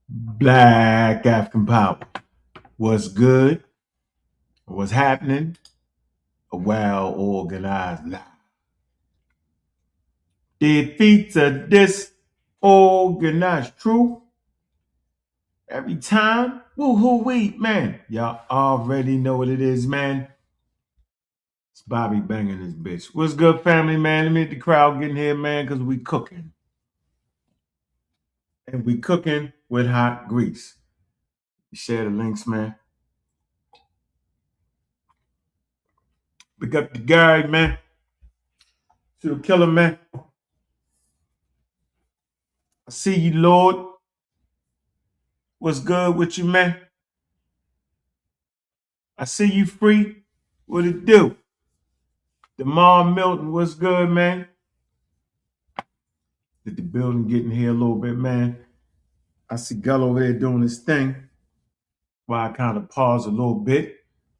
Black African power. What's good? What's happening? A well-organized lie. Defeats a disorganized truth. Every time, woo-hoo-wee, man. Y'all already know what it is, man. It's Bobby banging this bitch. What's good, family, man? Let me get the crowd getting here, man, because we cooking. And we cooking with hot grease. Share the links, man. Pick up the guy, man. Serial killer, man. I see you, Lord. What's good with you, man? I see you free. What it do? DeMar Milton, what's good, man? Did the building get in here a little bit, man? I see Gull over there doing his thing. Why I kind of pause a little bit.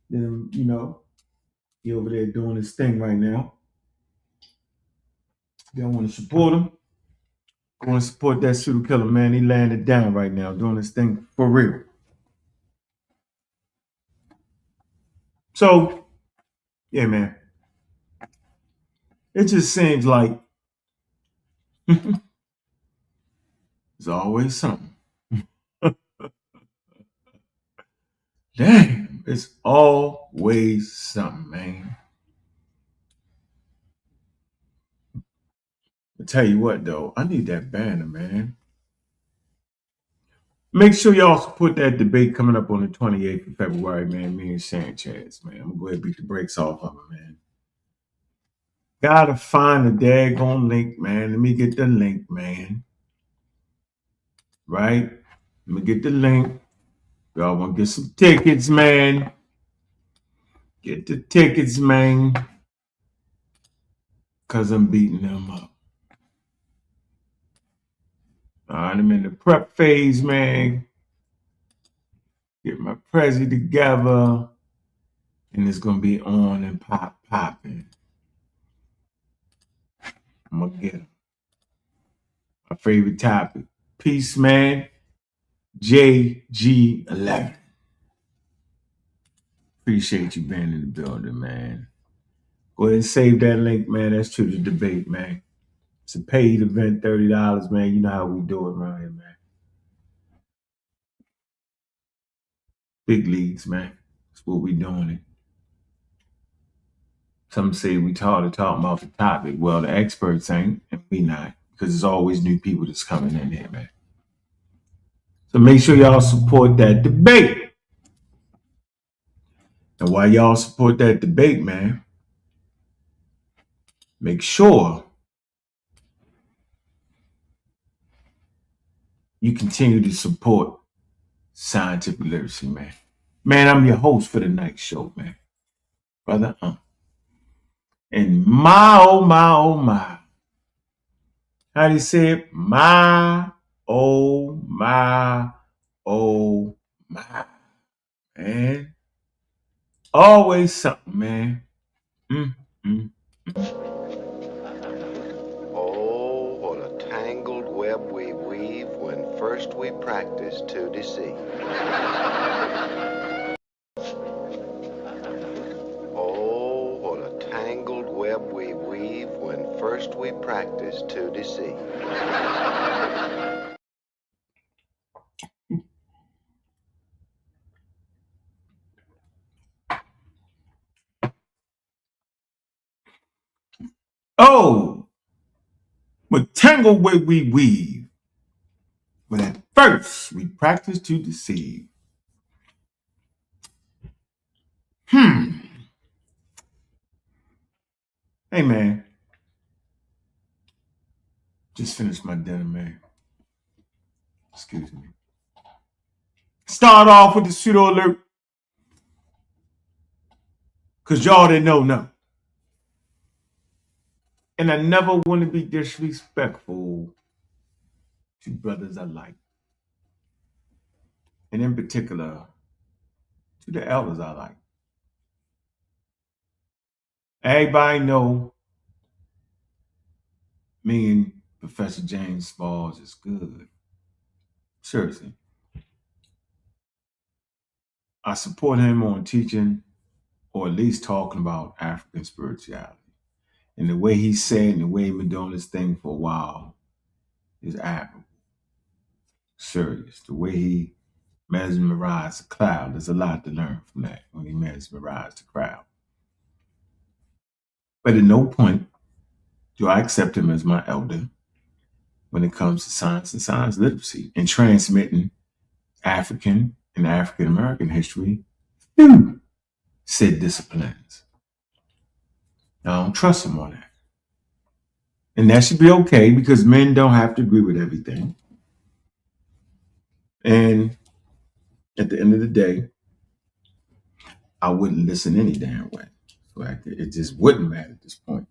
Then, he over there doing his thing right now. Don't want to support him. Go and support that pseudo killer, man. He laying it down right now, doing this thing for real. So, yeah, man. It just seems like there's always something. Damn, it's always something, man. I tell you what, though, I need that banner, man. Make sure y'all support that debate coming up on the 28th of February, man. Me and Sanchez, man. I'm gonna go ahead and beat the brakes off of it, man. Gotta find the daggone link, man. Let me get the link, man. Right? Let me get the link. Y'all want to get some tickets, man. Get the tickets, man. Because I'm beating them up. All right, I'm in the prep phase, man. Get my Prezi together. And it's going to be on and popping. I'm going to get them. My favorite topic. Peace, man. JG11. Appreciate you being in the building, man. Go ahead and save that link, man. That's to the debate, man. It's a paid event, $30, man. You know how we do it around here, man. Big leagues, man. That's what we doing it. Some say we talking about the topic. Well, the experts ain't, and we not, because there's always new people that's coming in here, man. So make sure y'all support that debate. And while y'all support that debate, man, make sure you continue to support scientific literacy, man. Man, I'm your host for the night show, man. Brother, and oh my. How do you say it? Oh my, man. Always something, man. Oh, what a tangled web we weave when first we practice to deceive. Oh, what a tangled web we weave when first we practice to deceive. Oh, what tangled web we weave when at first we practice to deceive. Hey, man. Just finished my dinner, man. Excuse me. Start off with the pseudo alert. Because y'all didn't know nothing. And I never want to be disrespectful to brothers I like. And in particular, to the elders I like. Everybody know me and Professor James Smalls is good. Seriously. I support him on teaching or at least talking about African spirituality. And the way he said and the way he's been doing this thing for a while is admirable. Serious. The way he mesmerized the crowd. There's a lot to learn from that when he mesmerized the crowd. But at no point do I accept him as my elder when it comes to science and science literacy and transmitting African and African American history through said disciplines. I don't trust him on that. And that should be okay because men don't have to agree with everything. And at the end of the day, I wouldn't listen any damn way. It just wouldn't matter at this point.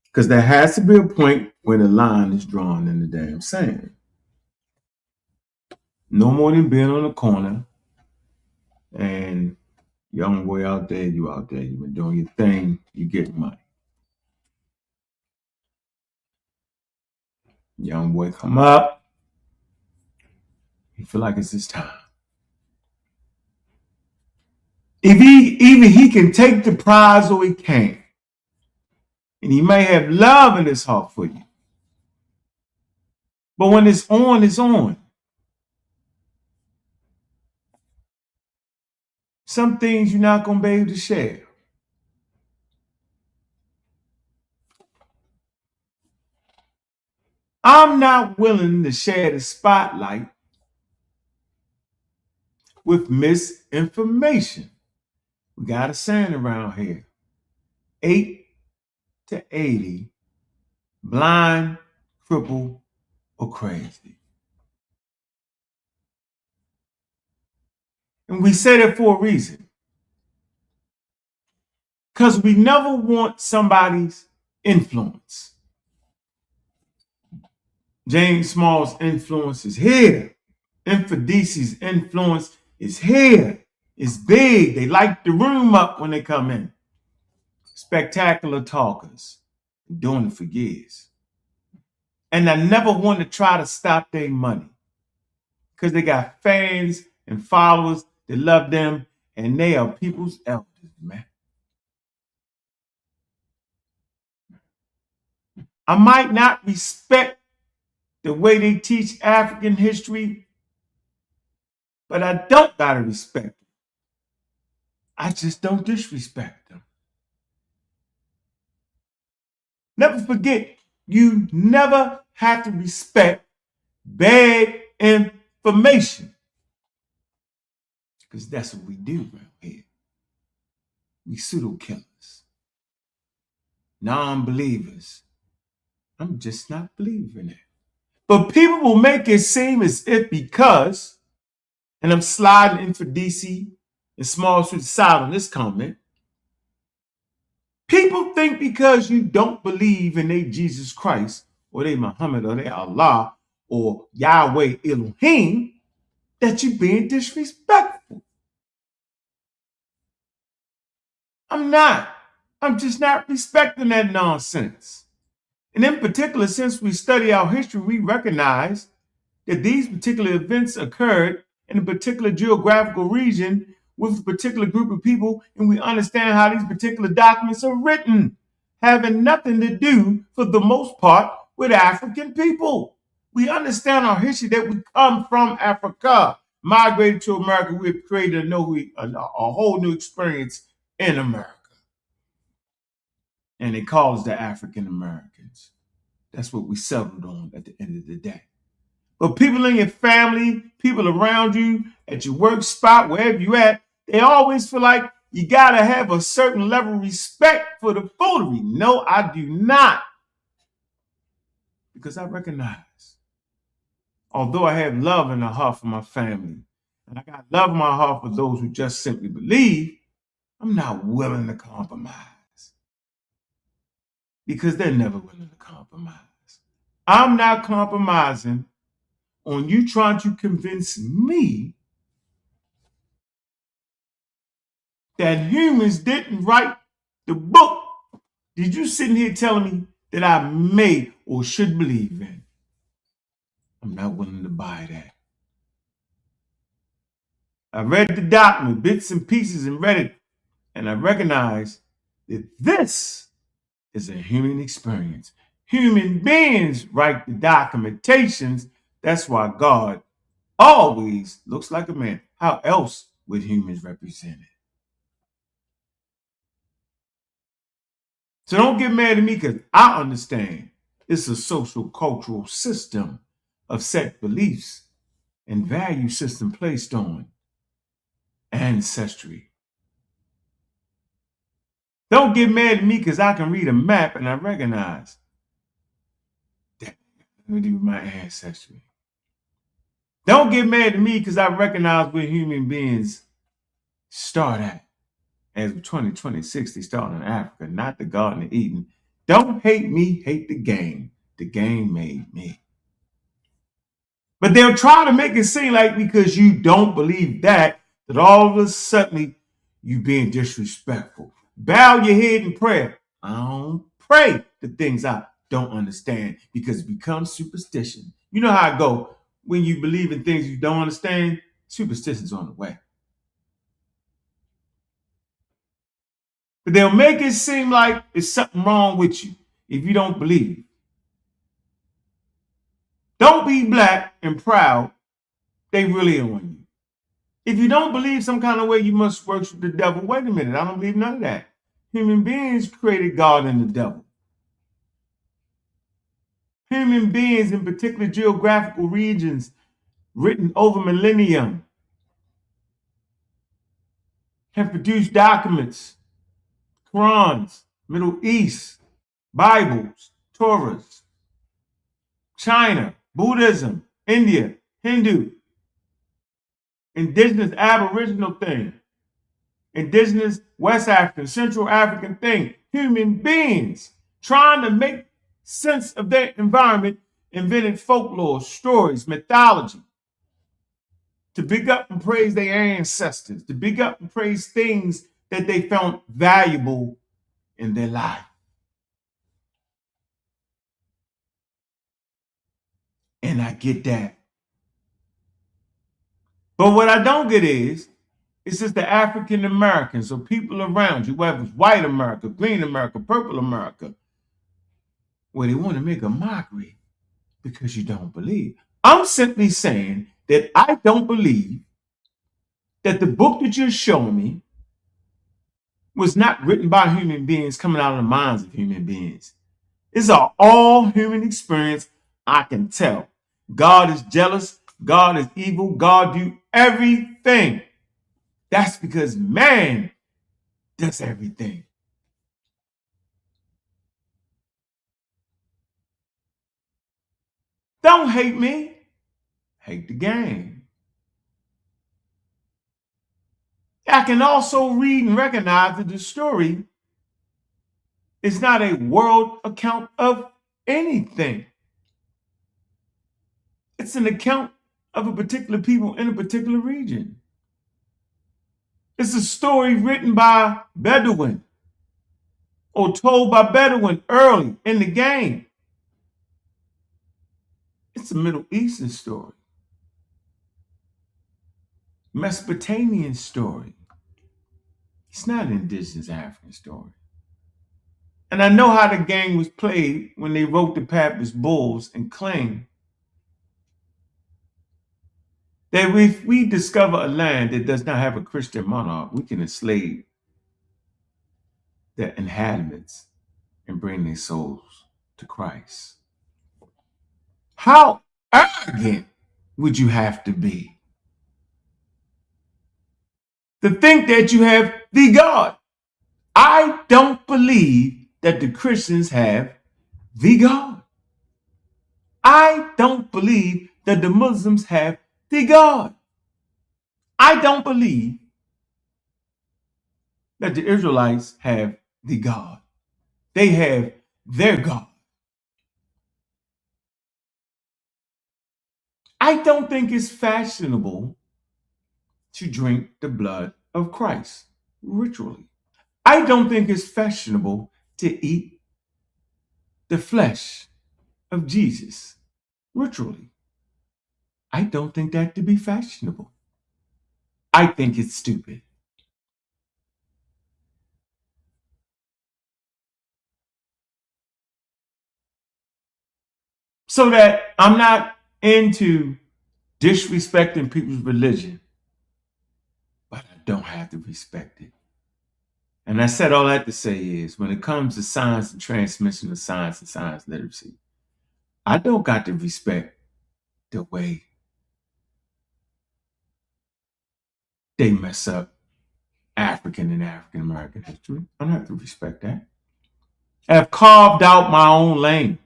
Because there has to be a point when the line is drawn in the damn sand. No more than being on the corner and young boy out there, you out there, you've been doing your thing, you get money. Young boy come up. He feel like it's his time. If either he can take the prize or he can't. And he may have love in his heart for you. But when it's on, it's on. Some things you're not going to be able to share. I'm not willing to share the spotlight with misinformation. We got a saying around here. 8 to 80, blind, crippled, or crazy. And we say that for a reason. Because we never want somebody's influence. James Small's influence is here. Infidesi's influence is here. It's big. They light the room up when they come in. Spectacular talkers. Been doing it for years. And I never want to try to stop their money. Because they got fans and followers that love them, and they are people's elders, man. I might not respect the way they teach African history, but I don't gotta respect them. I just don't disrespect them. Never forget, you never have to respect bad information. Because that's what we do right here. We pseudo killers, non-believers. I'm just not believing it. But people will make it seem as if because, and I'm sliding in for DC and small to the side on this comment, people think because you don't believe in a Jesus Christ or they Muhammad or they Allah or Yahweh Elohim that you're being disrespectful. I'm not. I'm just not respecting that nonsense. And in particular, since we study our history, we recognize that these particular events occurred in a particular geographical region with a particular group of people, and we understand how these particular documents are written, having nothing to do, for the most part, with African people. We understand our history, that we come from Africa, migrated to America. We've created a whole new experience in America. And they call us the African Americans. That's what we settled on at the end of the day. But people in your family, people around you, at your work spot, wherever you at, they always feel like you got to have a certain level of respect for the foolery. No, I do not. Because I recognize, although I have love in the heart for my family, and I got love in my heart for those who just simply believe, I'm not willing to compromise. Because they're never willing to compromise. I'm not compromising on you trying to convince me that humans didn't write the book did you sitting here telling me that I may or should believe in. I'm not willing to buy that. I read the document, bits and pieces, and read it, and I recognize that this is a human experience. Human beings write the documentations. That's why God always looks like a man. How else would humans represent it? So don't get mad at me, because I understand it's a social cultural system of set beliefs and value system placed on ancestry. Don't get mad at me because I can read a map and I recognize that has to do with my ancestry. Don't get mad at me because I recognize where human beings start at. As of 2026, they start in Africa, not the Garden of Eden. Don't hate me, hate the game. The game made me. But they'll try to make it seem like because you don't believe that all of a sudden you being disrespectful. Bow your head in prayer. I don't pray the things I don't understand, because it becomes superstition. You know how it go when you believe in things you don't understand. Superstition's on the way. But they'll make it seem like there's something wrong with you if you don't believe. Don't be black and proud. They really on you. If you don't believe some kind of way you must worship the devil, wait a minute, I don't believe none of that. Human beings created God and the devil. Human beings in particular geographical regions written over millennium have produced documents, Qurans, Middle East, Bibles, Torahs, China, Buddhism, India, Hindu, indigenous Aboriginal thing, indigenous West African, Central African thing. Human beings trying to make sense of their environment invented folklore, stories, mythology, to big up and praise their ancestors, to big up and praise things that they found valuable in their life. And I get that. But what I don't get is, it's just the African Americans or people around you, whether it's white America, green America, purple America, where they want to make a mockery because you don't believe. I'm simply saying that I don't believe that the book that you're showing me was not written by human beings coming out of the minds of human beings. It's an all human experience. I can tell. God is jealous. God is evil. God do everything. That's because man does everything. Don't hate me. Hate the game. I can also read and recognize that the story is not a world account of anything. It's an account of a particular people in a particular region. It's a story written by Bedouin or told by Bedouin early in the game. It's a Middle Eastern story, Mesopotamian story. It's not an indigenous African story. And I know how the game was played when they wrote the Papyrus Bulls and claimed that if we discover a land that does not have a Christian monarch, we can enslave the inhabitants and bring their souls to Christ. How arrogant would you have to be to think that you have the God? I don't believe that the Christians have the God. I don't believe that the Muslims have the God. I don't believe that the Israelites have the God. They have their God. I don't think it's fashionable to drink the blood of Christ ritually. I don't think it's fashionable to eat the flesh of Jesus ritually. I don't think that to be fashionable. I think it's stupid. So that I'm not into disrespecting people's religion, but I don't have to respect it. And I said all that to say is, when it comes to science and transmission of science and science literacy, I don't got to respect the way they mess up African and African American history. I don't have to respect that. I've carved out my own lane.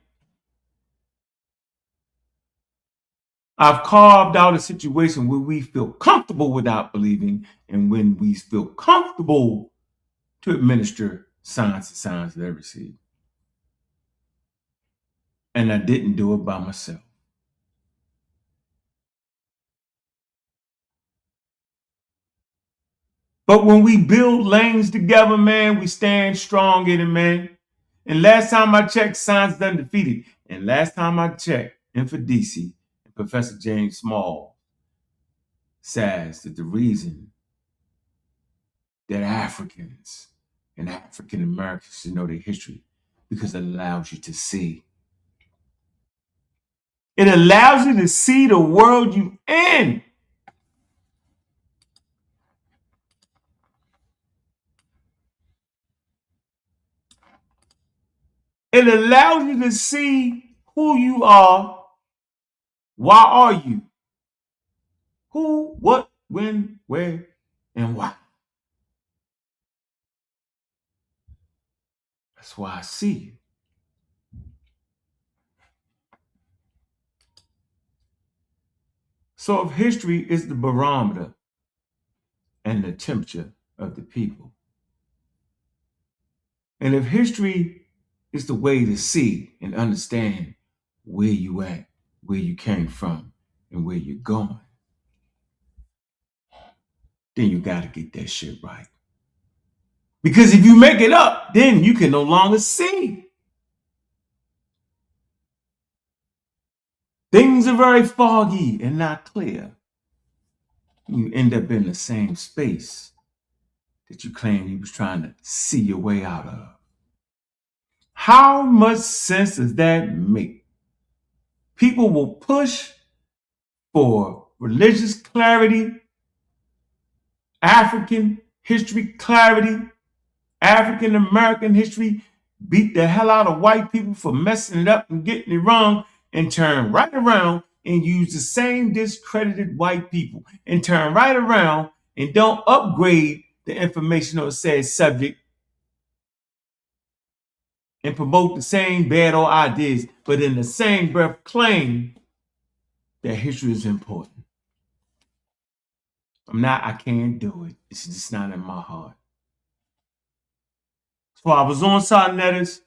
I've carved out a situation where we feel comfortable without believing, and when we feel comfortable to administer science and science literacy. And I didn't do it by myself. But when we build lanes together, man, we stand strong in it, man. And last time I checked, science is undefeated. And last time I checked, Infodisi and Professor James Small says that the reason that Africans and African Americans should know their history because it allows you to see. It allows you to see the world you're in. It allows you to see who you are. Why are you? Who, what, when, where, and why. That's why I see you. So if history is the barometer and the temperature of the people, and if history is the way to see and understand where you at, where you came from, and where you're going, then you got to get that shit right. Because if you make it up, then you can no longer see. Things are very foggy and not clear. You end up in the same space that you claim you was trying to see your way out of. How much sense does that make? People will push for religious clarity, African history clarity, African American history, beat the hell out of white people for messing it up and getting it wrong, and turn right around and use the same discredited white people and turn right around and don't upgrade the information on said subject and promote the same bad old ideas, but in the same breath claim that history is important. I can't do it. It's just not in my heart. So I was on SaNeter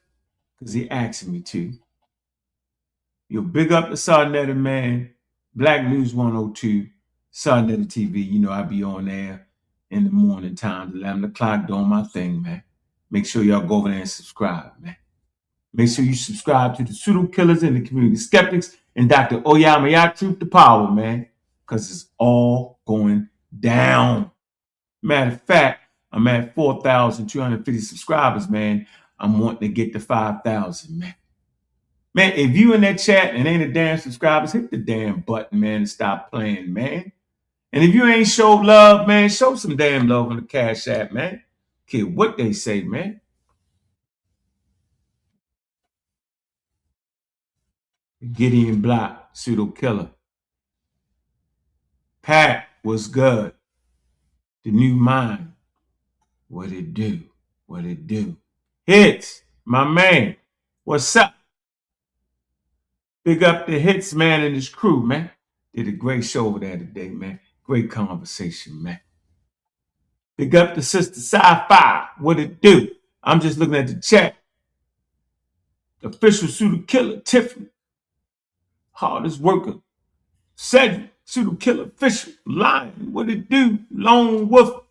because he asked me to. You'll big up the SaNeter, man. Black News 102, SaNeter TV. You know, I be on there in the morning time, 11 o'clock, doing my thing, man. Make sure y'all go over there and subscribe, man. Make sure you subscribe to the pseudo killers and the community skeptics and Dr. Oyama Truth to Power, man. Because it's all going down. Matter of fact, I'm at 4,250 subscribers, man. I'm wanting to get to 5,000, man. Man, if you in that chat and ain't a damn subscribers, hit the damn button, man, and stop playing, man. And if you ain't showed love, man, show some damn love on the Cash App, man. Care what they say, man. Gideon Block, pseudo killer. Pat was good. The new mind. What it do? What it do? Hits, my man. What's up? Big up the Hits, man, and his crew, man. Did a great show over there today, man. Great conversation, man. Big up the sister Sci-Fi. What it do? I'm just looking at the chat. Official pseudo killer, Tiffany. Hardest worker. Cedric, pseudo killer, official. Lion. What it do? Lone Wolf.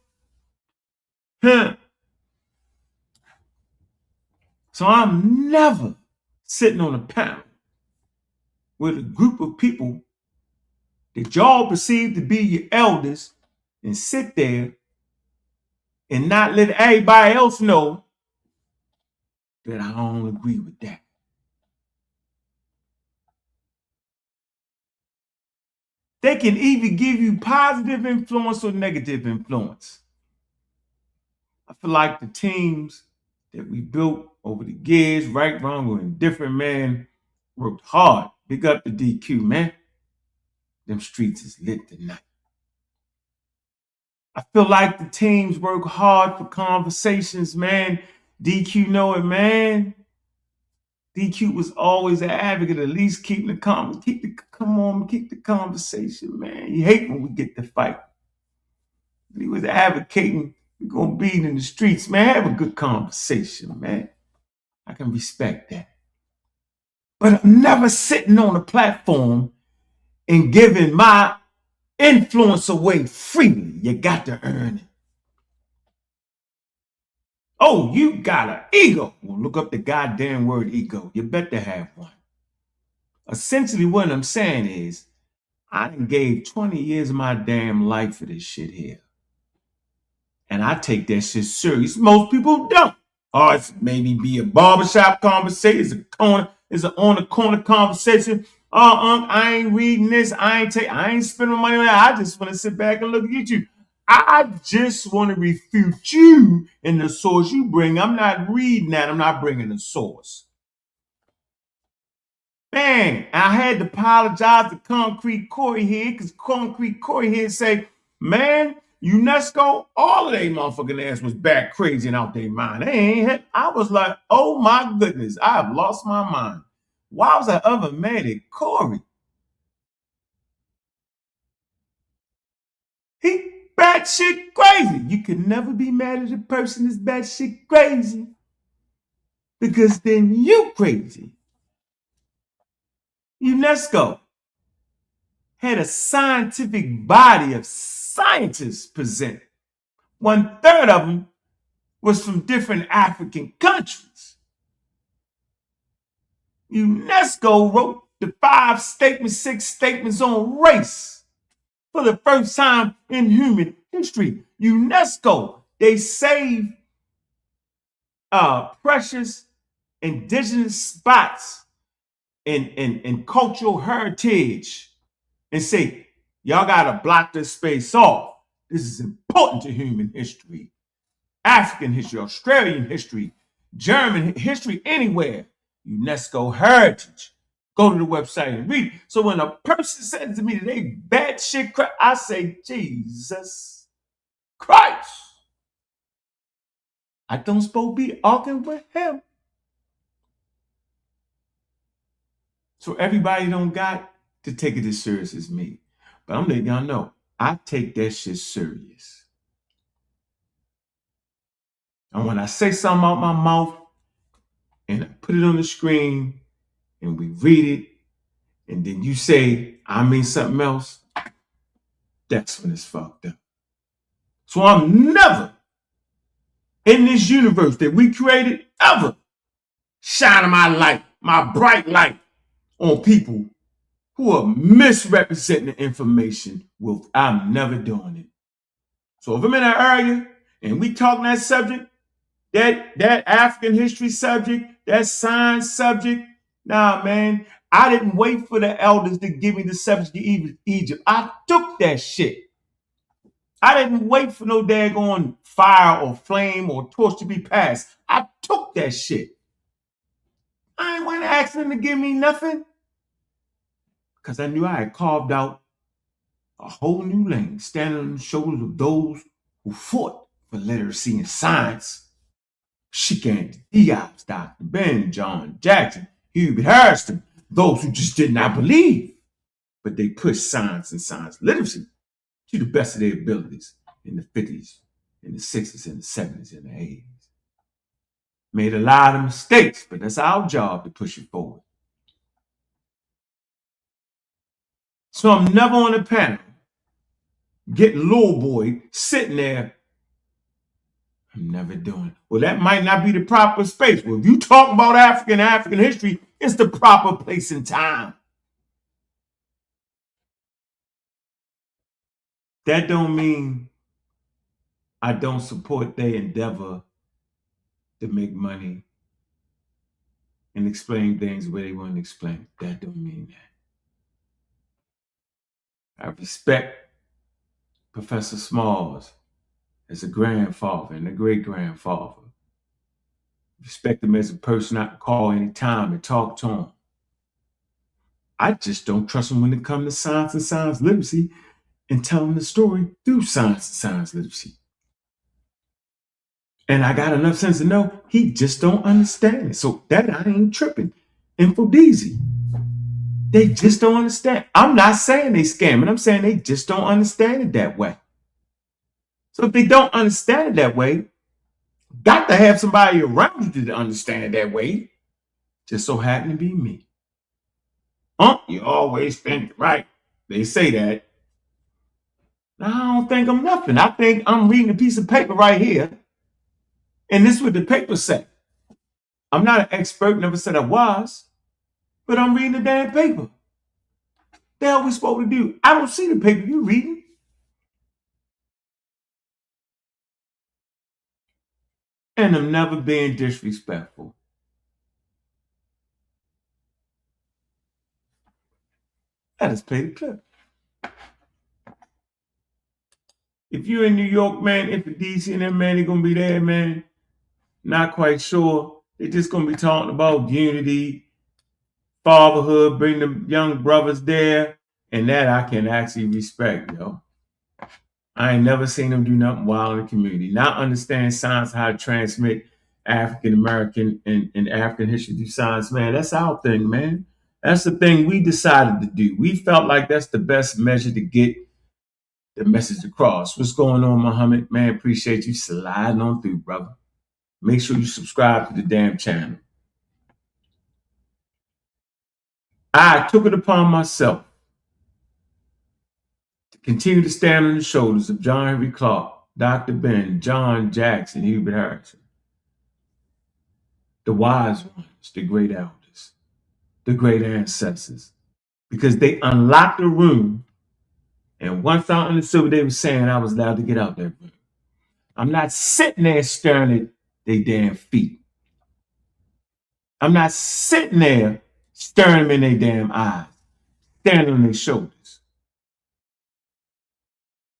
Huh. So I'm never sitting on a panel with a group of people that y'all perceive to be your elders and sit there and not let everybody else know that I don't agree with that. They can either give you positive influence or negative influence. I feel like the teams that we built over the years, right, wrong, or indifferent, man, worked hard. Big up the DQ, man. Them streets is lit tonight. I feel like the teams work hard for conversations, man. DQ know it, man. DQ was always an advocate, at least keep the conversation, man. You hate when we get to fight. He was advocating we're gonna be in the streets, man. Have a good conversation, man. I can respect that. But I'm never sitting on a platform and giving my influence away freely. You got to earn it. Oh, you got an ego. Well, look up the goddamn word ego. You better have one. Essentially, what I'm saying is, I done gave 20 years of my damn life for this shit here. And I take that shit serious. Most people don't. Or it's maybe be a barbershop conversation, it's an on the corner conversation. Oh, I ain't reading this. I ain't spending money on that. I just want to sit back and look at you. I just want to refute you and the source you bring. I'm not reading that. I'm not bringing the source. Man, I had to apologize to Concrete Corey here because Concrete Corey here say, man, UNESCO, all of they motherfucking ass was back crazy and out their mind. They ain't. I was like, oh my goodness, I have lost my mind. Why was I ever mad at Corey? He batshit crazy. You can never be mad at a person that's batshit crazy because then you crazy. UNESCO had a scientific body of scientists present. 1/3 of them was from different African countries. UNESCO wrote the 5 statements, 6 statements on race for the first time in human history. UNESCO, they saved precious indigenous spots and cultural heritage and say, y'all gotta block this space off. This is important to human history, African history, Australian history, German history, anywhere. UNESCO heritage. Go to the website and read it. So when a person says to me that they bad shit, I say, Jesus Christ. I don't supposed to be arguing with him. So everybody don't got to take it as serious as me. But I'm letting y'all know, I take that shit serious. And when I say something out my mouth and I put it on the screen and we read it, and then you say, I mean something else, that's when it's fucked up. So I'm never in this universe that we created ever shining my light, my bright light on people who are misrepresenting the information. I'm never doing it. So if I'm in an area and we talking that subject, that African history subject, that science subject, nah, man, I didn't wait for the elders to give me the subject of Egypt. I took that shit. I didn't wait for no daggone fire or flame or torch to be passed. I took that shit. I ain't went asking them to give me nothing because I knew I had carved out a whole new lane, standing on the shoulders of those who fought for literacy and science. Chican Diaz, Dr. Ben, John Jackson, Hubert Harrison, those who just did not believe, but they pushed science and science literacy to the best of their abilities in the 50s, in the 60s, in the 70s, in the 80s. Made a lot of mistakes, but that's our job to push it forward. So I'm never on a panel getting little boy sitting there. I'm never doing it. Well, that might not be the proper space. Well, if you talk about African history, it's the proper place and time. That don't mean I don't support their endeavor to make money and explain things where they want to explain. That don't mean that. I respect Professor Smalls as a grandfather and a great-grandfather. Respect him as a person I can call anytime and talk to him. I just don't trust him when it comes to science and science literacy and telling the story through science and science literacy. And I got enough sense to know he just don't understand it. So that I ain't tripping. Infodeezy. They just don't understand. I'm not saying they scamming. I'm saying they just don't understand it that way. So if they don't understand it that way, got to have somebody around you to understand it that way. Just so happen to be me. You always think right. They say that. I don't think I'm nothing. I think I'm reading a piece of paper right here. And this is what the paper said. I'm not an expert, never said I was, but I'm reading the damn paper. The hell we supposed to do? I don't see the paper you reading. And I'm never being disrespectful. Let us play the clip. If you're in New York, man, if DC and them, man, they're going to be there, man. Not quite sure. They're just going to be talking about unity, fatherhood, bring the young brothers there. And that I can actually respect, yo. I ain't never seen them do nothing wild in the community. Not understand science, how to transmit African American and African history through science, man. That's our thing, man. That's the thing we decided to do. We felt like that's the best measure to get the message across. What's going on, Muhammad? Man, appreciate you sliding on through, brother. Make sure you subscribe to the damn channel. I took it upon myself to continue to stand on the shoulders of John Henry Clark, Dr. Ben, John Jackson, Hubert Harrison, the wise ones, the great elders, the great ancestors, because they unlocked the room. And once I understood what they were saying, I was allowed to get out that room. I'm not sitting there staring at their damn feet. I'm not sitting there staring them in their damn eyes, standing on their shoulders,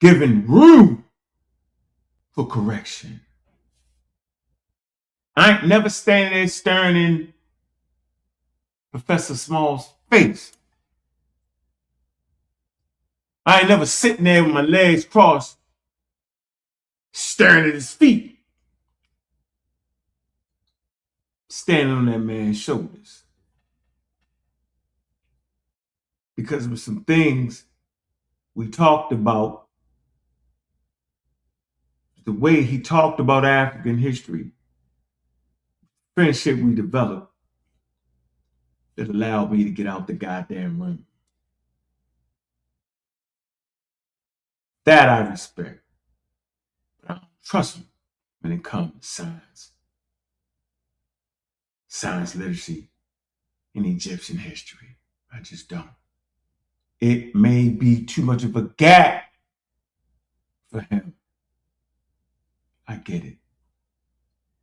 giving room for correction. I ain't never standing there staring in Professor Small's face. I ain't never sitting there with my legs crossed, staring at his feet, standing on that man's shoulders. Because there were some things we talked about, the way he talked about African history, friendship we developed, that allowed me to get out the goddamn room. That I respect. But I don't trust him when it comes to science. Science literacy in Egyptian history. I just don't. It may be too much of a gap for him. I get it.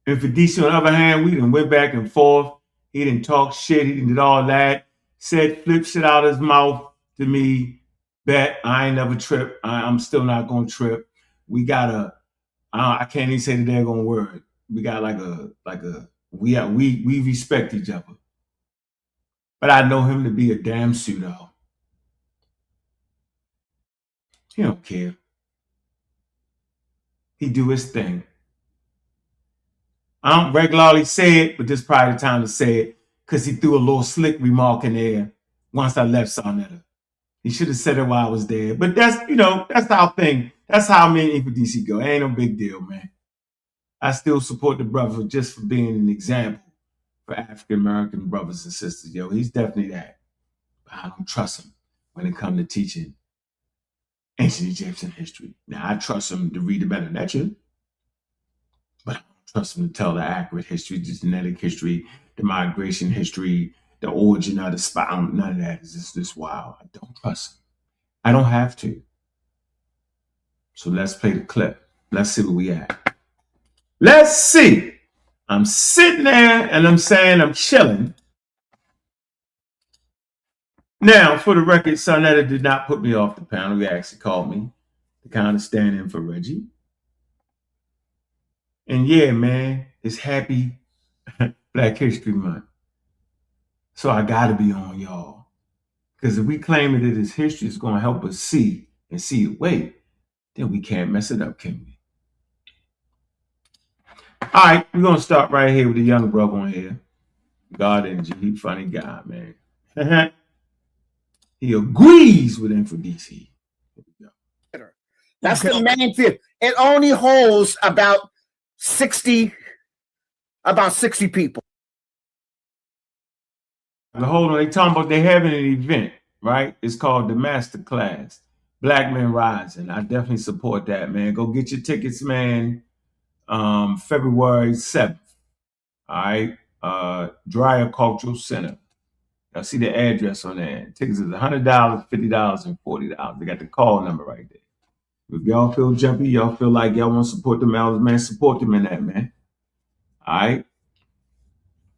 And for DC, on the other hand, we done went back and forth. He didn't talk shit. He didn't do all that. Said flip shit out of his mouth to me. Bet I ain't never trip. I'm still not gonna trip. We got I can't even say the daggone word. We got we respect each other. But I know him to be a damn pseudo. He don't care. He do his thing. I don't regularly say it, but this is probably the time to say it because he threw a little slick remark in there once I left SaNeter. He should have said it while I was there. But that's how me and DC go. It ain't no big deal, man. I still support the brother just for being an example for African American brothers and sisters. Yo, he's definitely that. But I don't trust him when it comes to teaching ancient Egyptian history. Now, I trust him to read the better than that shit. But I don't trust him to tell the accurate history, the genetic history, the migration history, the origin of the spot. None of that is just this wild. I don't trust him. I don't have to. So let's play the clip. Let's see where we at. Let's see. I'm sitting there and I'm saying I'm chilling. Now, for the record, SaNeter did not put me off the panel. He actually called me to kind of stand in for Reggie. And yeah, man, it's happy Black History Month. So I got to be on y'all. Because if we claim that it is history, it's going to help us see and see it way, then we can't mess it up, can we? All right, we're going to start right here with the young brother on here. God Energy, he funny guy, man. He agrees with Info DC. That's the main thing. It only holds about 60 people. But hold on, they talking about they having an event, right? It's called the Master Class, Black Men Rising. I definitely support that, man. Go get your tickets, man. February 7th. All right. Dryer Cultural Center. Y'all see the address on there. Tickets is $100, $50, and $40. They got the call number right there. If y'all feel jumpy, y'all feel like y'all want to support them elders, man, support them in that, man. All right.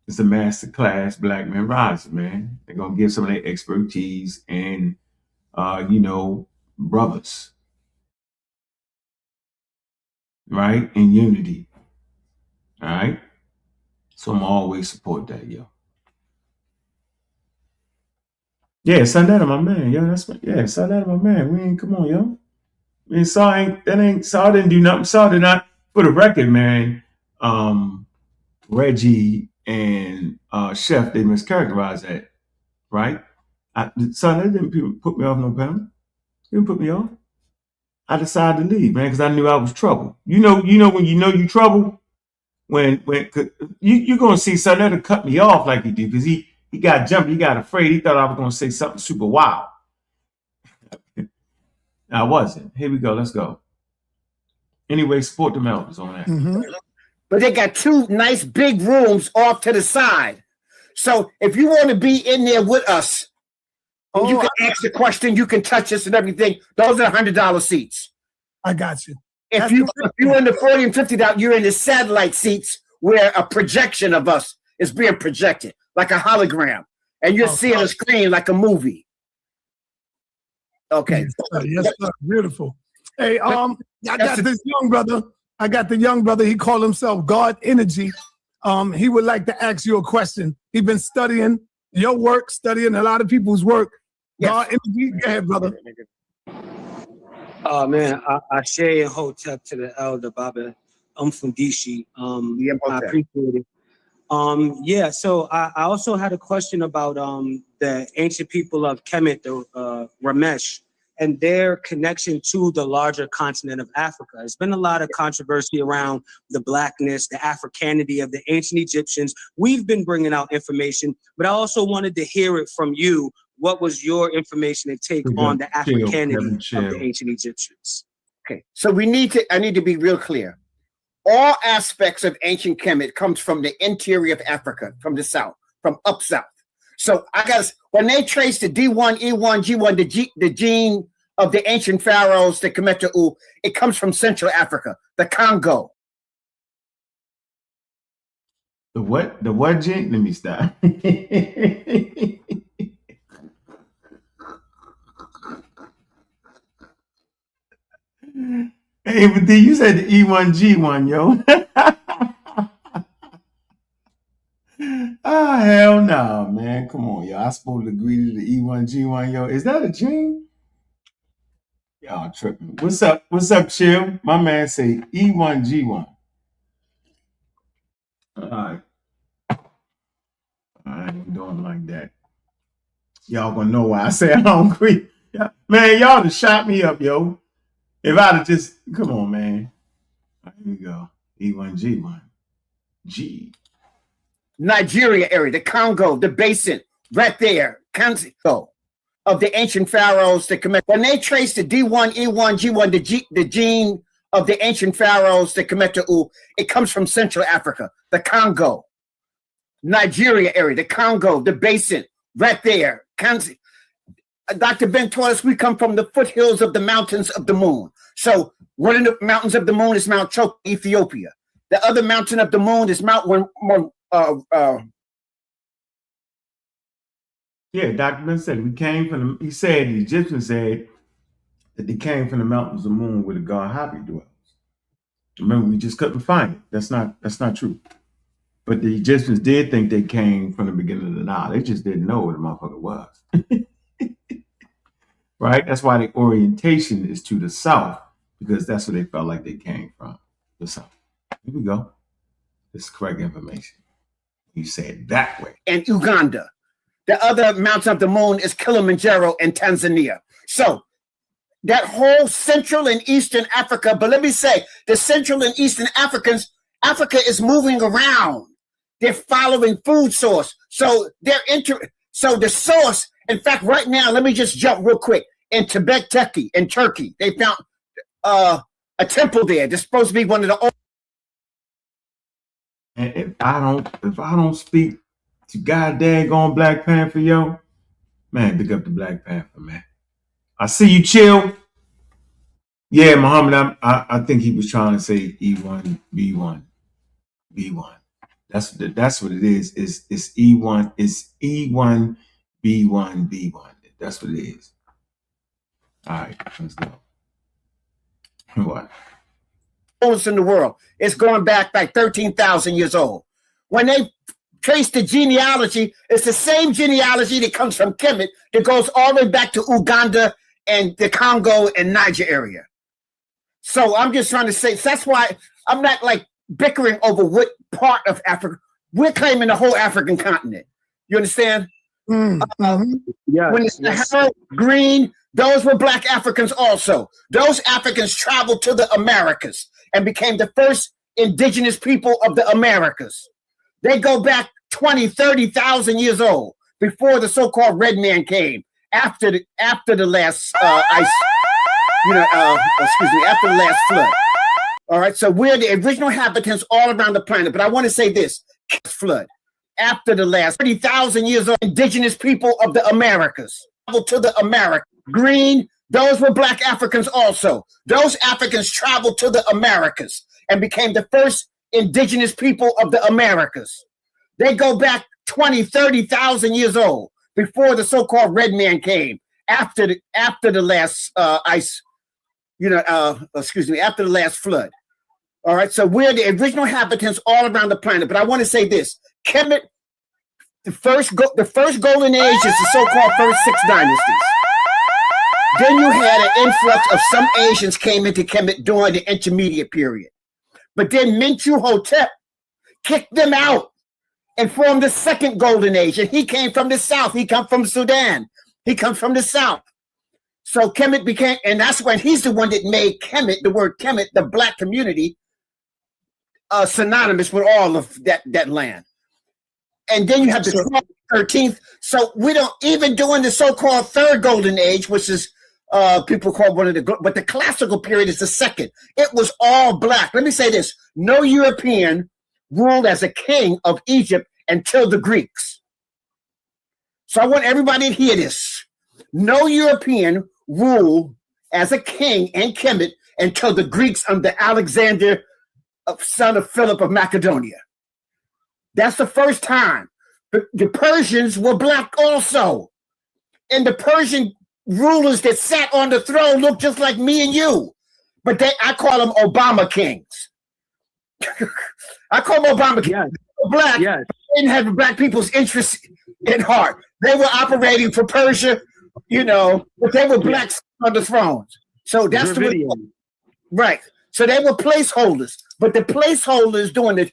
It's a master class, Black Men Rising, man. They're going to give some of their expertise and, brothers, right? In unity. All right. So I'm always support that, yo. Yeah, SaNeter, my man, yo. SaNeter, my man. Come on, yo. I mean, Saul didn't do nothing. Saul did not, for the record, man. Reggie and Chef, they mischaracterized that, right? They didn't put me off no panel. They didn't put me off. I decided to leave, man, because I knew I was trouble. You know when you know you trouble, when you're gonna see SaNeter cut me off like he did, because he got jumped, he got afraid, he thought I was gonna say something super wild. I wasn't. Here we go. Let's go. Anyway, support the elders on that. Mm-hmm. But they got two nice big rooms off to the side. So if you want to be in there with us, you can ask the question, you can touch us and everything. Those are $100 seats. I got you. If you're in the $40 and $50, you're in the satellite seats where a projection of us is being projected, like a hologram. And you're seeing a screen like a movie. Okay. Yes, sir. Beautiful. Hey, I got this young brother. I got the young brother. He called himself God Energy. He would like to ask you a question. He's been studying your work, studying a lot of people's work. Yes. God Energy, go ahead, brother. Man, I share and hotep to the elder Baba. I'm from DC. I appreciate it. So I also had a question about the ancient people of Kemet, the Ramesh, and their connection to the larger continent of Africa. There's been a lot of controversy around the blackness, the Africanity of the ancient Egyptians. We've been bringing out information, but I also wanted to hear it from you. What was your information and take on the Africanity of the ancient Egyptians? Okay, so I need to be real clear. All aspects of ancient Kemet comes from the interior of Africa, from the south, from up south. So when they trace the D1, E1, G1, the gene of the ancient pharaohs, the Kemetu, it comes from Central Africa, the Congo. The what? The what gene? Let me stop. Hey, but then you said the E1, G1, yo. Oh, hell no, man. Come on, yo. I supposed to agree to the E1, G1, yo. Is that a gene? Y'all tripping. What's up? What's up, Chill? My man say E1, G1. All right. I ain't doing like that. Y'all gonna know why I say I don't agree. Yeah. Man, y'all just shot me up, yo. If I'd have just, come on, man. Here we go. E1, G1. G. Nigeria area, the Congo, the basin, right there, Congo, of the ancient pharaohs, when they trace the D1, E1, G1, the gene of the ancient pharaohs, the Kemetu, it comes from Central Africa, the Congo, Nigeria area, the Congo, the basin, right there, Dr. Ben taught us we come from the foothills of the mountains of the moon. So one of the mountains of the moon is Mount Chok, Ethiopia. The other mountain of the moon is Mount Yeah, Dr. Ben said the Egyptians said that they came from the mountains of the moon where the god Hapi dwells. Remember, we just couldn't find it. That's not true. But the Egyptians did think they came from the beginning of the Nile. They just didn't know what the motherfucker was. Right? That's why the orientation is to the south, because that's where they felt like they came from, the south. Here we go. This is correct information. You say it that way. And Uganda. The other mountain of the moon is Kilimanjaro in Tanzania. So that whole Central and Eastern Africa, but let me say, the Central and Eastern Africans, Africa is moving around. They're following food source. So so the source, in fact, right now, let me just jump real quick. In Tibet, in Turkey, they found a temple there. That's supposed to be one of the old if I don't speak to God daggone Black Panther, yo, man, big up the Black Panther, man. I see you, chill. Yeah, Muhammad, I think he was trying to say E1, B1, B1. That's what it is. It's E1, it's E1, B1, B1. That's what it is. All right, let's go. What? In the world. It's going back like 13,000 years old. When they trace the genealogy, it's the same genealogy that comes from Kemet that goes all the way back to Uganda and the Congo and Niger area. So I'm just trying to say, that's why I'm not like bickering over what part of Africa. We're claiming the whole African continent. You understand? Yeah. When it's Sahara, green, those were Black Africans also. Those Africans traveled to the Americas and became the first indigenous people of the Americas. They go back 20, 30,000 years old before the so-called red man came after the last ice, after the last flood. All right, so we're the original inhabitants all around the planet. But I want to say this, flood, after the last 30,000 years old, indigenous people of the Americas traveled to the Americas. Green, those were Black Africans also. Those Africans traveled to the Americas and became the first indigenous people of the Americas. They go back 20, 30,000 years old before the so-called red man came after the last after the last flood. All right, so we're the original inhabitants all around the planet. But I want to say this, Kemet, the first golden age is the so-called first 6 dynasties. Then you had an influx of some Asians came into Kemet during the intermediate period. But then Mentu Hotep kicked them out and formed the second golden age. And he came from the south. He come from Sudan. He comes from the south. So Kemet became, and that's when he's the one that made Kemet, the word Kemet, the Black community, synonymous with all of that land. And then you have the 12th, 13th. So we don't even during the so-called third golden age, which is people call one of but the classical period is the second. It was all Black. Let me say this: no European ruled as a king of Egypt until the Greeks. So I want everybody to hear this: no European ruled as a king in Kemet until the Greeks under Alexander, son of Philip of Macedonia. That's the first time. The Persians were Black also. And the Persian rulers that sat on the throne looked just like me and you. But I call them Obama kings. I call them Obama kings. Yes. They were Black. Yes. They didn't have Black people's interests in heart. They were operating for Persia, but they were Black on the thrones. So that's the way. Right. So they were placeholders. But the placeholders doing it,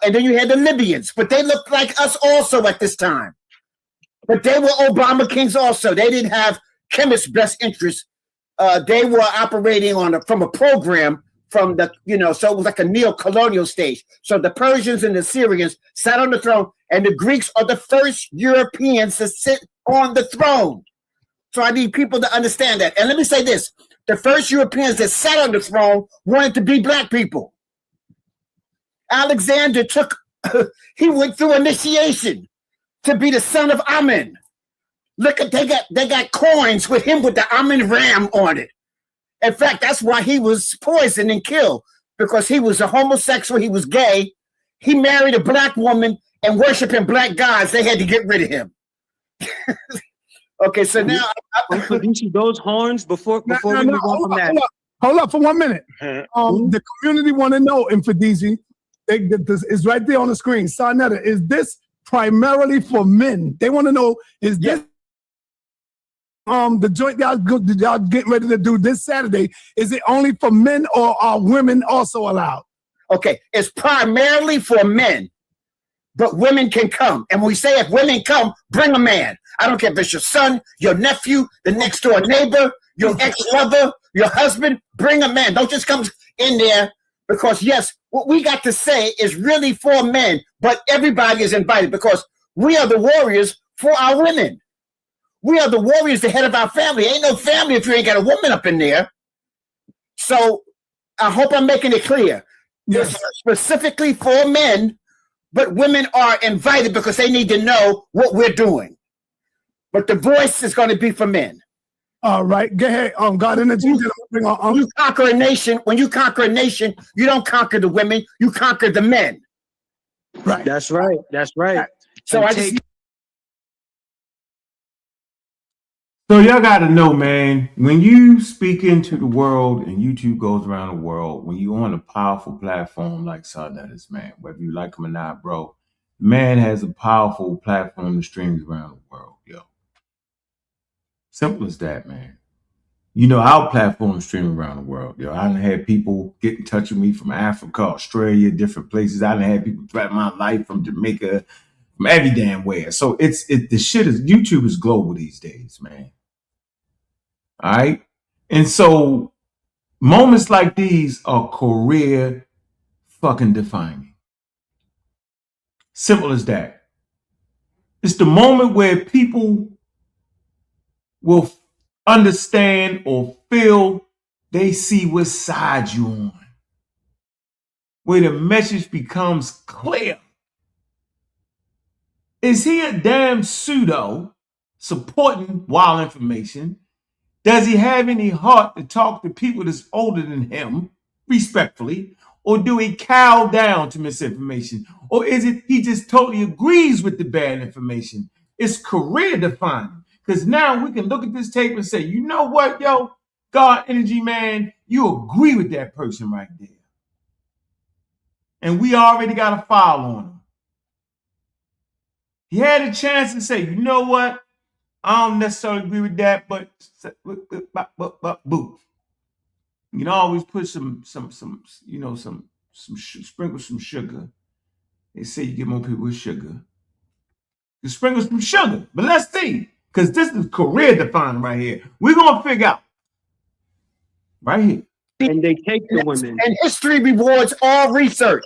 and then you had the Libyans, but they looked like us also at this time. But they were Obama kings also. They didn't have Kemet's best interests. They were operating from a program from the, so it was like a neo-colonial stage. So the Persians and the Syrians sat on the throne, and the Greeks are the first Europeans to sit on the throne. So I need people to understand that. And let me say this: the first Europeans that sat on the throne wanted to be Black people. Alexander he went through initiation to be the son of Amen. Look at they got coins with him with the Amen ram on it. In fact, that's why he was poisoned and killed, because he was a homosexual, he was gay. He married a Black woman and worshiping Black gods. They had to get rid of him. Okay, so now those horns before we move on from that. Hold up for 1 minute. The community want to know, Infidisi, this is right there on the screen. SaNeter, is this primarily for men? They want to know, is this the joint y'all getting ready to do this Saturday, is it only for men or are women also allowed? Okay, it's primarily for men, but women can come. And when we say if women come, bring a man. I don't care if it's your son, your nephew, the next door neighbor, your ex-lover, your husband, bring a man. Don't just come in there, because yes, what we got to say is really for men, but everybody is invited, because we are the warriors for our women. We are the warriors, the head of our family. Ain't no family if you ain't got a woman up in there. So I hope I'm making it clear. Yes. It's specifically for men, but women are invited because they need to know what we're doing. But the voice is going to be for men. All right, go ahead. God energy. When you conquer a nation, you don't conquer the women, you conquer the men. Right. That's right. That's right. So So y'all got to know, man, when you speak into the world and YouTube goes around the world, when you're on a powerful platform like SaNeter, man, whether you like him or not, bro, man has a powerful platform that streams around the world, yo. Simple as that, man. You know, our platform streaming around the world, yo. I done had people get in touch with me from Africa, Australia, different places. I done had people threaten my life from Jamaica, from every damn where. So the shit is, YouTube is global these days, man. All right. And so moments like these are career fucking defining. Simple as that. It's the moment where people will understand or feel they see what side you're on, where the message becomes clear. Is he a damn pseudo supporting wild information? Does he have any heart to talk to people that's older than him respectfully? Or do he cow down to misinformation? Or is it he just totally agrees with the bad information? It's career defining. Because now we can look at this tape and say, you know what, yo, God energy, man, you agree with that person right there. And we already got a file on him. He had a chance to say, you know what? I don't necessarily agree with that, but boo. You can always put some sprinkle some sugar. They say you get more people with sugar. You sprinkle some sugar, but let's see, because this is career defining right here. We're gonna figure out right here. And they take the women. And history rewards all research.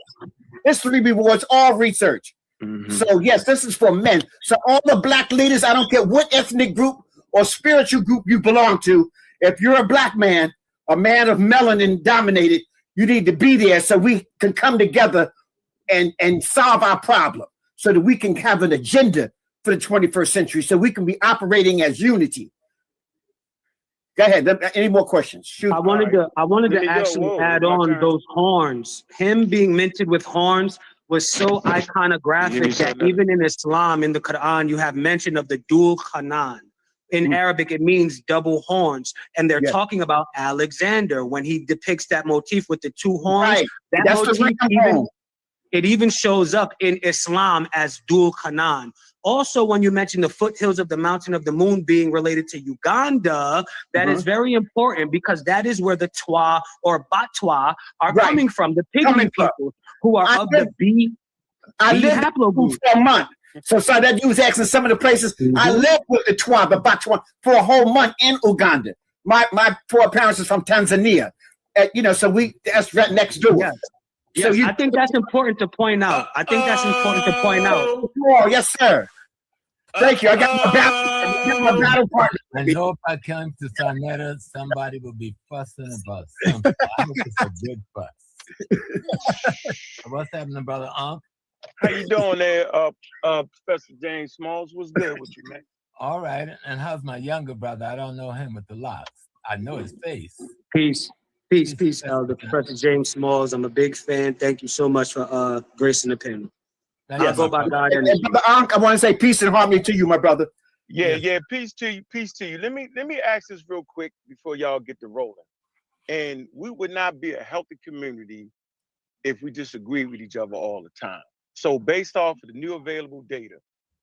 History rewards all research. Mm-hmm. So yes, this is for men. So all the black leaders, I don't care what ethnic group or spiritual group you belong to, if you're a black man, a man of melanin dominated, you need to be there so we can come together and solve our problem, so that we can have an agenda for the 21st century, so we can be operating as unity. Go ahead. Any more questions? Shoot. I wanted to actually add on those horns. Him being minted with horns was so iconographic that even in Islam, in the Quran, you have mention of the dual Hanan. In Arabic, it means double horns. And they're talking about Alexander when he depicts that motif with the two horns. Right. That That's motif it even shows up in Islam as dual Hanan. Also, when you mention the foothills of the Mountain of the Moon being related to Uganda, that is very important, because that is where the Twa or Batwa are coming from, the Pygmy people who are of the B haplogroup. For a month. So that you was asking some of the places. I lived with the Twa, the Batwa, for a whole month in Uganda. My four parents are from Tanzania. So that's right next door. Yes. Yes, I think that's important to point out. Oh, yes, sir. Thank you. I got my battle partner. I know if I come to SaNeter, somebody will be fussing about something. I hope it's a good fuss. What's happening, brother Ankh? How you doing there, Professor James Smalls? What's good with you, man? All right. And how's my younger brother? I don't know him with the locks. I know his face. Peace, Elder Professor James Smalls. I'm a big fan. Thank you so much for gracing the panel. I go by God. And Brother Ankh, I want to say peace and harmony to you, my brother. Yeah, peace to you. Let me ask this real quick before y'all get to rolling. And we would not be a healthy community if we disagree with each other all the time. So based off of the new available data,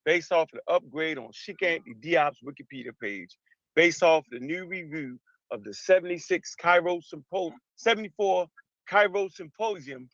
based off of the upgrade on Sheikh Anthony Diop's Wikipedia page, based off of the new review of the 74 Cairo Symposium,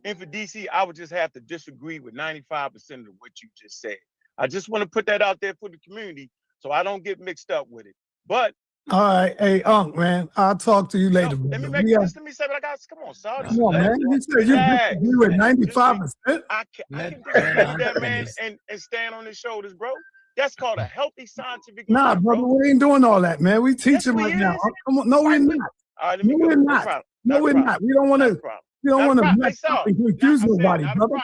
and for DC, I would just have to disagree with 95% of what you just said. I just want to put that out there for the community so I don't get mixed up with it. But all right, hey, man, I'll talk to you later. No, let me say what I got. Come on, Sarge. Come on, man. You said you disagree with 95%. I can disagree with that, man, and stand on his shoulders, bro. That's called a healthy scientific. Nah, brother, we ain't doing all that, man. We teaching right now. Come on, no, we're not. All right, no, we're not. No, we're not. We don't want to. We don't want to mess up and confuse nobody, brother.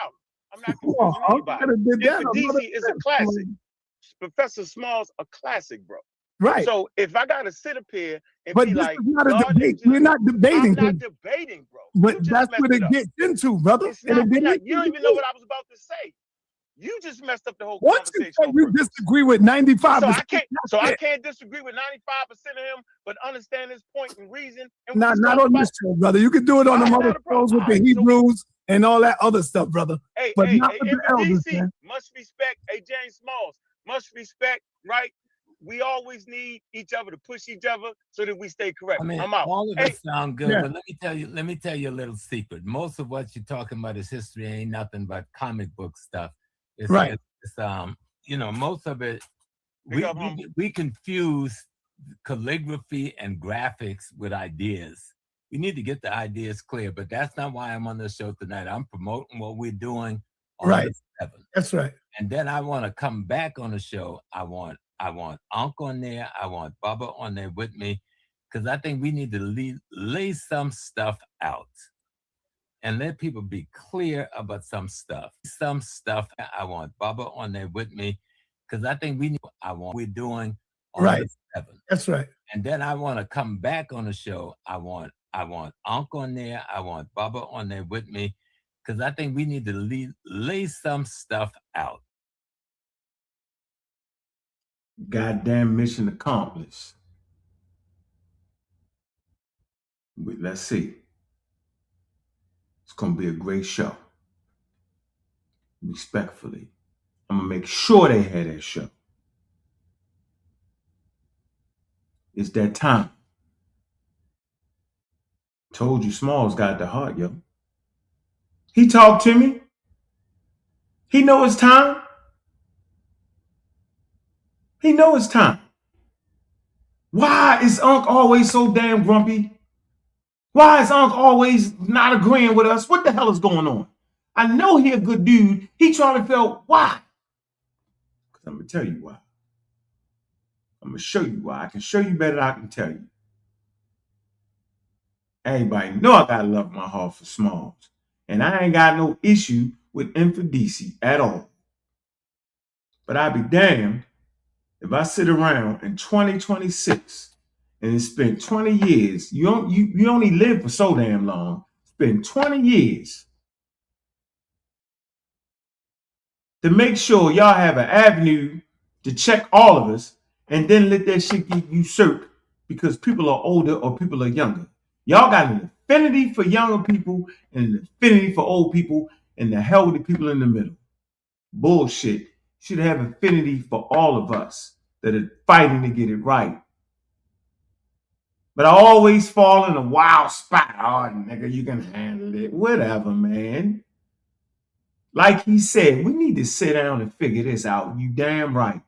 I'm not Come on, confusing Unc. anybody. Did that Infidisi is a classic. Professor Small's a classic, bro. Right. So if I gotta sit up here and But be this like, is not a God, debate. We're not debating. I'm not debating, bro. But You just that's messed what it it up. gets into, brother. It's not. And You don't even know what I was about to say. You just messed up the whole once you conversation. say you disagree with 95%, So I can't disagree with 95% of him, but understand his point and reason. And not on this show, brother. You can do it on the other shows with the Hebrews and all that other stuff, brother. But not with the elders, man. Must respect. Hey, James Smalls, must respect, right? We always need each other to push each other so that we stay correct. I mean, I'm out. all of it sound good, but let me tell you a little secret. Most of what you're talking about is history, ain't nothing but comic book stuff. It's, right. You know, most of it, we confuse calligraphy and graphics with ideas. We need to get the ideas clear, but that's not why I'm on the show tonight. I'm promoting what we're doing on the 7th. That's right. And then I want to come back on the show. I want Ankh on there. I want Bubba on there with me, because I think we need to lay some stuff out and let people be clear about some stuff. I want Bubba on there with me, because I think we're doing on the 7th. That's right. And then I want to come back on the show. I want Ankh on there. I want Bubba on there with me, because I think we need to lay some stuff out. Goddamn mission accomplished. But let's see. It's going to be a great show. Respectfully. I'm going to make sure they had that show. It's that time. Told you Smalls got the heart, yo. He talked to me. He know it's time. He know it's time. Why is Unc always so damn grumpy? Why is Unc always not agreeing with us? What the hell is going on? I know he a good dude. He trying to figure out why. Because I'm going to tell you why. I'm going to show you why. I can show you better than I can tell you. Everybody know I got to love my heart for Smalls. And I ain't got no issue with Infidisi at all. But I'd be damned if I sit around in 2026 and it's been 20 years. You only live for so damn long. It's been 20 years to make sure y'all have an avenue to check all of us and then let that shit get usurped because people are older or people are younger. Y'all got an affinity for younger people and an affinity for old people, and the hell with the people in the middle. Bullshit. You should have affinity for all of us that are fighting to get it right. But I always fall in a wild spot. Oh, nigga, you can handle it. Whatever, man. Like he said, we need to sit down and figure this out. You damn right.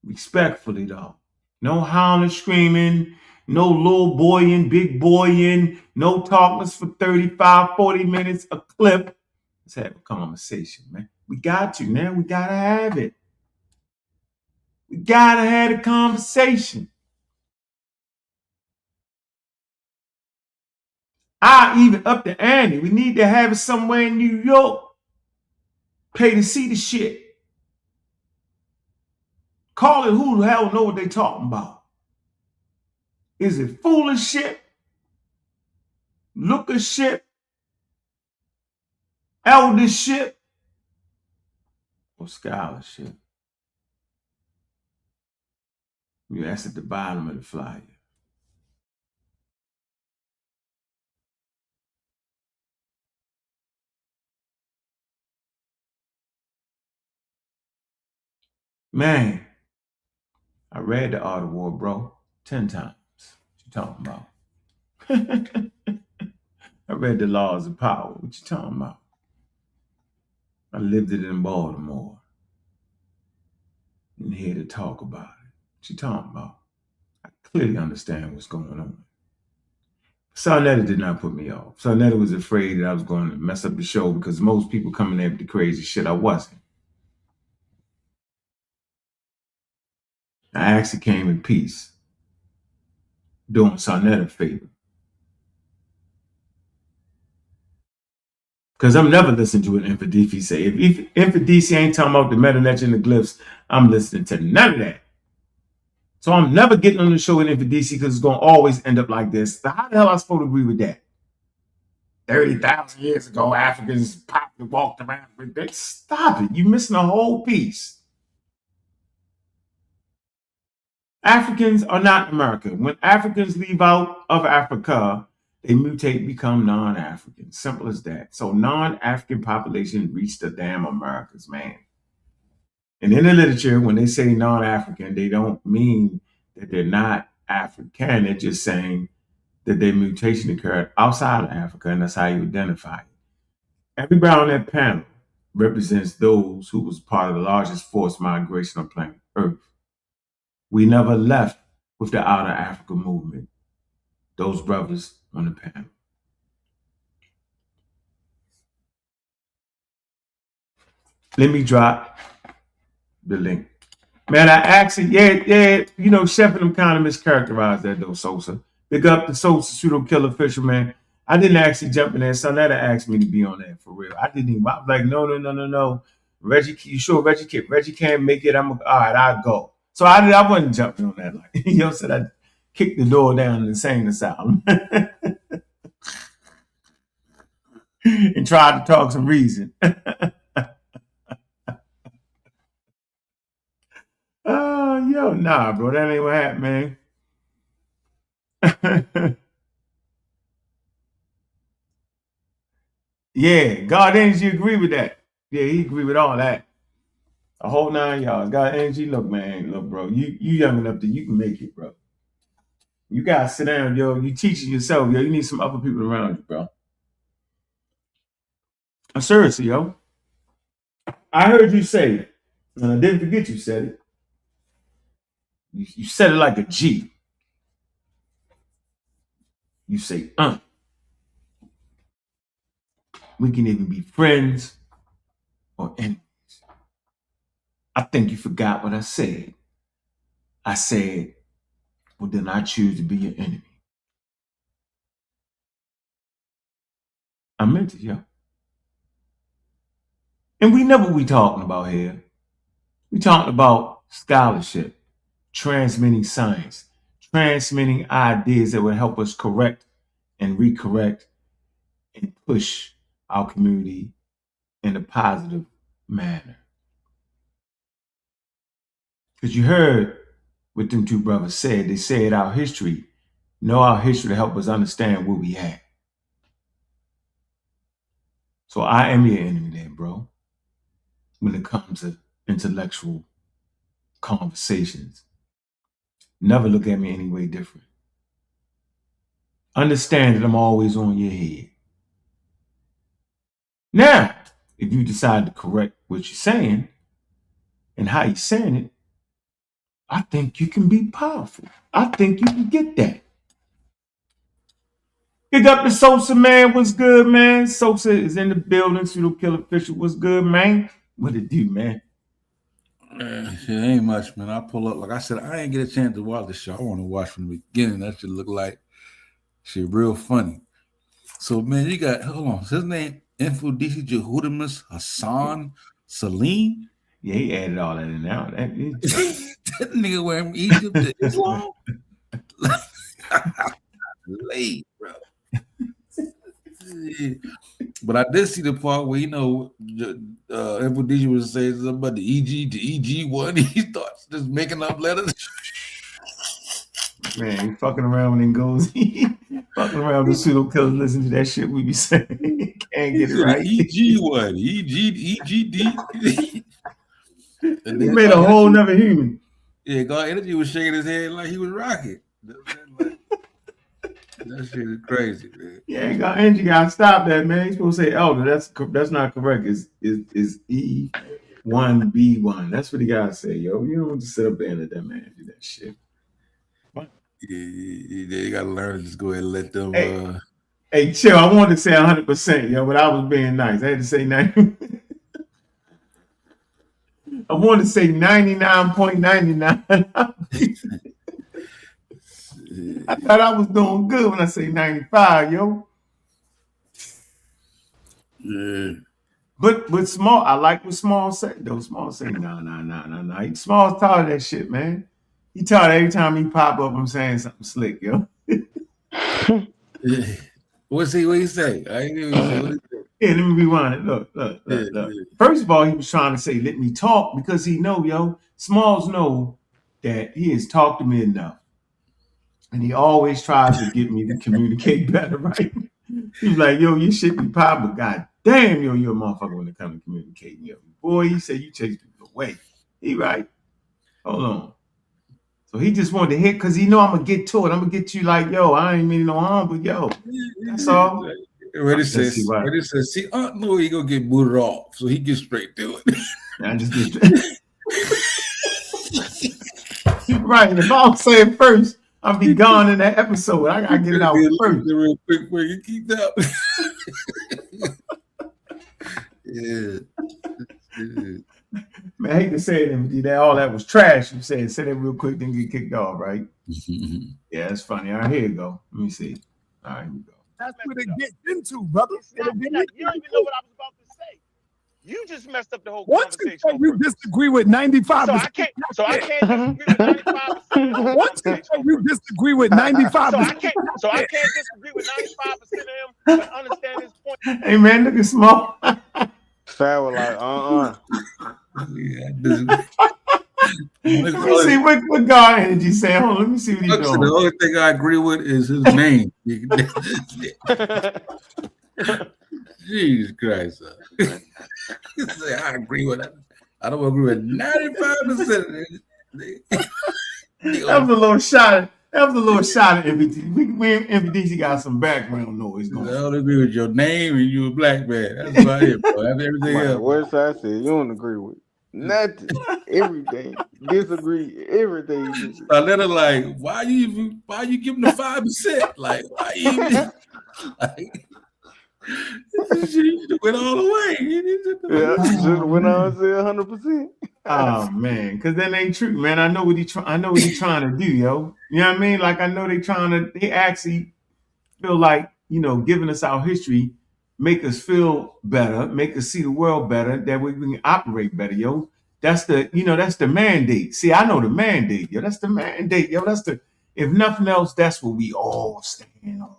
Respectfully, though. No howling, screaming, no little boying, big boying, no talkless for 35, 40 minutes a clip. Let's have a conversation, man. We got to, man. We got to have it. We got to have a conversation. I even up the ante. We need to have it somewhere in New York. Pay to see the shit. Call it who the hell know what they talking about. Is it foolish shit? Looker shit? Elder shit? Or scholarship? That's at the bottom of the flyer. Man, I read The Art of War, bro, 10 times. What you talking about? I read The Laws of Power. What you talking about? I lived it in Baltimore. And here to talk about it. What you talking about? I clearly understand what's going on. SaNeter did not put me off. SaNeter was afraid that I was going to mess up the show because most people coming there with the crazy shit. I wasn't. I actually came in peace, doing SaNeter a favor. Because I'm never listening to what Infidisi say. If Infidisi ain't talking about the meta-nature and the glyphs, I'm listening to none of that. So I'm never getting on the show with Infidisi because it's going to always end up like this. So how the hell am I supposed to agree with that? 30,000 years ago, Africans popped and walked around. Stop it. You're missing a whole piece. Africans are not America. When Africans leave out of Africa, they mutate, become non-African. Simple as that. So non-African population reach the damn Americas, man. And in the literature, when they say non-African, they don't mean that they're not African. They're just saying that their mutation occurred outside of Africa, and that's how you identify it. Everybody on that panel represents those who was part of the largest forced migration on planet Earth. We never left with the outer Africa movement. Those brothers on the panel. Let me drop the link. Man, I actually, you know, Chef and them kind of mischaracterized that though, Sosa. Big up the Sosa pseudo killer fisherman. I didn't actually jump in there. SaNeter asked me to be on that for real. I didn't even, I was like, no. Reggie, you sure Reggie can't make it? All right, I'll go. So I wasn't jumping on that. Like, you know, said I kicked the door down in the insane asylum and tried to talk some reason. Yo, nah, bro, that ain't what happened, man. Yeah, God Energy agree with that. Yeah, he agree with all that. A whole 9 yards. God Energy, look, man, look, bro, you young enough that you can make it, bro. You gotta sit down, yo. You teaching yourself, yo. You need some other people around you, bro. Seriously, yo. I heard you say it, and I didn't forget you said it. You said it like a G. You say, we can even be friends or enemies. I think you forgot what I said. I said, well, then I choose to be your enemy. I meant it, yo. And we know what we talking about here. We talking about scholarship, transmitting science, transmitting ideas that will help us correct and recorrect and push our community in a positive manner. Because you heard what them two brothers said. They said our history, know our history to help us understand where we at. So I am your enemy then, bro, when it comes to intellectual conversations. Never look at me any way different. Understand that I'm always on your head. Now, if you decide to correct what you're saying and how you're saying it, I think you can be powerful. I think you can get that. Pick up the Sosa, man. What's good, man? Sosa is in the building. Pseudo Killer Official. What's good, man? What it do, man? Shit ain't much, man. I pull up. Like I said, I ain't get a chance to watch the show. I want to watch from the beginning. That should look like shit real funny. So, man, you got, hold on. Is his name Infodisi Jehudimus Hassan Salim? Yeah, he added all that in now. That nigga went from Egypt to Islam? Late, bro. But I did see the part where, you know, Infodisi was saying something about the EG to EG1. He starts just making up letters. Man, he fucking around when he goes. Fucking around with pseudo killers. Listen to that shit we be saying. Can't get it right. EG1, EGD. And he made a whole nother human. Yeah, God Energy was shaking his head like he was rocking. That shit is crazy, man. Yeah, God Energy gotta stop that, man. He's supposed to say elder. That's not correct. It's E1B1. That's what he gotta say, yo. You don't just sit up there and let that man do that shit. Yeah, you gotta learn to just go ahead and let them. Hey, chill. I wanted to say 100%, yo, but I was being nice. I had to say 90. I wanted to say 99.99. I thought I was doing good when I say 95, yo. Yeah. But Small, I like what Small said though. Small say, nah. Small's tired of that shit, man. He tired every time he pop up, I'm saying something slick, yo. What he say? I ain't hear what he say. What he say? Yeah, let me rewind it. Look. Yeah. First of all, he was trying to say, let me talk, because he know, yo, Smalls know that he has talked to me enough. And he always tries to get me to communicate better, right? He's like, yo, you shit be pop, but god damn, yo, you're a motherfucker when it comes to communicating, yo. Boy, he said you chase people away. He right. Hold on. So he just wanted to hit, because he know I'm going to get to it. I'm going to get you like, yo, I ain't meaning no harm, but yo, that's all. Ready says, see, Aunt know he gonna get booted off, so he gets straight to it. I just get right. If I don't say it first, I'll be gone in that episode. I gotta get it out first. Real quick where you keep up. Yeah. Man, I hate to say it, that all that was trash. You said say that real quick, then get kicked off, right? Yeah, it's funny. All right, here you go. Let me see. All right, here we go. That's what it gets into, brother. You don't even know what I was about to say. You just messed up the whole Once conversation. you disagree with 95%. So I can't disagree with 95%. Once you disagree with 95%. So I can't disagree with 95% of them, but understand his point. Hey man, look at Small. Fat was like, Let me see what God energy saying. Hold on, let me see what he's doing. The only thing I agree with is his name. Jesus Christ. I agree with that. I don't agree with 95% of it. That was a little shot. That was a little shot at MVD. We MVDC got some background noise going on. I don't agree with your name and you a black man. That's about it, bro. That's everything else. What I said, you don't agree with nothing, everything, disagree, everything. I let her like, why you giving the 5%? Like, why you even like she went all the way. Yeah, just went on and said 100%. Oh man, because that ain't true, man. I know what he trying to do, yo. You know what I mean? Like I know they actually feel like, giving us our history, make us feel better, make us see the world better, that way we can operate better, yo. That's the mandate. See, I know the mandate, yo. That's the mandate, yo. If nothing else, that's what we all stand on.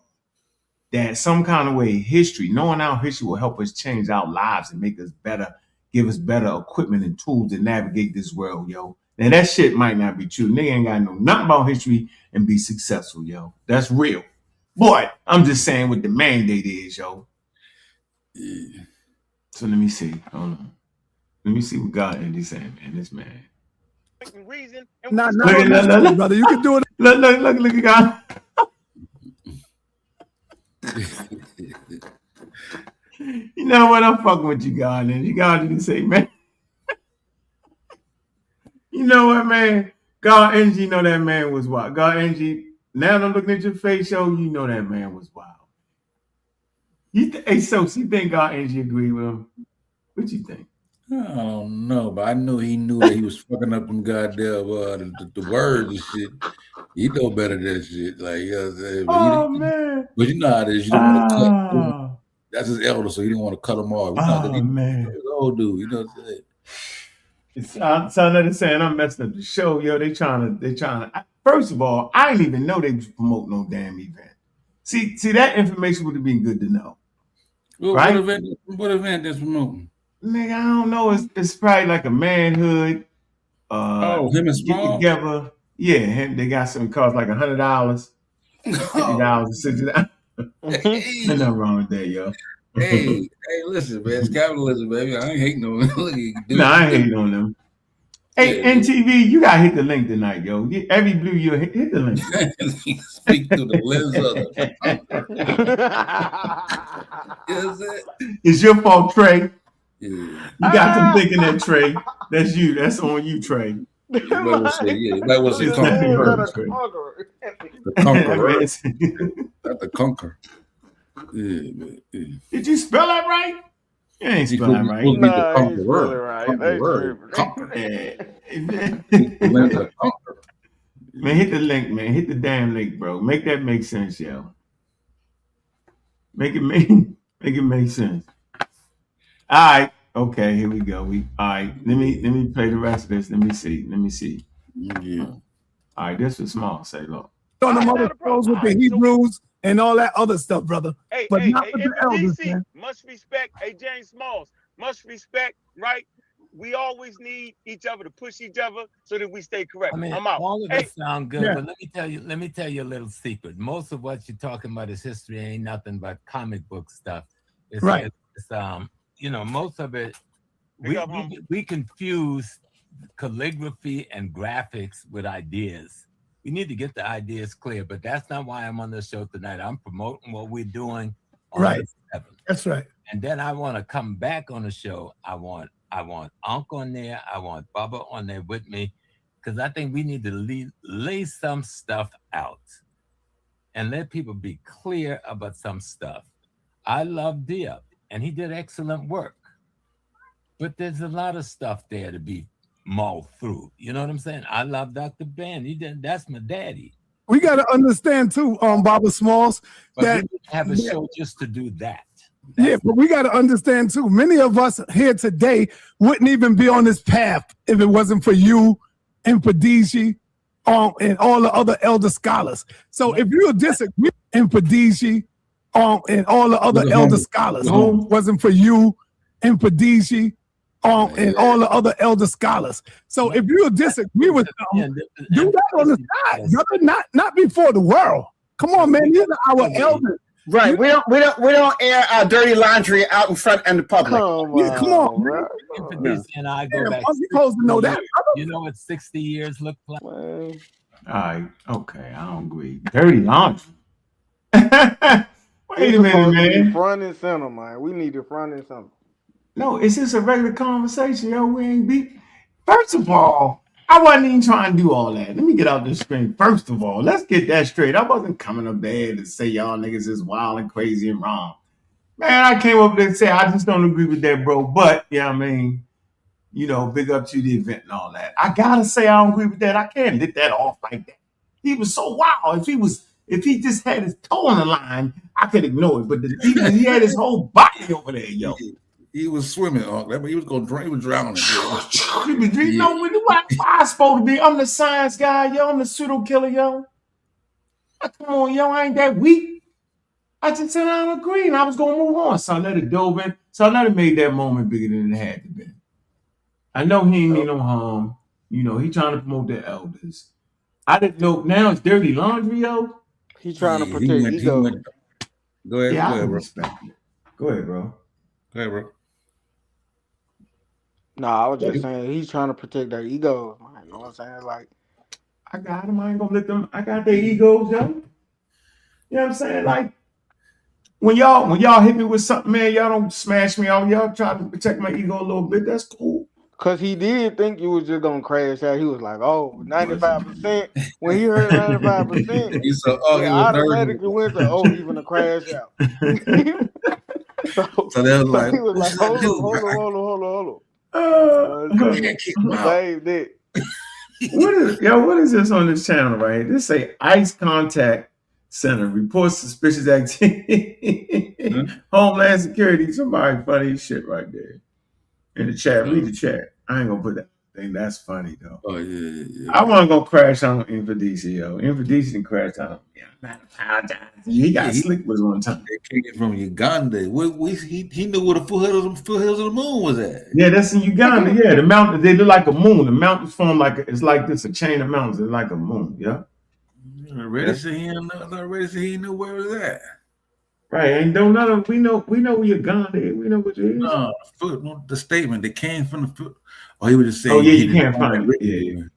That some kind of way history, knowing our history will help us change our lives and make us better, give us better equipment and tools to navigate this world, yo. Now that shit might not be true. Nigga ain't got to know nothing about history and be successful, yo. That's real. Boy, I'm just saying what the mandate is, yo. Yeah. So let me see. Hold on. Let me see what God is saying, man. This man. Reason. Look, brother. You can do it. Look at God. You know what? I'm fucking with you, God. And you God didn't say, man. You know what, man? God Energy, know that man was wild. God Energy, now I'm looking at your face, yo, you know that man was wild. Hey, so you think God Energy agreed with him? What you think? I don't know, but I know he knew that he was fucking up them goddamn the words and shit. He know better than that shit. Like, you know what I'm saying? But man. But you know how it is. You don't want to cut. That's his elder, so he didn't want to cut him off. Man. His old dude, you know what I'm saying? SaNeter saying I'm messing up the show, yo. They trying to. First of all, I didn't even know they was promoting no damn event. See, that information would have been good to know. Well, right? What event is promoting? Nigga, I don't know. It's probably like a manhood. Him and Small? Get together. Yeah, him. They got something cost like $100, $50, $60. There's nothing wrong with that, yo. Hey, listen, man. It's capitalism, baby. I ain't hating on them. No, I ain't hating on them. Hey, NTV, you gotta hit the link tonight, yo. Every blue you hit the link. Speak through the lens of It's your fault, Trey. Yeah. You got them thinking that, Trey. That's you. That's on you, Trey. You might want to say conqueror. The conqueror. Not the conquer. Yeah. Did you spell that right? You ain't spell that right. Nah, he spell it right. Man, hit the link, man. Hit the damn link, bro. Make that make sense, yo. Make it make sense. All right. Okay, here we go. All right. Let me play the rest of this. Let me see. Yeah. All right, this was small. Say, look. On them Not other a problem. shows with the All right, so Hebrews and all that other stuff, brother. hey, But hey, not hey, with the elders, MPDC man. must respect. Hey, James Smalls must respect, right? We always need each other to push each other so that we stay correct. I mean, I'm out. all of Hey, it sound good, Yeah. but let me tell you a little secret. Most of what you're talking about is history, ain't nothing but comic book stuff. It's, Right. it's you know, most of it Big up, humble. we confuse calligraphy and graphics with ideas. We need to get the ideas clear, but that's not why I'm on this show tonight. I'm promoting what we're doing on Right. the 7th. That's right. And then I want to come back on the show. I want Ankh on there. I want Bubba on there with me, because I think we need to lay some stuff out and let people be clear about some stuff. I love Diab, and he did excellent work, but there's a lot of stuff there to be mulled through. You know what I'm saying? I love Dr. Ben. That's my daddy. We got to understand too, Baba Smalls, But that we have a show just to do that. yeah, but we got to understand too. Many of us here today wouldn't even be on this path if it wasn't for you and for DG and all the other elder scholars. So if you disagree and for DG and all the other elder scholars, wasn't for you and for DG and all the other elder scholars. So if you disagree with them, do that on the side, brother, not before the world. Come on, man, these are our elders. Right, we don't air our dirty laundry out in front and the public. Come on, bro. And I go back. I'm supposed to know that. You know what 60 years look like? All right. Okay, I don't agree. Dirty laundry. Wait a minute, man. Front and center, man. We need to front and center. No, it's just a regular conversation, yo. We ain't beat. First of all, I wasn't even trying to do all that. Let me get out this screen. First of all, let's get that straight. I wasn't coming up there to say y'all niggas is wild and crazy and wrong. Man, I came up there and say I just don't agree with that, bro. But yeah, I mean, you know, big up to the event and all that. I gotta say I don't agree with that. I can't let that off like that. He was so wild. If he just had his toe on the line, I could ignore it. But he had his whole body over there, yo. He was swimming. He was going to drown. He was drowning. You know what I'm supposed to be? I'm the science guy, yo. I'm the pseudo killer, yo. Come on, yo. I ain't that weak. I just said I don't agree, and I was gonna move on. SaNeter dove in. SaNeter made that moment bigger than it had to be. I know he ain't mean no harm. You know, he trying to promote the elders. I didn't know. Now it's dirty laundry, yo. He trying to protect ego. Go ahead, Yeah, go ahead, I bro. respect it. Go ahead, bro. Go ahead, bro. No, I was just saying he's trying to protect their egos, man. You know what I'm saying? Like, I got them. I ain't gonna let them. I got their egos, yo. You know what I'm saying? Like when y'all hit me with something, man, y'all don't smash me out. Y'all try to protect my ego a little bit. That's cool. Cause he did think you was just gonna crash out. He was like, "Oh, 95%." When he heard 95%, he said, he automatically went to, "Oh, he's gonna crash out." so that was like, he was like, "Hold on." Save that. What is this on this channel right here? This say ICE Contact Center reports suspicious activity. Homeland Security. Somebody funny shit right there in the chat. Read the chat. I ain't gonna put that thing. That's funny though. Oh yeah. I wasn't gonna crash on InfoDC, yo. InfoDC didn't crash on him. Yeah, I'm not apologizing. He got slick with one time. They came from Uganda. He knew where the foothills of the moon was at. Yeah, that's in Uganda. Yeah, the mountain, they look like a moon. The mountains form it's like this, a chain of mountains. It's like a moon. Yeah. Ready to he knew where it was at. Right, and don't none of we know where Uganda is. We know what it is. No, the statement that came from the foot. Oh, he was just saying. Oh yeah, you can't find it.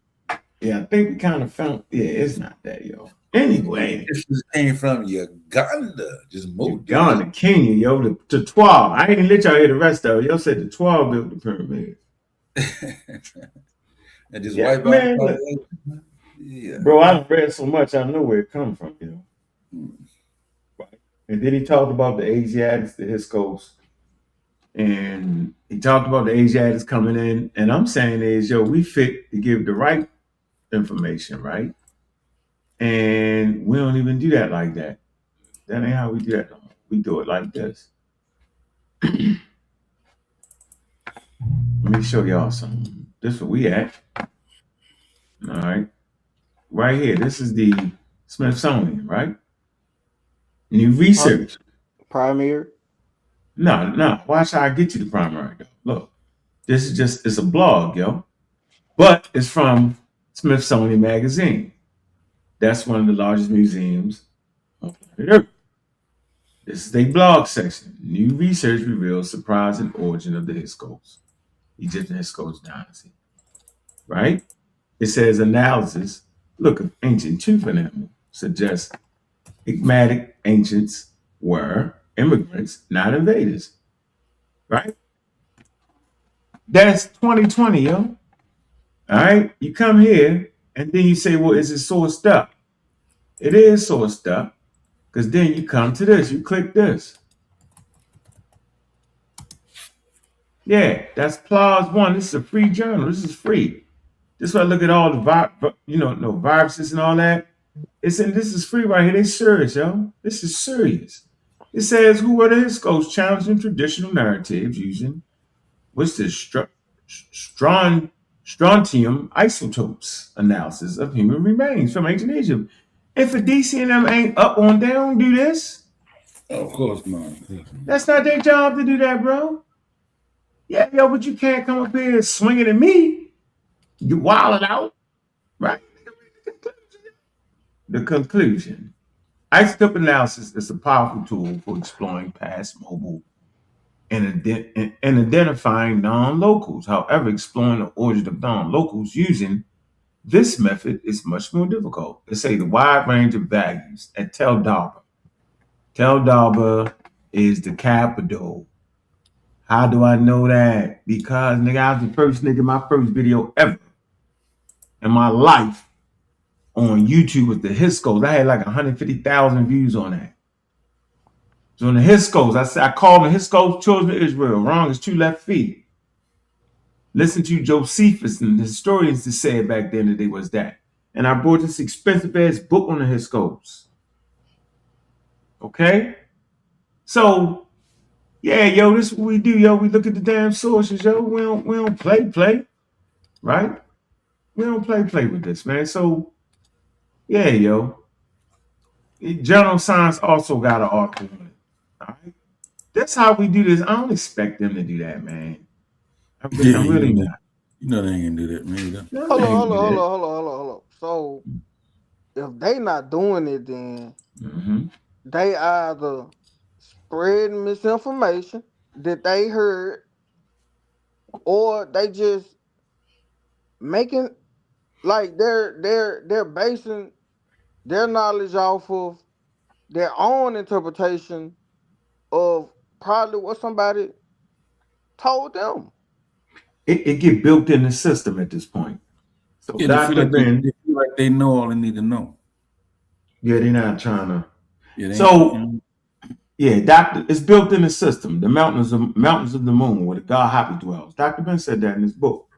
Yeah, I think we kind of found. Yeah, it's not that, yo. Anyway, this came from Uganda. Just moved Uganda, Kenya, yo. To 12. I ain't let y'all hear the rest of it. Y'all said the 12 built the pyramid. And just wipe out. Yeah, bro, I done read so much. I know where it comes from, you know. Right. And then he talked about the Asiatics, the Hiscos, and he talked about the Asiatics coming in. And I'm saying is, yo, we fit to give the right information, right? And we don't even do that like that. That ain't how we do that no more. We do it like this. Let me show y'all something. This is where we at. All right. Right here. This is the Smithsonian, right? New research. Primary. No. Watch how I get you the primary, though. Look. This is just, it's a blog, yo. But it's from Smithsonian Magazine. That's one of the largest museums on planet Earth. This is a blog section. New research reveals surprising origin of the Hyksos, Egyptian Hyksos dynasty. Right? It says analysis, look of ancient tooth enamel suggests enigmatic ancients were immigrants, not invaders. Right? That's 2020, yo. All right? You come here and then you say, well, is it sourced up? It is sourced up. Because then you come to this, you click this. Yeah, that's PLOS One. This is a free journal. This is free. This is why I look at all the viruses and all that. This is free right here. They serious, yo. This is serious. It says who are the Hyksos challenging traditional narratives using what's this strontium isotopes analysis of human remains from ancient Egypt. If a DC and them ain't up on down, do this. Of course not. That's not their job to do that, bro. Yeah, yo, but you can't come up here swinging at me. You wilding out, right? The conclusion. Isotope analysis is a powerful tool for exploring past mobile and identifying non-locals. However, exploring the origin of non-locals using this method is much more difficult. Let's say the wide range of values at Tel Darba. Tel Darba is the capital. How do I know that? Because nigga, I was the first nigga, my first video ever in my life on YouTube was the Hyksos. I had like 150,000 views on that. So on the Hyksos, I called the Hyksos children of Israel. Wrong is two left feet. Listen to Josephus and the historians that said back then that they was that. And I brought this expensive ass book on the Hyksos. Okay? So, yeah, yo, this is what we do, yo. We look at the damn sources, yo. We don't play, right? We don't play with this, man. So, yeah, yo. Journal Science also got an article on it. All right? That's how we do this. I don't expect them to do that, man. I'm really not. You know they ain't gonna do that, man. Hold on. So if they not doing it, then they either spreading misinformation that they heard, or they just making like they're basing their knowledge off of their own interpretation of probably what somebody told them. It get built in the system at this point. So yeah, Dr. Ben, they feel like they know all they need to know. Yeah, they're not trying to. Yeah, Doctor, it's built in the system. The mountains of the moon, where the God happy dwells. Dr. Ben said that in his book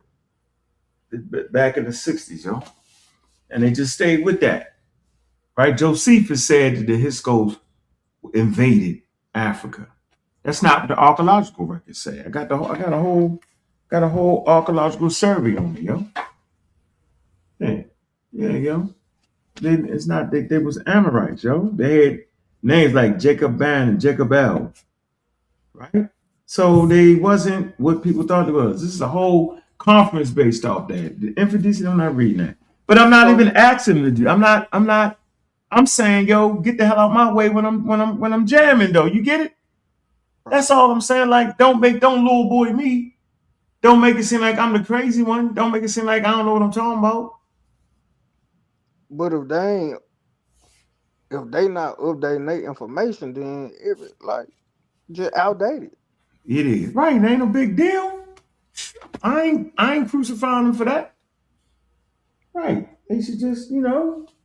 back in the 60s, yo. And they just stayed with that. Right? Josephus said that the Hyksos invaded Africa. That's not what the archaeological records say. I got a whole archaeological survey on me, yo. Yeah, yo. It's not they was Amorites, yo. They had names like Jacob Ban and Jacob El, right? So they wasn't what people thought it was. This is a whole conference based off that. The Infidisi, I'm not reading that. But I'm not even asking them to do. I'm saying, yo, get the hell out my way when I'm jamming though. You get it? That's all I'm saying. Like, don't little boy me. Don't make it seem like I'm the crazy one. Don't make it seem like I don't know what I'm talking about. But if they not updating their information, then it's like just outdated. It is. Right, it ain't no big deal. I ain't crucifying them for that. Right. They should just,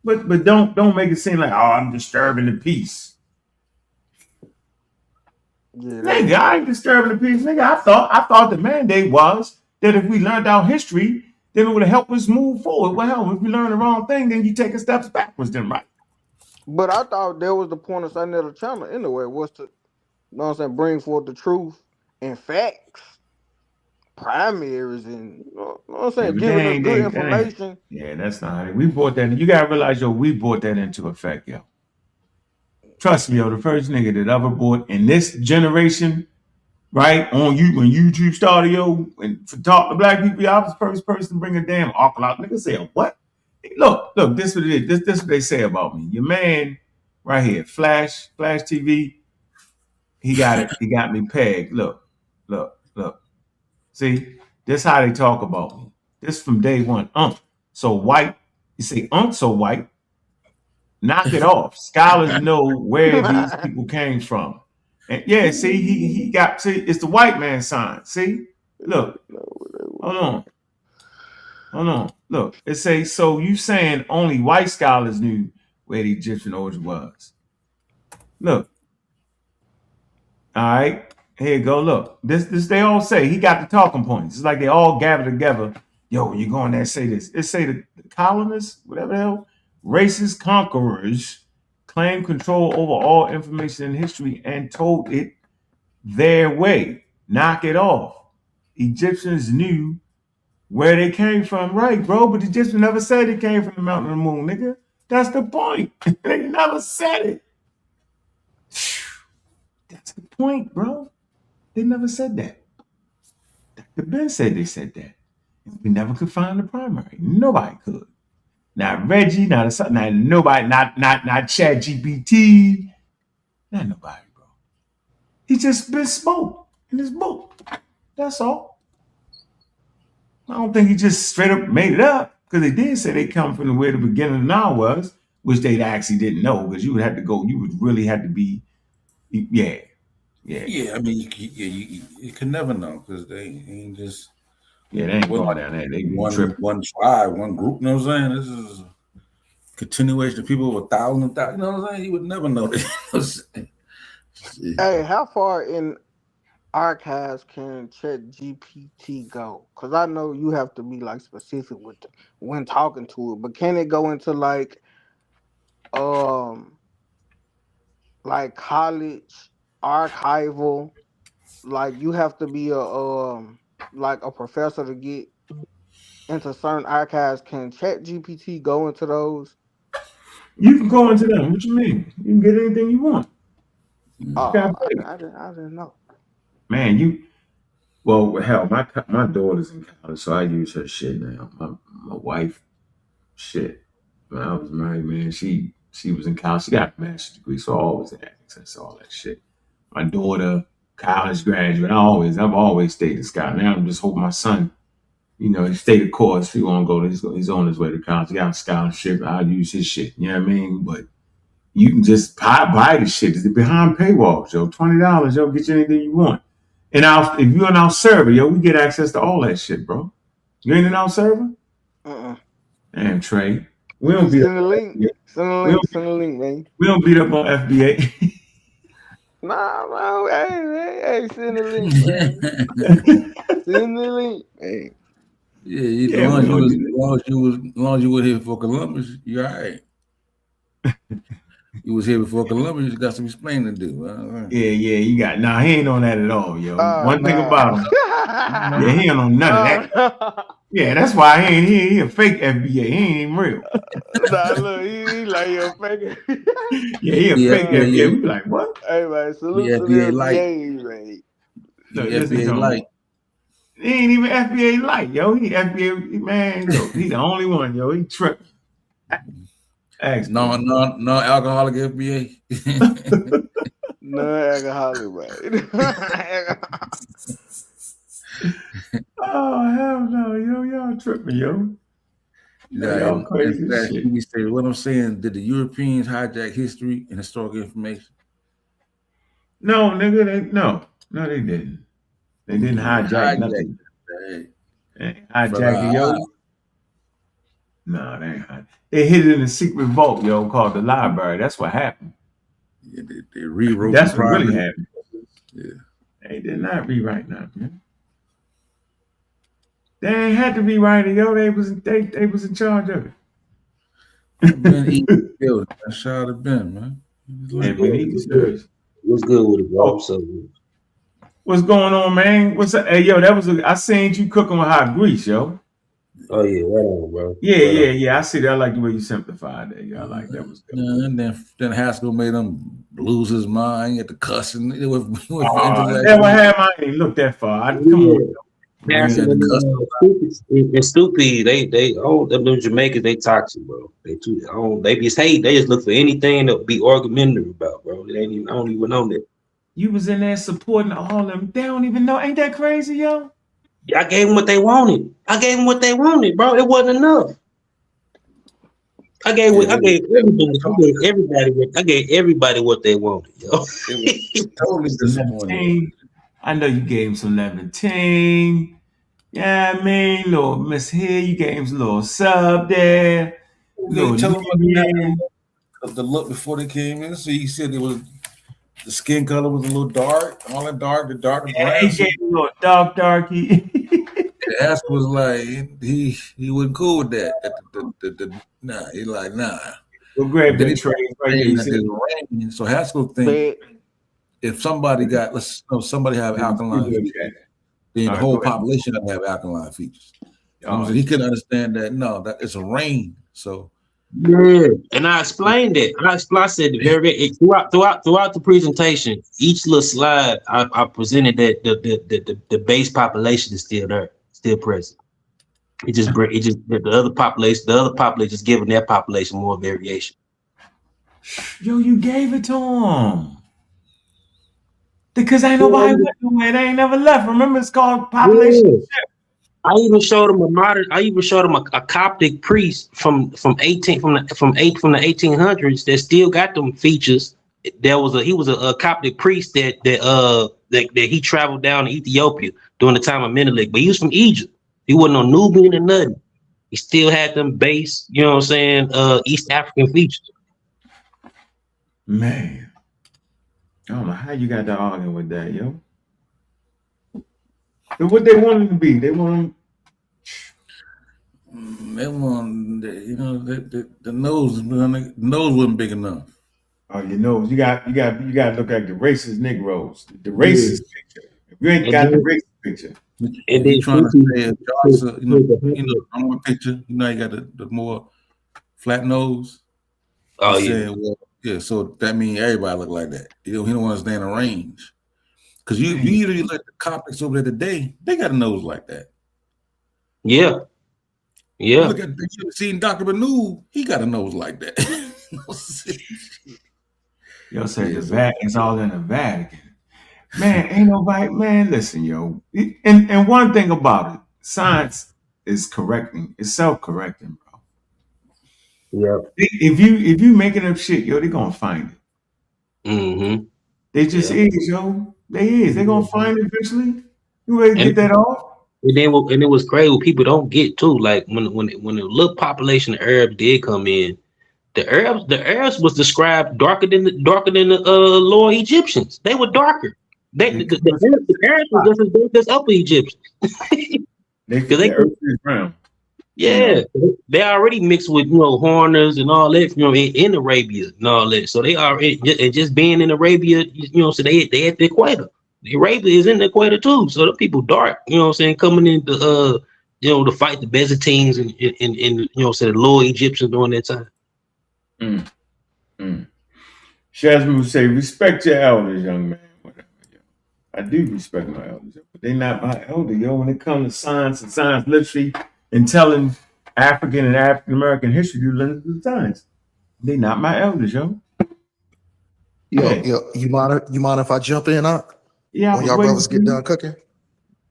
but don't make it seem like, oh, I'm disturbing the peace. Yeah, nigga, I ain't disturbing the peace. Nigga, I thought the mandate was that if we learned our history, then it would help us move forward. Well, hell, if we learn the wrong thing, then you take a steps backwards, then right. But I thought that was the point of SaNeter channel anyway, was to, bring forth the truth and facts. primaries and you know what I'm saying, but giving us good that ain't. information. Yeah, that's not it. We brought that. You gotta realize, yo, we brought that into effect, yo. Trust me, yo, the first nigga that ever brought in this generation, right, on you when YouTube started, yo, and to talk to black people, I was the first person to bring a damn article out. Nigga say, what? Look, this what it is. This what they say about me. Your man, right here, Flash TV. He got it. He got me pegged. Look. See, this how they talk about me. This from day one. So white. You say, so white. Knock it off. Scholars know where these people came from. And yeah, see, he got, see, it's the white man sign. See? Look. Hold on. Look. It says, so you saying only white scholars knew where the Egyptian origin was. Look. All right. Here you go. Look. This they all say. He got the talking points. It's like they all gather together. Yo, you go in there and say this. It say the colonists, whatever the hell, racist conquerors claimed control over all information in history and told it their way. Knock it off. Egyptians knew where they came from, right, bro? But the Egyptians never said it came from the mountain of the moon, nigga. That's the point. They never said it. That's the point, bro. They never said that. Dr. Ben said they said that. We never could find the primary. Nobody could. Not Reggie, not nobody, not Chat GPT, not nobody, bro. He just been spoke in his book. That's all. I don't think he just straight up made it up, because they did say they come from where the beginning of the Nile was, which they actually didn't know, because you would have to go, you would really have to be, yeah. I mean, you can never know, because they ain't just. Yeah, they ain't going down there. They one tribe, one group. You know what I'm saying? This is a continuation of people with thousands and thousands. You know what I'm saying? You would never know this. Hey, how far in archives can Chat GPT go? Because I know you have to be like specific with when talking to it, but can it go into like college archival? Like you have to be a professor to get into certain archives. Can Chat GPT go into those? You can go into them. What you mean? You can get anything you want. I didn't know. Man, well, hell, my daughter's in college, so I use her shit now. My wife, shit. When I was married, man, she was in college. She got a master's degree, so I always had access to all that shit. My daughter, college graduate. I've always stayed this guy. Now I'm just hoping my son, he stayed the course. He won't go. He's on his way to college. He got a scholarship. I'll use his shit. You know what I mean? But you can just buy the shit. It's behind paywalls, yo. $20, yo, get you anything you want. And if you're on our server, yo, we get access to all that shit, bro. You ain't in our server? Damn, Trey. We don't beat up. Send a link, man. We don't beat up on FBA. No. Hey, send the link, man. Send the link, man. Yeah, as long as you were here before Columbus, you're all right. You was here before Columbus, you got some explaining to do. Yeah, you got. Nah, he ain't on that at all, yo. One thing about him. Yeah, he ain't on none of that. Yeah, that's why he a fake FBA. He ain't even real. Look, he like a fake. Yeah, he a fake FBA. We be like, what? Hey, man, salute to the FBA, man. Look, FBA light. He ain't even FBA light, yo. He FBA, man. Yo, he the only one, yo. He tripping. No alcoholic FBA. No alcoholic, man. Oh, hell no, yo. Y'all tripping, yo. Y'all crazy shit. We say, what I'm saying, did the Europeans hijack history and historical information? No, nigga, no, they didn't. They didn't hijack nothing. Hijack it, yo. No, they ain't hijack. They hid it in a secret vault, yo, called the library. That's what happened. Yeah, they rewrote. That's what really happened. Yeah, they did not rewrite nothing, man. They ain't had to rewrite it, yo. They was in charge of it. Ben, shout out to Ben, man. What's good with it, bro? So What's going on, man? What's up? Hey, yo, I seen you cooking with hot grease, yo. Oh yeah, right on, bro. Yeah. I see that. I like the way you simplified that. Yeah, I like that. Was good. And then Haskell made him lose his mind at the cussing. It was never had my ain't looked that far. Come on. Passing and stupid. They oh them Jamaicans, they toxic, bro. They just hate. They just look for anything to be argumentative about, bro. They ain't even, I don't even know that. You was in there supporting all them. They don't even know. Ain't that crazy, yo? I gave them what they wanted. Bro. It wasn't enough. I gave everybody what they wanted, yo. It was totally disappointing. I know you gave him some Levantine. Yeah, I mean, little Miss here, you gave him some little sub there. They tell him the look before they came in. So he said the skin color was a little dark, all that dark, the dark brown. He gave him a little darky. Ask was like he wasn't cool with that. Nah, he like nah. We'll grab the trade. So Haskell think if somebody somebody have alkaline features, then the whole population have to have alkaline features. So he couldn't understand that. No, that it's a rain. So yeah, and I explained it. I said throughout the presentation, each little slide I presented that the base population is still there, still present. It just the other population is giving their population more variation. Yo, you gave it to him. Because ain't nobody went nowhere. They ain't never left. Remember, it's called population shift. I even showed him a Coptic priest from the 1800s that still got them features. He was a Coptic priest that he traveled down to Ethiopia during the time of Menelik, but he was from Egypt. He wasn't no Nubian or nothing. He still had them base, you know what I'm saying, East African features. Man, I don't know how you got to argue with that, yo. But what they want him to be, they want the nose wasn't big enough. Oh, your nose. You got to look at the racist Negroes. The racist picture. If you ain't got the racist picture. And then trying to say on one picture, you got the more flat nose. Oh yeah. Saying, well, yeah, so that means everybody look like that. He don't want to stay in a range. Because you usually look at the Coptics over there today, they got a nose like that. Yeah. Yeah. Look at you seen Dr. Banu, he got a nose like that. Yo, say it's all in the Vatican. Man, ain't nobody, man, listen, yo. And one thing about it, science is correcting, it's self-correcting, bro. Yeah. If you making up shit, yo, they're gonna find it. Mm-hmm. They just is, yo. They're gonna find it eventually. You ready to get that off? And it was crazy what people don't get too. Like when the little population of Arabs did come in, the Arabs was described darker than the lower Egyptians. They were darker. The Arabs were just as dark as upper Egyptians. The earth is round. Yeah, they already mixed with Horners and all that in Arabia and all that. So they are just being in Arabia, so they at the equator. Arabia is in the equator too. So the people dark, coming in to fight the Byzantines and the lower Egyptians during that time. Shazman would say, respect your elders, young man. Whatever, yo. I do respect my elders, but they're not my elder, yo. When it comes to science and science literacy and telling African and African American history, you learn the science. They're not my elders, yo. Yo, you mind if I jump in? Yeah. When y'all brothers get done cooking.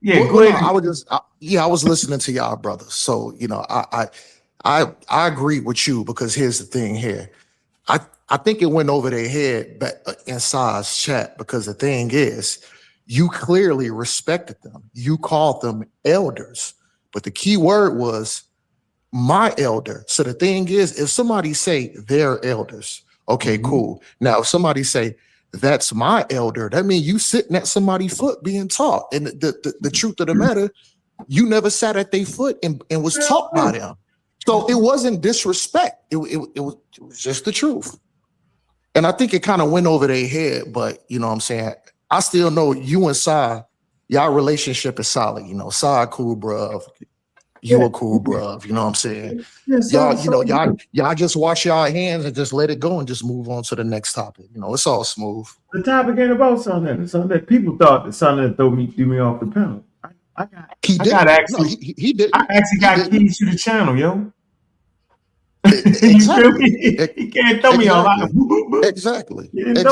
Yeah, go ahead. I was listening to y'all brothers. So I agree with you because here's the thing here. I think it went over their head in Sa's chat because the thing is, you clearly respected them. You called them elders, but the key word was my elder. So the thing is, if somebody say they're elders, okay, cool. Now if somebody say that's my elder, that means you sitting at somebody's foot being taught. And the truth of the matter, you never sat at their foot and was taught by them. So it wasn't disrespect. It was just the truth. And I think it kind of went over their head, but you know what I'm saying? I still know you and Sai, y'all relationship is solid. You know, Sai cool, bruh. You a cool, bruh. You know what I'm saying? Y'all, you know, y'all just wash y'all hands and just let it go and just move on to the next topic. You know, it's all smooth. The topic ain't about SaNeter. SaNeter. People thought that SaNeter threw me off the panel. I got actually. No, he didn't. I actually got keys to the channel, yo. Exactly. He can't throw me off. Exactly. Here's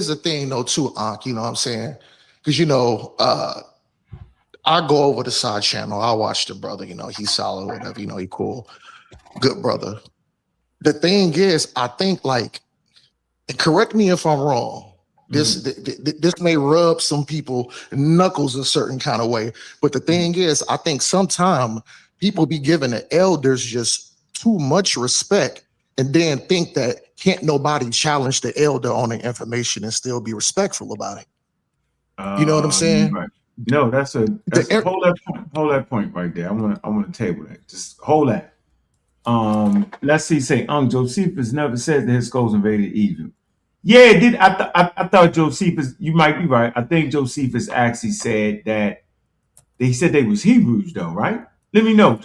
the thing though too, Ankh, you know what I'm saying? Because you know, I go over the side channel, I watch the brother, you know, he's solid, whatever, you know, he cool, good brother. The thing is, I think like, and correct me if I'm wrong, this may rub some people knuckles a certain kind of way, but the thing is, I think sometimes people be giving the elders just too much respect and then think that can't nobody challenge the elder on the information and still be respectful about it. You know what I'm saying? Right. No, hold that point right there. I want to table that. Just hold that. Let's see. Say, Josephus never said that his skulls invaded Egypt. Yeah, it did. I thought Josephus. You might be right. I think Josephus actually said that. He said they was Hebrews, though, right? Let me know,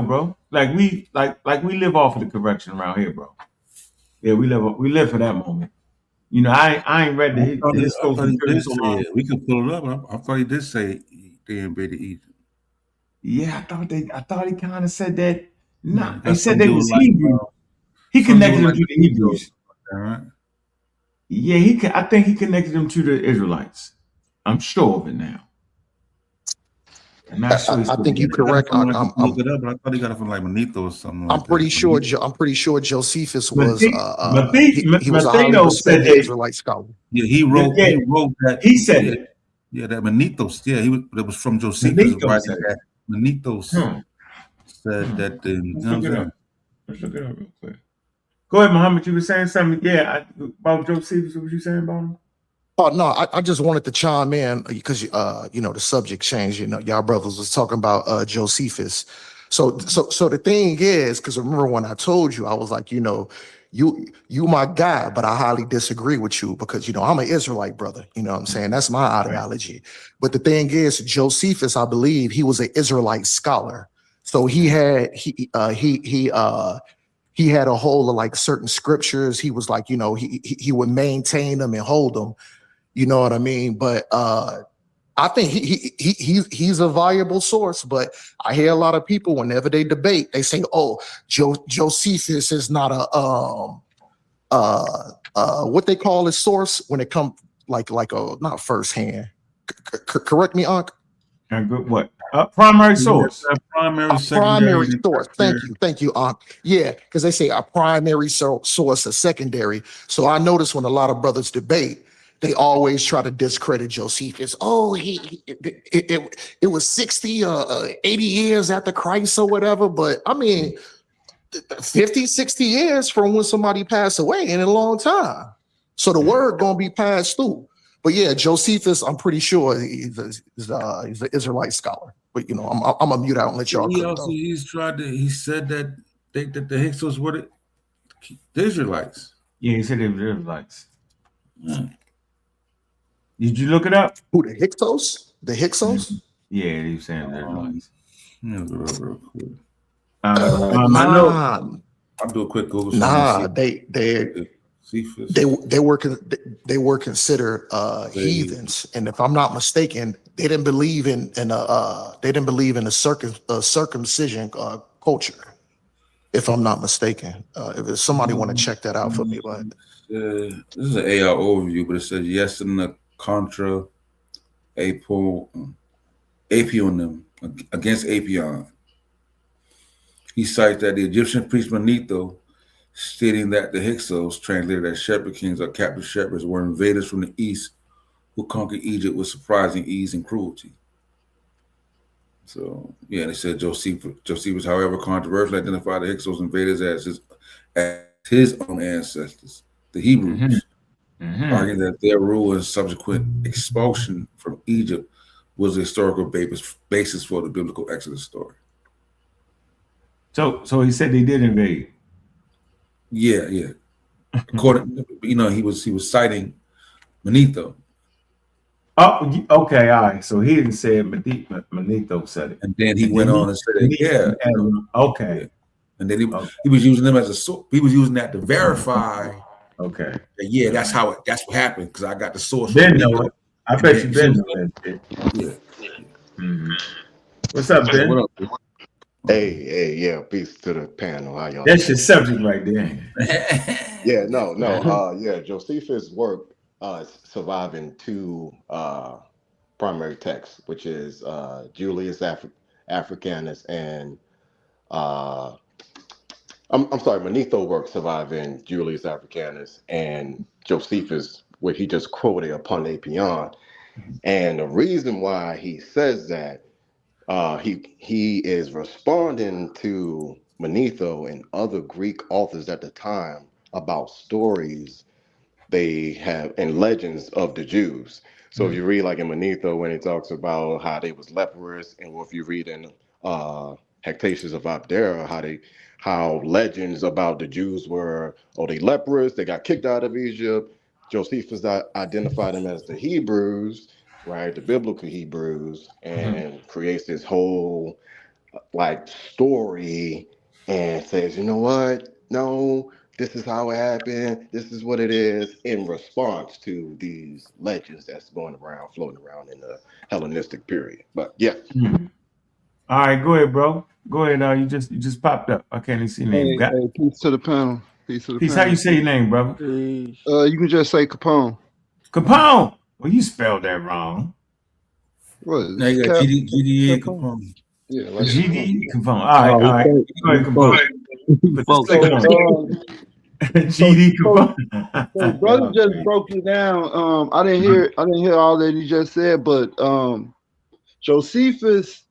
bro. Like we live off of the correction around here, bro. Yeah, we live for that moment. You know, I ain't read his skulls in so long. We can pull it up. I thought he did say they invaded Egypt. Yeah, I thought he kind of said that. Nah, Yeah, he said they was Hebrews. He connected them to the Hebrews. Right? Yeah, I think he connected them to the Israelites. I'm sure of it now. I'm not sure. I think you're correct. Look it up, but I thought he got it from like Manito or something. I'm pretty sure Josephus was he was a highly Matteo said respected Israelite scholar. Yeah, he wrote that. He said it. Yeah, that Manitos. Yeah, it was from Josephus writing that. Manitos said that. Let's look it up real quick. Go ahead, Muhammad. You were saying something. Yeah, about Josephus. What was you saying about him? Oh no, I just wanted to chime in because you know the subject changed. You know, y'all brothers was talking about Josephus. So the thing is, because remember when I told you, I was like, you know, you my guy, but I highly disagree with you because you know I'm an Israelite brother. You know what I'm saying? That's my ideology. But the thing is, Josephus, I believe he was an Israelite scholar. So he had he had a whole of like certain scriptures. He was like, you know, he would maintain them and hold them. You know what I mean? But I think he's a valuable source. But I hear a lot of people whenever they debate, they say, "Oh, Josephus is not a what they call a source when it comes like a not firsthand." Correct me, Ankh. What? Primary source. Primary source. Thank you, Ankh. Yeah, because they say a primary source, a secondary. So I notice when a lot of brothers debate, they always try to discredit Josephus. Oh, it was 60 or 80 years after Christ or whatever. But I mean, 50, 60 years from when somebody passed away ain't a long time. So the word gonna be passed through. But yeah, Josephus, I'm pretty sure he's an Israelite scholar. But you know, I'm gonna mute out and let y'all. He said that the Hyksos were the Israelites. Yeah, he said they were Israelites. Did you look it up? Who, the Hyksos? The Hyksos? Yeah, he was saying they're Israelites. Real quick. I'll do a quick Google. They were considered heathens, and if I'm not mistaken, they didn't believe in a circumcision culture. If I'm not mistaken, if somebody want to check that out for me, but this is an AR overview, but it says yes in the contra apionym against Apion. He cites that the Egyptian priest Manito, stating that the Hyksos, translated as shepherd kings or captive shepherds, were invaders from the east who conquered Egypt with surprising ease and cruelty. So yeah, they said Josephus, however, controversially identified the Hyksos invaders as his own ancestors, the Hebrews, arguing that their rule and subsequent expulsion from Egypt was the historical basis for the biblical Exodus story. So he said they did invade. Yeah. according, he was citing Manetho. Oh, okay, all right. So he didn't say it. Manetho said it, and then he went on and said, "Yeah, okay." And then he was using them as a source. He was using that to verify. Okay. That, yeah, that's what happened because I got the source. Ben know it. I bet you Ben know it. Yeah. Mm-hmm. What's up, Ben? What up? Hey, yeah. Peace to the panel. How y'all? That's your subject right there. Yeah, no. Yeah, Josephus' work surviving two primary texts, which is Julius Africanus and I'm sorry, Manetho work surviving Julius Africanus and Josephus, where he just quoted upon Apion. And the reason why he says that, he is responding to Manetho and other Greek authors at the time about stories they have and legends of the Jews. So if you read like in Manetho when it talks about how they was leprous, and if you read in Hectaceous of Abdera how legends about the Jews were, they leprous, they got kicked out of Egypt. Josephus identified them as the Hebrews, right, the biblical Hebrews, and creates this whole like story and says, you know what? No, this is how it happened. This is what it is, in response to these legends that's going around, floating around in the Hellenistic period. But yeah. All right, go ahead, bro. Go ahead. You just popped up. I can't even see your name. Hey, peace to the panel. Peace. How you say your name, brother? You can just say Capone. Capone. Well, you spelled that wrong. What? No, you got GDE Capone. Yeah, like GDE Capone. All right. Go ahead, Capone. GD Capone. So brother just broke it down. I didn't hear all that he just said, but Josephus,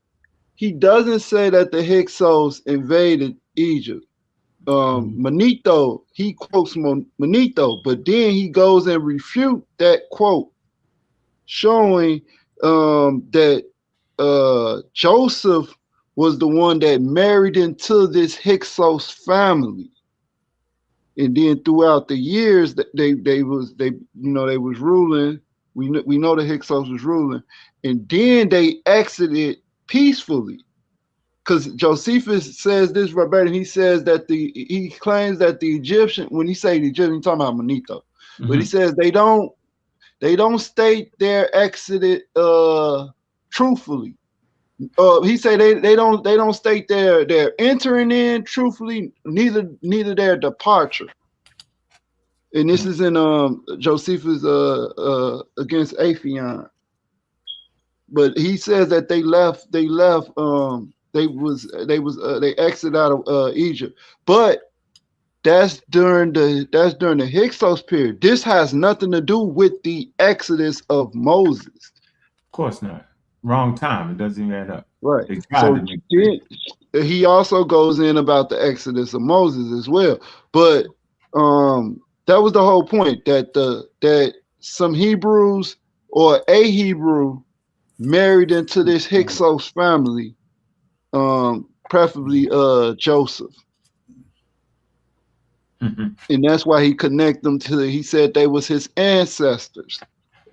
he doesn't say that the Hyksos invaded Egypt. Manetho, he quotes Manetho, but then he goes and refute that quote, showing that Joseph was the one that married into this Hyksos family, and then throughout the years that they was ruling. We know the Hyksos was ruling, and then they exited peacefully. Because Josephus says this verbatim, he says that he claims that the Egyptian, when he say the Egyptian, he's talking about Manetho, but he says they don't state their exodus truthfully. He say they don't state their entering in truthfully, neither their departure. And this is in Josephus against Aphion. But he says that they exited out of Egypt, but that's during the Hyksos period. This has nothing to do with the exodus of Moses. Of course not. Wrong time. It doesn't even add up. Right. So he also goes in about the exodus of Moses as well. But that was the whole point, that some Hebrews or a Hebrew married into this Hyksos family. Preferably Joseph. And that's why he connected them he said they was his ancestors,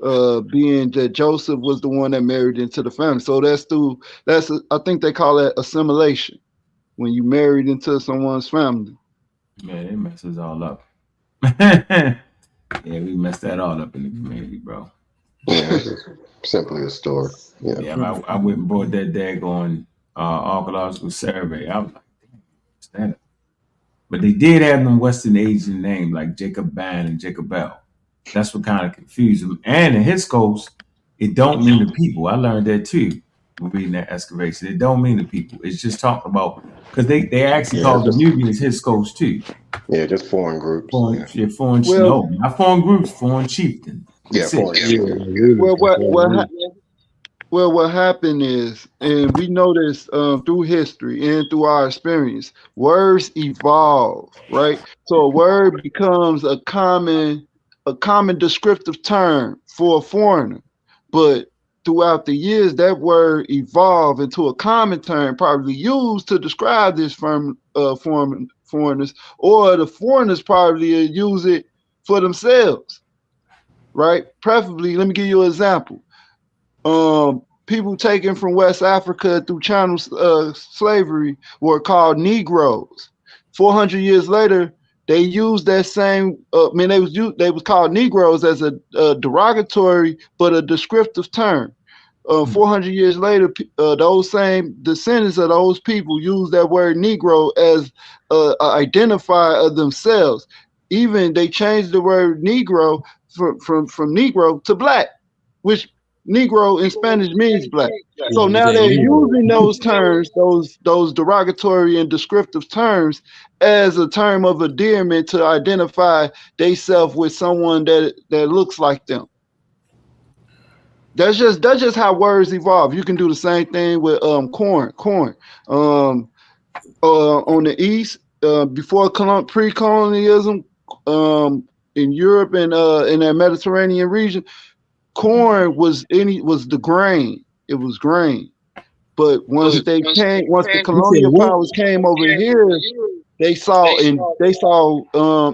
being that Joseph was the one that married into the family. So I think they call that assimilation, when you married into someone's family. Man, it messes all up. Yeah, we messed that all up in the community, bro. Yeah, it's simply a story. Yeah, I went and bought that daggone archaeological survey. I was like, damn, that. But they did have them Western Asian names like Jacob Ban and Jacob Bell. That's what kind of confused them. And in Hyksos, it don't mean the people. I learned that too when reading that excavation. It don't mean the people. It's just talking about, because they actually call the Nubians Hyksos too. Yeah, just foreign groups. Not foreign groups, foreign chieftains. What happened is, and we know this through history and through our experience, words evolve, right? So a word becomes a common descriptive term for a foreigner, but throughout the years, that word evolved into a common term, probably used to describe this foreign foreigners, or the foreigners probably use it for themselves, right? Preferably, let me give you an example. People taken from West Africa through chattel slavery were called Negroes. 400 years later, they used that same. They was called Negroes as a derogatory but a descriptive term. 400 years later, those same descendants of those people use that word Negro as an identifier of themselves. Even they changed the word Negro from Negro to black, which Negro in Spanish means black. So now they're using those terms, those derogatory and descriptive terms, as a term of endearment to identify themselves with someone that looks like them. That's just how words evolve. You can do the same thing with corn. On the east, before pre-colonialism, in Europe and in that Mediterranean region, corn was the grain. It was grain. But once the colonial powers came over here, they saw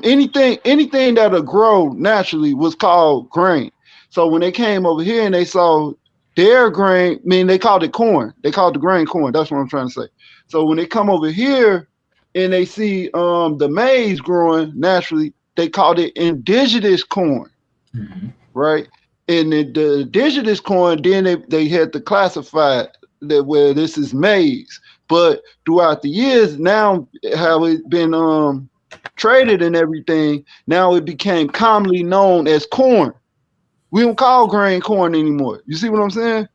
anything that'll grow naturally was called grain. So when they came over here and they saw their grain, they called it corn. They called the grain corn. That's what I'm trying to say. So when they come over here and they see the maize growing naturally, they called it indigenous corn, right? And the indigenous corn, then they had to classify that where this is maize. But throughout the years, now how it's been traded and everything, now it became commonly known as corn. We don't call grain corn anymore. You see what I'm saying?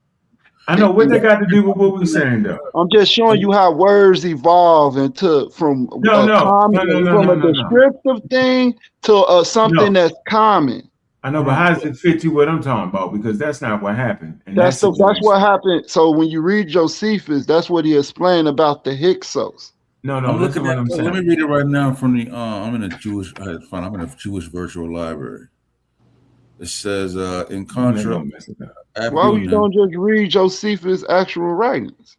I know what they got to do with what we're saying, though. I'm just showing you how words evolve from a descriptive thing to something that's common. I know, but how does it fit you what I'm talking about? Because that's not what happened. And that's what happened. So when you read Josephus, that's what he explained about the Hyksos. No, I'm looking at. Let me read it right now from the. I'm in a Jewish. I'm in a Jewish virtual library. It says, in contrast, why you don't just read Josephus' actual writings?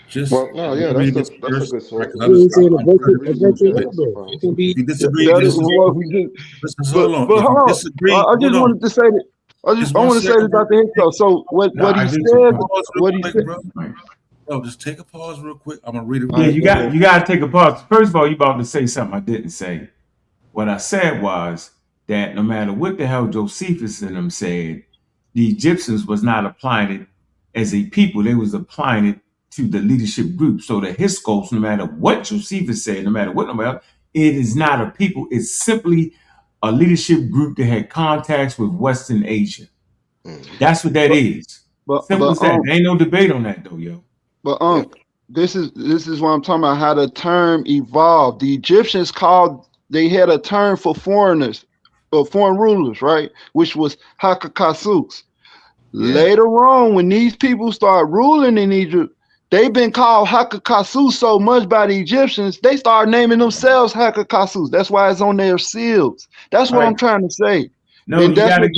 Just that's a good source. If you disagree, I just wanted to say that. I want to say this about the Hyksos. So what he said. No, just take a pause real quick. I'm gonna read it. Yeah, you got to take a pause. First of all, you about to say something I didn't say. What I said was that no matter what the hell Josephus and them said, the Egyptians was not applying it as a people. They was applying it to the leadership group. So the Hyksos, no matter what Josephus said, no matter what nobody else, it is not a people. It's simply a leadership group that had contacts with Western Asia. That's what that is. Simple as that. There ain't no debate on that though, yo. But this is what I'm talking about, how the term evolved. The Egyptians they had a term for foreigners, or foreign rulers, right? Which was Hakakasus. Yeah. Later on, when these people start ruling in Egypt, they've been called Hakakasus so much by the Egyptians, they start naming themselves Hakakasus. That's why it's on their seals. That's what I'm trying to say. No, and that's what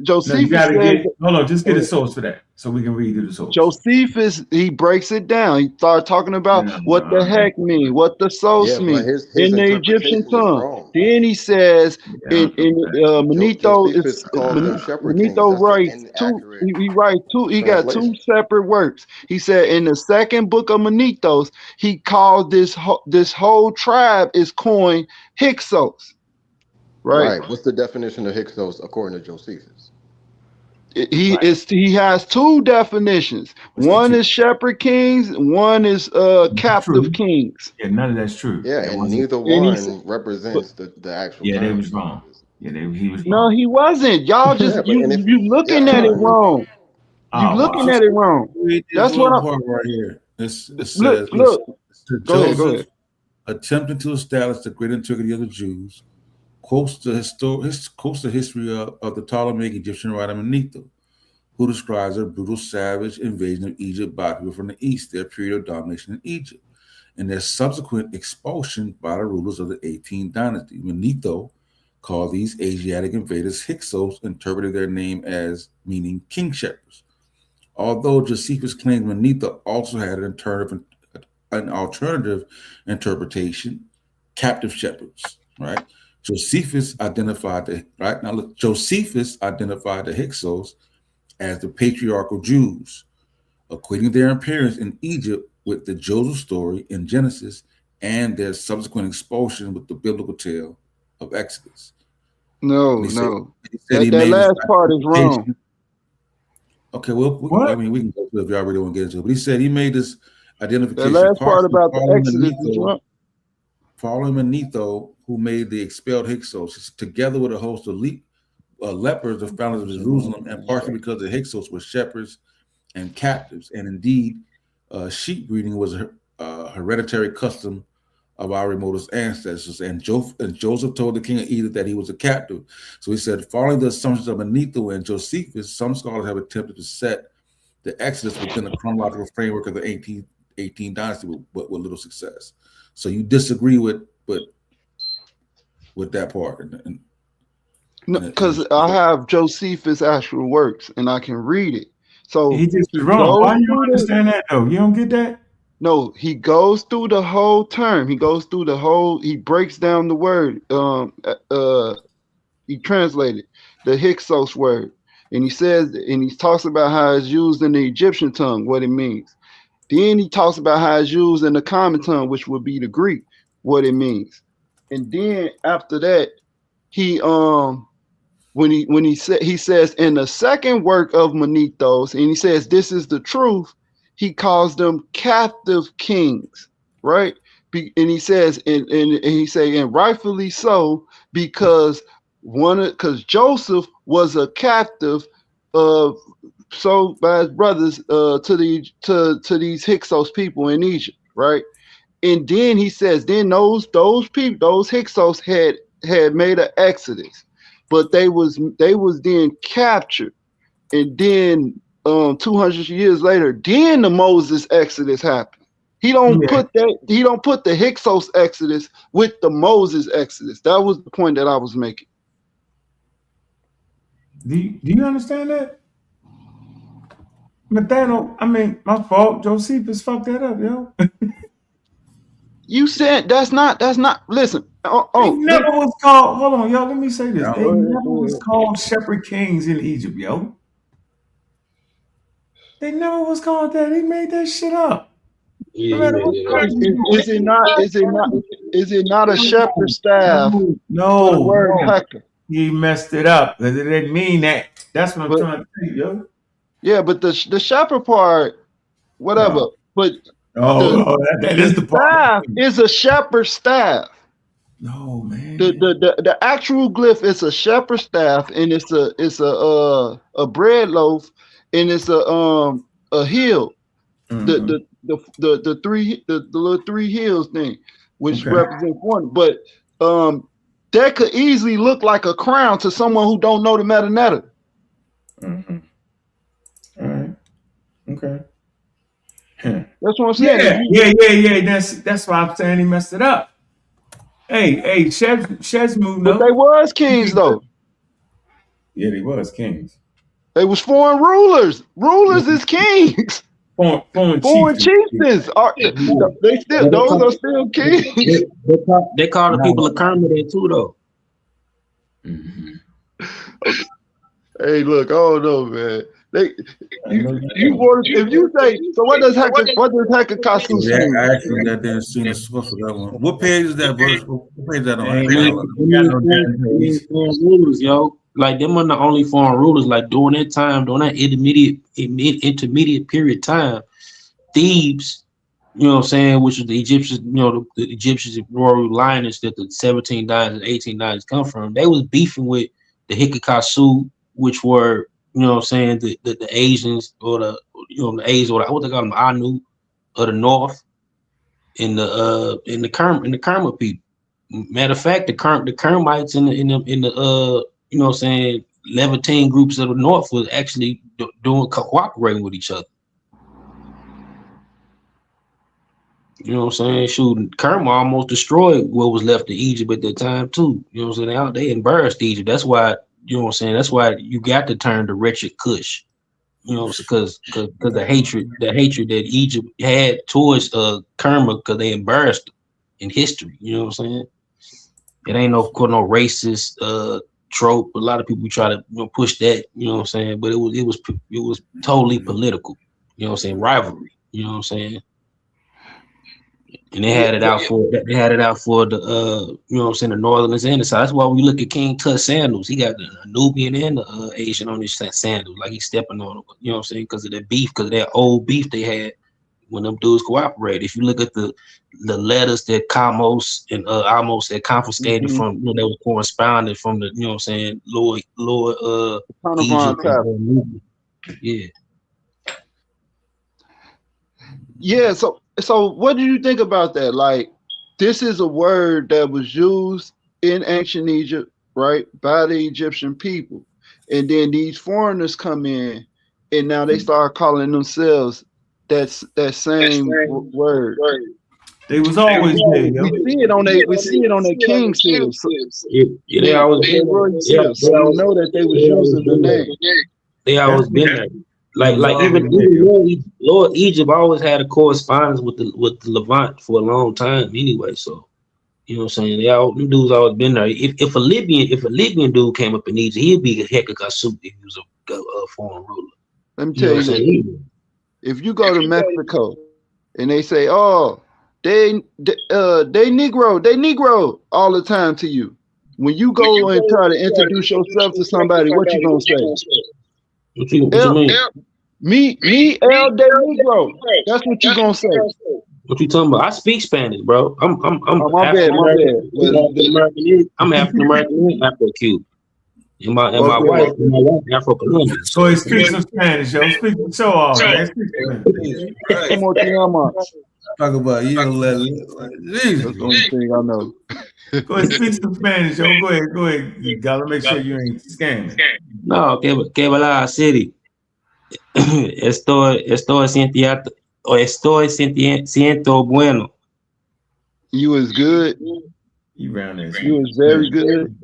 Josephus said. Hold on, just get a source for that so we can read through the source. Josephus, he breaks it down. He started talking about what the heck mean, what the sos mean in the Egyptian tongue. Then he says in Manetho writes two. He got two separate works. He said in the second book of Manethos, he called this whole tribe is coined Hyksos. Right. What's the definition of Hyksos according to Josephus? He has two definitions. One is shepherd kings, one is captive kings. Yeah, none of that's true. Yeah, and neither one represents the actual. Yeah, they was wrong. Yeah, he was wrong. No, he wasn't. Y'all just you looking at it wrong. You looking at it wrong. That's what I'm right here. It says, look. Go ahead. Attempting to establish the great antiquity of the Jews. Quotes the history of the Ptolemaic Egyptian writer Manetho, who describes a brutal, savage invasion of Egypt by people from the east, their period of domination in Egypt, and their subsequent expulsion by the rulers of the 18th dynasty. Manetho called these Asiatic invaders Hyksos, interpreted their name as meaning king shepherds. Although Josephus claims Manetho also had an an alternative interpretation, captive shepherds, right? Josephus identified the Hyksos as the patriarchal Jews, equating their appearance in Egypt with the Joseph story in Genesis and their subsequent expulsion with the biblical tale of Exodus. No, that last part is wrong. Okay, well, I mean, we can go through if y'all really want to get into it. But he said he made this identification. The last part about the Exodus is wrong. Following Manetho, who made the expelled Hyksos, together with a host of lepers, the founders of Jerusalem, and partially because the Hyksos were shepherds and captives. And indeed, sheep breeding was a hereditary custom of our remotest ancestors. And Joseph told the king of Egypt that he was a captive. So he said, following the assumptions of Manetho and Josephus, some scholars have attempted to set the Exodus within the chronological framework of the 18 dynasty, but with little success. So you disagree with that part? No, because I have Josephus' actual works and I can read it. So he just is wrong. Why you don't understand that though? You don't get that? No, he goes through the whole term. He goes through the whole. He breaks down the word. He translated the Hyksos word, and he says, and he talks about how it's used in the Egyptian tongue, what it means. Then he talks about how it's used in the common tongue, which would be the Greek, what it means. And then after that, he he says in the second work of Manethos, and he says this is the truth. He calls them captive kings, right? And he says, and rightfully so, because Joseph was a captive, sold by his brothers to these Hyksos people in Egypt, right? And then he says, then those people, those Hyksos had made an exodus, but they was then captured, and then 200 years later, then the Moses Exodus happened. He don't put the Hyksos Exodus with the Moses Exodus. That was the point that I was making. Do you understand that? But I mean, my fault. Josephus fucked that up, yo. You said that's not. Listen. They never was called. Hold on, y'all. Let me say this. They never was called shepherd kings in Egypt, yo. They never was called that. He made that shit up. Is it not a shepherd staff? No. The word Hector. He messed it up because it didn't mean that. That's what I'm trying to say, yo. Yeah, but the shepherd part, whatever. No. But that is the part. Staff is a shepherd staff. No, man. The actual glyph is a shepherd staff, and it's a bread loaf, and it's a hill. Mm-hmm. The little three hills thing, which represents one. But that could easily look like a crown to someone who don't know the metanoia. Mm-hmm. All right. Okay. That's what I'm saying. Yeah. That's why I'm saying he messed it up. Hey, Shezmu, but they was kings though. Yeah, they was kings. They was foreign rulers. Rulers is kings. Foreign chieftains are those are still kings. They call the people of Kermit there too, though. Mm-hmm. Hey, look, I don't know, man. If you say so, what does Hekakasu mean? I actually got there and seen the source for that one. What page is that verse? What page is that on? Rulers, yo. Like them are the only foreign rulers. Like during that time, during that intermediate period time, Thebes, you know what I'm saying, which is the Egyptians, the Egyptians royal lineage that the 17 dynasties and 18 dynasties come from, they was beefing with the Hyksos, which were, you know what I'm saying, the Asians or the Asians or what they call them, Anu of the north, in the Kerma people. Matter of fact, the Kermites in the you know what I'm saying, Levantine groups of the north was actually cooperating with each other. You know what I'm saying? Shoot, Kerma almost destroyed what was left of Egypt at that time too. You know what I'm saying? They embarrassed Egypt. That's why, you know what I'm saying? That's why you got to turn to wretched Cush. You know, because the hatred that Egypt had towards Kerma, because they embarrassed in history. You know what I'm saying? It ain't no racist trope. A lot of people try to push that. You know what I'm saying? But it was totally political. You know what I'm saying? Rivalry. You know what I'm saying? And they had it out for the you know what I'm saying, the Northerners and the South. That's why we look at King Tut sandals. He got the Nubian and the Asian on his sandals, like he's stepping on them. You know what I'm saying? Because of that beef, because of that old beef they had when them dudes cooperated. If you look at the letters that Kamos and Amos had confiscated from, that was corresponding from the, you know what I'm saying, Lord Egypt. Yeah. Yeah, so what do you think about that? Like, this is a word that was used in ancient Egypt, right, by the Egyptian people. And then these foreigners come in and now they start calling themselves that same word. They was always there, yo. We see it on their king seals. So we know that they was using the name. They always been there. Like even Lord Egypt always had a correspondence with the Levant for a long time anyway. So you know what I'm saying? Them dudes always been there. If a Libyan dude came up in Egypt, he'd be a heck of a suit if he was a foreign ruler. Let me tell you this. If you go to Mexico and they say, "Oh, they Negro all the time to you," when you go and try to introduce yourself to somebody, what you gonna say? What you mean? Me, El de Negro. That's what you gonna say. What you talking about? I speak Spanish, bro. I'm my bad. I'm African American and Afro-Cuban. And my wife Afro-Colombian. So he speaks some Spanish, yo. Speak some show off, man. Talk about you don't let That's the only thing I know. Go ahead, speak some Spanish, yo. Go ahead. You gotta make sure you ain't scamming. No, que va city. Estoy siento bueno. You was good. You round there. You was very good.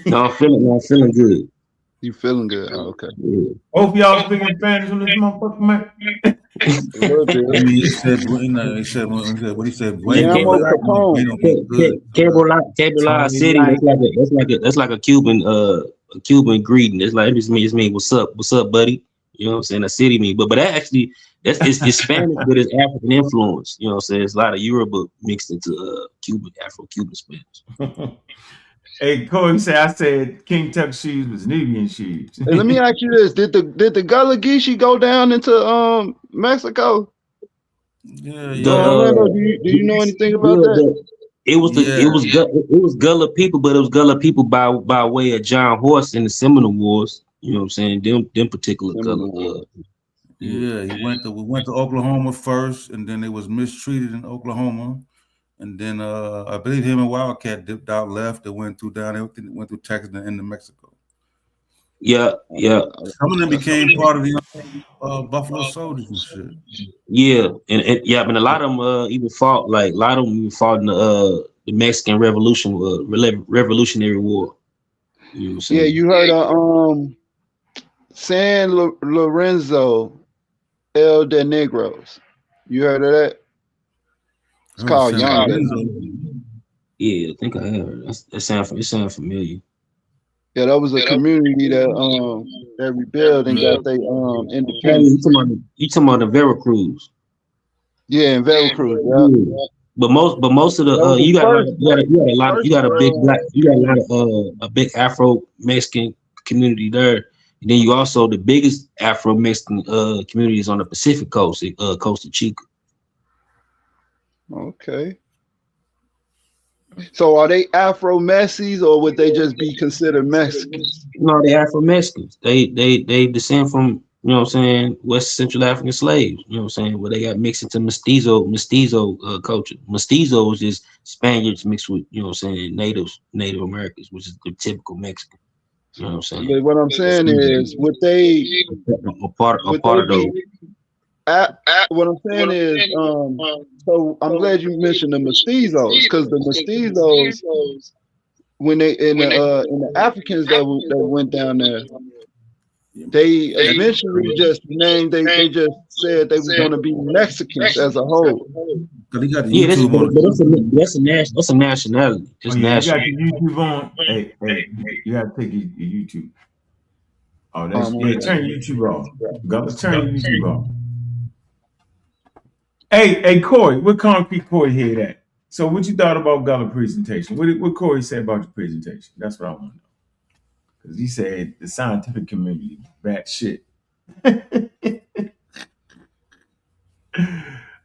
No, I'm feeling good. You feeling good? Oh, okay. Yeah. Hope y'all speaking Spanish on this motherfucker, man. He said, what he said, Quebra City. That's like a Cuban greeting. It's like it just means what's up, buddy. You know what I'm saying? A city mean, but that actually it's Spanish, but it's African influence. You know what I'm saying? It's a lot of Yoruba mixed into Afro-Cuban Spanish. Hey, Corey said, I said King Tut shoes was Nubian shoes. Hey, let me ask you this: Did the Gullah Geechee go down into Mexico? Yeah. Do you know anything about that? It was Gullah people, but it was Gullah people by way of John Horse in the Seminole Wars. You know what I'm saying? Them particular Gullah. Yeah, we went to Oklahoma first, and then they was mistreated in Oklahoma. And then I believe him and Wildcat dipped out left. They went through Texas and into Mexico. Yeah. Some of them became part of the Buffalo Soldiers and shit. Yeah, and a lot of them even fought. Like a lot of them even fought in the Mexican Revolutionary War. You know what I'm saying? Yeah, you heard San Lorenzo El de Negros. You heard of that? It's called Young. Yeah, I think I have. It sounds familiar. Yeah, that was a community that rebuilt and got their independence. You talking about the Veracruz? Yeah, in Veracruz. Yeah. But most of the you got a big Afro-Mexican community there. And then you also the biggest Afro-Mexican community is on the Pacific coast, Costa Chica. Okay. So are they Afro-Mexicans or would they just be considered Mexicans? No, they Afro-Mexicans. They descend from, you know what I'm saying, West Central African slaves, you know what I'm saying, where they got mixed into mestizo culture. Mestizo is just Spaniards mixed with, you know what I'm saying, Native Americans, which is the typical Mexican. You know what I'm saying? But what I'm saying is, would they a part of those? What I'm saying is, so I'm glad you mentioned the mestizos, because the mestizos, when they in the Africans that went down there, They eventually just named. They just said they was gonna be Mexicans as a whole. Cause he got the Yeah, that's YouTube on. that's a nationality. Oh It's yeah, you national. got your YouTube on. Hey, you gotta take your YouTube. Oh, that's yeah. Turn your YouTube off. Go turn your YouTube off. Hey, Corey, what concrete Corey here at? So, what you thought about Gullah presentation? What Corey said about your presentation? That's what I want to know. Because he said the scientific community bad shit.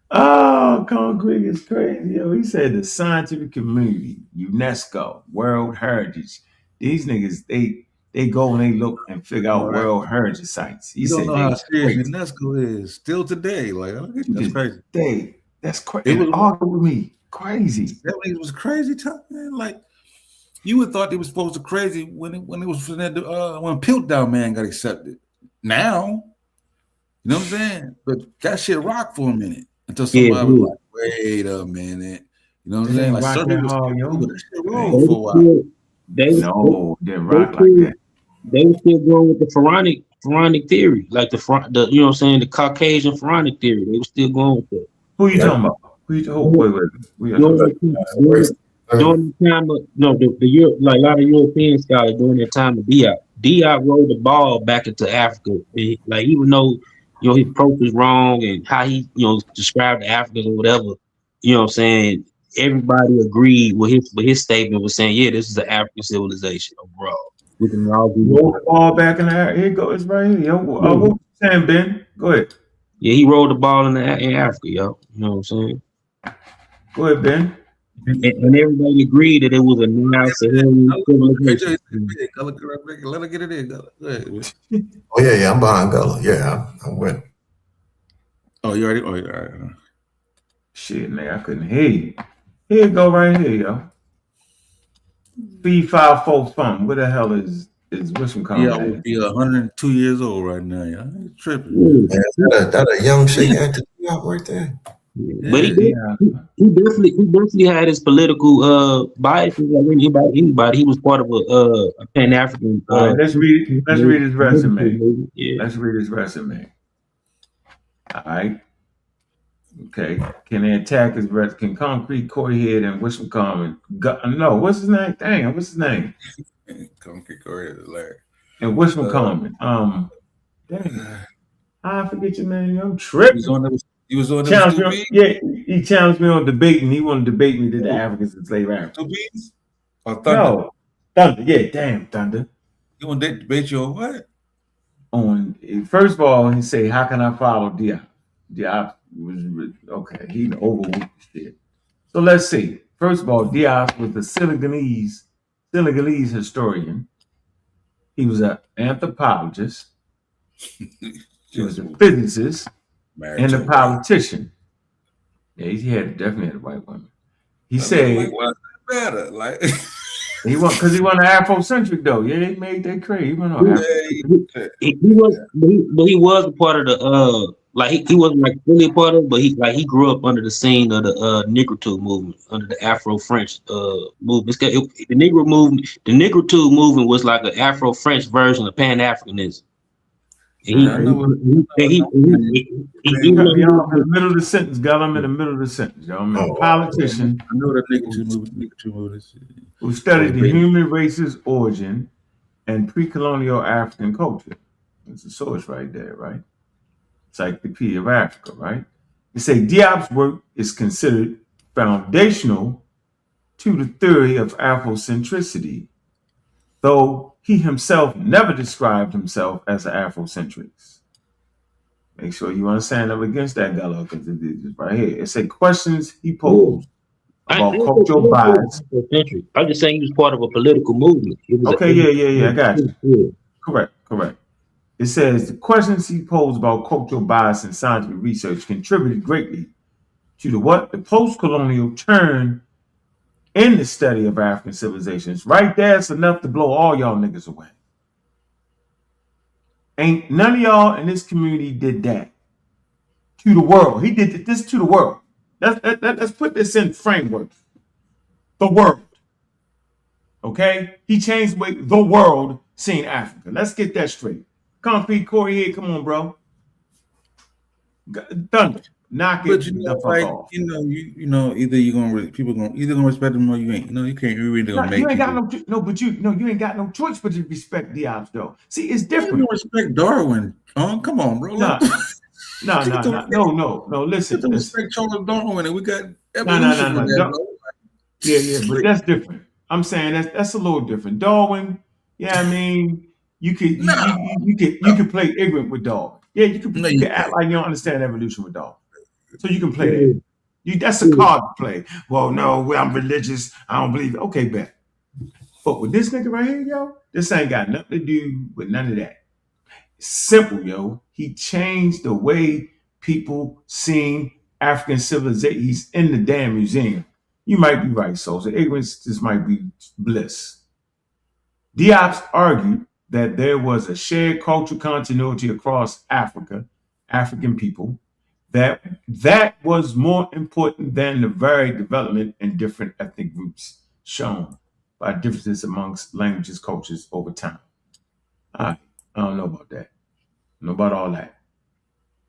Oh, concrete is crazy. Yo, he said the scientific community, UNESCO, World Heritage. These niggas, they go and they look and figure out World Heritage sites. He You don't said know how serious UNESCO is still today. Like that's crazy. That's crazy. It was arguing with me. Crazy. That was crazy time, man. Like you would thought they was supposed to crazy when it was when Piltdown Man got accepted. Now, you know what I'm saying? But that shit rocked for a minute until somebody was like, "Wait a minute," you know what I'm saying? Like something was that shit wrong for a while. Didn't rock like that. They were still going with the pharaonic theory, like the you know what I'm saying, the Caucasian pharaonic theory. They were still going with that. Who you talking about? Wait. During the time of like a lot of European scholars during their time of Diop rolled the ball back into Africa. Like even though his approach was wrong and how he described the Africans or whatever, you know what I'm saying, everybody agreed with his statement was saying, yeah, this is an African civilization overall. We can all be roll the ball back in the air. Here it goes, right here. Yo, what you saying, Ben? Go ahead. Yeah, he rolled the ball in Africa, yo. You know what I'm saying? Go ahead, Ben. And everybody agreed that it was a Nile-Saharan civilization. Let her get it in. Go ahead. Oh yeah, I'm behind Gullah. Yeah, I'm with. Oh, you already? Oh, yeah, all right. Shit, man, I couldn't hear you. Here it go, right here, yo. B54 fun. What the hell is Wisham coming? Yeah, I would be 102 years old right now. Yeah, he's tripping. That a young shake actor right there. Yeah, but he definitely had his political biases like anybody. He was part of a Pan-African. Let's read his resume. Yeah. Let's read his resume. All right. Okay. Can they attack his resume? Can Concrete, Corey Head, and Wisham Common? No, what's his name? Dang, what's his name? Concrete, Corey Head is Larry. And Wisham Common. Dang. I forget your name. I'm tripping. He was on he challenged me on debating. He wanted to debate me to the Africans and slave Africans. Or Thunder? No, Thunder. Yeah, damn Thunder. You want to debate you on what? First of all, he say, "How can I follow Diop?" Diop was okay. He overweight shit. So let's see. First of all, Diop was the Senegalese historian. He was an anthropologist. He was a physicist. And a politician. Yeah, definitely had a white woman. He said, "Why better?" Like he won because he won Afrocentric though. Yeah, they made that crazy. He went on he was a part of the he wasn't like really a part of it, but he grew up under the scene of the Negritude movement, under the Afro-French movement. The Negritude movement was like an Afro-French version of Pan-Africanism. He cut me off in the middle of the sentence, girl. I'm in the middle of the sentence, y'all. I'm a politician. I know that Negritude movement who studied the human race's origin and pre-colonial African culture. It's a source right there, right? Encyclopedia of Africa, right? They say Diop's work is considered foundational to the theory of Afrocentricity, though he himself never described himself as an Afrocentrist. Make sure you understand up against that Gullah, because it is right here. It said questions he posed about cultural bias. I'm just saying he was part of a political movement. I got you. Correct. It says the questions he posed about cultural bias in scientific research contributed greatly to the post-colonial turn in the study of African civilizations. Right there, it's enough to blow all y'all niggas away. Ain't none of y'all in this community did that to the world. He did this to the world. Let's put this in framework. The world. Okay? He changed the way the world seen Africa. Let's get that straight. Concrete Corey here. Come on, bro. Thunder. Knock it But you the know, fuck like off. you know, either you're gonna people gonna either gonna respect them or you ain't. You know, you can't you really gonna No, you make ain't got people. but you ain't got no choice but to respect Diabs though. See, it's You different. don't respect Darwin. Come on, bro. No, no. Get Listen. to respect Charles Darwin, and we got No. evolution for that, No. bro. Yeah, but that's different. I'm saying that's a little different. Darwin, yeah, I mean, you could play ignorant with Darwin. Yeah, you No, could you act can't. like you don't understand evolution with Darwin. So you can play Yeah, that. That's a card to play. Well, no, I'm religious. I don't believe it. Okay, bet. But with this nigga right here, yo, this ain't got nothing to do with none of that. Simple, yo. He changed the way people seen African civilization. He's in the damn museum. You might be right, Sosa. Ignorance just might be bliss. Diop's argued that there was a shared cultural continuity across Africa, African people, that was more important than the varied development in different ethnic groups shown by differences amongst languages, cultures over time. All right, I don't know about that. I don't know about all that.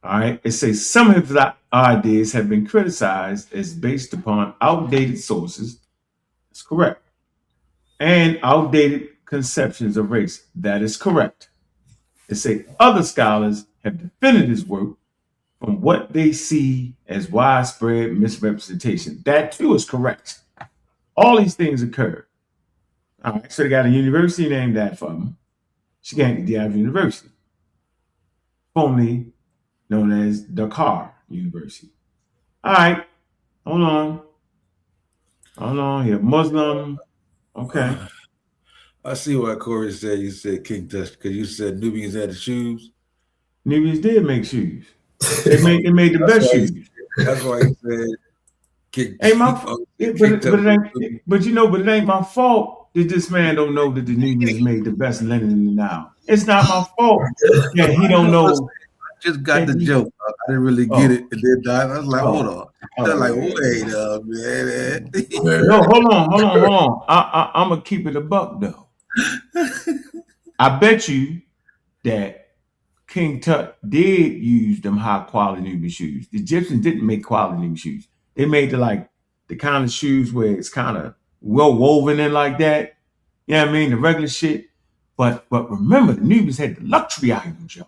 All right, it says some of his ideas have been criticized as based upon outdated sources. That's correct. And outdated conceptions of race. That is correct. It says other scholars have defended his work from what they see as widespread misrepresentation. That too is correct. All these things occur. All right, so they got a university named that for him. Shanghai University, formerly known as Dakar University. All right, hold on here. Muslim, okay. I see why Corey said you said King Tut because you said Nubians had the shoes. Nubians did make shoes. They made the best shoes. That's why he said King. Ain't my fault. But it ain't my fault that this man don't know that the Nubians made the best linen in the Nile. It's not my fault that he don't know. I just got the joke. I didn't really get it, and then I was like, hold on. They're like, wait a minute. No, hold on. I'm gonna keep it a buck though. I bet you that King Tut did use them high quality Nubian shoes. The Egyptians didn't make quality Nubian shoes. They made the kind of shoes where it's kind of well woven in like that. You know what I mean? The regular shit. But remember, the Nubians had the luxury items, yo.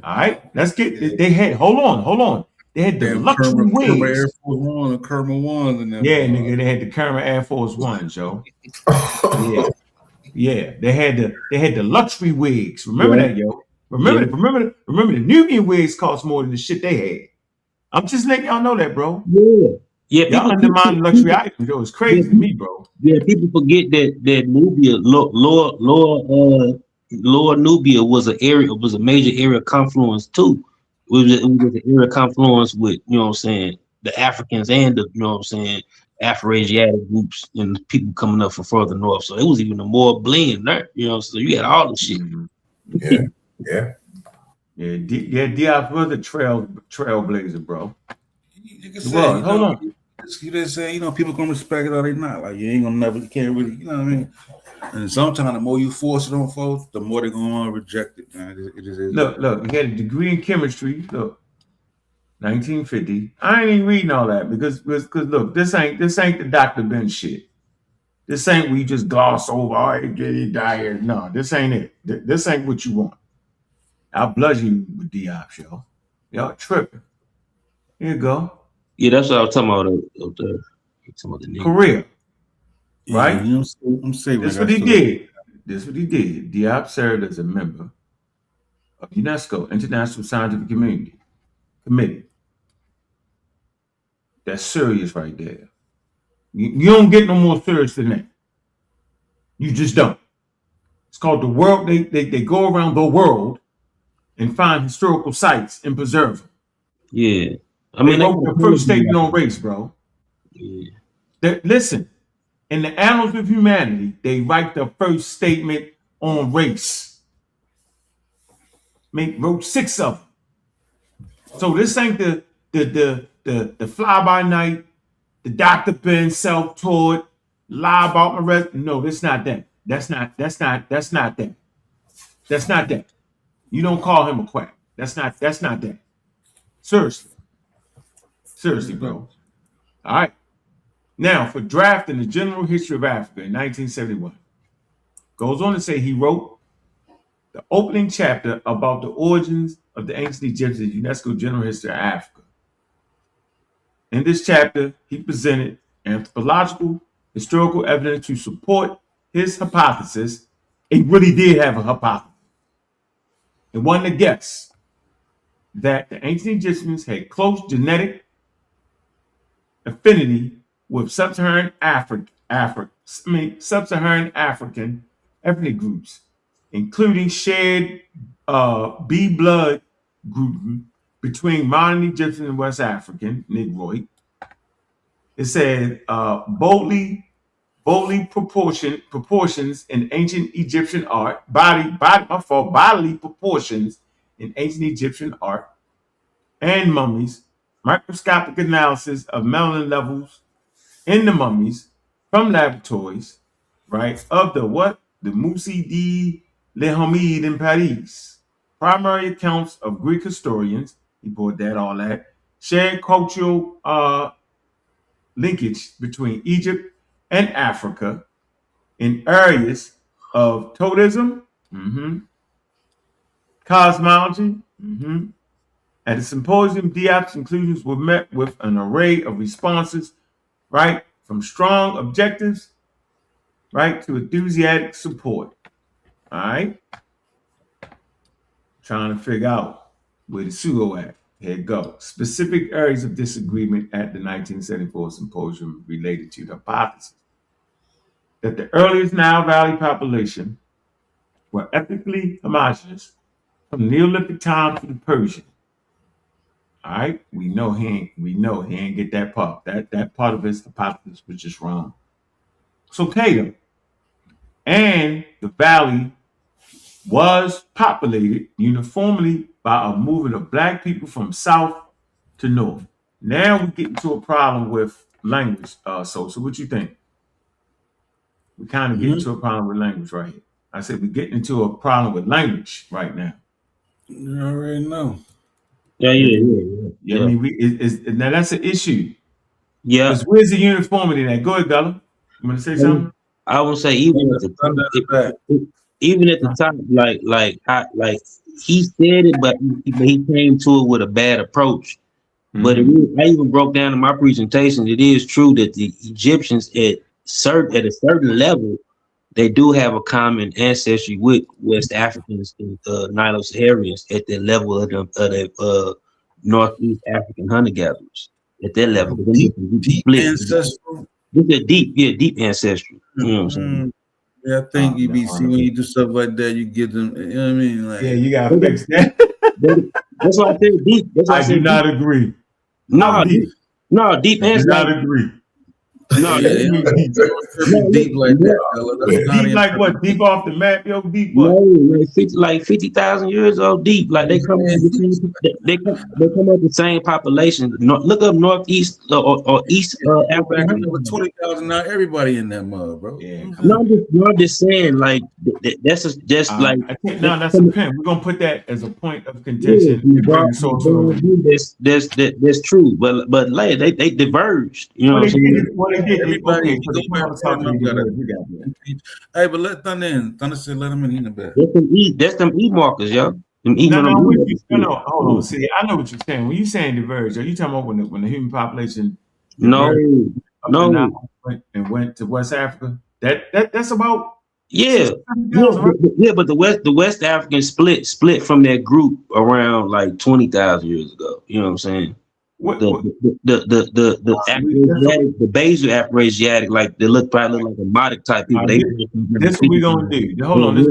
All right, let's get. They had. Hold on. They had the luxury wigs. Air Force One and Kerma Ones and them. Yeah, nigga, they had the Kerma Air Force Ones, yo. Yeah. They had the luxury wigs. Remember that, yo. Remember the Nubian wigs cost more than the shit they had. I'm just letting y'all know that, bro. Yeah. Y'all undermine luxury items, yo. It's crazy to me, bro. Yeah, people forget that Nubia, lower Nubia was a major area of confluence too. It was an area of confluence with, you know what I'm saying, the Africans and the, you know what I'm saying, Afro-Asiatic groups and people coming up from further north. So it was even a more blend there, you know. So you had all the shit. Yeah. Diop was a trailblazer, bro. You can say, hold on. You been saying, you know, people gonna respect it or they not. Like you ain't gonna never, you can't really, you know what I mean. And sometimes the more you force it on folks, the more they're gonna reject it, man. It is. Look, he had a degree in chemistry. Look, 1950. I ain't even reading all that because look, this ain't the Dr. Ben shit. This ain't we just gloss over. All right, get it, die here. No, this ain't it. This ain't what you want. I'll bludgeon you with Diop, yo. Y'all tripping. Here you go. Yeah, that's what I was talking about. The Korea. Right? Yeah, you know, I'm saying This what he did. Diop served as a member of UNESCO, International Scientific Committee. That's serious right there. You don't get no more serious than that. You just don't. It's called the world. They go around the world and find historical sites and preserve them. Yeah. I mean, they wrote the first statement on race, bro. Yeah. Listen, in the annals of humanity, they write the first statement on race. Wrote 6 of them. So this ain't the fly by night, the Dr. Ben self-taught, lie about my rest. No, that's not that. That's not that. That's not that. You don't call him a quack. That's not that. Seriously. Seriously, bro. All right. Now, for drafting the General History of Africa in 1971, goes on to say he wrote the opening chapter about the origins of the ancient Egyptians, UNESCO General History of Africa. In this chapter, he presented anthropological, historical evidence to support his hypothesis. He really did have a hypothesis. It wasn't a guess that the ancient Egyptians had close genetic affinity with sub-Saharan African ethnic groups, including shared B blood grouping between modern Egyptian and West African Negroid. It said boldly proportions in ancient Egyptian art, bodily proportions in ancient Egyptian art and mummies, microscopic analysis of melanin levels in the mummies from laboratories, right, of the Musée de l'Homéide in Paris. Primary accounts of Greek historians, he brought that, all that, shared cultural linkage between Egypt and Africa in areas of totemism, cosmology. At the symposium, Diop's conclusions were met with an array of responses, right, from strong objectives, right, to enthusiastic support. All right. Trying to figure out where the pseudo at. Here it goes. Specific areas of disagreement at the 1974 symposium related to the hypothesis that the earliest Nile Valley population were ethnically homogenous from Neolithic time to the Persian. All right, we know he ain't get that part. That part of his hypothesis was just wrong. So Cato and the valley was populated uniformly by a movement of black people from south to north. Now we get into a problem with language. So what you think? We kind of get into a problem with language right here. I said we're getting into a problem with language right now. You already know. Yeah. I mean, now that's an issue. Yeah. Because where's the uniformity in that? Go ahead, Gullah. You want to say something? I would say even at the top, like he said it, but he came to it with a bad approach. But I even broke down in my presentation. It is true that the Egyptians at a certain level, they do have a common ancestry with West Africans and Nilo-Saharians at the level of the Northeast African hunter-gatherers. At that level, deep ancestral. This is deep ancestry. You know what I'm saying? Yeah, I think EBC when you do stuff like that, you get them. You know what I mean? Like, yeah, you gotta fix that. That's why I said deep. I do not agree. No, deep ancestry. I do not agree. No, deep like that. Deep like what? Deep off the map, yo? Deep what? No, like 50,000 years old deep. Like they come out the same population. Look up Northeast or East Africa. Over 20,000 now. Everybody in that mud, bro. Yeah. No, I'm just saying, like that's just like. I think that's a pin. We're gonna put that as a point of contention. That's true, but like they diverged. You know what I'm saying? Everybody, hey, but let Thunder in. Thunder said, "Let him in the back." That's them E markers, yo. No, hold on. See, I know what you're saying. When you're saying diverge, are you talking about when the human population no went to West Africa? That's about yeah, but the West Africans split from that group around like 20,000 years ago. You know what I'm saying? The basal Afro-Asiatic, like they probably look like a Modic type people. This what we're gonna do. Hold on, this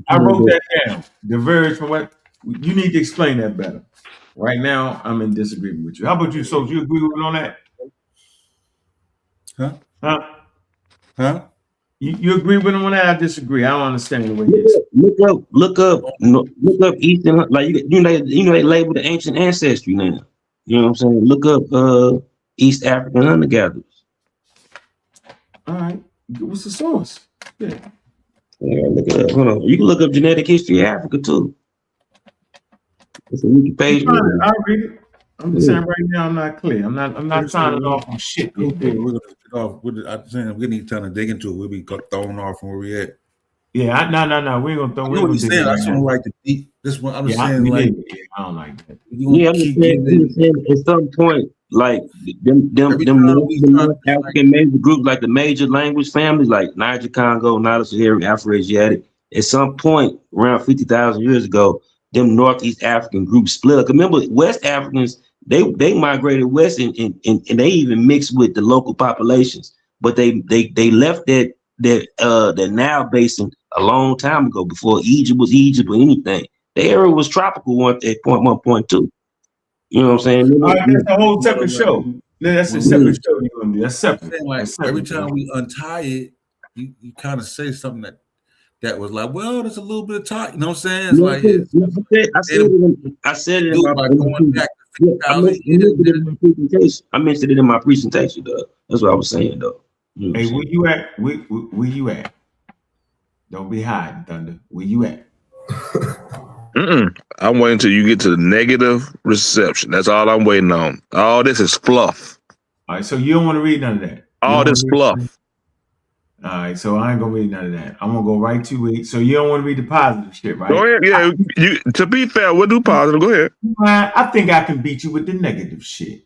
I wrote that down. Diverge from what you need to explain that better. Right now, I'm in disagreement with you. How about you, So? You agree with me on that? Huh? You agree with him on that? I disagree. I don't understand the way it is. Look up Eastern, like you know they label the ancient ancestry now. You know what I'm saying? Look up East African hunter-gatherers. All right. What's the source? Yeah. Yeah, look it up. Hold on. You can look up genetic history of Africa too. It's a wiki page. I'll read it. I'm just saying right now I'm not clear. I'm not signing off on shit. We're gonna get off. I'm saying we need time to dig into it. We'll be thrown off from where we at. Yeah, no. We ain't gonna throw. You know what you're saying? I just don't like the deep. This one, I'm just saying, like, I don't like that. Yeah, I'm just saying at some point, like them North African major groups, like the major language families, like Niger, Congo, Nile, Sahara, Afro-Asiatic. At some point, around 50,000 years ago, them Northeast African groups split up. Remember, West Africans, they migrated west and they even mixed with the local populations, but they left that Nile basin a long time ago, before Egypt was Egypt or anything. The area was tropical at point 1, point 2. You know what I'm saying? All right, that's a whole separate show. That's a separate show you're gonna do. That's separate. Like, That's separate. every time we untie it, you kind of say something that was like, well, there's a little bit of tie. You know what I'm saying? It's I said it I mentioned it in my presentation, though. That's what I was saying, though. You know, hey, where you at? Where you at? Don't be hiding, Thunder. Where you at? I'm waiting until you get to the negative reception. That's all I'm waiting on. All this is fluff. All right, so you don't want to read none of that. All this fluff. All right, so I ain't gonna read none of that. I'm gonna go right to it. So you don't want to read the positive shit, right? Go ahead. Yeah, to be fair, we'll do positive. Go ahead. I think I can beat you with the negative shit.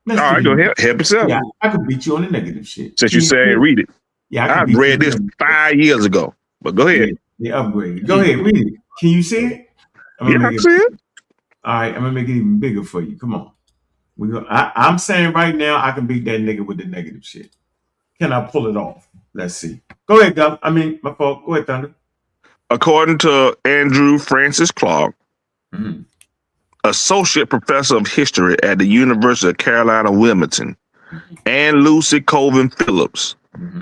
All right, go ahead. Help yourself. Yeah, I can beat you on the negative shit. Since you say read it. Yeah, I read this 5 years ago. But go ahead. Yeah, upgrade. Go ahead, read it. Can you see it? Yeah, I can see it. All right, I'm gonna make it even bigger for you. Come on. I'm saying right now I can beat that nigga with the negative shit. Can I pull it off? Let's see. Go ahead, Gov. My fault. Go ahead, Thunder. According to Andrew Francis Clark, associate professor of history at the University of Carolina, Wilmington, and Lucy Colvin Phillips,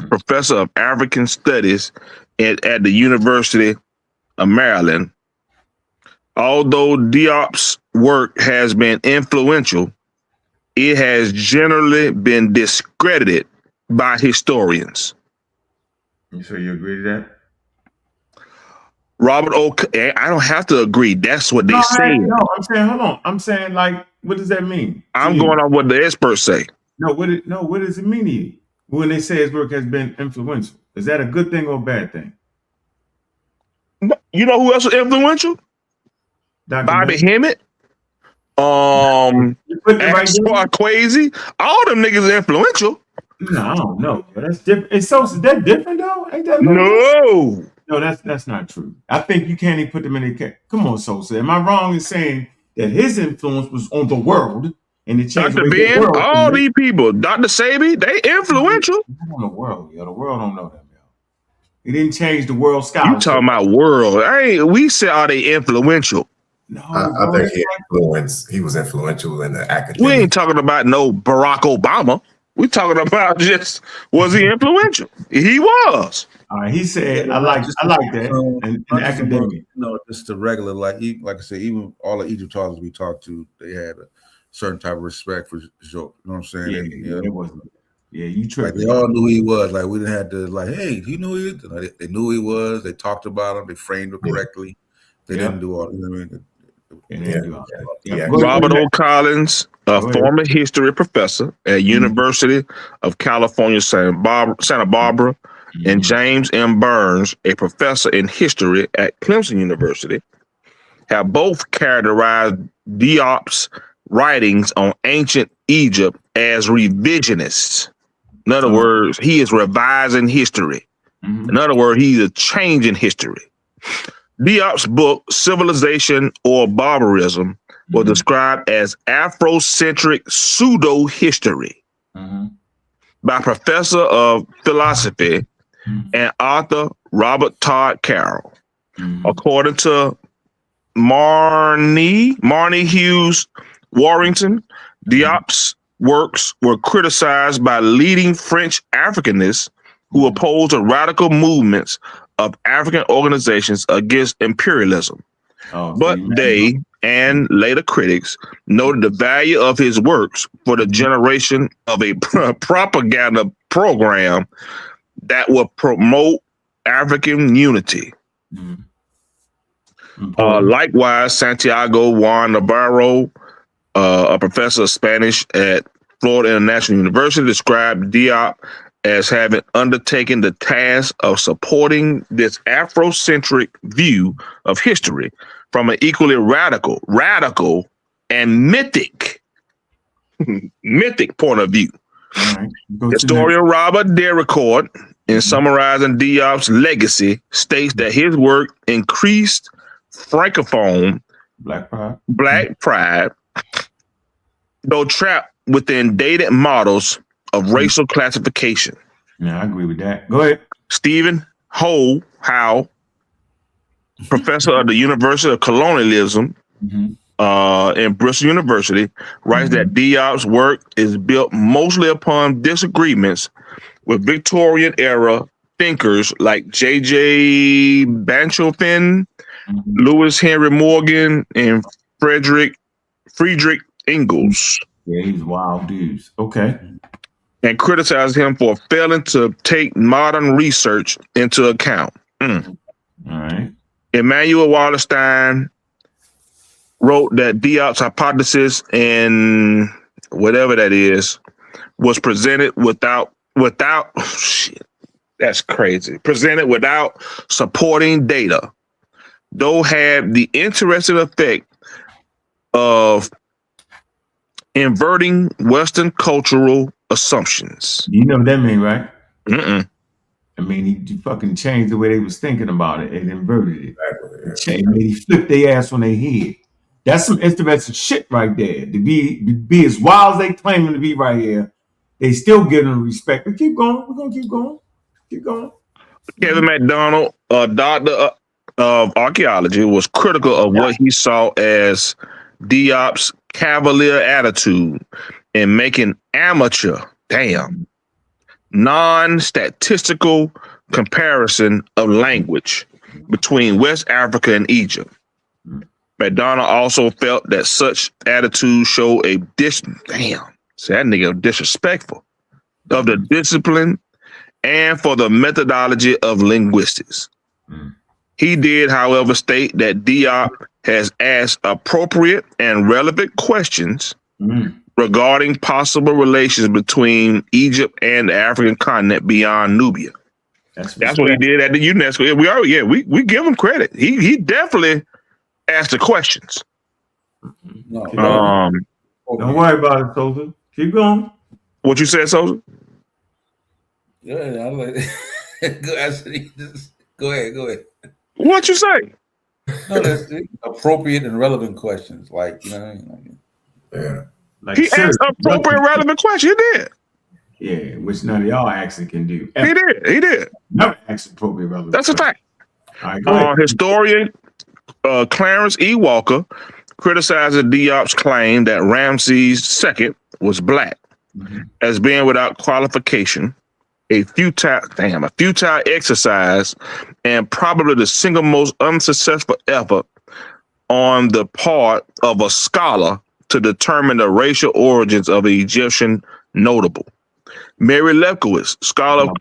professor of African Studies at the University of Maryland. Although Diop's work has been influential, it has generally been discredited by historians. You sure you agree to that? Robert I don't have to agree. That's what they say. No, I'm saying, hold on. I'm saying, like, what does that mean? I'm going on what the experts say. No, what does it mean to you when they say his work has been influential? Is that a good thing or a bad thing? You know who else was influential? Bobby Hemmett. Quasi. All them niggas influential. No, I don't know. That's different. Is that different though? Ain't that No, that's not true. I think you can't even put them in a case. Come on, Sosa. Am I wrong in saying that his influence was on the world and it changed Dr. Ben, all these people, Dr. Sabi, they influential. On the world, yo. The world don't know them, yo. It didn't change the world scholarship. You talking about world? We say are they influential? No, I think he was influential in the academic. We ain't talking about no Barack Obama. We talking about just, was he influential? He was. All right, he said, I like that. And academic. No, just the regular, like I said, even all the Egyptologists we talked to, they had a certain type of respect for Joe. You know what I'm saying? It wasn't. Yeah, you tripped. Like they all knew who he was. Like we didn't have to like, hey, you knew he was. They knew who he was. They talked about him. They framed him correctly. They didn't do all. You know what I mean? Robert O. Collins, a former history professor at University of California, Santa Barbara, and James M. Burns, a professor in history at Clemson University, have both characterized Diop's writings on ancient Egypt as revisionists. In other words, he is revising history. In other words, he's a change in history. Diop's book, Civilization or Barbarism, was described as Afrocentric pseudo-history by professor of philosophy and author Robert Todd Carroll. According to Marnie Hughes Warrington, Diop's works were criticized by leading French Africanists who opposed the radical movements of African organizations against imperialism. But they and later critics noted the value of his works for the generation of a propaganda program that will promote African unity. Likewise, Santiago Juan Navarro, a professor of Spanish at Florida International University, described Diop as having undertaken the task of supporting this Afrocentric view of history from an equally radical, and mythic point of view. Right. Historian Robert Dericourt, in summarizing Diop's legacy, states that his work increased Francophone black pride, though trapped within dated models of racial classification. Yeah, I agree with that. Go ahead. Stephen Howe, professor of the University of Colonialism in Bristol University, writes that Diop's work is built mostly upon disagreements with Victorian-era thinkers like J.J. Banchofen, Lewis Henry Morgan, and Friedrich Engels. Yeah, he's wild dudes. Okay. And criticized him for failing to take modern research into account. All right. Emmanuel Wallerstein wrote that Diop's hypothesis, and whatever that is, was presented without shit. That's crazy. Presented without supporting data, though had the interesting effect of inverting Western cultural assumptions. You know what that mean, right? Mm-mm. I mean, he fucking changed the way they was thinking about it and inverted it. He flipped their ass on their head. That's some interesting shit right there. To be as wild as they claiming to be right here, they still give them respect. But keep going. We're gonna keep going. Keep going. Kevin McDonald, a doctor of archaeology, was critical of what he saw as Diop's cavalier attitude in making amateur, non-statistical comparison of language between West Africa and Egypt. McDonald also felt that such attitudes show a that nigga disrespectful of the discipline and for the methodology of linguistics. He did, however, state that Diop has asked appropriate and relevant questions regarding possible relations between Egypt and the African continent beyond Nubia. That's what he did at the UNESCO. We give him credit. He definitely asked the questions. Don't worry about it, Soldier. Keep going. What you said, Soldier? Yeah, I like go ahead. What you say? No, that's appropriate and relevant questions. Like, you know what I mean? Like, he asked appropriate, relevant questions. He did. Yeah, which none of y'all actually can do. He did. Never asked appropriate, relevant. That's a fact. All right, go ahead. Historian Clarence E. Walker criticizes Diop's claim that Ramses II was black as being without qualification, a futile exercise, and probably the single most unsuccessful effort on the part of a scholar to determine the racial origins of the Egyptian notable. Mary Lefkowitz, scholar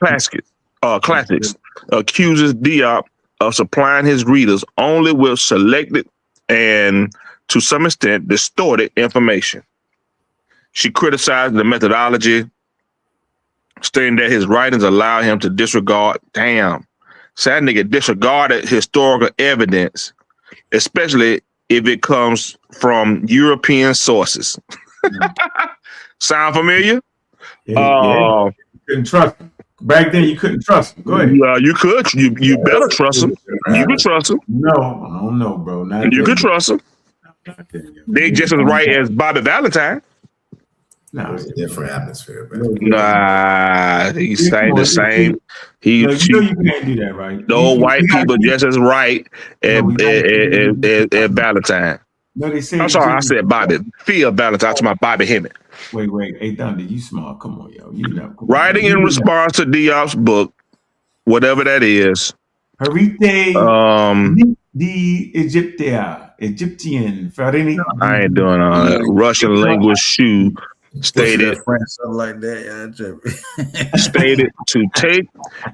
of classics, accuses Diop of supplying his readers only with selected and, to some extent, distorted information. She criticized the methodology, stating that his writings allow him to disregard, disregarded historical evidence, especially if it comes from European sources. Sound familiar? Yeah. Couldn't trust him. Back then, you couldn't trust him. Go ahead. You could. You better trust him. You can trust him. No, I don't know, bro. You can trust him. They just as right as Bobby Valentine. No, it's a different atmosphere, man. Nah, he's saying the same. You can't do that, right? Those white people just as right as Valentine. No, they say. I'm sorry, I said Bobby. Phil Valentine to my Bobby Hemmett. Wait. Hey, Thunder, you smart. Come on, yo. You know. Writing in response to Diop's book, whatever that is. The Egyptian. I ain't doing Russian linguist Shu Stated something like that. Stated to take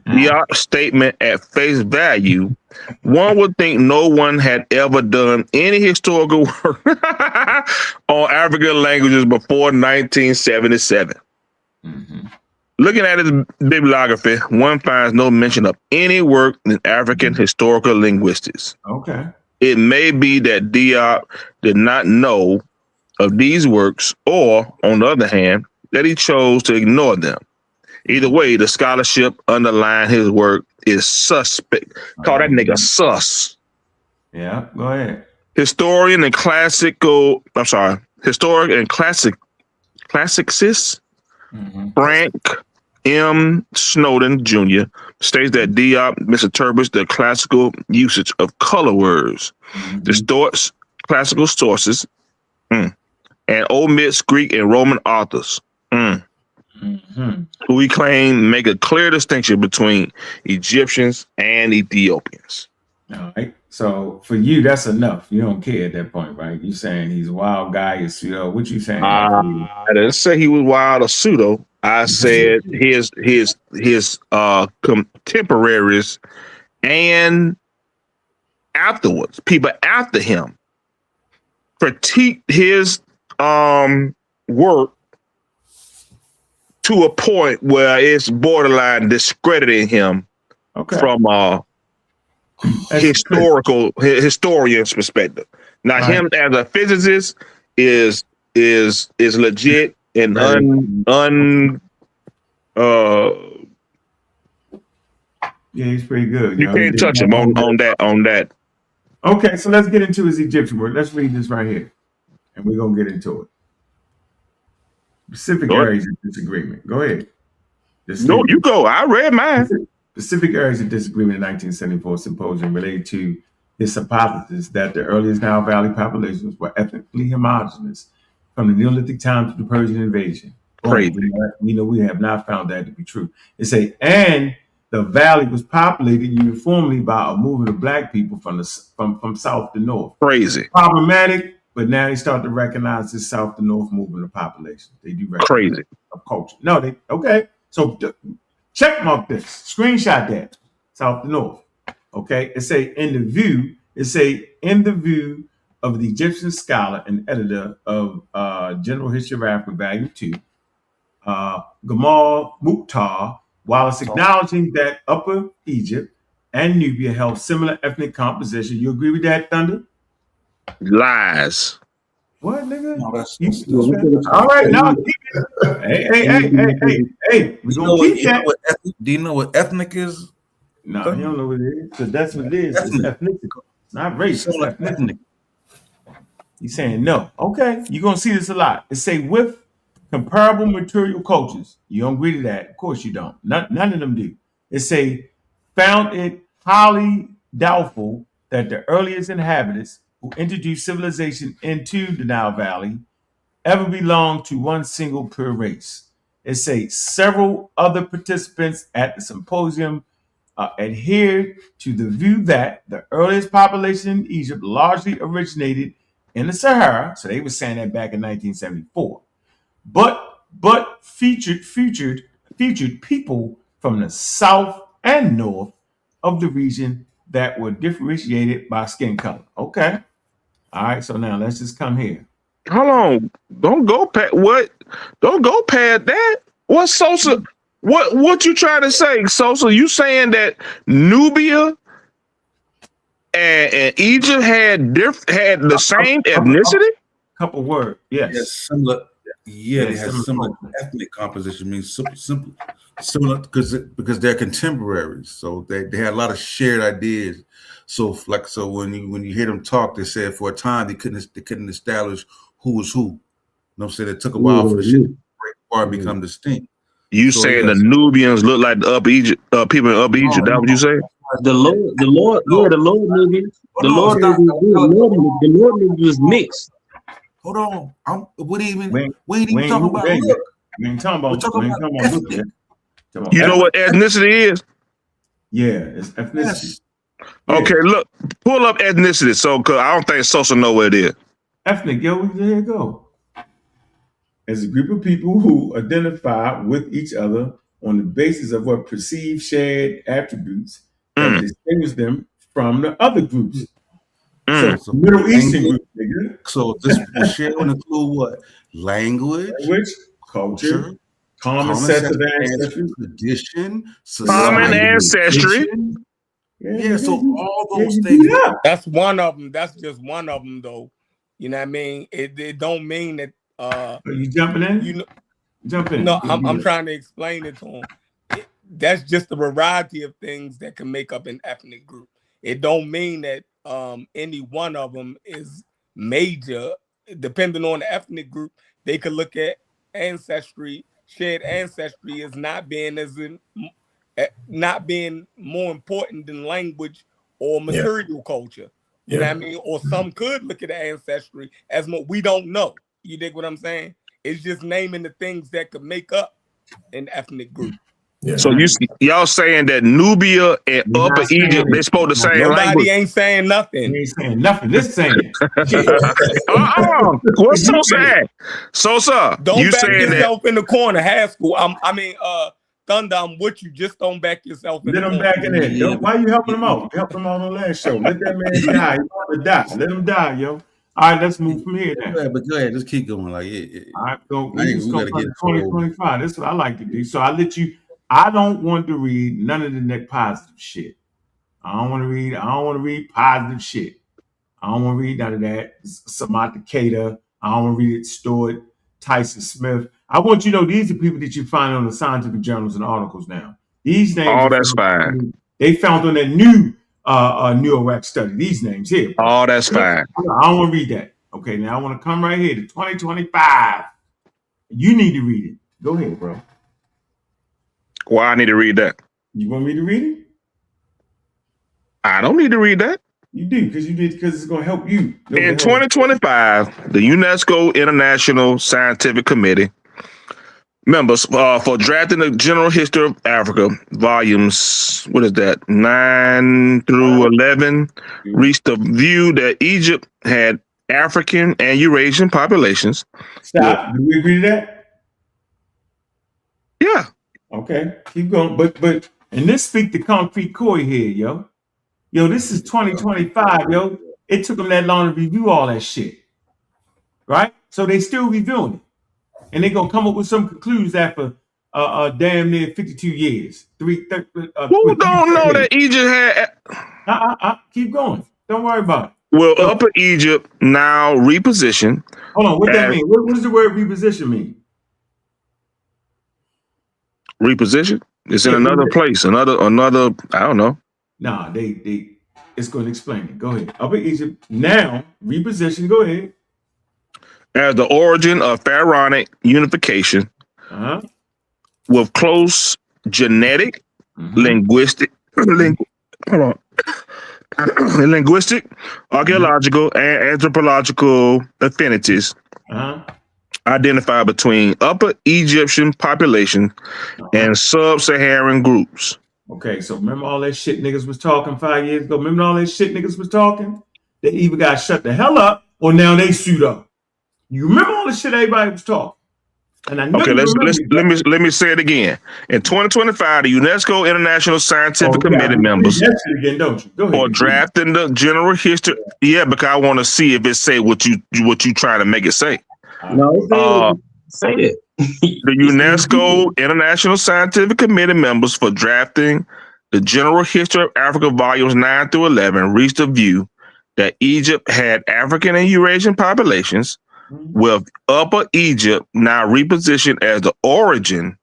Diop's statement at face value, one would think no one had ever done any historical work on African languages before 1977. Mm-hmm. Looking at his bibliography, one finds no mention of any work in African historical linguistics. Okay. It may be that Diop did not know of these works, or, on the other hand, that he chose to ignore them. Either way, the scholarship underlying his work is suspect. Call that nigga sus. Yeah, go ahead. Historic and classicist Frank M. Snowden Jr. states that Diop misinterprets the classical usage of color words, distorts classical sources, and omits Greek and Roman authors, who he claimed make a clear distinction between Egyptians and Ethiopians. All right. So for you, that's enough. You don't care at that point, right? You saying he's a wild guy, is pseudo. What you saying? I didn't say he was wild or pseudo. I said his contemporaries and afterwards, people after him, critiqued his work to a point where it's borderline discrediting him from historian's perspective. Now, him as a physicist is legit and yeah, he's pretty good. You can't touch him on that. Okay, so let's get into his Egyptian work. Let's read this right here, and we're gonna get into it. Specific areas of disagreement. Go ahead. No, you go. I read mine. Specific areas of disagreement in the 1974 symposium related to his hypothesis that the earliest Nile Valley populations were ethnically homogenous from the Neolithic time to the Persian invasion. Crazy. We know we have not found that to be true. It say, and the valley was populated uniformly by a movement of black people from south to north. Crazy. Problematic, but now they start to recognize this south to north movement of population. They do recognize crazy of culture. No, they okay. So check mark this, screenshot that, south to north. Okay, it say in the view of the Egyptian scholar and editor of General History of Africa, Volume 2, Gamal Mukhtar, while it's acknowledging that Upper Egypt and Nubia held similar ethnic composition. You agree with that, Thunder? Lies. What, nigga? No, that's all right, now keep it. Hey, we're gonna keep that. Do you know what ethnic is? No, you don't know what it is, because that's what it is. It's ethnicity. It's not race. It's ethnic. You saying no. Okay, you're gonna see this a lot. It say with comparable material cultures. You don't agree to that? Of course you don't. None of them do. It say found it highly doubtful that the earliest inhabitants who introduced civilization into the Nile Valley ever belonged to one single pure race. It say several other participants at the symposium adhered to the view that the earliest population in Egypt largely originated in the Sahara. So they were saying that back in 1974. But featured people from the south and north of the region that were differentiated by skin color. Okay. All right. So now let's just come here. Hold on. Don't go past what? Don't go past that. What Sosa? What you trying to say, Sosa? You saying that Nubia and Egypt had the same ethnicity? Couple words. Yes. Similar. Yeah, they have similar ethnic composition. Means similar because they're contemporaries. So they had a lot of shared ideas. So when you hear them talk, they said for a time they couldn't establish who was who. You know what I'm saying? It took a while for the shit to break apart and become distinct. You saying the Nubians look like the Upper Egypt people in Upper Egypt? That what you say? The Lord Nubians. The Lord Nubians was mixed. Hold on. We ain't even talking about look. We ain't talking about look yet. You know what ethnicity is? Yeah, it's ethnicity. Yes. Yeah. Okay, look, pull up ethnicity. So, cause I don't think Sosa know what it is. Ethnic, yo, there you go. as a group of people who identify with each other on the basis of what perceived shared attributes that distinguish them from the other groups. So Middle Eastern group, nigga. So this share would include what? Language, culture, common sense of ancestry, tradition, common ancestry. Yeah, so all those things. That's one of them. That's just one of them, though. You know what I mean? It don't mean that. Are you jumping in? You know, jump in. No, I'm trying to explain it to him. That's just a variety of things that can make up an ethnic group. It don't mean that any one of them is major. Depending on the ethnic group, they could look at ancestry, shared ancestry, as not being not being more important than language or material culture. You know what I mean? Or some could look at the ancestry as more. We don't know. You dig what I'm saying? It's just naming the things that could make up an ethnic group. So y'all saying that Nubia and Upper Egypt, they spoke the same language? Nobody ain't saying nothing. He ain't saying nothing. This saying what's so sad? So, sir, don't you back saying yourself in the corner. High school. Thunder, I'm with you. Just don't back yourself in the corner. Let him back in there. Why you helping him out? You helped him out on the last show. Let that man die. He want to die. Let him die, yo. All right, let's move from here then. But go ahead, just keep going. Like, all right, we just go to 2025. This is what I like to do. So I let you. I don't want to read none of the next positive shit. I don't want to read positive shit. I don't want to read none of that. Samantha Cater. I don't want to read Stuart, Tyson Smith. I want you to know these are people that you find on the scientific journals and articles now. These names. Oh, that's fine. They found on that new Neurac study. These names here. Oh, that's fine. I don't want to read that. Okay, now I want to come right here to 2025. You need to read it. Go ahead, bro. Why I need to read that? You want me to read it? I don't need to read that. You do, because it's going to help you. In 2025, the UNESCO International Scientific Committee members for drafting the General History of Africa, volumes, 9 through 11, reached the view that Egypt had African and Eurasian populations. Stop. Do we agree to that? Yeah. Okay, keep going. But and this speak to concrete core here, yo. Yo, this is 2025, yo. It took them that long to review all that shit. Right? So they still reviewing it. And they're gonna come up with some conclusions after damn near 52 years. Who don't know that Egypt had keep going. Don't worry about it. Well, Upper Egypt now repositioned. Hold on, what that mean? What does the word reposition mean? Reposition? It's in another place. Another. I don't know. Nah, it's going to explain it. Go ahead. Upper Egypt now reposition. Go ahead. As the origin of pharaonic unification, with close genetic, linguistic, archaeological, and anthropological affinities. Identified between Upper Egyptian population and sub-Saharan groups. Okay, so remember all that shit niggas was talking 5 years ago? Remember all that shit niggas was talking? They either got shut the hell up or now they suit up. You remember all the shit everybody was talking? And I know okay, let me say it again. In 2025, the UNESCO International Scientific Committee members again, don't you? Go ahead. Or drafting the general history. Yeah, because I want to see if it say what you trying to make it say. No, say it. The UNESCO International Scientific Committee members for drafting the General History of Africa volumes 9 through 11 reached a view that Egypt had African and Eurasian populations, with Upper Egypt now repositioned as the origin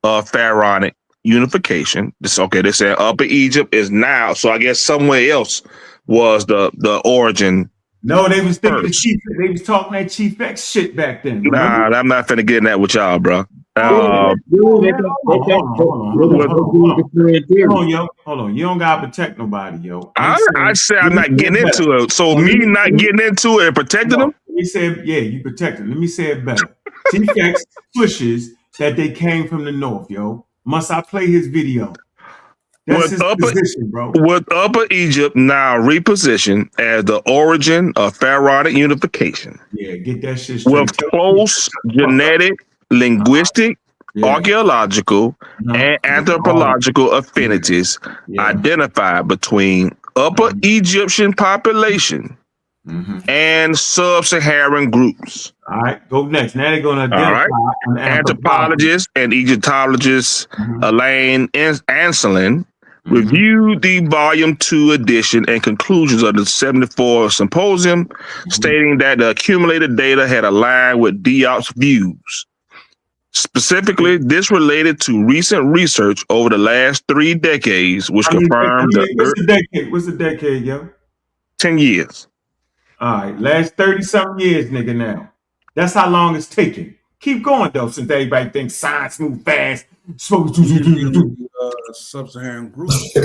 of pharaonic unification. They said Upper Egypt is now, so I guess somewhere else was the origin. No, they was thinking they was talking that Chief X shit back then. Nah, I'm not finna get in that with y'all, bro. Hold on. You don't gotta protect nobody, yo. I said I'm not getting into it. So me not getting into it and protecting them? He said, yeah, you protect them. Let me say it better. Chief X pushes that they came from the north, yo. Must I play his video? That's his position, bro. With Upper Egypt now repositioned as the origin of pharaonic unification. Yeah, get that shit straight. with close genetic, linguistic, archaeological, and anthropological affinities identified between Upper Egyptian population and sub-Saharan groups. All right, go next. Now they're going to identify an anthropologist and Egyptologist Elaine Anselin reviewed the Volume 2 edition and conclusions of the 74 symposium, stating that the accumulated data had aligned with Diop's views. Specifically, this related to recent research over the last 3 decades, which confirmed what's the decade, yo? 10 years. All right, last 30-something years, nigga, now. That's how long it's taking. Keep going, though, since everybody thinks science move fast. Sub-Saharan groups.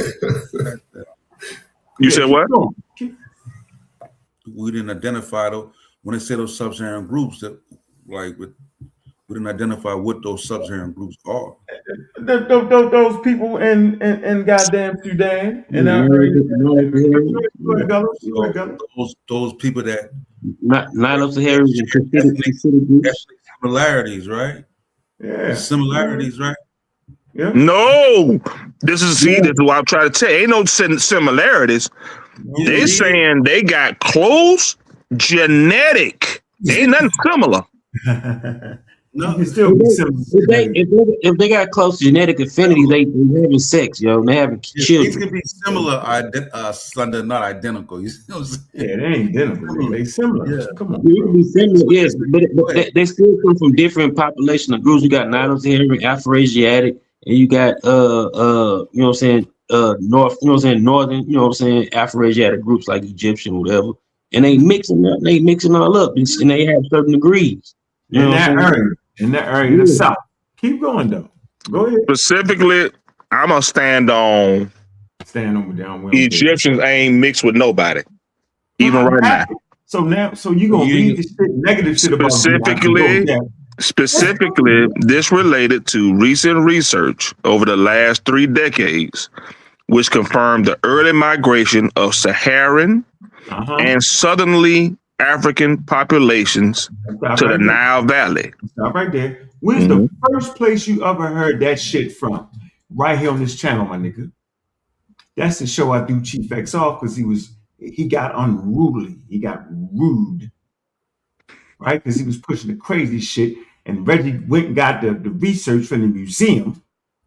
You said what? We didn't identify those. When they said those sub-Saharan groups, that we didn't identify what those sub-Saharan groups are. Those people in goddamn Sudan. Those people that non-Saharan similarities, right? Yeah. Similarities, right? Yeah. No, this is what I'm trying to tell you. Ain't no similarities. They saying they got close genetic. Ain't nothing similar. No, it's still if they got close genetic affinity, they having sex, yo. They having children. It could be similar, not identical. You see what I'm saying? Yeah, they ain't identical. They similar. Yeah. Come on. They can be similar, yes, but they still come from different population of groups. You got non-Saharan, Afro-Asiatic, and you got you know what I'm saying, northern, you know what I'm saying, Afro-Asiatic groups like Egyptian, whatever. And they mixing all up, and they have certain degrees. You know in that area, the South. Keep going though. Go ahead. Specifically, I'm gonna stand on down. Egyptians ain't mixed with nobody, even right now. So you gonna read this shit, negative shit about Specifically, this related to recent research over the last 3 decades, which confirmed the early migration of Saharan and southerly African populations to the Nile Valley. Stop right there. Where's the first place you ever heard that shit from? Right here on this channel, my nigga. That's the show I do Chief X off because he got unruly. He got rude. Right? Because he was pushing the crazy shit. And Reggie went and got the research from the museum,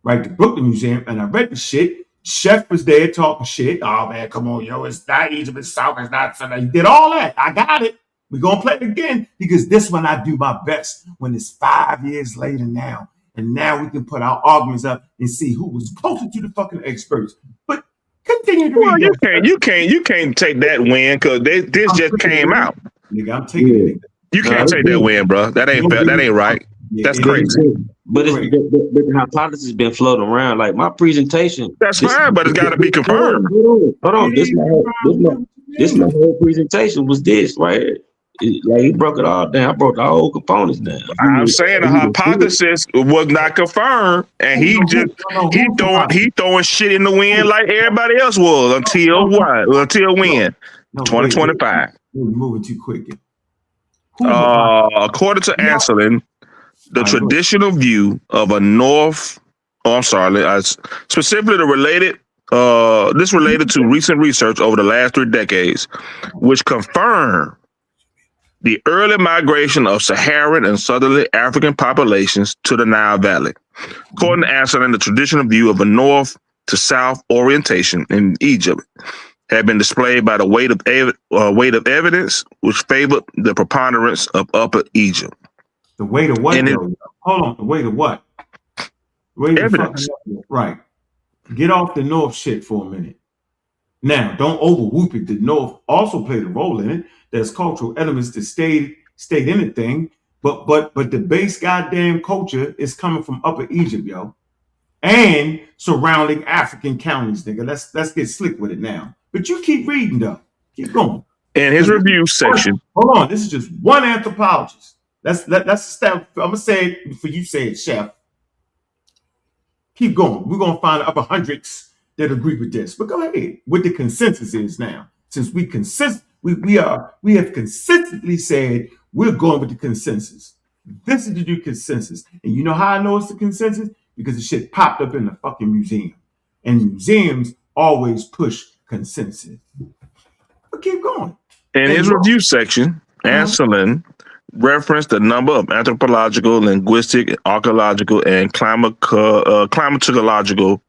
right? The Brooklyn Museum. And I read the shit. Chef was there talking shit. Oh man, come on, yo, it's not Egypt, it's South, it's not Sunday. He did all that. I got it. We're gonna play it again because this one I do my best when it's 5 years later now. And now we can put our arguments up and see who was closer to the fucking experts. But continue to read. You can't take that win because this just came out. Nigga, I'm taking it. You can't take that win, bro. That ain't fair. That ain't right. That's crazy. But the hypothesis has been floating around. Like my presentation. That's fine, but it's got to be confirmed. Hold on. This my whole presentation was this right here. Like he broke it all down. I broke the whole components down. I'm saying the hypothesis was not confirmed, and he throwing shit in the wind like everybody else was until what? Until when? 2025. We're moving too quick. According to Anselin, the traditional view of a specifically this related to recent research over the last 3 decades, which confirmed the early migration of Saharan and southerly African populations to the Nile Valley. According to Anselin, the traditional view of a north to south orientation in Egypt had been displayed by the weight of evidence, which favored the preponderance of Upper Egypt. The weight of what? Hold on. The weight of what? Evidence. Right. Get off the North shit for a minute. Now, don't overwhoop it. The North also played a role in it. There's cultural elements that stayed in the thing, but the base goddamn culture is coming from Upper Egypt, yo, and surrounding African counties, nigga. Let's get slick with it now. But you keep reading though. Keep going. In his review section. Hold on. This is just one anthropologist. That's the step. I'm gonna say it before you say it, Chef. Keep going. We're gonna find upper hundreds that agree with this. But go ahead. What the consensus is now. Since we We have consistently said we're going with the consensus. This is the new consensus. And you know how I know it's the consensus? Because the shit popped up in the fucking museum. And museums always push consensus. But keep going. In his review section, Anselin referenced the number of anthropological, linguistic, archaeological, and climatological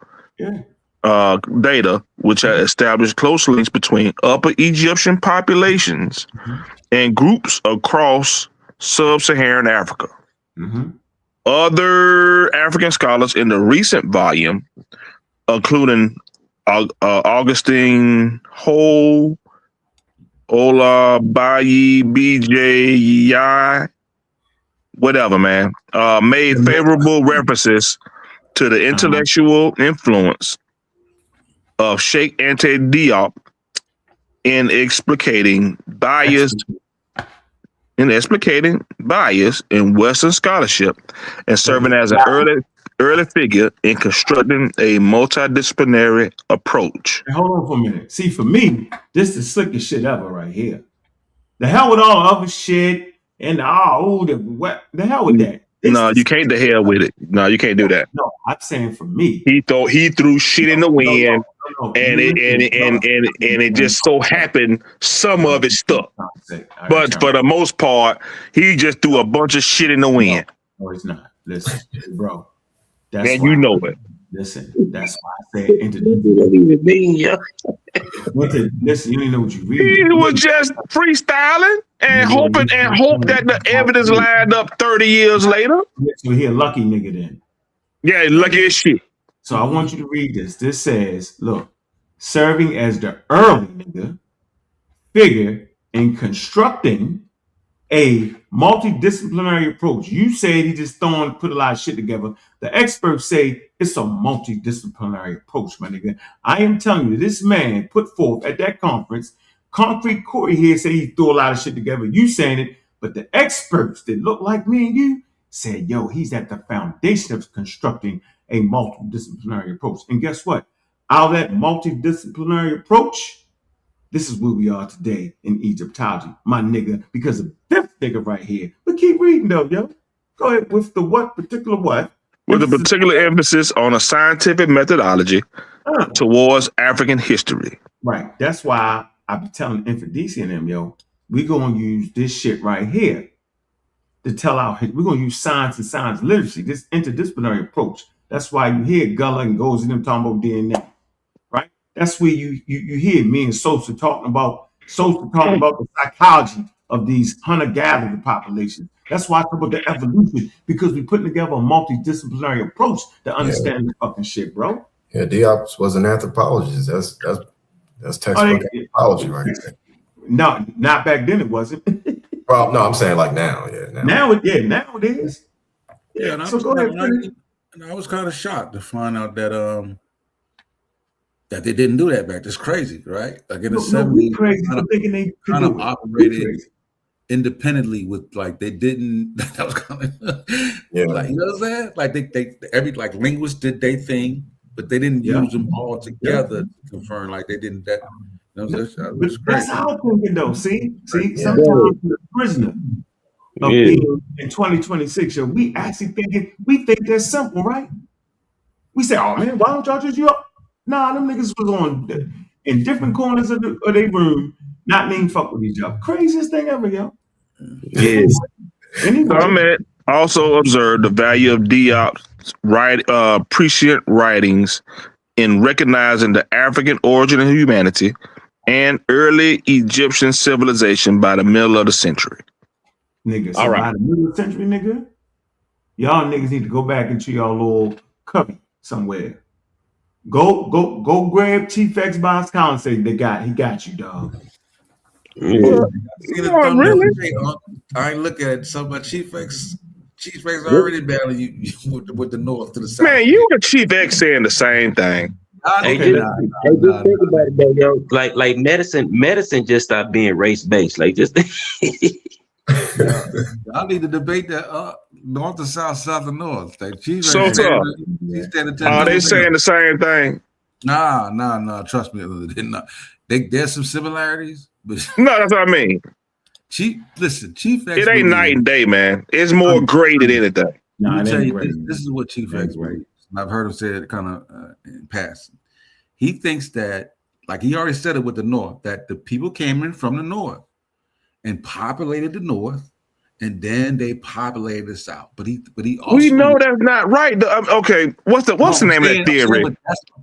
data, which had established close links between Upper Egyptian populations and groups across sub-Saharan Africa. Other African scholars in the recent volume, including Augustine Ho, Ola Bayi BJ Yai, whatever, man, made favorable references to the intellectual influence of Sheikh Anta Diop in explicating bias in Western scholarship and serving as an early figure in constructing a multidisciplinary approach. Hey, hold on for a minute. See, for me, this is the slickest shit ever right here. The hell with all the other shit and the hell with that. No, you can't the hell with it. No, you can't do that. No, I'm saying for me. He threw shit in the wind, and it just so happened some of it stuck. But for the most part, he just threw a bunch of shit in the wind. No, it's not. Listen, bro. Man, you know it. Listen, that's why I said listen, you didn't know what you read. He was just freestyling and hope that the evidence lined up 30 years later. So he a lucky nigga then. Yeah, lucky as shit. So I want you to read this. This says, look, serving as the early nigga figure in constructing a multidisciplinary approach. You said he just put a lot of shit together. The experts say it's a multidisciplinary approach, my nigga. I am telling you, this man put forth at that conference, Concrete Corey here said he threw a lot of shit together. You saying it, but the experts that look like me and you said, yo, he's at the foundation of constructing a multidisciplinary approach. And guess what? Out of that multidisciplinary approach, this is where we are today in Egyptology, my nigga, because of this nigga right here. But keep reading though, yo. Go ahead with the what? Particular what? With a particular emphasis on a scientific methodology towards African history. Right. That's why I be telling Infidisi and them, yo, we gonna use this shit right here to tell we're gonna use science and science literacy, this interdisciplinary approach. That's why you hear Gullah and Goes and them talking about DNA. That's where you hear me and Sosa talking about the psychology of these hunter-gatherer populations. That's why I talk about the evolution, because we're putting together a multidisciplinary approach to understand the fucking shit, bro. Yeah, Diop was an anthropologist. That's textbook anthropology right there. No, not back then it wasn't. Well, no, I'm saying like now, yeah. Now it is. Yeah, and so go ahead. I was kind of shocked to find out that that they didn't do that back. That's crazy, right? Like in the 70s, kind of operated independently with they didn't. That was kind of you know what I'm saying? Like they every linguists did their thing, but they didn't use them all together to confirm they didn't that. That's crazy. That's how I'm thinking though. See, sometimes the prisoner of being in 2026, we actually think they're simple, right? We say, oh man, why don't y'all just Nah, them niggas was on in different corners of their room, not even fuck with each other. Craziest thing ever, yo. Yes. Comment also observed the value of Diop's prescient writings in recognizing the African origin of humanity and early Egyptian civilization by the middle of the century. Nigga, so by the middle of the century, nigga, y'all niggas need to go back into y'all little cubby somewhere. Go grab Chief X by his collar and say he got you, dog. Really? I ain't looking at so much Chief X. Chief X already battling you with the north to the south. Man, you and Chief X saying the same thing. Just think about it, though, yo. Like medicine just stopped being race based. Just I need to debate that north to south, south to north. Are they saying the same thing? Nah. Trust me, there's some similarities, But no, that's what I mean. Chief X. It ain't night and day, man. It's more gray than anything. Let me tell you, this is what Chief X believes. And I've heard him say it kind of in passing. He thinks that, like he already said it with the North, that the people came in from the North and populated the North, and then they populated the South. But he also, we know that's not right. Okay, what's the name of that theory?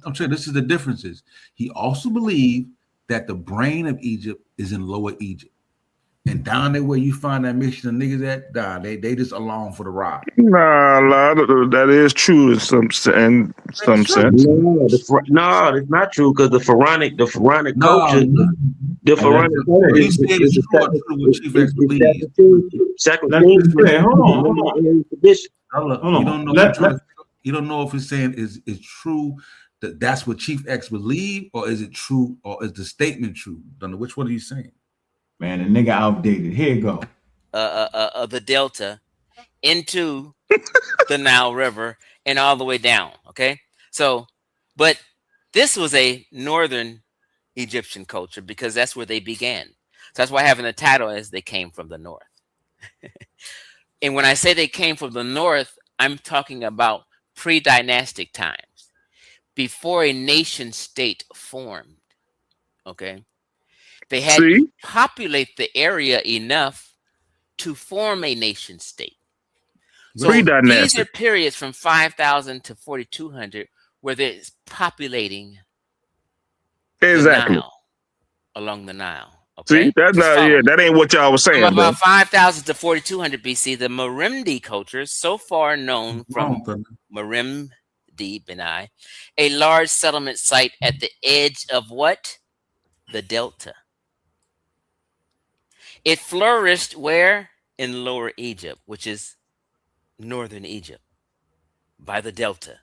I'm saying this is the differences. He also believed that the brain of Egypt is in Lower Egypt. And down there where you find that mission of niggas at, they just along for the ride. Nah, that is true in some sense. No, it's not true because the pharaonic culture, the pharaonic culture You don't know if it's saying is true that that's what Chief X believed, or is it true, or is the statement true? Don't know which one are you saying. Man, the nigga outdated. Here you go. The Delta into the Nile River and all the way down. Okay. So, but this was a northern Egyptian culture because that's where they began. So that's why having the title is they came from the north. And when I say they came from the north, I'm talking about pre-dynastic times, before a nation state formed. Okay. They had to populate the area enough to form a nation state. So these are periods from 5,000 to 4,200 where they're populating the Nile, along the Nile. Okay? See, that's that ain't what y'all was saying. From about 5,000 to 4,200 BC, the Merimdi culture, so far known from Merimdi Benai, a large settlement site at the edge of what? The Delta. It flourished where? In Lower Egypt, which is northern Egypt, by the Delta.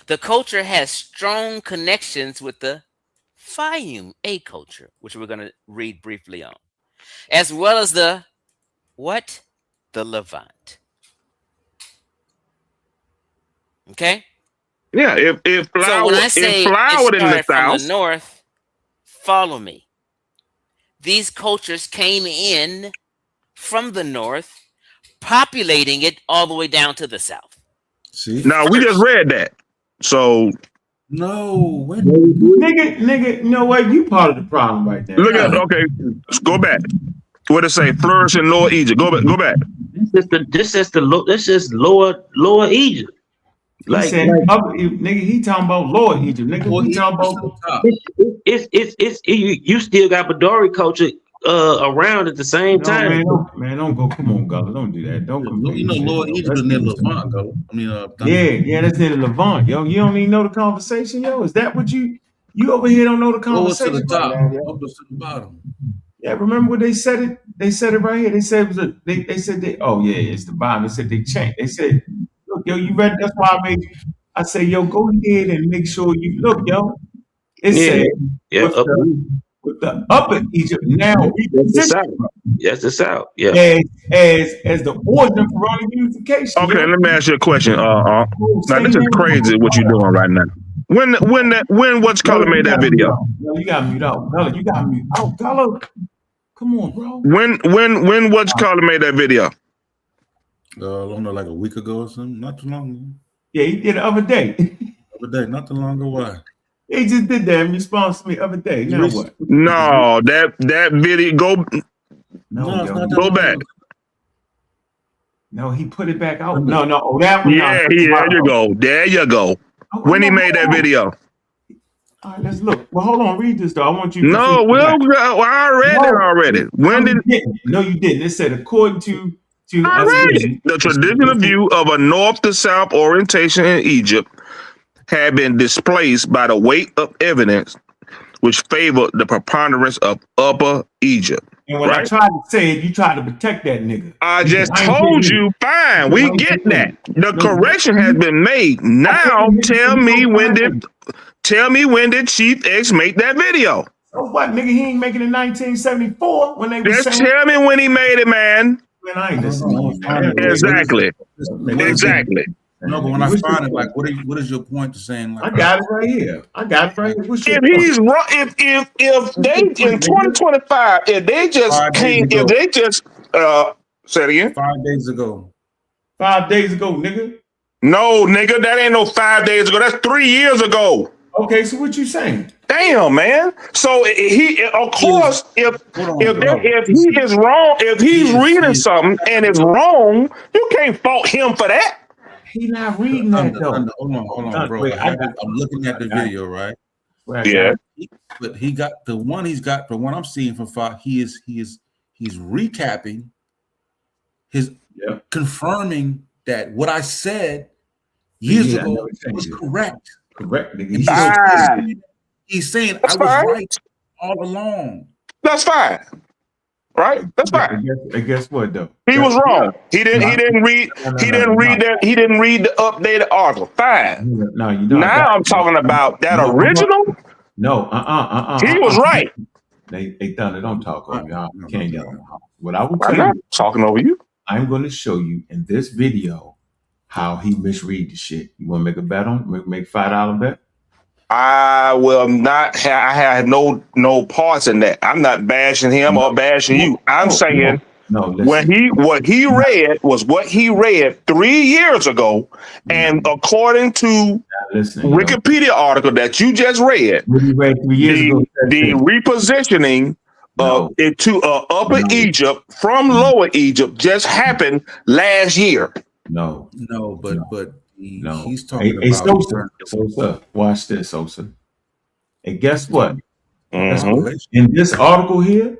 The culture has strong connections with the Fayum A culture, which we're going to read briefly on, as well as the what? The Levant. Okay? Yeah, if flower, so when I say it flowered in the from South, the north, follow me. These cultures came in from the north, populating it all the way down to the south. See? Now we just read that. So no, nigga, you know what? You part of the problem right there. Look at let's go back. What it say? Flourish in Lower Egypt. Go back. This is lower Egypt. Like, nigga, he talking about Lower Egypt. Nigga, we talking about it's you still got Badori culture around at the same time. Man, don't go. Come on, Gullah, don't do that. Don't compare. You know, Lower Egypt is near Levant, Gullah. I mean, yeah, that's near Levant, yo. You don't even know the conversation, yo. Is that what you over here don't know the conversation? Lower to the top, upper to the bottom. Yeah, remember what they said it? They said it right here. They said it was they said it's the bottom. They said they changed. They said, look, yo, you read. That's why I say, yo, go ahead and make sure you look, yo. It said with the upper Egypt now Yes, the South. Yeah. As the origin for pharaonic unification. Okay, let me ask you a question. Now this is crazy what you're doing right now. When what's color made that video? No, you got mute out. No, you got mute out. Color. Come on, bro. When what's color made that video? I don't know, like a week ago or something. Not too long ago. Yeah, he did the other day. Not too long ago. Why? He just did that in response to me the other day. Now what? No, that video go back. No, he put it back out. No. Oh, that one. Yeah, there you go. When he made that video. All right, let's look. Well, hold on. Read this though. I want you. No, I read it already. When did? No, you didn't. It said according to I read it. The traditional view of a north to south orientation in Egypt had been displaced by the weight of evidence, which favored the preponderance of Upper Egypt. And when I tried to say it, you tried to protect that nigga. I just told you, fine, we get that. The correction has been made. Now tell me when did Chief X make that video? So what, nigga? He ain't making it in 1974 when they were saying. Just tell me when he made it, man. Man, I ain't listening. Exactly. No, but when I find it, like, what is your point to saying, like, I got it right here. I got it right here. What's your If he's wrong, if they in 2025, if they just can't, if they just say it again. 5 days ago. 5 days ago, nigga. No, nigga, that ain't no 5 days ago. That's 3 years ago. Okay, so what you saying? Damn, man. So he, of course, if he is wrong, if he's reading something and it's wrong, you can't fault him for that. He not reading that though. Hold on, bro. I'm looking at the video, right? Yeah. But he got the one he's got from what I'm seeing from 5. He's recapping his confirming that what I said years ago was correct. Correct, nigga. He's saying I was right all along. That's fine. Right? That's fine. And guess what though? He was wrong. He didn't read the updated article. Fine. No, you don't. Now I'm talking about that original. No, He was right. They Thunder, don't talk over me. You can't get on. What I will I'm tell not you, talking over you. I'm going to show you in this video how he misread the shit. You want to make a bet on? Make $5 bet? I will not. I had no parts in that. I'm not bashing him or bashing you. I'm saying what he read was what he read 3 years ago, and according to Wikipedia article that you just read, the repositioning into Upper Egypt from Lower Egypt just happened last year. But he's talking about Sosa, watch this, Sosa. And guess what? In this article here,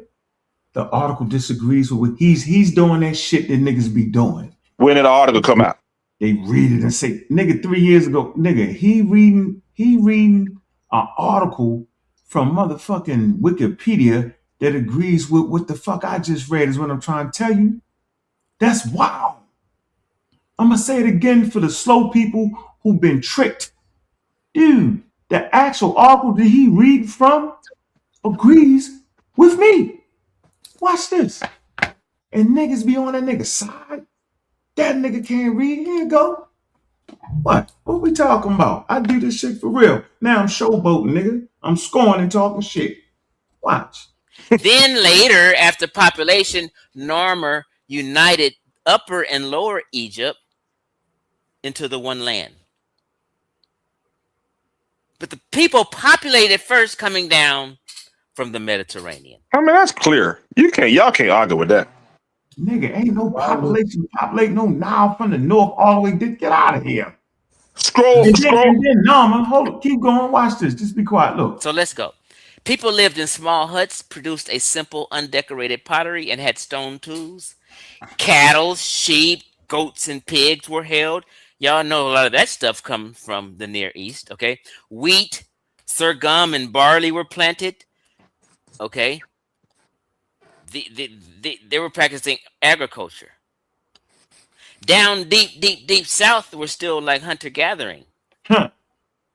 the article disagrees with what he's doing that shit that niggas be doing. When did the article come out? They read it and say, nigga, 3 years ago, nigga, he reading an article from motherfucking Wikipedia that agrees with what the fuck I just read is what I'm trying to tell you. That's wild. I'm going to say it again for the slow people who've been tricked. Dude, the actual article that he read from agrees with me. Watch this. And niggas be on that nigga side. That nigga can't read. Here you go. What we talking about? I do this shit for real. Now I'm showboating, nigga. I'm scoring and talking shit. Watch. Then later, after population, Narmer united Upper and Lower Egypt into the one land. But the people populated first coming down from the Mediterranean. I mean, that's clear. Y'all can't argue with that. Nigga, ain't no population populating no Nile from the north all the way. Get out of here. Scroll. And then, no, hold on, keep going. Watch this. Just be quiet. Look. So let's go. People lived in small huts, produced a simple, undecorated pottery, and had stone tools. Cattle, sheep, goats, and pigs were held. Y'all know a lot of that stuff comes from the Near East, okay? Wheat, sorghum, and barley were planted, okay? They were practicing agriculture. Down deep south, we're still like hunter-gathering.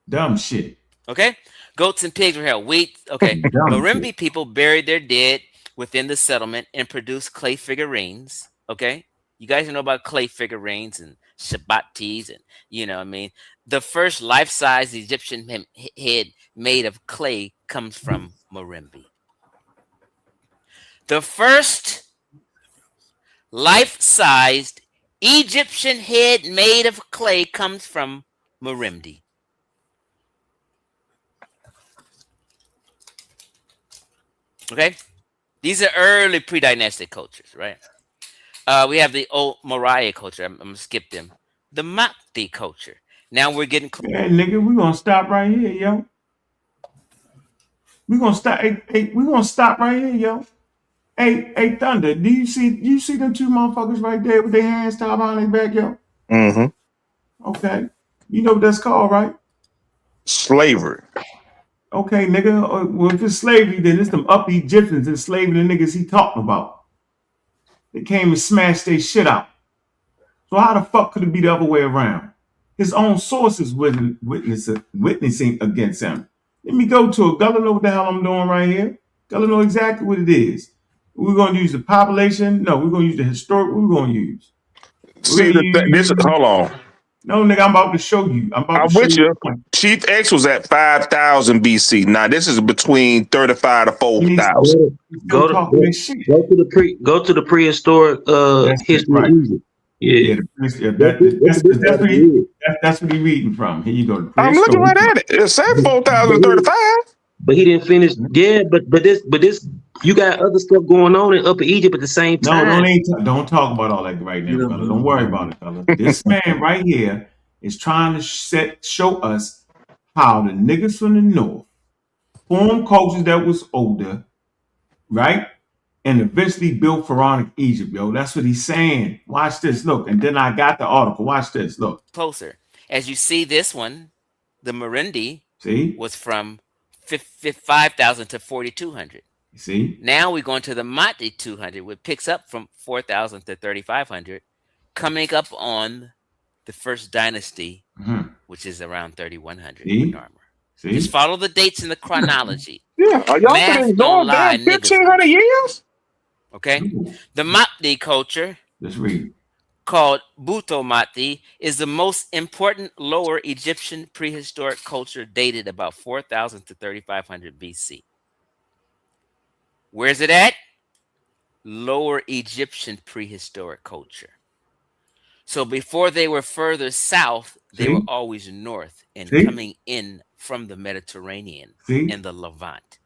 Dumb shit. Okay? Goats and pigs were held. Wheat, okay. Marimbi people buried their dead within the settlement and produced clay figurines, okay? You guys know about clay figurines and Shabbatis and, you know what I mean? The first life-size Egyptian head made of clay comes from Marimbi. The first life-sized Egyptian head made of clay comes from Marimbi. Okay? These are early pre-dynastic cultures, right? We have the old Moriah culture. I'm going to skip them. The Mahdi culture. Now we're getting close. Yeah, nigga, we're going to stop right here, yo. We're going to stop. Hey, we're going to stop right here, yo. Hey, Thunder, do you see them two motherfuckers right there with their hands tied behind their back, yo? Mm-hmm. Okay. You know what that's called, right? Slavery. Okay, nigga. Well, if it's slavery, then it's them up Egyptians and slaving the niggas he talking about. They came and smashed their shit out. So how the fuck could it be the other way around? His own sources witnessing against him. Let me go to it. Gullah know what the hell I'm doing right here. Gullah know exactly what it is. We're going to use the population. No, we're going to use the historic. What we're going to use? See, hold on. No, nigga, I'm about to show you. I'm with you. Chief X was at 5,000 BC. Now this is between 35 to 4,000. Go to the prehistoric history of Egypt. Yeah, that's what he's reading from. Here you go. I'm looking right at it. It said 4,035. But he didn't finish. Yeah, but this you got other stuff going on in Upper Egypt at the same time. Don't talk about all that right now, fella. Don't worry about it, fella. This man right here is trying to show us how the niggas from the north formed cultures that was older, right? And eventually built pharaonic Egypt, yo. That's what he's saying. Watch this, look. And then I got the article. Watch this, look. Closer. As you see this one, the Marendi was from 5,000 to 4,200. See? Now we're going to the Mati 200, which picks up from 4,000 to 3,500, coming up on the first dynasty, which is around 3,100 with armor. Just follow the dates in the chronology. Yeah, are y'all getting going down 1,500 years? Okay. The Mati culture, let's read, called Buto Mati, is the most important Lower Egyptian prehistoric culture dated about 4,000 to 3,500 BC. Where's it at? Lower Egyptian prehistoric culture. So before they were further south, they were always north and coming in from the Mediterranean and the Levant.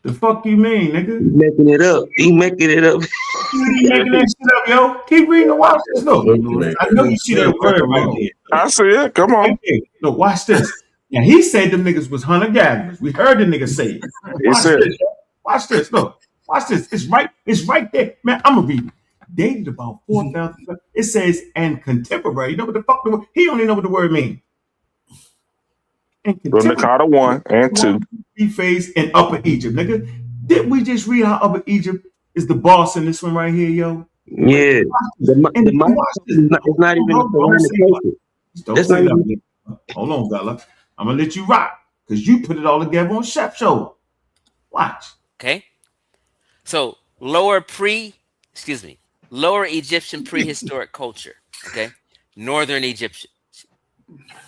The fuck you mean, nigga? He making it up. He making it up. You making that shit up, yo. Keep reading and watch this. Look, I know you see that word right there. I see it. Come on. Look, watch this. Now he said them niggas was hunter-gatherers. We heard the nigga say it. Watch this. Look. Watch this. It's right there. Man, I'm gonna read it. Dated about 4,000. It says, and contemporary. You know what the fuck the word? He don't even know what the word means. And Nakata 1 and 2. Phase in Upper Egypt, nigga. Didn't we just read how Upper Egypt is the boss in this one right here, yo? Yeah. It's not even a Hold on, fella. I'm gonna let you rock because you put it all together on Chef Show. Watch. Okay. So lower Egyptian prehistoric culture. Okay. Northern Egypt.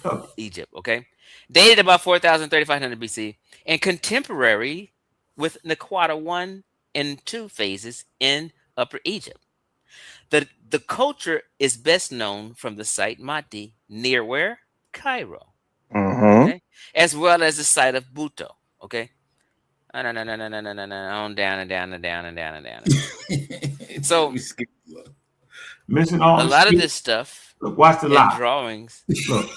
Okay. Dated about 4,000, 3,500 BC and contemporary with Naquata 1 and 2 phases in Upper Egypt. The culture is best known from the site Mati near where? Cairo. Okay? As well as the site of Buto. Okay. No, on down and down and down and down and down. So missing all a lot of this stuff. Look, watch the lie. Drawings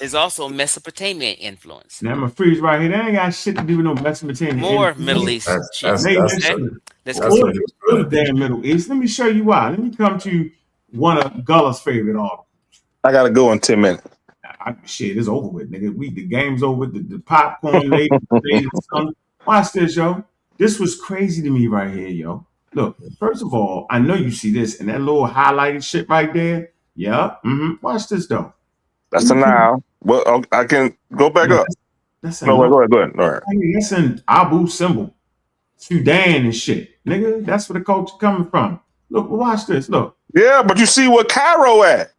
is also Mesopotamian influence. Now I'm gonna freeze right here. That ain't got shit to do with no Mesopotamian. More Middle East. Let's go to the damn Middle East. Let me show you why. Let me come to one of Gulla's favorite articles. I gotta go in 10 minutes. Shit, it's over with, nigga. The game's over with. The popcorn lady. Watch this, yo. This was crazy to me right here, yo. Look, first of all, I know you see this and that little highlighted shit right there. Yeah. Watch this though. That's a Nile. Well, I can go back up. Go ahead. All right. That's an Abu symbol, Sudan and shit, nigga. That's where the culture coming from. Look, watch this. Look. Yeah, but you see what Cairo at?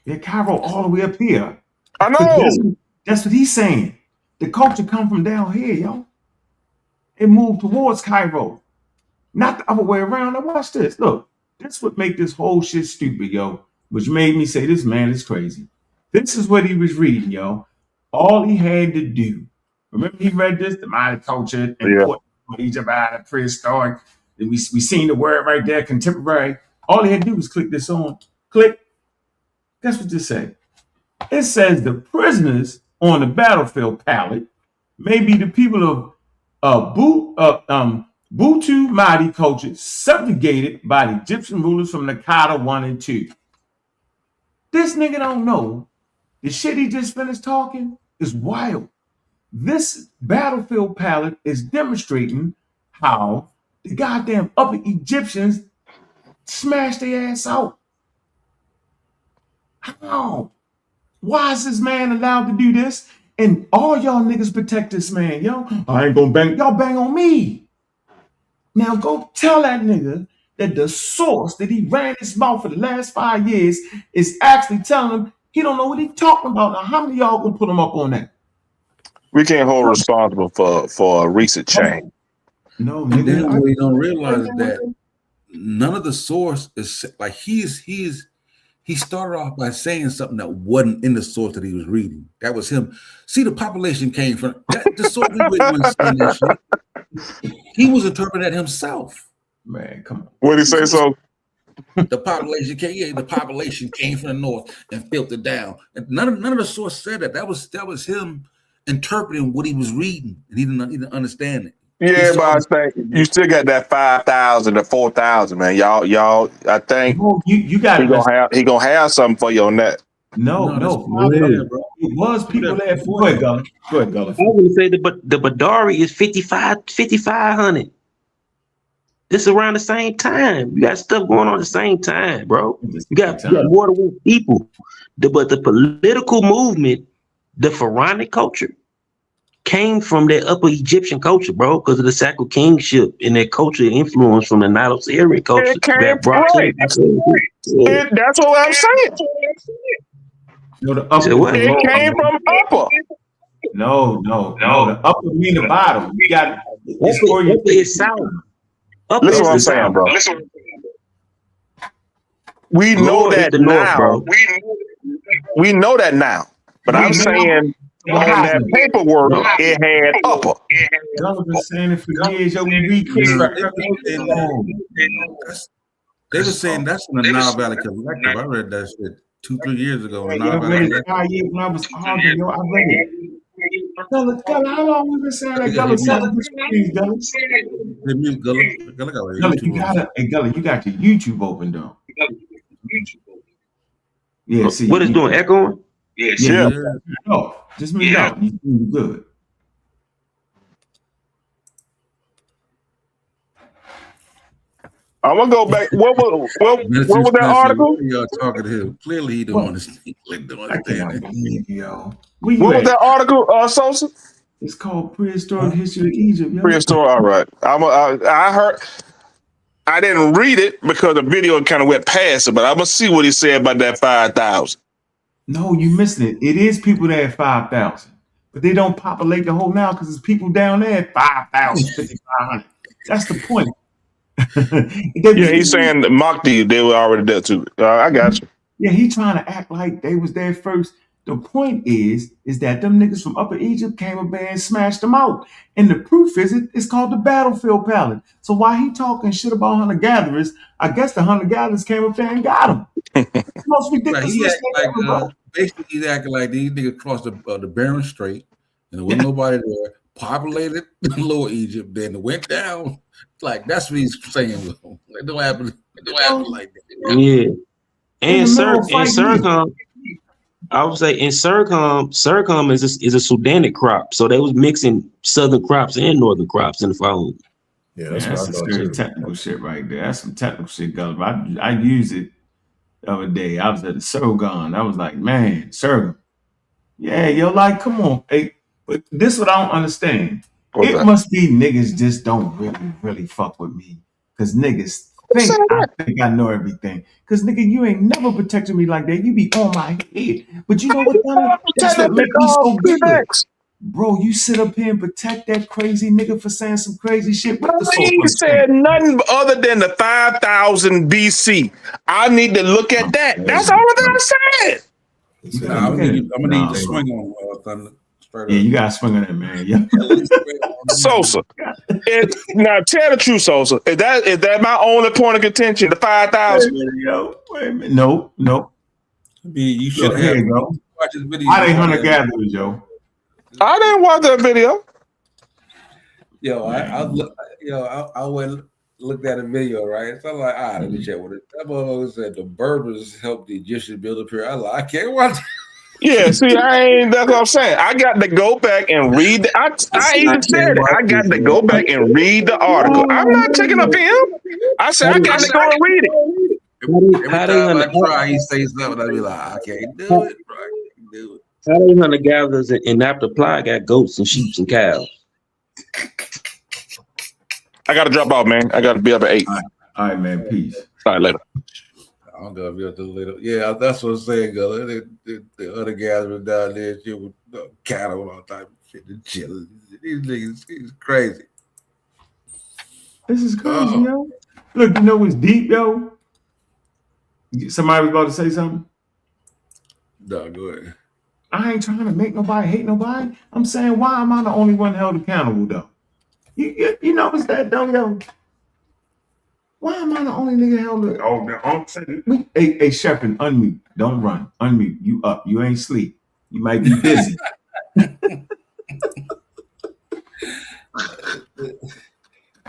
Yeah, Cairo all the way up here. I know. That's what he's saying. The culture come from down here, yo. It moved towards Cairo, not the other way around. Now watch this. Look, this would make this whole shit stupid, yo. Which made me say, this man is crazy. This is what he was reading, yo. All he had to do. Remember he read this? The Maya culture and Egypt out of prehistoric. And we seen the word right there, contemporary. All he had to do was click this on. Click. Guess what this say? It says the prisoners on the battlefield palette may be the people of Butu Mahdi culture subjugated by the Egyptian rulers from Nakata 1 and 2. This nigga don't know the shit he just finished talking is wild. This battlefield palette is demonstrating how the goddamn Upper Egyptians smashed their ass out. How? Why is this man allowed to do this? And all y'all niggas protect this man, yo. I ain't gonna bang. Y'all bang on me. Now go tell that nigga that the source that he ran his mouth for the last 5 years is actually telling him He don't know what he's talking about. Now, how many of y'all gonna put him up on that? We can't hold responsible for a recent change. No, And then nigga. what you don't realize is that none of the source is like he started off by saying something that wasn't in the source that he was reading. That was him. See, the population came from that. The source he wasn't saying that shit. He was interpreting that himself. Man, come on. What did he say? So the population came from the north and filtered down. And none of the source said that. That was him interpreting what he was reading, and he didn't understand it. yeah, but I think you still got that 5,000 to 4,000, man. Y'all. I think you got he gonna have something for you on that. No. Yeah, bro. It was people there. Go ahead, Gullah. I was gonna say the Badari is 5,500. It's around the same time. You got stuff going on at the same time, bro. You got more than one people. But the political movement, the pharaonic culture, came from that Upper Egyptian culture, bro, because of the sacred kingship and that culture influence from the Nilo-Saharan culture. It came right. That's what I'm saying. It came from upper. No. The upper mean the bottom. You got upper is south. Listen what I'm saying, bro. We know that now. Bro. We know that now. But I'm saying on that paperwork, it had upper. Y'all been saying it for years. Yo, we read They were saying that's from the Nile Valley Collective. I read that shit 2-3 years ago. I read it 5 years when I was arguing. Yo, I read it. Gullah, how long we been saying that? Gullah, Gullah, you got your YouTube open though. Yeah, see. What is doing? Echoing? Yeah. No, just me out. You doing good. I'm gonna go back. What was that article? Y'all talking to him. Clearly, he don't want to speak. Like, don't understand it. What was that article, Sosa? It's called Prehistoric History of Egypt. Yo. Prehistoric. All right. I heard. I didn't read it because the video kind of went past it, but I'm gonna see what he said about that 5,000. No, you missing it. It is people there at 5,000, but they don't populate the whole now because there's people down there at 5,000, 5,500. That's the point. Yeah, he's saying Mahdi, they were already there too. I got you. Yeah, he trying to act like they was there first. The point is that them niggas from Upper Egypt came up there and smashed them out. And the proof is it's called the battlefield palette. So while he talking shit about hunter-gatherers, I guess the hunter-gatherers came up there and got him. Most ridiculous. Basically, he's acting like these niggas crossed the Bering Strait and there wasn't nobody there. Populated Lower Egypt, then it went down. Like that's what he's saying. It don't happen like that. Yeah. And Sercom, I would say in Sercom is a Sudanic crop. So they was mixing southern crops and northern crops in the following. Yeah, that's some serious technical shit right there. That's some technical shit, Gullah. I used it the other day. I was at the Sargon. I was like, man, Sargon. Yeah, yo, like, come on. Hey, but this what I don't understand. It must be niggas just don't really fuck with me. Cause niggas think I know everything. Cause nigga, you ain't never protected me like that. You be on my head. But you know what, Gullah? That's what make me so good. Bro, you sit up here and protect that crazy nigga for saying some crazy shit. He said nothing other than the 5,000 BC. I need to look at that. That's all that I said. I'm gonna need you to swing on Thunder. Yeah, you gotta swing on that, man. Yeah. Sosa. Now tell the truth, Sosa. Is that my only point of contention? The 5,000. Yo, wait a minute. Nope. I mean, you should have watch this video. Why they hunter-gatherers, yo? I didn't watch that video. I went looked at a video, right? So I'm like, let me check what it. That motherfucker said the Berbers helped the Egyptians build a pyramid. I like, I can't watch. Yeah, see, that's what I'm saying. I got to go back and read. I even said it. I got to go back and read the article. I'm not taking up him. I said I got to go and read it. Every time I try, he says something. I be like, I can't do it. Bro. I can't do it. How they hunter-gatherers in After Apply got goats and sheep and cows? I got to drop off, man. I got to be up at 8. All right, man. Peace. All right, later. I don't know if you're the little. Yeah, that's what I'm saying, girl. The other guys were down there, shit with cattle and all type of shit and chilling. These niggas, it's crazy. This is crazy, yo. Look, you know what's deep, yo? Somebody was about to say something? No, go ahead. I ain't trying to make nobody hate nobody. I'm saying, why am I the only one held accountable, though? You know what's that, though, yo? Why am I the only nigga held accountable? Oh, I'm saying, hey, Shepard, unmute. Don't run. Unmute. You up. You ain't sleep. You might be busy.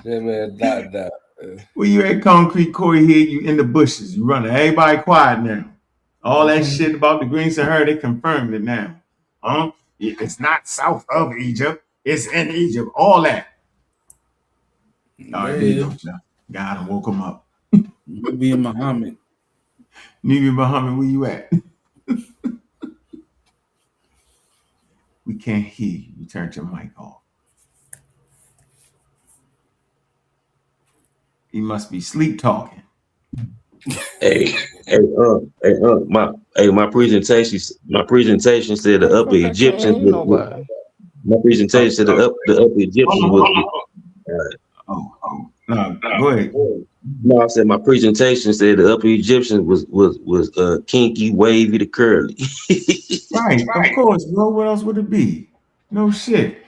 Yeah, man, not. Where you at, Concrete Corey here? You in the bushes. You running. Everybody quiet now. All that shit about the Green Sahara, they confirmed it now. It's not south of Egypt. It's in Egypt. All that. All right, there you go, John. God, I woke him up. Maybe in Muhammad. Maybe Muhammad, where you at? We can't hear you. You turned your mic off. He must be sleep talking. My presentation said the upper Egyptians. My presentation said the upper Egyptians was. No, go ahead. No, I said my presentation said the upper Egyptians was kinky, wavy to curly. Right, of course, bro. What else would it be? No shit.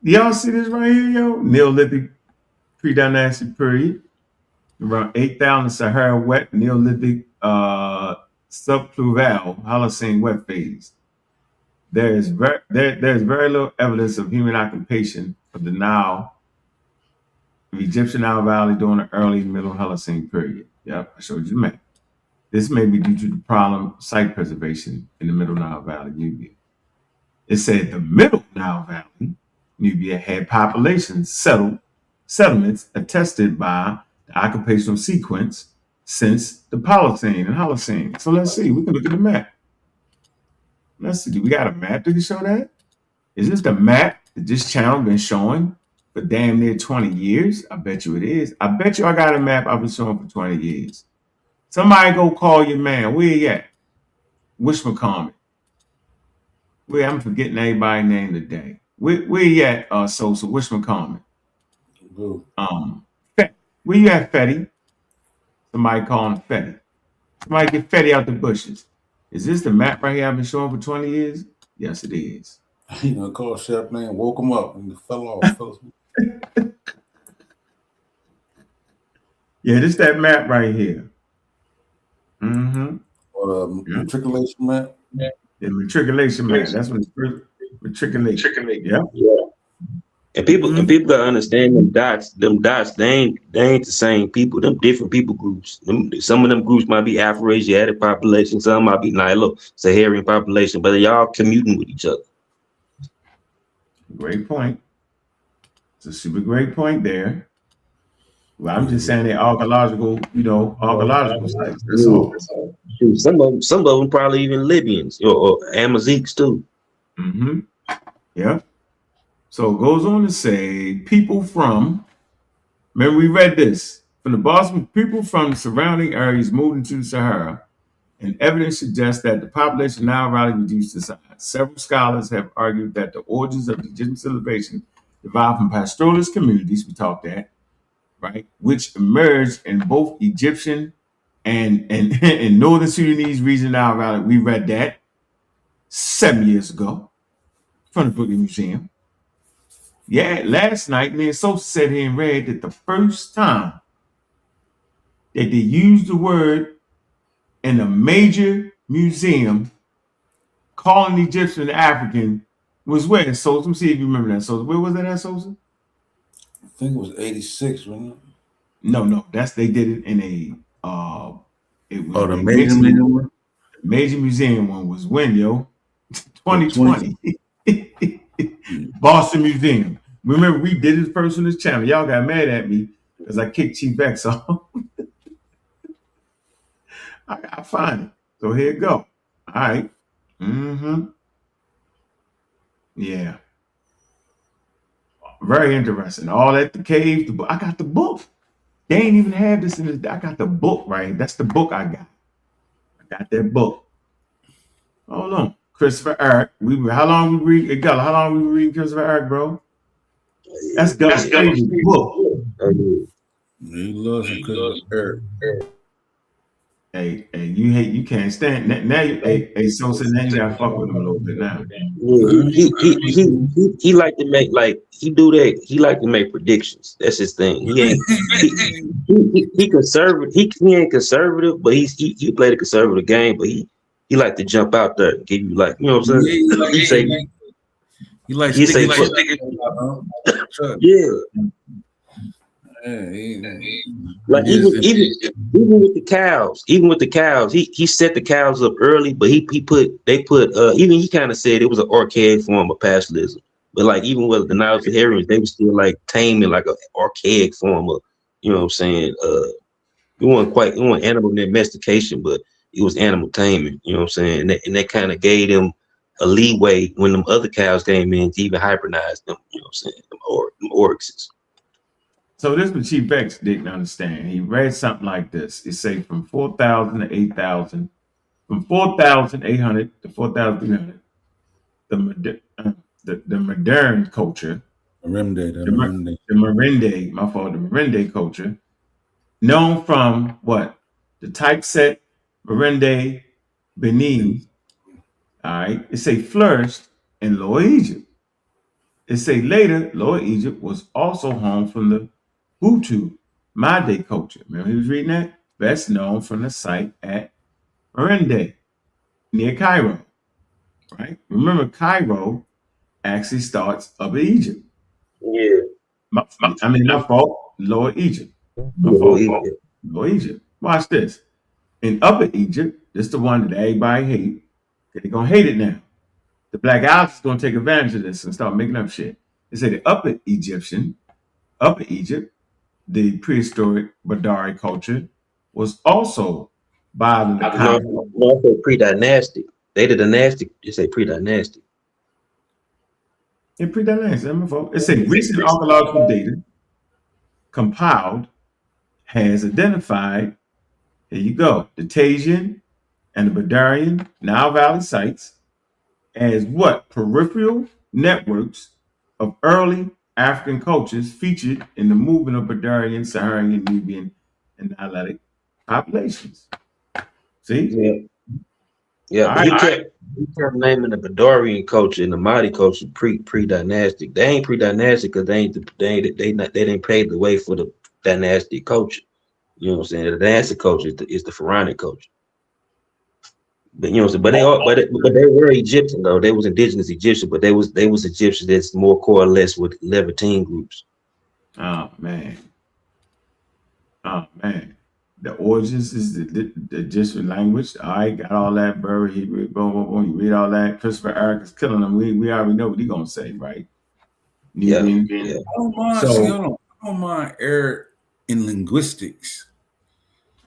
Y'all see this right here, yo? Neolithic pre-dynastic period. Around 8,000 Sahara wet Neolithic subpluvial Holocene wet phase. There's very little evidence of human occupation of the Nile, the Egyptian Nile Valley during the early middle Holocene period. Yep, I showed you the map. This may be due to the problem of site preservation in the middle Nile Valley, Nubia. It said the middle Nile Valley, Nubia, had settlements attested by the occupational sequence since the Pliocene and Holocene. So let's see. We can look at the map. Let's see. Do we got a map that can show that? Is this the map that this channel been showing for damn near 20 years? I bet you it is. I bet you I got a map I've been showing for 20 years. Somebody go call your man. Where you at? Wishmacommon. Where I'm forgetting everybody's name today. Where you at, Sosa? Wishmacommon. Where you at, Fetty? Somebody calling Fetty. Somebody get Fetty out the bushes. Is this the map right here I've been showing for 20 years? Yes, it is. You know, call Chef Man, woke him up and he fell off. Yeah, this that map right here. Mm-hmm. Or matriculation map? Yeah, matriculation map. That's what it's first matriculation. Yeah. And people gotta understand them dots, they ain't the same people, them different people groups. Some of them groups might be Afro-Asiatic population, some might be Nilo-Saharan population, but they all commuting with each other. Great point. It's a super great point there. Well, I'm just saying they're archaeological sites. That's all. Some of them probably even Libyans or Amazigh too. Mm-hmm. Yeah. So it goes on to say people from, remember we read this, from the Boston, people from the surrounding areas moved into the Sahara, and evidence suggests that the population now rallied reduced to size. Several scholars have argued that the origins of the Egyptian civilization derived from pastoralist communities, we talked that, right, which emerged in both Egyptian and in northern Sudanese region now rallied. We read that 7 years ago from the Brooklyn Museum. Yeah, last night, me and Sosa said here and read that the first time that they used the word in a major museum calling Egyptian and African was where, Sosa? Let me see if you remember that, Sosa. Where was that at, Sosa? I think it was 86, wasn't it? No, they did it in a the major museum one? The major museum one was when, yo? 2020. Boston Museum. Remember, we did it first on this channel. Y'all got mad at me because I kicked Chief X off. I find it. So here you go. All right. Mm-hmm. Yeah. Very interesting. All at the cave. I got the book. They ain't even have this in this. I got the book, right? That's the book I got. Got that book. Hold on. Christopher Eric. How long we read Christopher Eric, bro? That's Gulliver's favorite book. He loves some Christopher Eric. Hey, you can't stand now. So now you gotta fuck with him a little bit now. Yeah, he like to make he do that. He like to make predictions. That's his thing. He ain't he conservative. He ain't conservative, but he played a conservative game. But he like to jump out there and give you what I'm saying. He likes yeah. Like even with the cows, he set the cows up early, but they put even he kind of said it was an archaic form of pastoralism. But like even with the Nilotarians, they were still like taming like an archaic form of, you know what I'm saying? It wasn't animal domestication, but it was animal taming, you know what I'm saying? And that kind of gave them a leeway when them other cows came in to even hybridize them, you know what I'm saying? Them oryxes. So this is what Chief X didn't understand. He read something like this. It say from 4,000 to 8,000, from 4,800 to 4,300, the modern culture, the Merende culture, known from what? The typeset Merende Benin. All right. It say flourished in Lower Egypt. It say later, Lower Egypt was also home from the Hutu Made culture. Remember he was reading that? Best known from the site at Merende, near Cairo. Right? Remember, Cairo actually starts Upper Egypt. Yeah. My fault, Lower Egypt. Lower Egypt. Watch this. In Upper Egypt, this is the one that everybody hate. They're gonna hate it now. The Black Atheist is gonna take advantage of this and start making up shit. They say the Upper Egypt, the prehistoric Badari culture, was also violent. No, pre-dynastic. They the dynastic. They say pre-dynastic. Yeah, pre-dynastic. It says recent archaeological data compiled has identified, here you go, the Tajian and the Badarian Nile Valley sites as what? Peripheral networks of early African cultures featured in the movement of Badarian, Saharian, Nubian, and Nilotic populations. See? Yeah. He kept naming the Badarian culture and the Mahdi culture pre-dynastic. They ain't pre-dynastic because they didn't pave the way for the dynastic culture. You know what I'm saying? The dynastic culture is the pharaonic culture. But you know what I'm saying? But they were Egyptian though. They was indigenous Egyptian, but they was Egyptians that's more coalesced with Levantine groups. Oh man. The origins is the Egyptian language. I got all that, Berber, Hebrew, boom, boom, boom. You read all that. Christopher Eric is killing them. We already know what he's gonna say, right? Nubian. Yeah. I don't mind Eric in linguistics.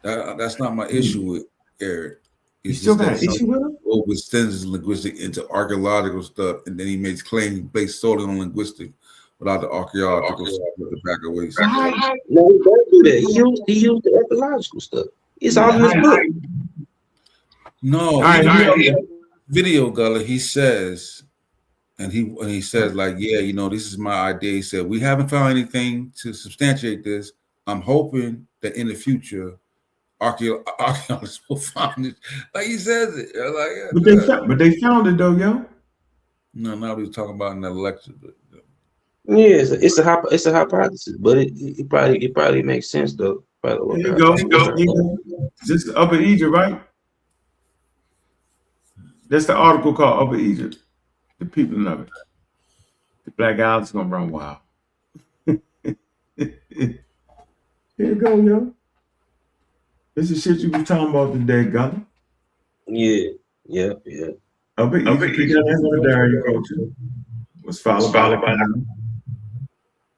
That's not my issue with Eric. You still got an issue with him? Overextends his linguistic into archaeological stuff, and then he makes claims based solely on linguistics without the archaeological stuff at the back of ways. No, he don't do that. He used the archaeological stuff. It's all in his book. No, video Gullah, he says, and he says like, yeah, you know, this is my idea. He said, we haven't found anything to substantiate this. I'm hoping that in the future, archaeologists will find it. Like he says it. Like, but they found it though, yo. No, now we was talking about in that lecture. But, yeah, it's a hypothesis, but it probably makes sense though. Here you go. This is Upper Egypt, right? That's the article called Upper Egypt. The people of it. The Black Isles is gonna run wild. Here you go, yo. This is shit you were talking about today, Gunner. Yeah. Upper Egypt, Badarian culture was followed by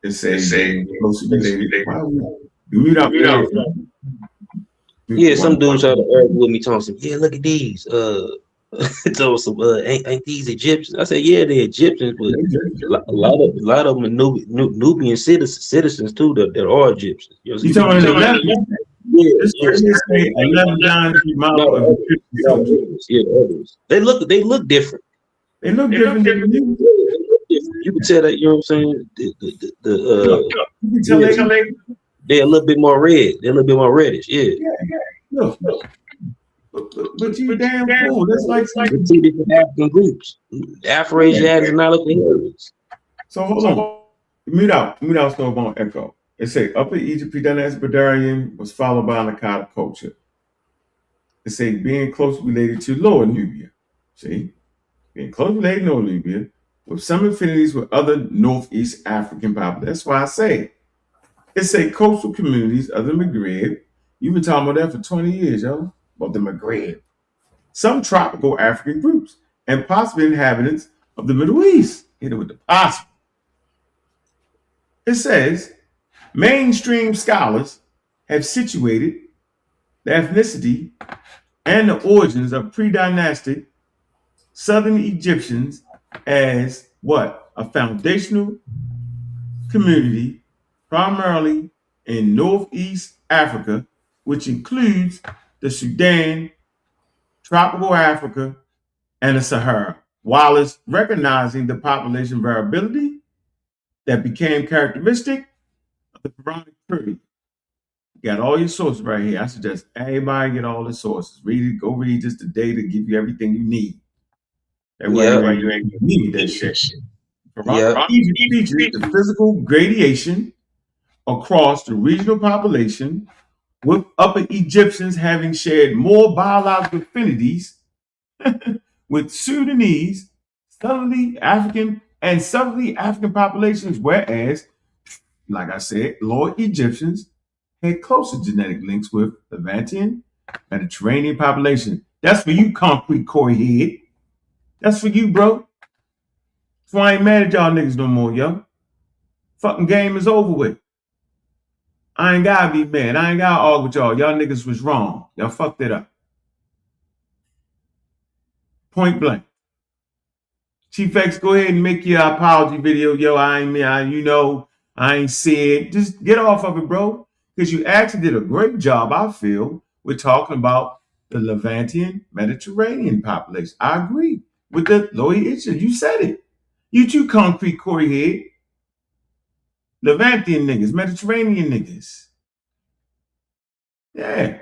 it says closely related. Mute up. Yeah, some dudes try to argue with me, talking, yeah, look at these. So some ain't these Egyptians? I said, yeah, they're Egyptians, but a lot of them are Nubian citizens too that are Egyptians. You know, talking about This say 11 John model of the Christian others. They look different. They look different than you. You can tell that, you know what I'm saying? They're a little bit more red. They're a little bit more reddish. Yeah. Look. But you damn fool. That's like the two different African groups. Afro-Asiatics and Alabamians. So hold on. Mute out so it won't echo. It say Upper Egypt Predanian was followed by Nakata culture. It say being closely related to Lower Nubia. See? Being closely related to Lower Nubia with some affinities with other Northeast African populations. That's why I say it say coastal communities of the Maghreb. You've been talking about that for 20 years, yo. About the Maghreb. Some tropical African groups and possibly inhabitants of the Middle East. Hit it with the possible. It says mainstream scholars have situated the ethnicity and the origins of pre-dynastic Southern Egyptians as what? A foundational community primarily in Northeast Africa, which includes the Sudan, tropical Africa, and the Sahara, while it's recognizing the population variability that became characteristic of the Pharaonic period. You got all your sources right here. I suggest everybody get all the sources. Read it. Go read just the data, give you everything you need. That way you ain't need that shit. Pharaonic Egypt features the physical gradation across the regional population, with Upper Egyptians having shared more biological affinities with Sudanese, southerly African populations, whereas, like I said, Lower Egyptians had closer genetic links with Levantian, Mediterranean population. That's for you, concrete Corey head. That's for you, bro. So I ain't mad at y'all niggas no more, yo. Fucking game is over with. I ain't gotta be mad. I ain't gotta argue with y'all. Y'all niggas was wrong. Y'all fucked it up. Point blank. Chief X, go ahead and make your apology video. Yo, I ain't said. Just get off of it, bro. Because you actually did a great job, I feel, with talking about the Levantian Mediterranean population. I agree with the Lower Egyptian. You said it. You too, concrete Corey head. Levantian niggas, Mediterranean niggas. Yeah.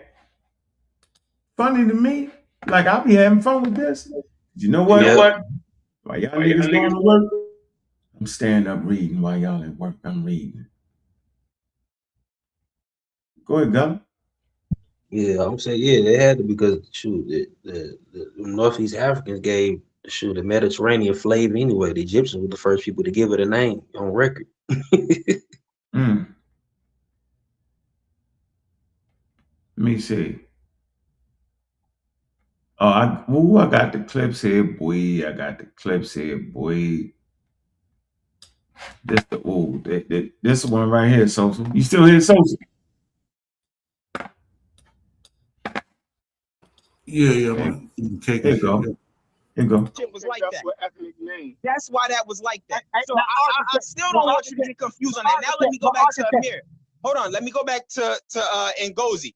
Funny to me. Like, I'll be having fun with this. You know what? While y'all niggas going to work, I'm staying up reading while y'all at work. I'm reading. Go ahead, Gunner. Yeah, I'm saying, they had to, because the Northeast Africans gave the Mediterranean flavor anyway. The Egyptians were the first people to give it a name on record. Let me see. I got the clips here, boy. This one right here, Sosa. You still here, Sosa? Yeah. Here you go. It was like that. That's why that was like that. So I still don't want you to get confused on that. Now let me go back to Amir. Hold on. Let me go back to Ngozi.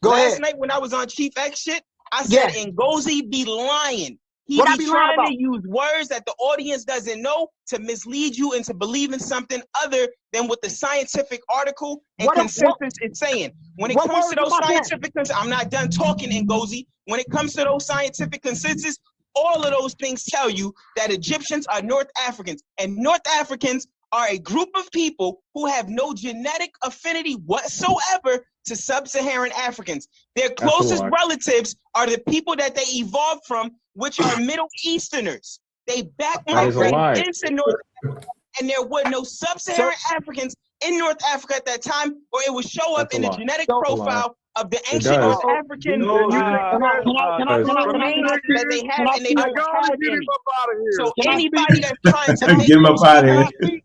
Last night when I was on Chief X shit, I said Ngozi be lying. He be trying to use words that the audience doesn't know to mislead you into believing something other than what the scientific article and consensus is saying. When it comes to those scientific consensus, I'm not done talking, Ngozi. When it comes to those scientific consensus, all of those things tell you that Egyptians are North Africans, and North Africans are a group of people who have no genetic affinity whatsoever to sub-Saharan Africans. Their closest relatives are the people that they evolved from, which are Middle Easterners. They back migrated into North Africa, and there were no sub-Saharan Africans in North Africa at that time, or it would show up in the genetic profile of the ancient North African that they have, and they don't have any. So anybody that's trying to make get him up out of here.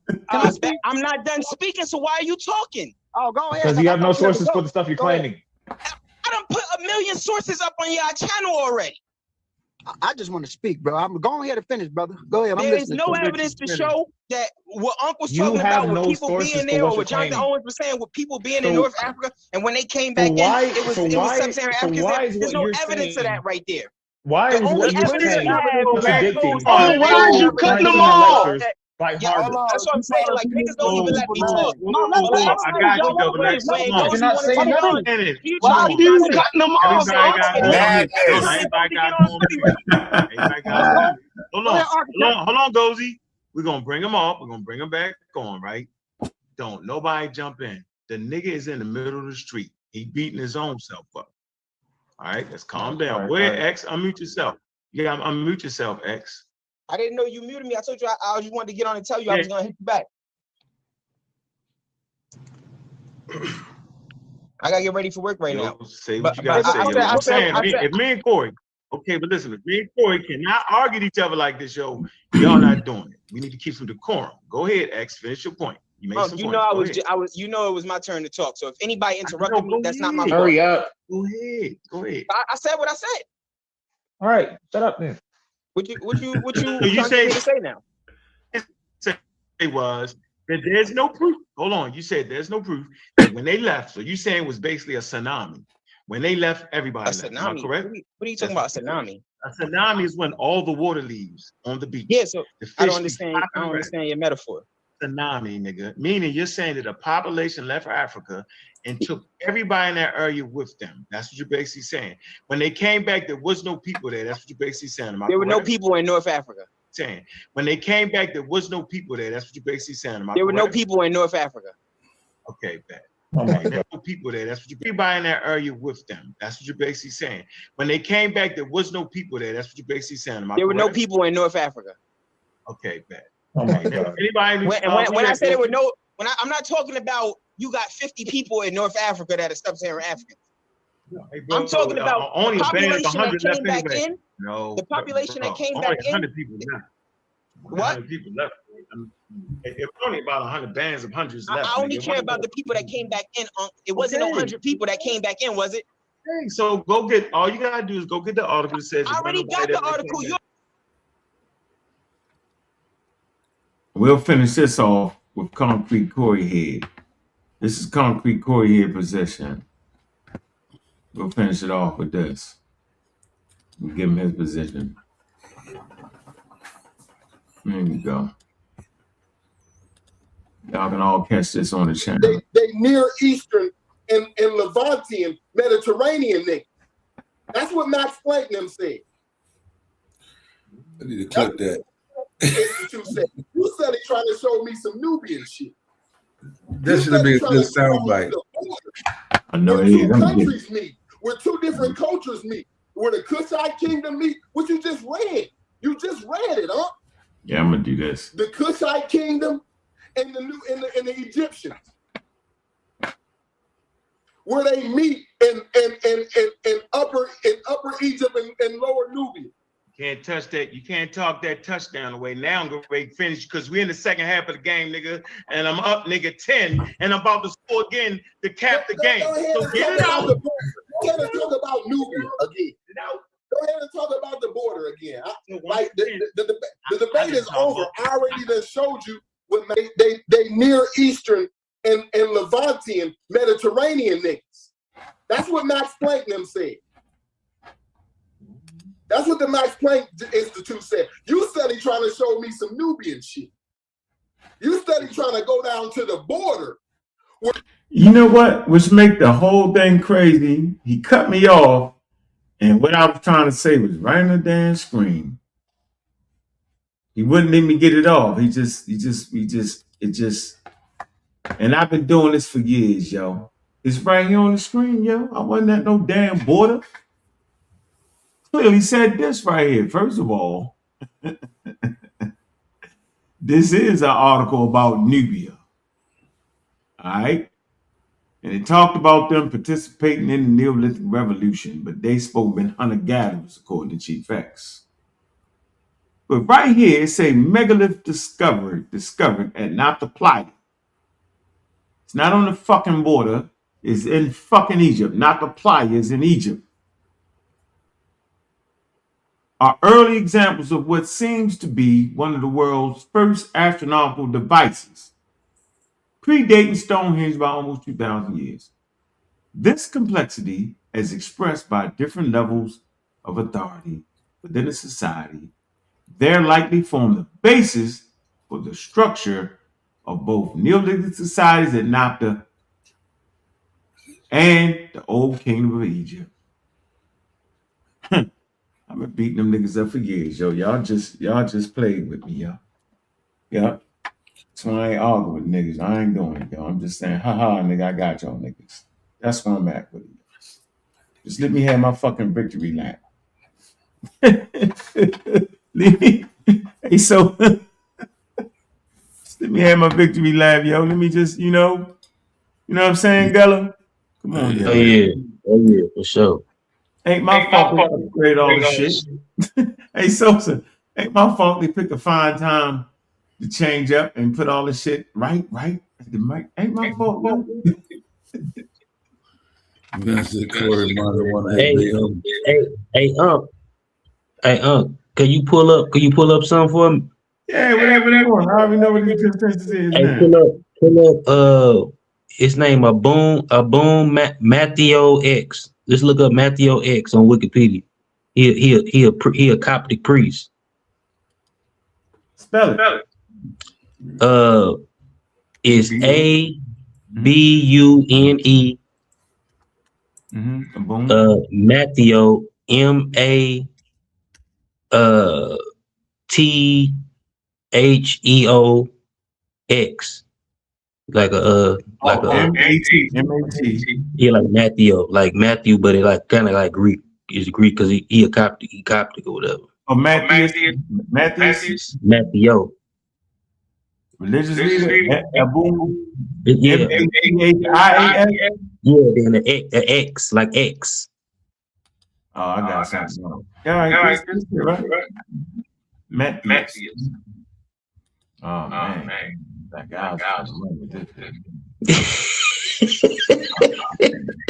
I'm not done speaking, so why are you talking? Oh, go ahead. Because you have no sources for the stuff you're claiming. I done put 1 million sources up on your channel already. I just want to speak, bro. I'm going ahead and finish, brother. Go ahead. There is no evidence to show that what Unc was talking about with people being there, or what Jonathan Owens was saying with people being in North Africa, and when they came back in, it was sub-Saharan Africans. There's no evidence of that right there. Why the is only what you're evidence saying we have contradicting? Oh, why is you cutting them off? Like that's what I'm saying. Like niggas don't even let me talk. I got you, Double X. When Hold on. Gozy wanted to get on, he Why talked are you nonsense. cutting them off? Everybody got Everybody got home. Everybody got home. Hold on, Gozy. We're gonna bring him off. We're gonna bring him back on, right? Don't nobody jump in. The nigga is in the middle of the street. He beating his own self up. All right, let's calm down. Go ahead, X. Unmute yourself. Yeah, unmute yourself, X. I didn't know you muted me. I told you I just wanted to get on and tell you I was gonna hit you back. I gotta get ready for work right now. Say what you gotta say. I'm saying, if me and Corey, okay, but listen, if me and Corey cannot argue each other like this, yo, y'all not doing it. We need to keep some decorum. Go ahead, X. Finish your point. You made some points. I was. You know, it was my turn to talk. So if anybody interrupted me, that's not my fault. Hurry up. Go ahead. Go ahead. I said what I said. All right, shut up then. What you you say to say now? It was that there's no proof. Hold on. You said there's no proof that when they left. So you saying it was basically a tsunami. When they left, everybody left. Am I correct? What are you talking about? A tsunami? A tsunami is when all the water leaves on the beach. Yeah. So I don't understand. I don't understand your metaphor. Tsunami, nigga. Meaning you're saying that a population left Africa and took everybody in that area with them. That's what you're basically saying. When they came back, there was no people there. That's what you're basically saying. There were no people in North Africa. Saying when they came back, there was no people there. That's what you're basically saying. There were no people in North Africa. Okay, bad. Okay, there were no people there. That's what you're everybody in that area with them. That's what you're basically saying. When they came back, there was no people there. That's what you're basically saying. There were no people in North Africa. Okay, bad. Oh my God. Anybody? When I said there were no, I'm not talking about you got 50 people in North Africa that are sub-Saharan Africans. Hey, bro, I'm talking about only the population that came left back anyway. in. No, The population that came only back in. 100 people left. What? 100 people left. It's only about 100 bands of hundreds left. I only care about the people that came back in. It wasn't 100 people that came back in, was it? Hey, so go get. All you gotta do is go get the article that says. I already got the article. We'll finish this off with Concrete Corey Head. This is Concrete Corey Head position. We'll finish it off with this. We'll give him his position. There you go. Y'all can all catch this on the channel. They Near Eastern and Levantian Mediterranean niggas. That's what Max Planck them said. I need to clip that. Institute said. You said he trying to show me some Nubian shit. That should have been a good soundbite. I know where it two is. countries meet, where two different cultures meet, where the Kushite kingdom meet, what you just read. You just read it, huh? Yeah, I'm gonna do this. The Kushite kingdom and the Egyptians, where they meet in upper Egypt and lower Nubia. Can't touch that. You can't talk that touchdown away. Now I'm gonna finish because we're in the second half of the game, nigga, and I'm up, nigga, 10, and I'm about to score again to cap the game. So get it out. Go ahead and talk about Nubia again. Go ahead and talk about the border again. The debate is over. I already done showed you what they Near Eastern and Levantian Mediterranean niggas. That's what Max Planck them said. That's what the Max Planck Institute said. You said he trying to show me some Nubian shit. You said he trying to go down to the border. You know what? Which make the whole thing crazy. He cut me off, and what I was trying to say was right on the damn screen. He wouldn't let me get it off. It just. And I've been doing this for years, yo. It's right here on the screen, yo. I wasn't at no damn border. Clearly said this right here. First of all, this is an article about Nubia. All right. And it talked about them participating in the Neolithic Revolution, but they spoke been hunter-gatherers, according to Chief X. But right here, it say megalith discovered at not the Playa. It's not on the fucking border. It's in fucking Egypt. Not the Playa is in Egypt. are early examples of what seems to be one of the world's first astronomical devices, predating Stonehenge by almost 2,000 years. This complexity, as expressed by different levels of authority within a society, there likely form the basis for the structure of both Neolithic societies at Nabta and the old kingdom of Egypt. I've been beating them niggas up for years, yo. Y'all just played with me, yo. Yeah. So I ain't arguing with niggas. I ain't doing it, yo. I'm just saying, haha, nigga, I got y'all niggas. That's where I'm at with it. Just let me have my fucking victory lap. Leave me. Hey, so let me have my victory lap, yo. Let me just, you know what I'm saying, Gella? Come on, yo. Oh yeah, for sure. Ain't my fault they upgrade all the shit. Hey, Sosa, ain't my fault they picked a fine time to change up and put all the shit right at the mic. Ain't my fault, man. Can you pull up something for me? Yeah, whatever you want. I already know what the consensus is now. Pull up his name Matthew X. Just look up Matthew X on Wikipedia. He a Coptic priest. Spell it. It's ABUNE. Matthew MATHEOX. Like a M-A-T. Yeah, like Matthew, but it like kind of like Greek. It's Greek because he a Coptic, or whatever. Oh, Matthew. Matthew. Religious leader. Abu. Yeah. M-A-T-H-I-A-S. Yeah, then the X, like X. Oh, I got something. All right, this right? Matthew. Oh man. That guy's with this.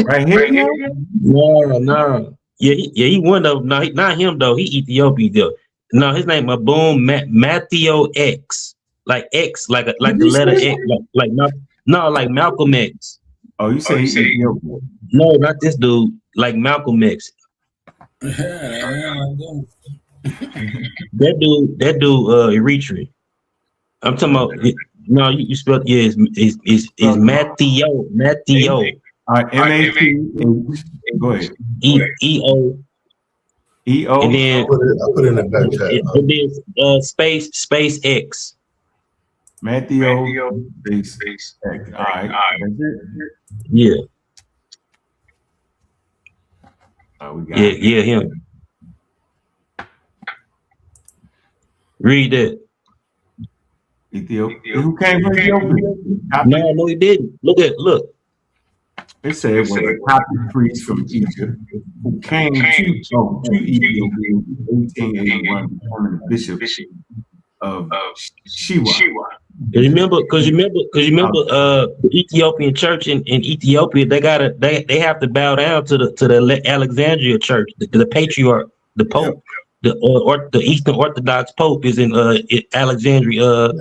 Right here? No. Yeah, he one of them. No, not him though. He Ethiopian though. No, his name Matthew X. Like X, like the letter X, like Malcolm X. Oh, you say Ethiopian? No, not this dude. Like Malcolm X. That dude, Eritrean. I'm talking about. No, you spelled it's Matthew. All right, M-A-T-H. Go ahead. E-O. E-O. And then I put it in the back chat. And then space X. Matthew space X. All right. Yeah. We got him. Read that. Ethiopia. Who came from Ethiopia? No, he didn't. Look. They said it was a Coptic priest from Egypt who came to Ethiopia in 1881, becoming the bishop of Shiwa. Remember, the Ethiopian church in Ethiopia, they have to bow down to the Alexandria church, the patriarch, the Pope. The Eastern Orthodox Pope is in Alexandria.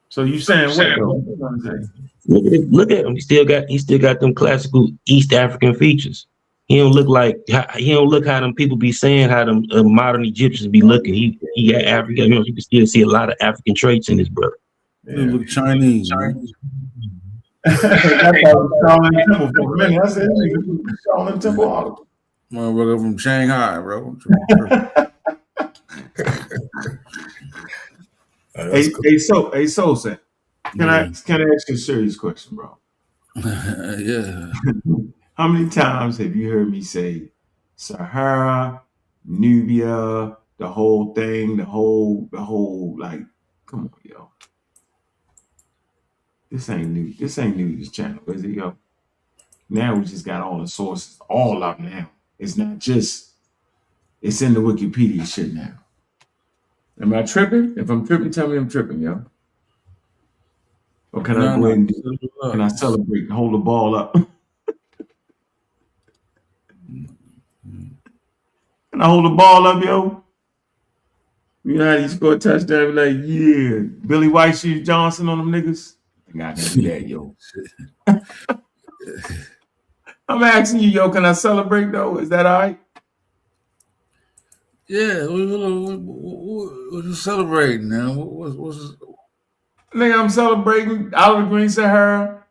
So you saying what? Look at him. He still got them classical East African features. He don't look how them people be saying how them modern Egyptians be looking. He got Africa. You can still see a lot of African traits in his brother. He look Chinese. That's why I was calling him Temple for a minute. I said, calling him Temple. Motherfucker from Shanghai, bro. Hey, Sosa, can I ask you a serious question, bro? Yeah. How many times have you heard me say Sahara, Nubia, the whole thing, the whole like, come on, yo. This ain't new to this channel, is it, yo? Now we just got all the sources, all up now. It's not just, it's in the Wikipedia shit now. Am I tripping? If I'm tripping, tell me I'm tripping, yo. Or can I go ahead and can I celebrate and hold the ball up? Can I I hold the ball up, yo. You know how you score a touchdown, be like, yeah, Billy White Shoes Johnson on them niggas. I gotta do that, yo. I'm asking you, yo, can I celebrate though? Is that all right? Yeah, what you celebrating now? What's Nigga, I'm celebrating Oliver Green Sahara,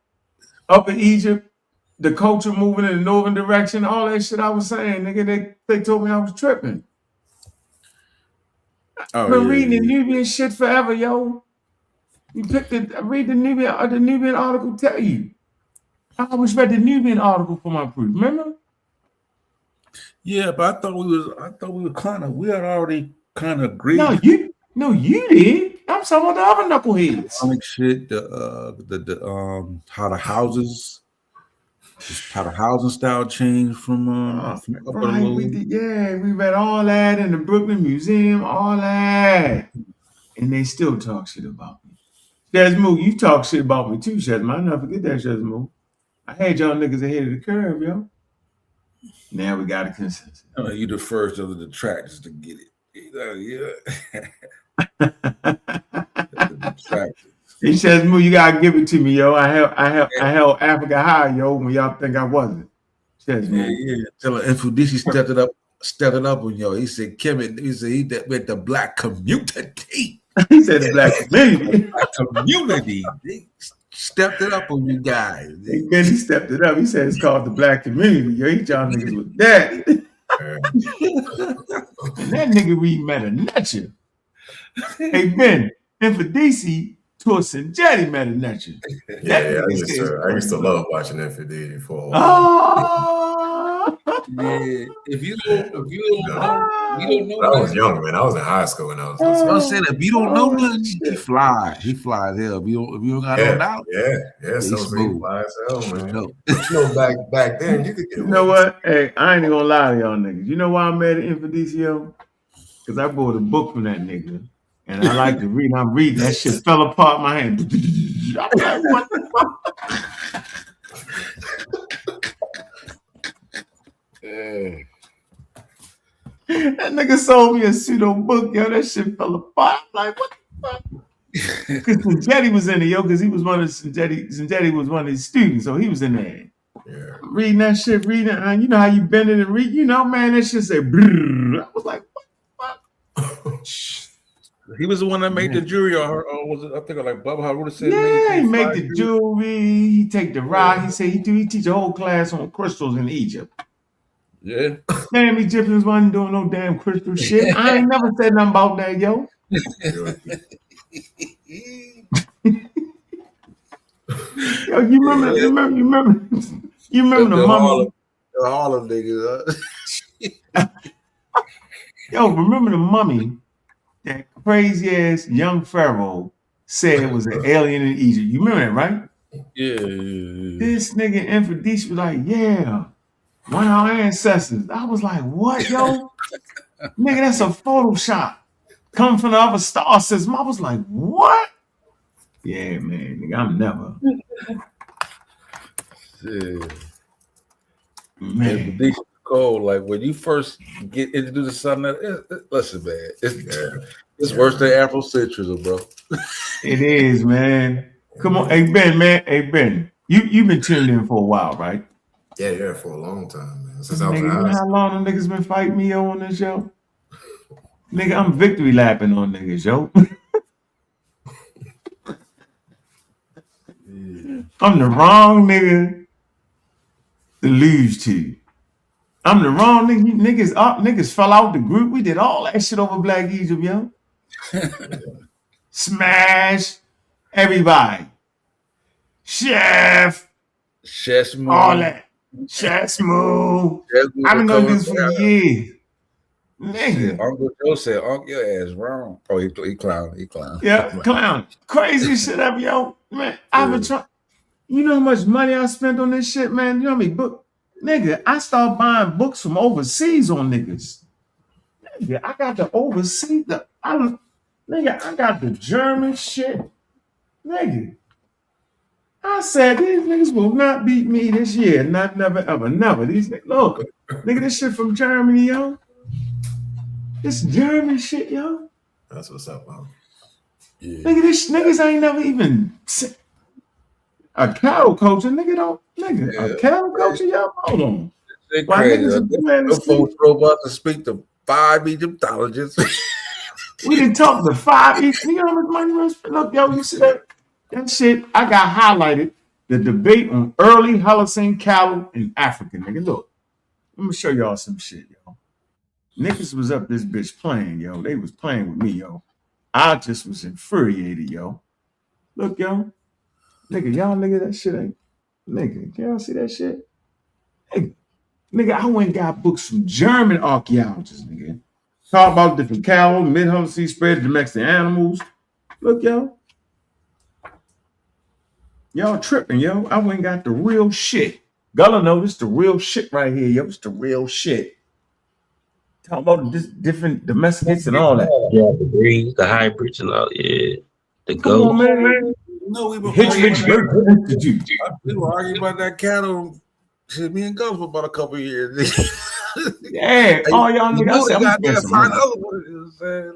Upper Egypt, the culture moving in the northern direction, all that shit I was saying, nigga. They told me I was tripping. I've been reading the Nubian shit forever, yo. Read the Nubian article, tell you. I always read the Nubian article for my proof, remember? Yeah, but I thought we had already kind of agreed. No, you did. I'm talking about the other knuckleheads. Shit, how the housing style changed from right. We read all that in the Brooklyn Museum, all that, and they still talk shit about me. Shazmoo, you talk shit about me too, Shazmoo. I never forget that, Shazmoo. I had y'all niggas ahead of the curve, yo. Now we got a consensus. You the first of the detractors to get it. He says, "Moo, you gotta give it to me, yo. I held Africa high, yo, when y'all think I wasn't." Says, yeah. Tell him Infudisi stepped it up on yo. He said, Kevin, he said he with the black community. He said the black community. The black community. They stepped it up on you guys. He stepped it up. He said it's called the black community. Yo, he y'all niggas with that. And that nigga read Meta-Nature. Hey, Ben, Infudisi to a Sanjetti Meta-Nature. Yeah, I used to love watching Infideli for a while. Oh. Yeah, if you don't know, I was young, man. I was in high school when I was listening. I said, if you don't know nothing, he flies. He flies hell. If you don't got no doubt. Yeah. So he flies hell, man. You know, back then, you could get. You know what? Hey, I ain't even gonna lie to y'all niggas. You know why I'm mad at Infidisi, yo? Because I bought a book from that nigga. And I like to read. I'm reading. That shit fell apart in my hand. I'm like, what the fuck? That nigga sold me a pseudo book, yo. That shit fell apart. I'm like, what the fuck? Because Sanjetti was in it, yo, because he was one of Sanjetti was one of his students, so he was in there. Yeah. Reading that shit, you know how you bend it and read, you know, man, that shit said, brrr. I was like, what the fuck? He was the one that made the jewelry, or was it? I think like Bubba Haruda said. Yeah, he made the jewelry. He take the rock. He said he teach a whole class on crystals in Egypt. Yeah. Damn, Egyptians wasn't doing no damn crystal shit. I ain't never said nothing about that, yo. Yo, you remember the mummy? All of niggas. Yo, remember the mummy? That crazy ass young pharaoh said it was an alien in Egypt. You remember that, right? Yeah. This nigga Infidisi was like, yeah, one of our ancestors. I was like, what, yo? Nigga, that's a Photoshop. Coming from the other star system. I was like, what? Yeah, man, nigga, I'm never. Yeah. Man. Infidisi cold. Like when you first get introduced to something, listen, man, it's worse than Afrocentrism, bro. It is, man. Come on, hey Ben, man, hey Ben, you've been tuned in for a while, right? Yeah, for a long time, man. Since I was nigga, you know how long them niggas been fighting me on this show? Nigga, I'm victory lapping on niggas, yo. I'm the wrong nigga to lose to. I'm the wrong nigga. Niggas fell out the group. We did all that shit over Black Egypt, yo. Smash everybody. Chef. Shazmoo. All that. Shazmoo. I've been doing this for years. Nigga. Uncle Joe said, Uncle, your ass wrong. Oh, he clown. Yeah, clown. Crazy shit ever, yo. Man, I've been trying. You know how much money I spent on this shit, man? You know how many books? Nigga, I started buying books from overseas on niggas. Nigga, I got the overseas. I got the German shit. Nigga. I said, these niggas will not beat me this year. Not never, ever, never. These niggas, look, nigga, this shit from Germany, yo. This German shit, yo. That's what's up, man. Yeah. Nigga, this niggas ain't never even a cattle culture. A cattle culture, yo. Hold on. They crazy. Those folks drove up to speak to 5 Egyptologists. We didn't talk to 5 Egyptologists. You know how much money was? Look, yo, you see that? That shit, I got highlighted. The debate on early Holocene cattle in Africa, nigga. Look, let me show y'all some shit, yo. Niggas was up this bitch playing, yo. They was playing with me, yo. I just was infuriated, yo. Look, yo. Nigga, y'all nigga, that shit ain't. Nigga, y'all see that shit? Nigga, I went and got books from German archaeologists, nigga. Talk about different cattle, mid-Holocene spread, domestic animals. Look, yo. Y'all tripping, yo. I went and got the real shit. Gullah know this the real shit right here, yo. It's the real shit. Talk about this different domesticates and all that. Yeah, the breeds, the hybrids and all, yeah. The Come on, goats. man. No, we were arguing about that cattle. Shit, me and Ghost for about a couple of years. Yeah, all y'all niggas. They got there find other ones. You know what I'm saying?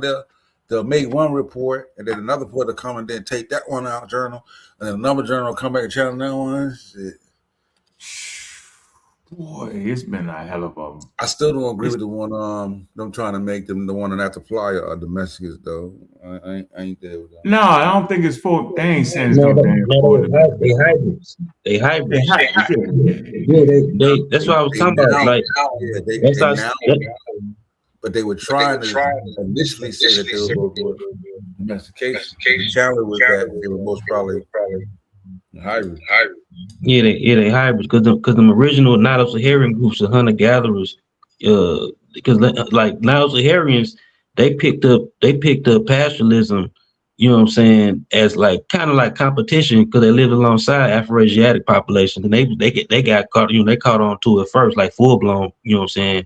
Like, they'll make one report and then another report will come and then take that one out journal and then another journal will come back and challenge that one. Shit. Boy, it's been a hell of a. I still don't agree with the one. Them trying to make them the one that have to fly are domesticates though. I ain't there with that. No, I don't think it's for. They ain't saying it's No, no damn for. they hybrids. They hybrids. Yeah, they. That's what I was talking about. Like, but they were trying to initially say that they were both domestication. The challenge was that they were most probably hybrids. Yeah, they hybrids because the original Nilo-Saharan groups of hunter gatherers, because like Nilo-Saharians, they picked up pastoralism, you know what I'm saying, as like kind of like competition because they lived alongside Afro-Asiatic populations and they got caught, they caught on to it first, like full blown, you know what I'm saying,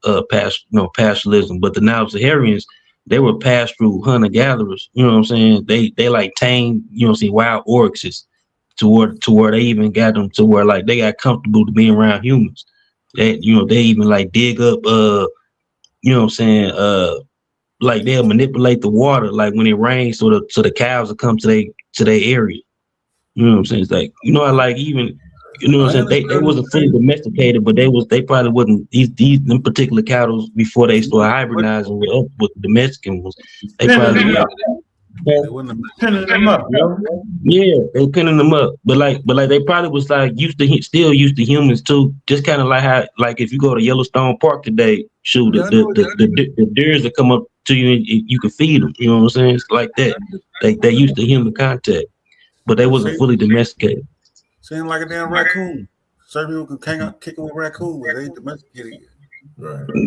pastoralism. But the Nilo-Saharians, they were pastoral hunter gatherers, you know what I'm saying. They like tame, wild oryxes. To where they even got them to where like they got comfortable to being around humans. They even like dig up like they'll manipulate the water like when it rains so the cows will come to their area. You know what I'm saying? It's like like even what I'm saying, they wasn't fully domesticated, but they probably wasn't these them particular cattle before they started hybridizing with the Mexican ones. They probably pinning them up, yo. Yeah, they pinning them up, but like they probably was like still used to humans too. Just kind of like how if you go to Yellowstone Park today, shoot the deers that come up to you and you can feed them. You know what I'm saying? It's like that. They used to human contact, but they wasn't fully domesticated. Seem like a damn raccoon. Certain people can kick with raccoon, but they ain't domesticated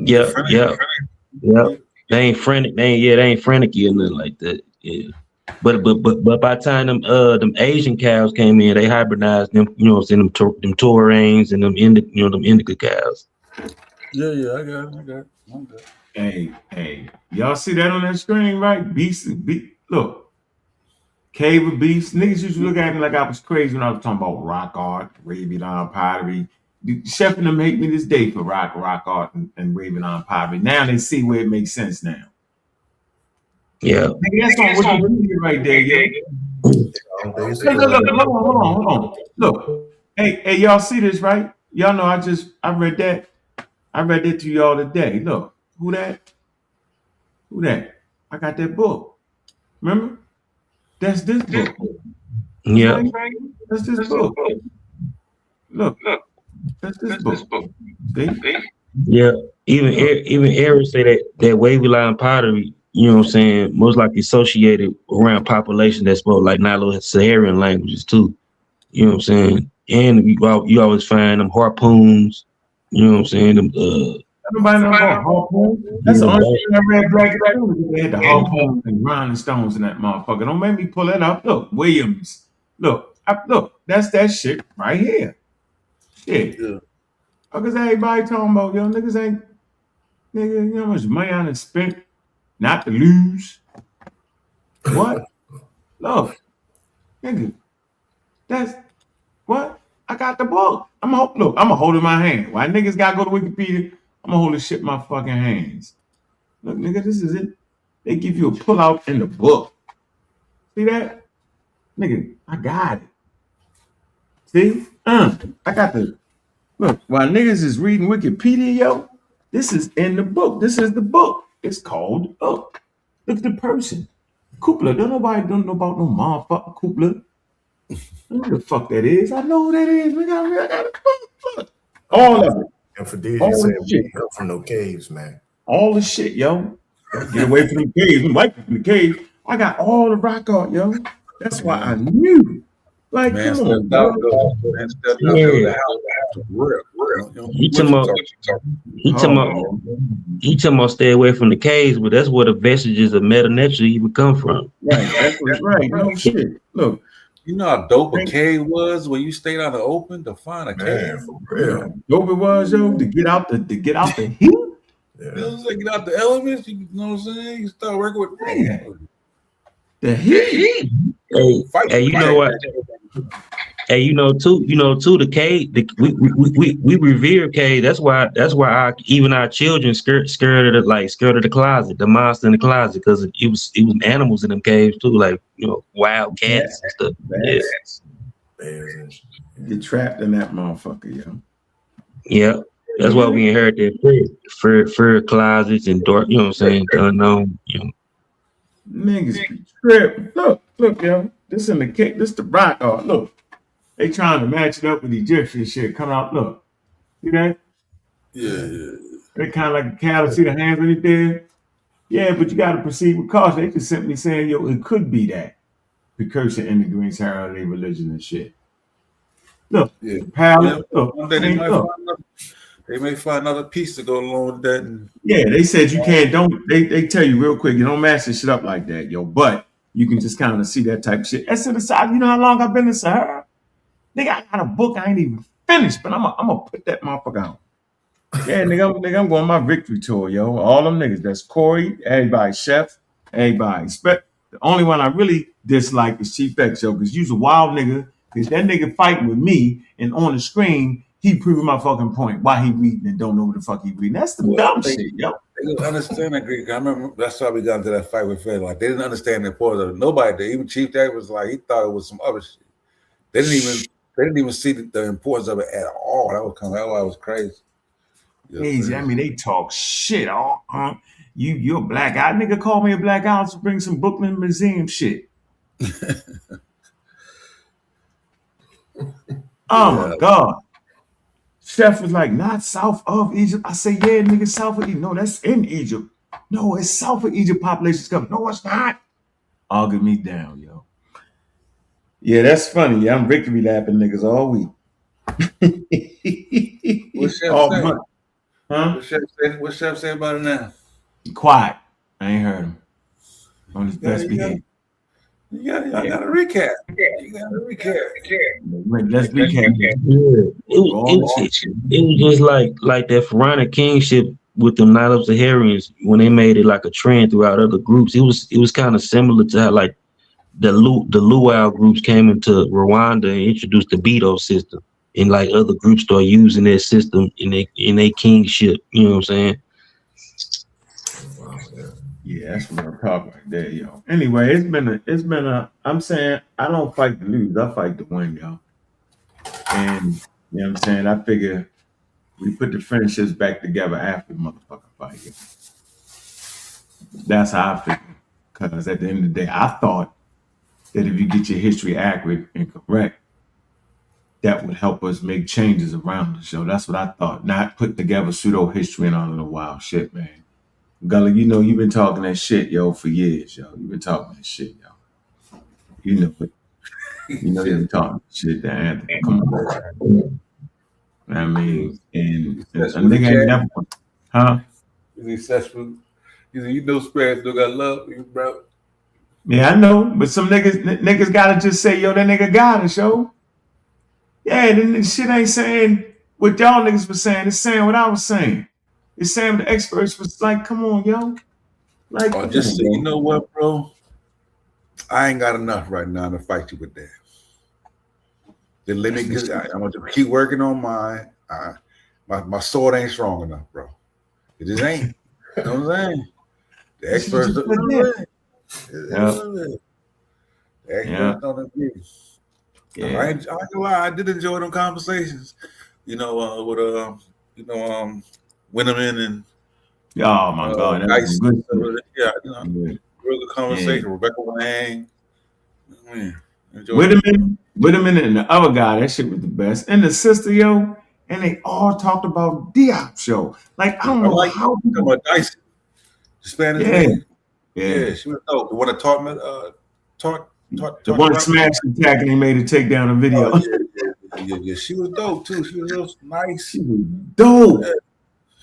yet. Right. Yeah. They ain't frantic. They ain't frantic or nothing like that. Yeah. But by the time them Asian cows came in, they hybridized them. You know what I'm saying? Them Taurines and them indica cows. Yeah, I got it. Hey, y'all see that on that screen, right? Beast. Look, Cave of Beasts. Niggas used to look at me like I was crazy when I was talking about rock art, Raven pottery. Chef and them hate me this day for rock art and Raven pottery. Now they see where it makes sense now. Yeah. Nigga, that's on what you do right there, yo. Look, hold on. Look. Hey, y'all see this, right? Y'all know I read that. I read that to y'all today. Look, who that? I got that book. Remember? That's this book. Yeah. That's this book. Look. That's this book. See? Yeah. Even Eric said that wavy line pottery, you know what I'm saying, most likely associated around population that spoke like Nilo-Saharan languages too. You know what I'm saying? And you always find them harpoons, you know what I'm saying? Them everybody know about harpoons. That's the only thing I read Black Atheist. They had the harpoons and grinding stones in that motherfucker. Don't make me pull that up. Look, Williams. Look, that's that shit right here. Shit. Yeah. Because everybody talking about, yo, niggas ain't, nigga, you know how much money I done spent not to lose? What? Look, nigga, that's what? I got the book. I'm gonna hold it in my hand. Why niggas gotta go to Wikipedia? I'm gonna hold this shit in my fucking hands. Look, nigga, this is it. They give you a pullout in the book. See that? Nigga, I got it. See? I got the look. While niggas is reading Wikipedia, yo, this is in the book. This is the book. It's called the book. Look at the person. Kupla. Don't nobody don't know about no motherfucking Kupla. I know who the fuck that is. I know who that is. We got it. All of it. And for these, you All said the we shit. ain't help from no caves, man. All the shit, yo. Get away from the caves. I'm white from the cave. I got all the rock art, yo. That's why I knew. Like, Man, come on, stepped out bro. though. Man, stepped out though. The house. Real. He talking about stay away from the caves, but that's where the vestiges of meta nature even come from. Right, that's right. No shit. Look, you know how dope a cave was when you stayed out in the open to find a cave. For real. Dope it was, yo, to get out the heat. It was like get out the elements. You know what I'm saying? You start working with the heat. Hey, you know what? Hey, you know too. The cave. We revere cave. That's why even our children scared of the closet, the monster in the closet, because it was animals in them caves too, like wild cats and stuff. Bears. Get trapped in that motherfucker, yo. Yeah, that's why we inherited fur closets and dark. You know what I'm saying? The unknown. Niggas be tripping. Look, yo. This in the cake. This the rock art. Look. They trying to match it up with Egyptian shit. Come out, look. See that? Yeah. They kind of like a cattle. See the hands underneath there? Yeah, but you got to proceed with caution. They just simply saying, yo, it could be that. Precursor in the Green Sahara, their religion and shit. Look, palette. Look, one day they may find another piece to go along with that. And yeah, they said you can't. They tell you real quick, you don't match this shit up like that, yo. But you can just kind of see that type of shit. That's to the side. You know how long I've been in Sahara? Nigga, I got a book I ain't even finished, but I'm gonna put that motherfucker out. Yeah, nigga, I'm going on my victory tour, yo. All them niggas. That's Corey, everybody, Chef, everybody. The only one I really dislike is Chief X, yo, because you's a wild nigga. Because that nigga fighting with me, and on the screen, he proving my fucking point. Why he reading and don't know what the fuck he reading. That's the dumb shit, yo. They didn't understand that Greek. I remember that's why we got into that fight with Fed. Like, they didn't understand the importance of it. Nobody did. Even Chief X was like, he thought it was some other shit. They didn't even see the importance of it at all. That was crazy. Crazy. I mean, they talk shit. You're a black guy. Nigga call me a black guy to bring some Brooklyn Museum shit. Oh my God. Chef was like, not south of Egypt. I say, yeah, nigga, south of Egypt. No, that's in Egypt. No, it's south of Egypt population's coming. No, it's not. Arguing me down, yo. Yeah, that's funny. I'm victory lapping niggas all week. What's Chef all say? month. Huh? What's Chef say about it now? Quiet. I ain't heard him. On his best behavior. You gotta recap. Let's recap. It was just like that Pharaonic kingship with the Night of Saharians when they made it like a trend throughout other groups. It was kind of similar to how like the Luau groups came into Rwanda and introduced the Beto system, and like other groups start using that system in their kingship. You know what I'm saying? Yeah, that's what I'm talking right there, yo. Anyway, it's been a. I'm saying I don't fight to lose. I fight to win, yo. And you know what I'm saying. I figure we put the friendships back together after the motherfucking fight. Yo. That's how I figure. Because at the end of the day, I thought that if you get your history accurate and correct, that would help us make changes around the show. That's what I thought. Not put together pseudo history and all of the wild shit, man. Gully, you know you've been talking that shit, yo, for years, yo. You've been talking that shit, yo. You know it. You know you've been talking shit to Anthony. Come on. I mean, and a nigga ain't never, huh? Is he successful? You know Spanish still got love for you, bro. Yeah, I know, but some niggas gotta just say, yo, that nigga got it, yo. Yeah, then this shit ain't saying what y'all niggas was saying. It's saying what I was saying. It's saying the experts was like, come on, yo. Like, just so you know what, bro? I ain't got enough right now to fight you with that. Then let me get. I want to keep working on mine. My sword ain't strong enough, bro. It just ain't. You know what I'm saying? The experts don't agree. The experts don't agree. I ain't gonna lie, I did enjoy them conversations. You know, with Winterman and oh my God, that was good. Yeah, you know, real good conversation. Rebecca Wang. Whitman and the other guy, that shit was the best. And the sister, yo, and they all talked about Diop show. Like, I don't know how people Dyson, the Spanish lady. Yeah, she was dope. The one that taught me the one smash attack and they made her take down a video. Yeah, she was dope too. She was real nice. She was dope.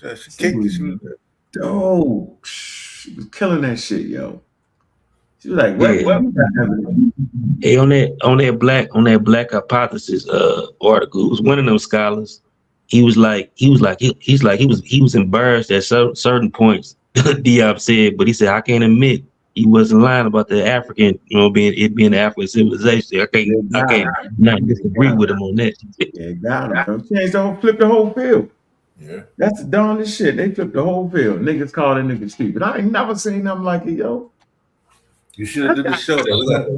Yeah, she kicked it. She was dope. She was killing that shit, yo. She was like, what? Hey, on that black hypothesis article, it was one of them scholars. He was embarrassed at certain points Diop said, but he said, I can't admit he wasn't lying about the African, being the African civilization. I can't not disagree with him on that. Yeah, got him. Flip the whole field. Yeah. That's the dumbest shit. They flipped the whole field. Niggas call that nigga stupid. I ain't never seen nothing like it, yo. You should have did the show. We got to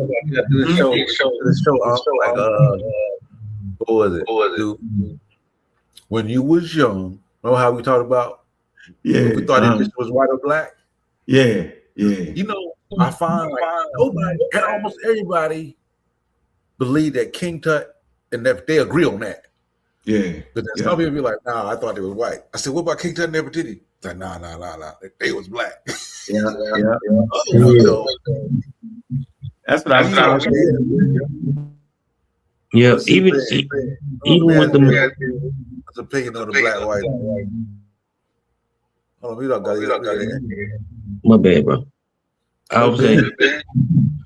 do the show. What was it? Dude, when you was young, know how we talked about? Yeah. We thought it was white or black. Yeah. You know, I find almost everybody believe that King Tut, and that they agree on that. Yeah. But then some people be like, nah, I thought they was white. I said, what about King Tut and Nefertiti? Like, nah. They was black. Yeah. That's what I found. Yeah, even with the opinion of the black white. Hold on, we don't got it. My bad, bro. I was saying,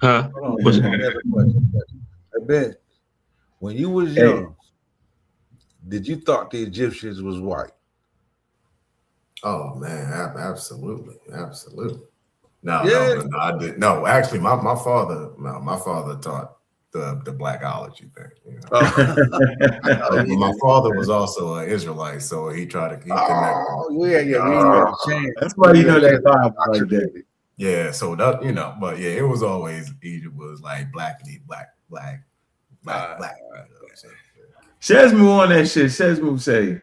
huh? I bet when you was young, did you thought the Egyptians was white? Oh man, absolutely. No, I didn't. No, actually, my father taught the blackology thing. You know? My father was also an Israelite, so he tried to connect. That's why you know that vibe like that. Yeah, so that but yeah, it was always Egypt was like black. Shesmu on that shit. Shesmu say,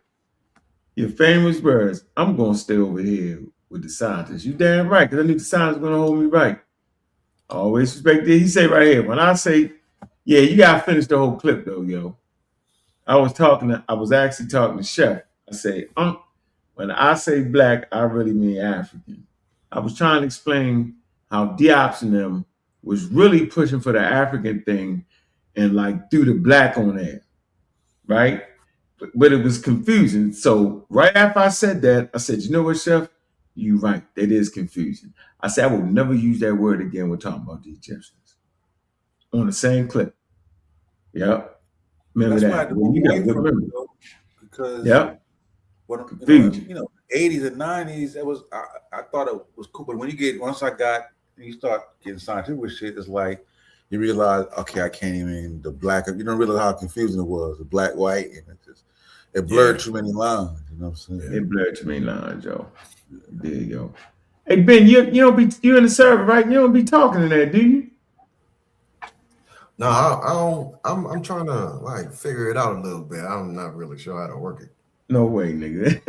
your famous words, I'm gonna stay over here with the scientists. You damn right, because I knew the scientists gonna hold me right. I always respect it. He say right here, when I say, yeah, you gotta finish the whole clip though, yo. I was actually talking to Chef. I say, when I say black, I really mean African. I was trying to explain how Diop's and them was really pushing for the African thing and like threw the black on there, right? But it was confusing. So right after I said that, I said, you know what, Chef? You right. That is confusing. I said, I will never use that word again when talking about the Egyptians. On the same clip. Yep. Remember that's that. Well, you got to remember. Because when, 80s and 90s, it was I thought it was cool. But when you start getting scientific with shit, it's like you realize, okay, I can't even the black. You don't realize how confusing it was, the black, white, and it blurred too many lines. You know what I'm saying? It blurred too many lines, yo. There you go. Hey Ben, you in the server, right? You don't be talking to that, do you? No, I don't. I'm trying to like figure it out a little bit. I'm not really sure how to work it. No way, nigga.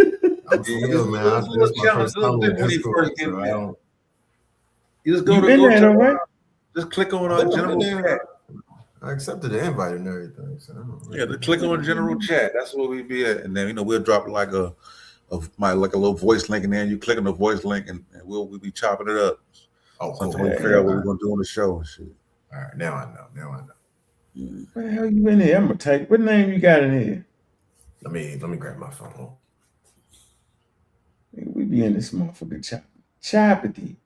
I'm for real, man. This my first time with Discord, so I don't. You just go just click on our general chat. I accepted the invite and everything. So just click on general chat. That's where we be at, and then we'll drop like a little voice link in there. And you click on the voice link, and we'll be chopping it up. Oh, cool. We figure out what we're gonna do on the show and shit. All right, now I know. Where the hell you in here? I'm gonna type. What name you got in here? Let me grab my phone. We be in this motherfucker choppity.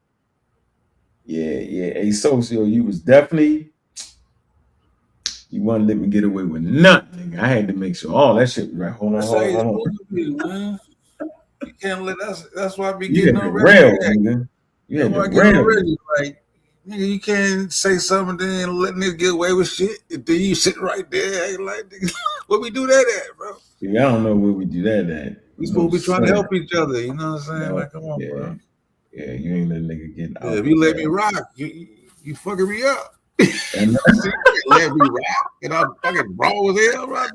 Yeah. Hey, Socio, you was definitely. You want to let me get away with nothing. I had to make sure all that shit was right. Hold on. Man. You can't let that's why I be You getting had the rail, nigga. You had the rail. Like, Nigga, you can't say something then let niggas get away with shit. And then you sit right there acting like, nigga, where we do that at, bro? See, I don't know where we do that at. We supposed to be trying to help each other. You know what I'm saying? No, like, come on, bro. Yeah, you ain't let a nigga get out. Yeah, if you let me rock, you fucking me up. See, you let me rock, and I'm fucking wrong with hell. Bro.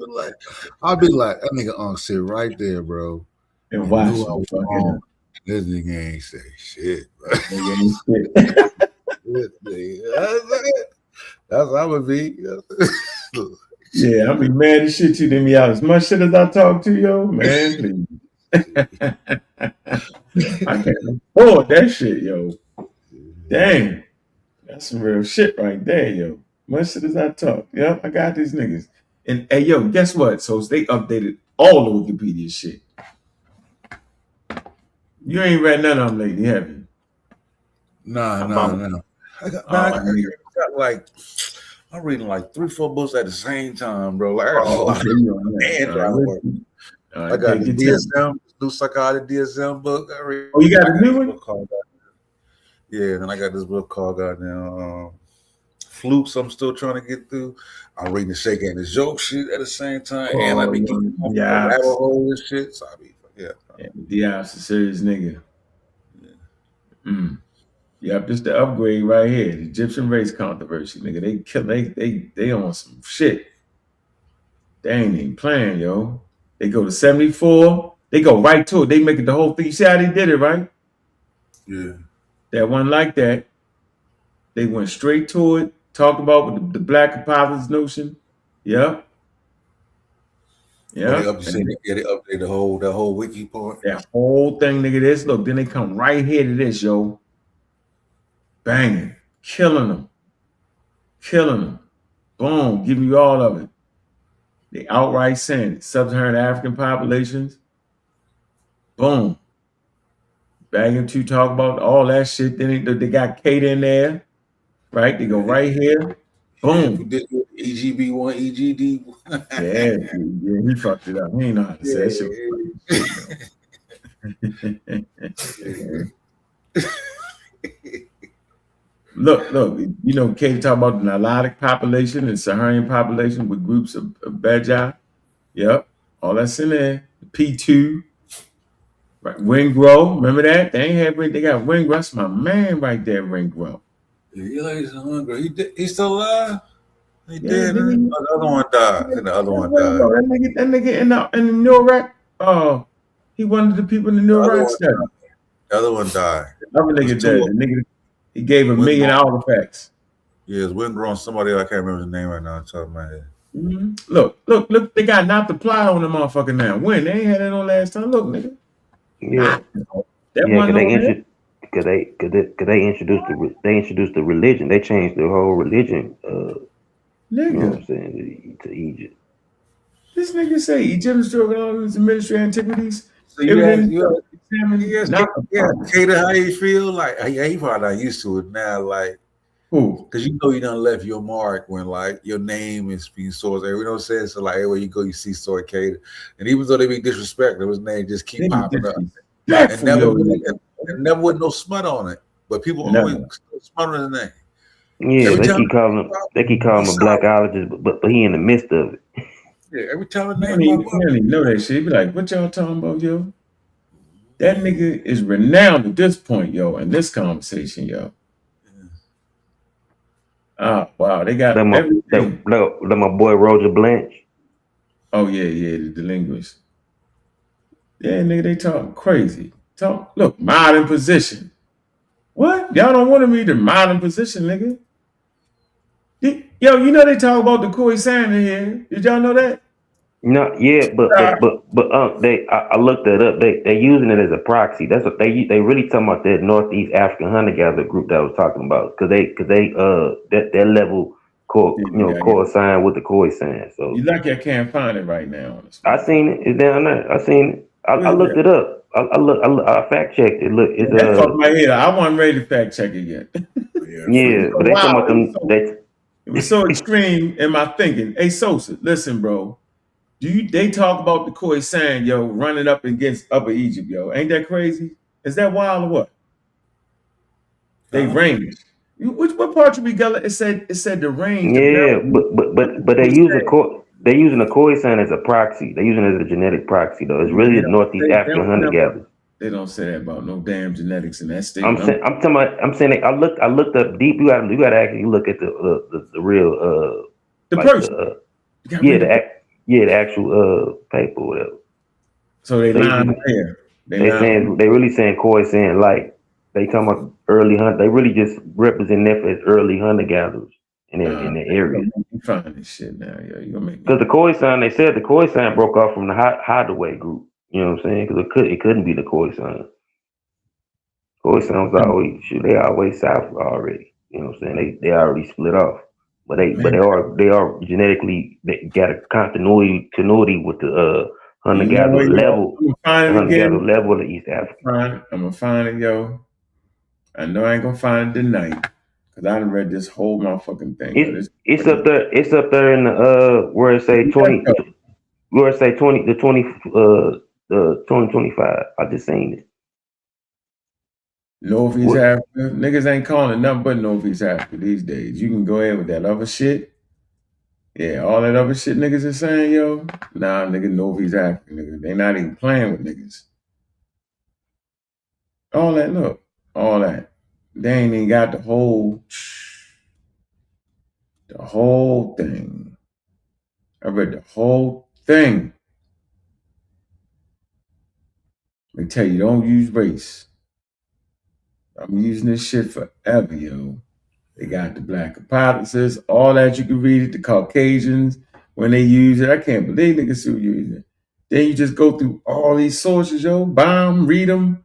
I'll be like, that nigga sit right there, bro. And watch this nigga ain't say shit, bro. That's how I would be. Yeah, I'll be mad as shit you did me out as much shit as I talk to you, man. Please. I can't afford that shit, yo. Dang. That's some real shit right there, yo. Much shit as I talk. Yep, I got these niggas. And hey, yo, guess what? So they updated all the Wikipedia shit. You ain't read none of them lately, have you? No. I got like, I'm reading like 3-4 books at the same time, bro. Like, I got the DSM, new psychotic DSM book. You got a new one? Yeah, and then I got this book called goddamn Flukes. I'm still trying to get through. I'm reading the Shake and the Joke shit at the same time, and I be getting rabbit hole and shit. So I be Diab's a serious nigga. Yep, this the upgrade right here. The Egyptian race controversy, nigga. They on some shit. They ain't even playing, yo. They go to 74. They go right to it. They make it the whole thing. You see how they did it, right? Yeah. That one like that. They went straight to it. Talked about the black hypothesis notion. Yep. Yeah. They update the whole wiki part. That whole thing, nigga. This look. Then they come right here to this, yo. Banging, killing them. Boom, giving you all of it. They outright saying it. Sub-Saharan African populations. Boom. Bagging to talk about all that shit. Then they got Kate in there, right? They go right here. Boom. EGB1, EGD. Yeah, he fucked it up. He ain't know how to say that shit. Look, you know, Kate talk about the Nilotic population and Saharian population with groups of Beja. Yep, all that's in there. P2, right? Winggrow, remember that? They ain't have they got Winggrow. That's my man right there, Winggrow. Yeah, he's hungry. He's still alive. He dead. The other one died. And the other one died. That nigga in the Neurorack. Oh, he one of the people in the Neurorack study. The other one died. The other nigga dead. The nigga. He gave $1 million artifacts. Yeah, it's Windgrown. Somebody, I can't remember his name right now on top of my head. Look, they got not the ply on the motherfucker now. When? They ain't had that on last time. Look, nigga. Yeah. Cause they introduced the religion. They changed the whole religion. You know what I'm saying, to Egypt. This nigga say Egyptians organized ministry antiquities. So you Kato, how you feel? Like he probably not used to it now. Like who? Because you know you done left your mark when like your name is being sourced. You know what I'm saying? So like everywhere you go, you see Soy Kato, and even though they be disrespectful, his name just keep popping up. And never with no smut on it, but people always smut on his name. Yeah, they keep calling him a blackologist, but he in the midst of it. Yeah, every time the name you don't even know that shit. He be like, what y'all talking about, yo? That nigga is renowned at this point, yo, in this conversation, yo. Oh, wow. They got everything. My boy Roger Blanche. Oh, yeah, the linguist. Yeah, nigga, they talk crazy. Look, modern position. What? Y'all don't want to read the modern position, nigga. Yo, you know they talk about the Khoisan in here. Did y'all know that? No, yeah, but I looked that up. They using it as a proxy. That's what they really talking about, that Northeast African hunter gatherer group that I was talking about, because that level coincide with the Khoisan. So you lucky I can't find it right now. Honestly. I seen it. It's down there. I seen it. I looked it up. I fact checked it. Look, it's that's off my head. I wasn't ready to fact check it yet. Yeah, but they talking about them. It was so extreme in my thinking. Hey, Sosa, listen, bro. They talk about the Khoisan, yo, running up against Upper Egypt, yo. Ain't that crazy? Is that wild or what? They range. What part you be, Gullah? It said the range. Yeah, but they're using the Khoisan as a proxy. They're using it as a genetic proxy, though. It's really the Northeast African hunter-gatherers. They don't say that about no damn genetics in that state. I'm saying I looked up deep. You gotta actually look at the real the like person. The actual paper, whatever. So they lying there. They really saying Khoisan, like they talking about early hunt. They really just represent them as early hunter gatherers in the area. You find this shit now, yo. You gonna make because the Khoisan, they said the Khoisan broke off from the Hideaway group. You know what I'm saying? Because it couldn't be the Khoisan. Khoisan was always they always south already. You know what I'm saying? They already split off. But they are genetically, they got a continuity with the hunter gatherer level. Level of the East Africa. I'm gonna find it, yo. I know I ain't gonna find it tonight because I done read this whole motherfucking thing. It's up there. It's up there in the where it say 20. Where it say 2025. I just seen it. Northeast Africa. Niggas ain't calling it nothing but Northeast Africa these days. You can go ahead with that other shit. Yeah, all that other shit niggas are saying, yo. Nah, nigga, Northeast Africa, nigga. They not even playing with niggas. All that, look. All that. They ain't even got the whole thing. I read the whole thing. They tell you don't use race. I'm using this shit forever, yo. They got the black hypothesis, all that you can read it, the Caucasians, when they use it. I can't believe niggas still using it. Then you just go through all these sources, yo, buy them, read them.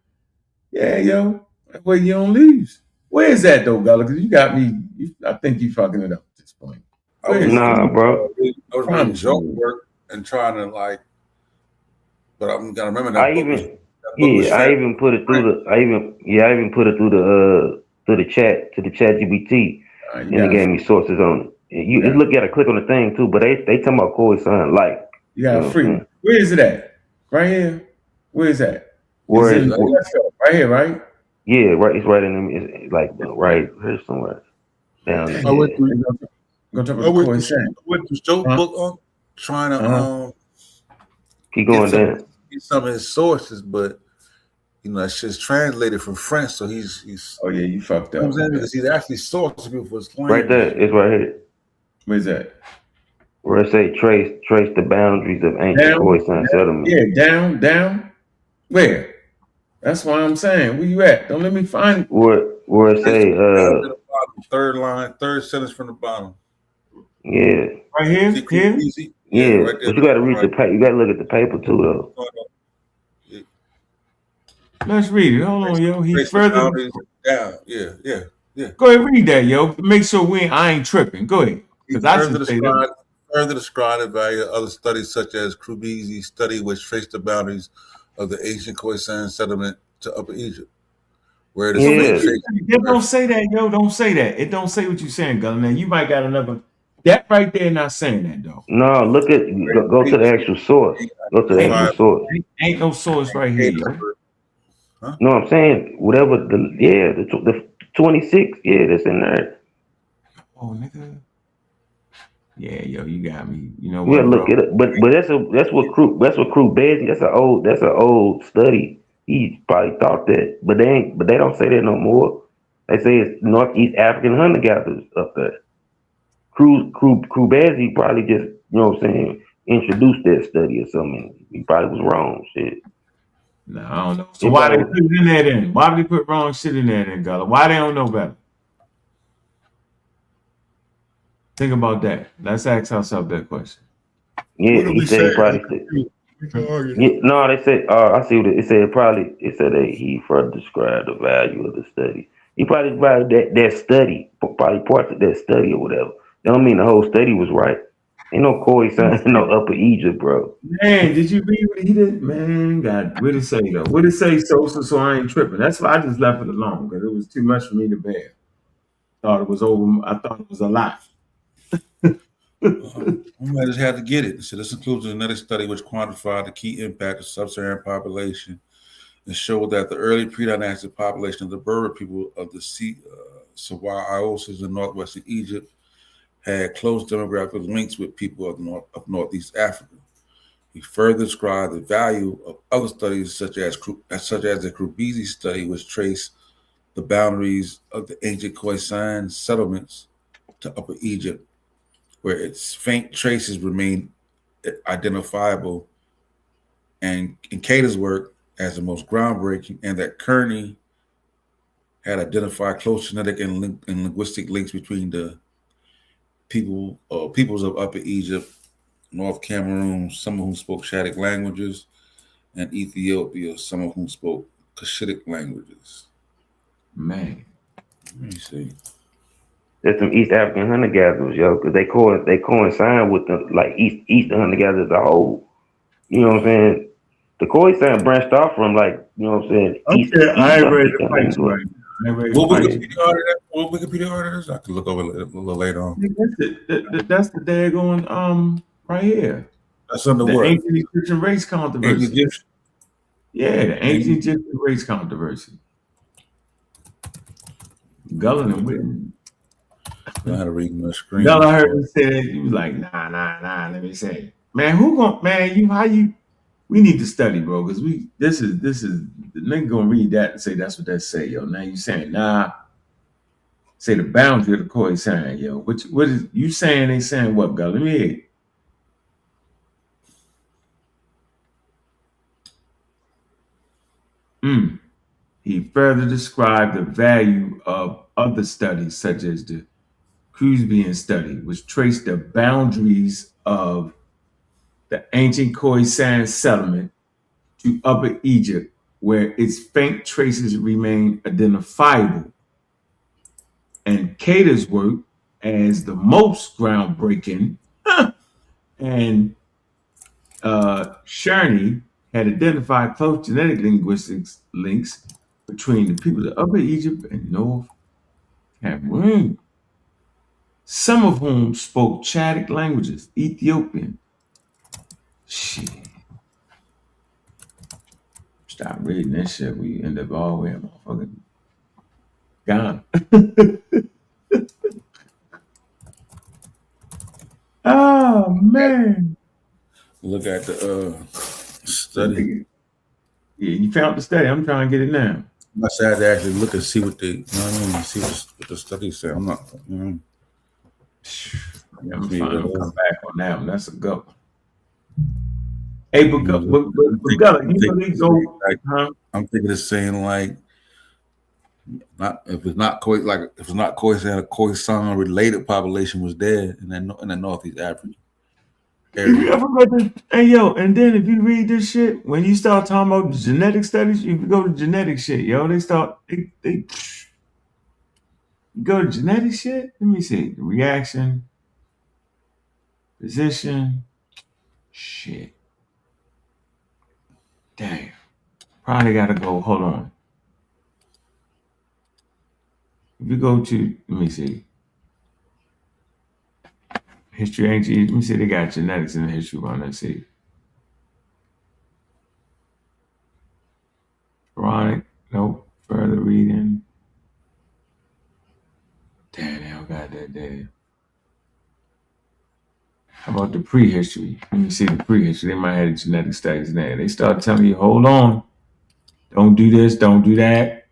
Yeah, yo, that way you don't lose. Where is that though, Gullah? Because you got me, I think you fucking it up at this point. Nah, bro. I was reading joke work and trying to but I'm gonna remember that. I even put it through the chat GPT, and it gave me sources on it. You just look at it, click on the thing too, but they talking about Khoisan like you got free. Where is it at? Right here. Where is that? Where is right here, right? Yeah, right. It's right in them. It's like right here somewhere down there. I went to joke book on trying to keep going down. Get some of his sources, but that shit's translated from French, so he's. Oh yeah, you fucked up. Because he's actually sourcing people for his claim. Right there, it's right here. Where's that? Where it say trace the boundaries of ancient Khoisan settlement. Yeah, down. Where? That's what I'm saying. Where you at? Don't let me find it. Where it say third line, third sentence from the bottom. Yeah. Right here? Here? Yeah, right there. But you gotta read the paper. You gotta look at the paper too though. Let's read it. Hold on, yo. He's further down. Yeah. Go ahead, read that, yo. Make sure I ain't tripping. Go ahead. Because I should say that. Further describe the value of other studies such as Krubizi's study, which traced the boundaries of the ancient Khoisan settlement to Upper Egypt. Where it is don't say that, yo. Don't say that. It don't say what you're saying, Gullah. Now you might got another. That right there not saying that though. No, look at go to the actual source. Go to the actual source. Ain't no source right here, yo. Huh? No, I'm saying whatever the 26, that's in there. Oh, nigga. Yeah, yo, you got me. You know what? Yeah, look at it. But that's what Crew Bezzy. That's an old study. He probably thought that, but they don't say that no more. They say it's Northeast African hunter gatherers up there. Crew Bezzy probably just introduced that study or something. He probably was wrong. Shit. No, I don't know. So why they put it in there then? Why would they put wrong shit in there then, Gullah? Why they don't know better? Think about that. Let's ask ourselves that question. Yeah, he said probably. No, they said. I see what it said. It said that he further described the value of the study. He probably that study, probably parts of that study or whatever. That don't mean the whole study was right. Ain't no Khoisan, no Upper Egypt, bro. Man, did you read what he did? Man, God, what did it say though? What did it say? So I ain't tripping. That's why I just left it alone because it was too much for me to bear. Thought it was over. I thought it was a lot. We might just have to get it. So this includes another study which quantified the key impact of sub-Saharan population and showed that the early pre-dynastic population of the Berber people of the So while Isis in northwestern Egypt had close demographic links with people of Northeast Africa, he further described the value of other studies such as the Krubisi study, which traced the boundaries of the ancient Khoisan settlements to Upper Egypt, where its faint traces remain identifiable, and in Cater's work as the most groundbreaking, and that Kearney had identified close genetic and linguistic links between the peoples of Upper Egypt, North Cameroon, some of whom spoke Chadic languages, and Ethiopia, some of whom spoke Cushitic languages. Man, let me see. There's some East African hunter gatherers, yo, because they coincide with the Eastern hunter gatherers as a whole. You know what I'm saying? The Khoisan branched off from you know what I'm saying? I ain't ready to fight you right now. What Wikipedia article is? I can look over a little later on. That's the daggone right here. That's under the what? Ancient Egyptian race controversy. Ancient Egyptian? Yeah, the ancient Egyptian race controversy. Gullen and Whitten. I had to read my screen. Gullen heard him say that. He was like, nah. Let me say, man, we need to study, bro, because this is the nigga gonna read that and say that's what that say, yo. Now you saying say the boundary of the Khoisan, yo. What is you saying? They saying what, Gullen? Let me hear it. He further described the value of other studies, such as the Krubisi study, which traced the boundaries of the ancient Khoisan settlement to Upper Egypt, where its faint traces remain identifiable. And Cater's work as the most groundbreaking, and Kearney had identified close genetic linguistics links between the people of Upper Egypt and North Cameroon, some of whom spoke Chadic languages, Ethiopian. Shit. Stop reading that shit. We end up all the way in motherfucking Ghana. Oh man. Look at the study. Yeah, you found the study. I'm trying to get it now. I had to actually look and see what see what the study said. I'm not, I'm trying to come back on that one. That's a good one. Hey, but I'm thinking it's saying not if it's not Khoisan, a Khoisan related population was there in the Northeast Africa. You ever read this? Hey yo, and then if you read this shit, when you start talking about the genetic studies, if you go to genetic shit, yo, they go to genetic shit. Let me see the reaction, position, shit. Damn, probably gotta go. Hold on. If you go to, let me see. History ancient. Let me see. They got genetics in the history one. Let's see. Quranic. Nope. Further reading. Damn, they don't got that there. How about the prehistory? Let me see the prehistory. They might have the genetic studies in there. They start telling you, hold on. Don't do this. Don't do that.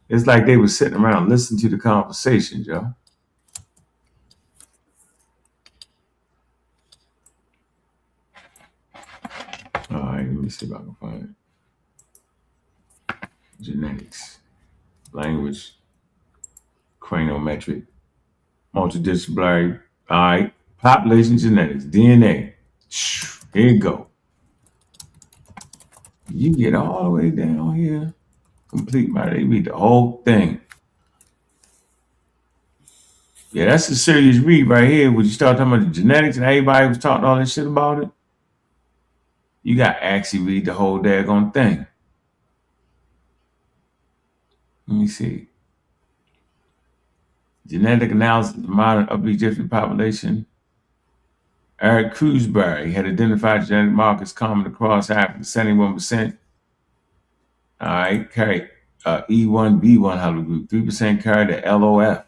It's like they were sitting around listening to the conversations, yo. All right, let me see if I can find it. Genetics, language, cranometric, multidisciplinary. All right, population genetics, DNA. Here you go. You get all the way down here, complete they read the whole thing. Yeah, that's a serious read right here. When you start talking about the genetics and everybody was talking all this shit about it, you got to actually read the whole daggone thing. Let me see. Genetic analysis of the modern Upper Egyptian population. Eric Krubisi had identified genetic markers common across Africa, 71%. All right, okay. E1B1 haplogroup. 3% carry the LOF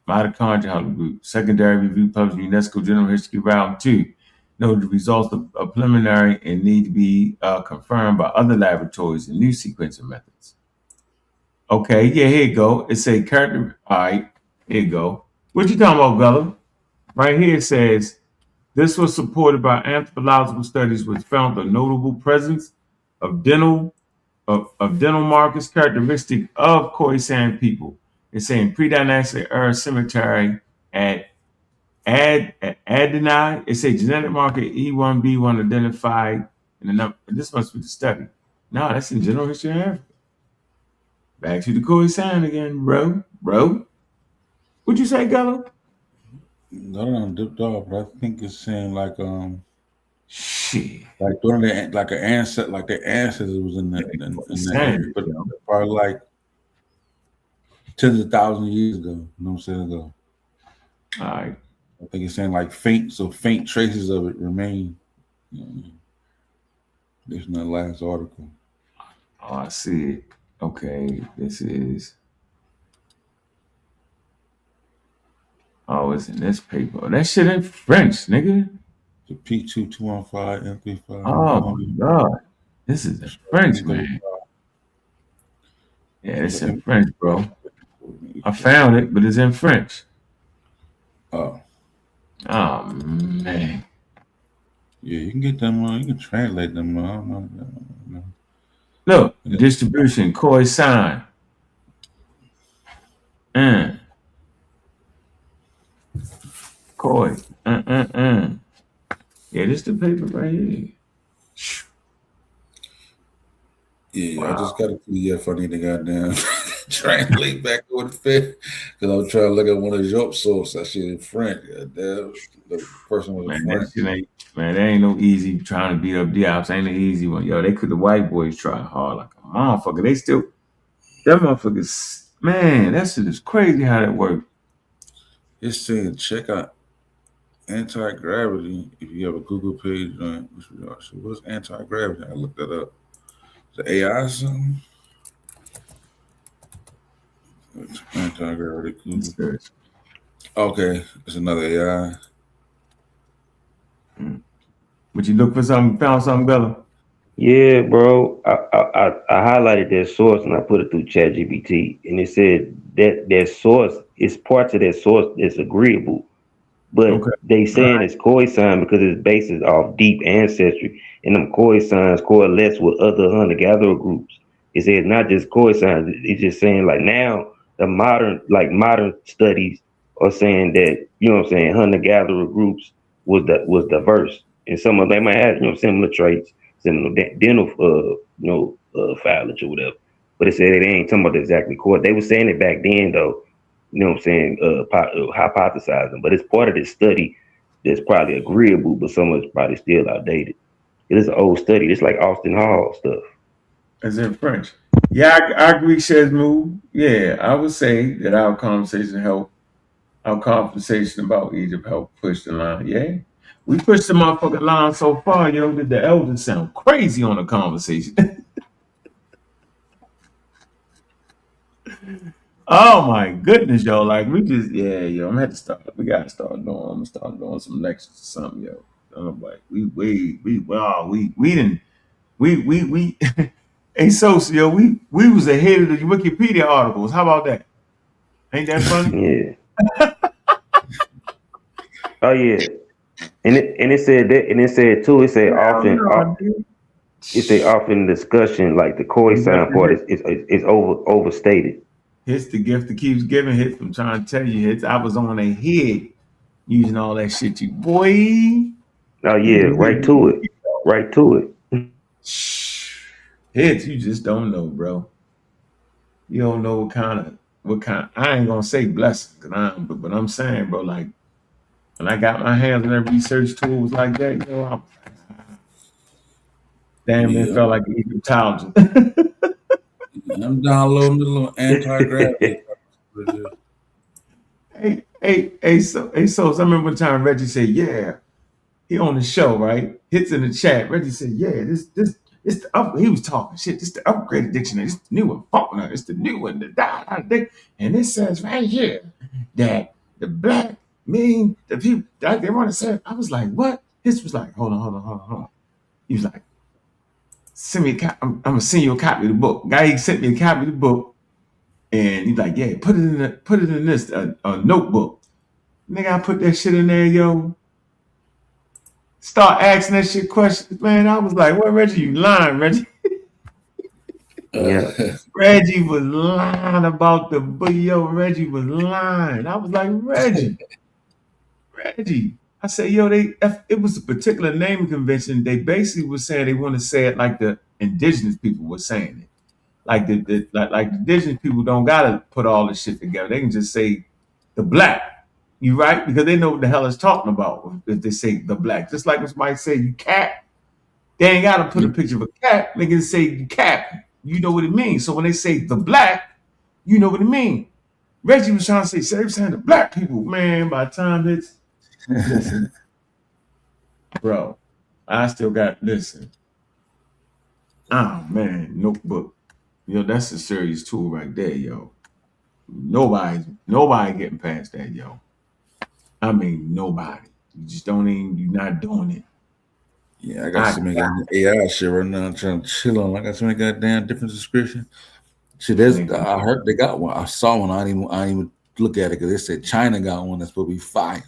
mitochondrial haplogroup. Secondary review published in UNESCO General History Volume 2. Note the results are preliminary and need to be confirmed by other laboratories and new sequencing methods. Okay, yeah, here you go. It say character. All right, here you go. What you talking about, Gullah? Right here it says this was supported by anthropological studies, which found a notable presence of dental markers characteristic of Khoisan people. It's saying pre-dynastic era cemetery at Adonai. It says genetic marker E1B1 identified in the number. This must be the study. No, that's in general history of Africa. Back to the Khoisan again, bro. What'd you say, Gullah? No, I'm dipped off, but I think it's saying like shit, like during the like an ancestor, like their ancestors was in that area, but probably like tens of thousands of years ago. You know what I'm saying? Ago. All right. I think it's saying like faint traces of it remain. This is the last article. Oh, I see it. Okay, this is. Oh, it's in this paper. That shit in French, nigga. The P2215 M35. Oh my god, this is in French, man. Yeah, it's in French, bro. I found it, but it's in French. Oh man. Yeah, you can get them. You can translate them. No. Look, distribution, Khoisan. Koi. Yeah, this the paper right here. Yeah, wow. I just got a PDF. I need to goddamn translate back over the fit because I'm trying to look at one of your sources. That shit in French. Goddamn, the person was in French. Man, that ain't no easy trying to beat up Diabs. Ain't an easy one. Yo, the white boys try hard like a motherfucker. That motherfuckers, man, that shit is crazy how that works. It's saying check out anti-gravity if you have a Google page on what's anti-gravity? I looked that up. The AI or something? Anti-gravity Google. Okay, it's another AI. But you look for something, found something, Bella? Yeah, bro. I highlighted their source and I put it through ChatGPT, and it said that their source is parts of their source that's agreeable, but they saying it's Khoisan because it's based off deep ancestry, and them Khoisans coalesce with other hunter-gatherer groups. It says not just Khoisan. It's just saying like now the modern studies are saying that, you know what I'm saying, hunter-gatherer groups was diverse, and some of them might have, you know, similar traits, similar dental phylage or whatever. But it said they ain't talking about exactly core. They were saying it back then though, you know what I'm saying, hypothesizing. But it's part of this study that's probably agreeable, but some of it's probably still outdated. It is an old study. It's like Austin Hall stuff. As in French. Yeah, I agree, Shezmu. Yeah, I would say that our conversation about Egypt helped push the line. Yeah. We pushed the motherfucking line so far, yo, that the elders sound crazy on the conversation. Oh my goodness, yo. Like we just, yeah, yo, I'm gonna have to start. We gotta start doing. I'm gonna start doing some lectures or something, yo. I'm like, we didn't. Hey, yo, we was ahead of the Wikipedia articles. How about that? Ain't that funny? Yeah. Oh yeah. And it said too. It said often discussion like the Khoisan part is overstated. It's the gift that keeps giving. Hits. I'm trying to tell you, hits. I was on their head using all that shit, you boy. Oh yeah, right to it. Hits, you just don't know, bro. You don't know what kind. I ain't gonna say blessing, but I'm saying, bro, like when I got my hands on that research tools like that, you know, it felt like Egyptology. I'm downloading the little anti-gravity. So I remember one time Reggie said, yeah, he on the show, right? Hits in the chat. Reggie said, yeah, this he was talking shit. It's the upgraded dictionary. It's the new one. Faulkner. It's the new one. And it says right here that the black mean the people that they want to say. I was like, what? His was like, hold on. He was like, send me a copy. I'm gonna send you a copy of the book. Guy, he sent me a copy of the book, and he's like, yeah, put it in this notebook. Nigga, I put that shit in there, yo. Start asking that shit questions, man. I was like, what, Reggie? You lying, Reggie? Yeah. Reggie was lying about the book. Yo, Reggie was lying. I was like, Reggie. I said, yo, it was a particular naming convention. They basically were saying they want to say it like the indigenous people were saying it. Like the indigenous people don't gotta put all this shit together. They can just say the black. You right? Because they know what the hell it's talking about if they say the black. Just like when somebody say you cat, they ain't gotta put a picture of a cat. They can say you cat. You know what it means. So when they say the black, you know what it means. Reggie was trying to say, they were saying the black people. Man, by the time it's listen, bro, I still got listen. Oh man, notebook. Yo, that's a serious tool right there, yo. Nobody getting past that, yo. I mean, nobody. You just don't even. You're not doing it. Yeah, I got so many AI shit right now. I'm trying to chill on. I got so many goddamn different subscription. Shit, I heard they got one. I saw one. I didn't even look at it because they said China got one that's supposed to be fire.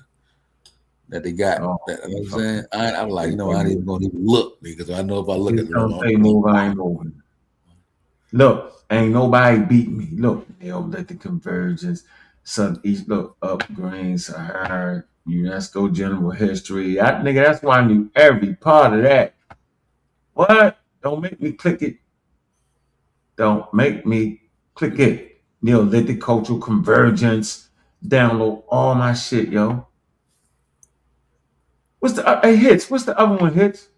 That they got. Oh, that, you know what I'm saying? I'm like, you know, I ain't even gonna even look because I know if I look at it, don't say move, I ain't moving. Look, ain't nobody beat me. Look, they'll let the convergence, Southeast, look, up Green, Sahara, UNESCO General History. Nigga, that's why I knew every part of that. What? Don't make me click it. Don't make me click it. Neolithic cultural convergence. Download all my shit, yo. What's the hits? What's the other one, hits?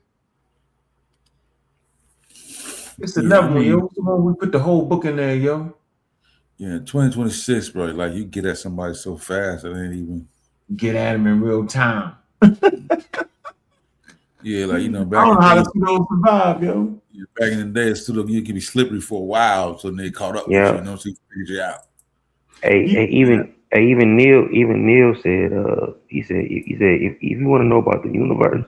It's another one, yo. What's the one we put the whole book in there, yo? Yeah, 2026, bro. Like you get at somebody so fast, it ain't even get at them in real time. Yeah, like you know, back I don't in know how the to pseudo survive, yo. back in the day, the pseudo you can be slippery for a while, so they caught up with you, you know, so you figured you out. Even Neil said, he said if you want to know about the universe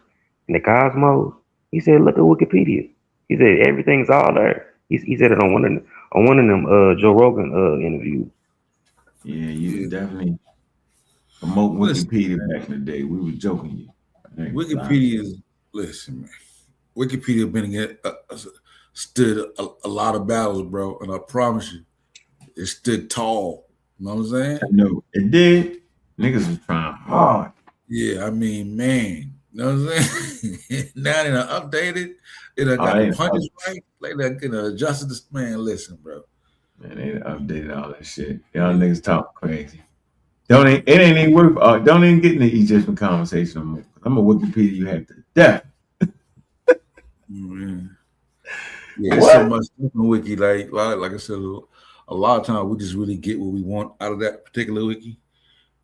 and the cosmos, he said look at Wikipedia. He said everything's all there. He said it on one of them Joe Rogan interviews. Yeah, you definitely promote Wikipedia back in the day. We were joking you. Wikipedia is listen, man. Wikipedia been stood a lot of battles, bro, and I promise you, it stood tall. You know what I'm saying? No, it did. Niggas was trying hard. Yeah, I mean, man, you know what I'm saying? Now they done updated, they done got the punches right, like they can adjust this. Man, listen, bro. Man, they updated all that shit. Y'all niggas talk crazy. It ain't even worth. Don't even get in the Egyptian conversation no more. I'm a Wikipedia. You have to death. Yeah, there's so much on wiki. Like I said, a lot of times we just really get what we want out of that particular wiki.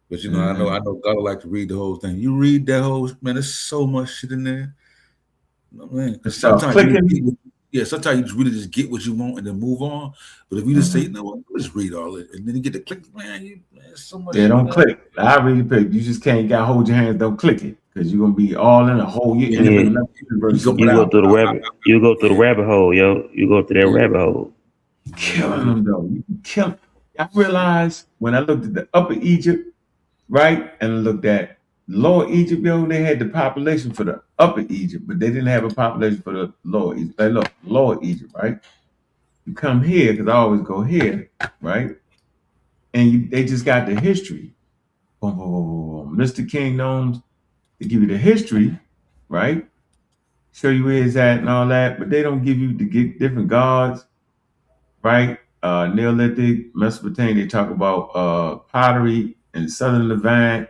But you know, I know God would like to read the whole thing. You read that whole man. There's so much shit in there. You know what I mean? Because sometimes sometimes you just really just get what you want and then move on. But if you just say, you know what, just read all it, and then you get the click, man, so much. Yeah, don't click. I read the paper. You just can't. You gotta hold your hands. Don't click it because you're gonna be all in a whole year. You go through the rabbit hole, yo. You go through that rabbit hole. Killing them though. You can kill them. I realized when I looked at the Upper Egypt, right, and looked at Lower Egypt, yo, they had the population for the Upper Egypt, but they didn't have a population for the Lower Egypt. Like, look, Lower Egypt, right? You come here because I always go here, right? And they just got the history. Boom, boom, boom, boom, boom. Mr. King knows to give you the history, right? Show you where it's at and all that, but they don't give you to get different gods, right? Neolithic, Mesopotamia, they talk about pottery in southern Levant.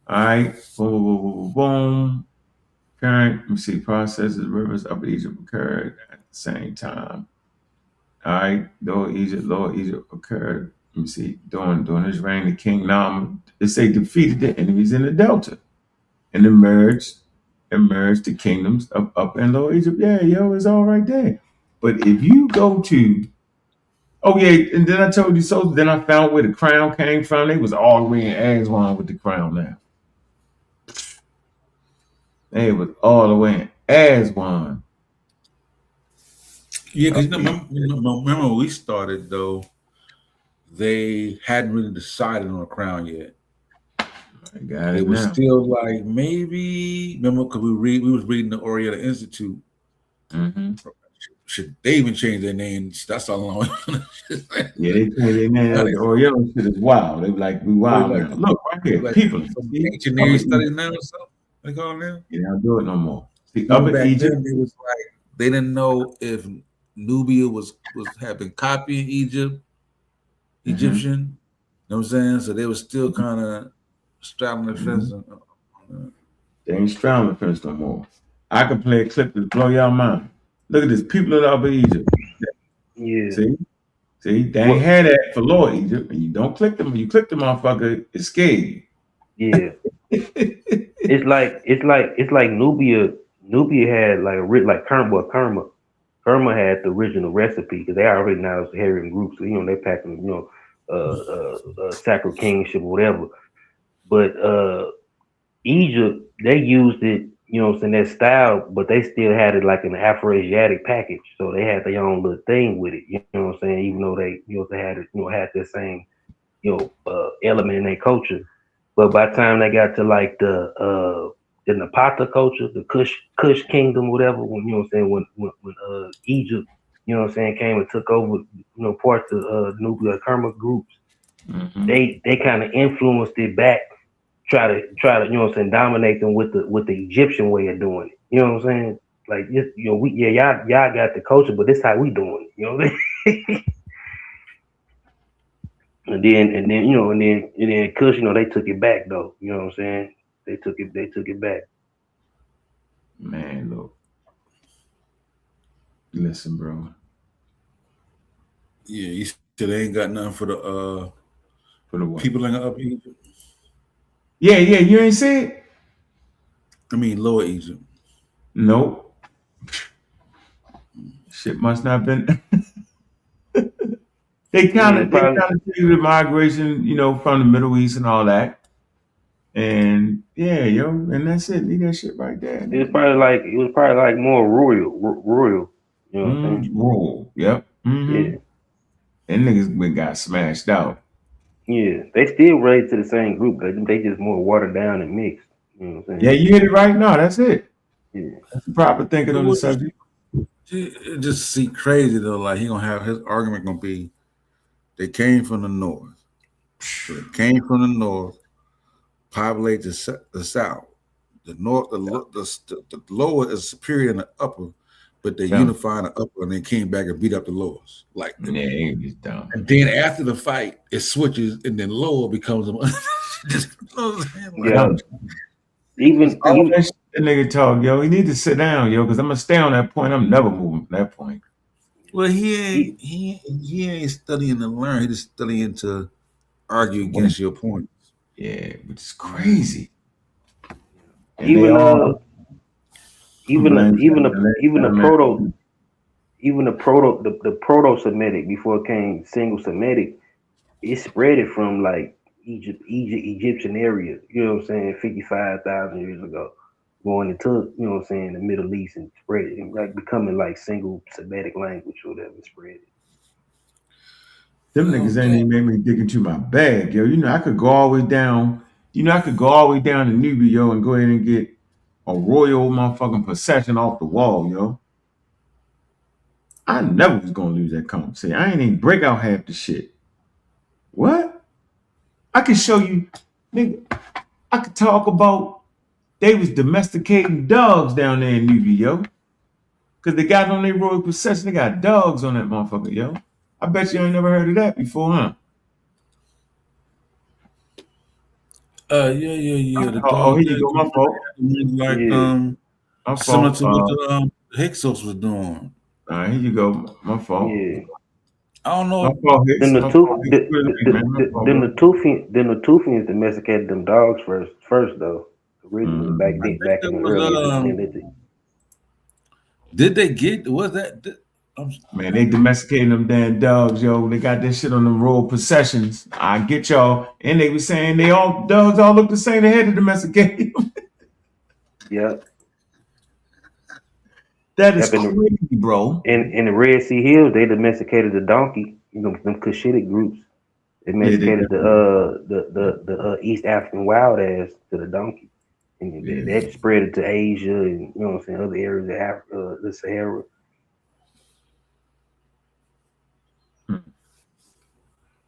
All right, boom, boom, boom, boom, boom. Current, let me see, processes, rivers, Upper Egypt occurred at the same time. All right, Lower Egypt occurred. Let me see, during his reign, the king Nam, they say defeated the enemies in the Delta and emerged emerged the kingdoms of Upper and Lower Egypt. Yeah, yo, it's all right there. But if you go to, oh yeah, and then I told you so. Then I found where the crown came from. They was all the way in Aswan with the crown now. They was all the way in Aswan. Yeah, because remember when we started though, they hadn't really decided on a crown yet. I got it it was now. still like maybe remember because we was reading the Oriental Institute. Mm-hmm. Should they even change their names? That's all I know. Yeah, they changed their name. The Oriental shit is wild. They were like, we wild now. Look right here, like people. ancient Near East studies now or something. They call them now. Yeah, they don't do it no more. See, Remember Upper back Egypt. then, it was like they didn't know if Nubia was having copying Egyptian. You know what I'm saying? So they were still kind of straddling the fence. They ain't straddling the fence no more. I can play a clip to blow y'all mind. Look at this, people in Upper Egypt. Yeah. See, they ain't had that for Lower Egypt. And you don't click them. When you click the motherfucker, it's scared. Yeah. it's like Nubia had like Kerma had the original recipe because they already now it's Hurrian groups, so they packing sacred kingship or whatever. But Egypt, they used it, that style, but they still had it like an Afro-Asiatic package. So they had their own little thing with it, even though they had it, had the same element in their culture. But by the time they got to like the Napata culture, the Kush kingdom, whatever, when Egypt, came and took over, parts of Nubia Kerma groups, they kind of influenced it back, try to dominate them with the Egyptian way of doing it. You know what I'm saying? Like y'all got the culture, but this how we doing it. You know what I'm saying? And then Kush, they took it back though. You know what I'm saying? They took it back. Man, look. Listen, bro. Yeah, you said they ain't got nothing for the what? People in Upper Egypt. Yeah, you ain't see it? I mean Lower Egypt. Nope. Shit must not have been. They kind of do the migration, from the Middle East and all that. And yeah, and that's it. Leave that shit right there. It was probably like more royal. You know what I'm saying? Royal. Yep. Yeah. And niggas got smashed out. Yeah, they still raised to the same group, but they just more watered down and mixed. You know what I'm saying? Yeah, you hit it right now. That's it. Yeah. That's the proper thinking on the subject. It just see crazy though. Like he gonna have his argument gonna be, they came from the north. So they came from the north, populate the south. The north, the lower is superior than the upper, but they unify the upper and they came back and beat up the lowers. Like it's dumb. And then after the fight, it switches and then lower becomes Even that nigga talk, yo. He need to sit down, yo, because I'm gonna stay on that point. I'm never moving from that point. Well, he ain't studying to learn. He just studying to argue against your points. Yeah, which is crazy. And even the proto-Semitic before it came single Semitic, it spread it from like Egyptian area. You know what I'm saying? 55,000 years ago, going into the Middle East and spread it, and like becoming like single Semitic language or whatever, spread it. Them niggas ain't even made me dig into my bag, yo. I could go all the way down. I could go all the way down to Nubia, yo, and go ahead and get a royal motherfucking procession off the wall, yo. I never was gonna lose that conversation. I ain't even break out half the shit. What? I can show you, nigga. I could talk about they was domesticating dogs down there in Nubia, yo. Cause they got on their royal procession, they got dogs on that motherfucker, yo. I bet you ain't never heard of that before, huh? Yeah. The oh, here you go. My fault. Like similar to what the Hyksos was doing. All right, here you go. My fault. Yeah. I don't know. Then the Tufians domesticated them dogs first though. originally back then, back in the early 2000s. Did they get? Was that? Man, they domesticating them damn dogs, yo. They got that shit on them royal processions. I get y'all. And they were saying dogs all look the same. They had to domesticate them. Yep. That is crazy, bro. In the Red Sea Hills, they domesticated the donkey. You know, them Cushitic groups. They domesticated the East African wild ass to the donkey. And that spread it to Asia and, you know what I'm saying, other areas of Africa, the Sahara.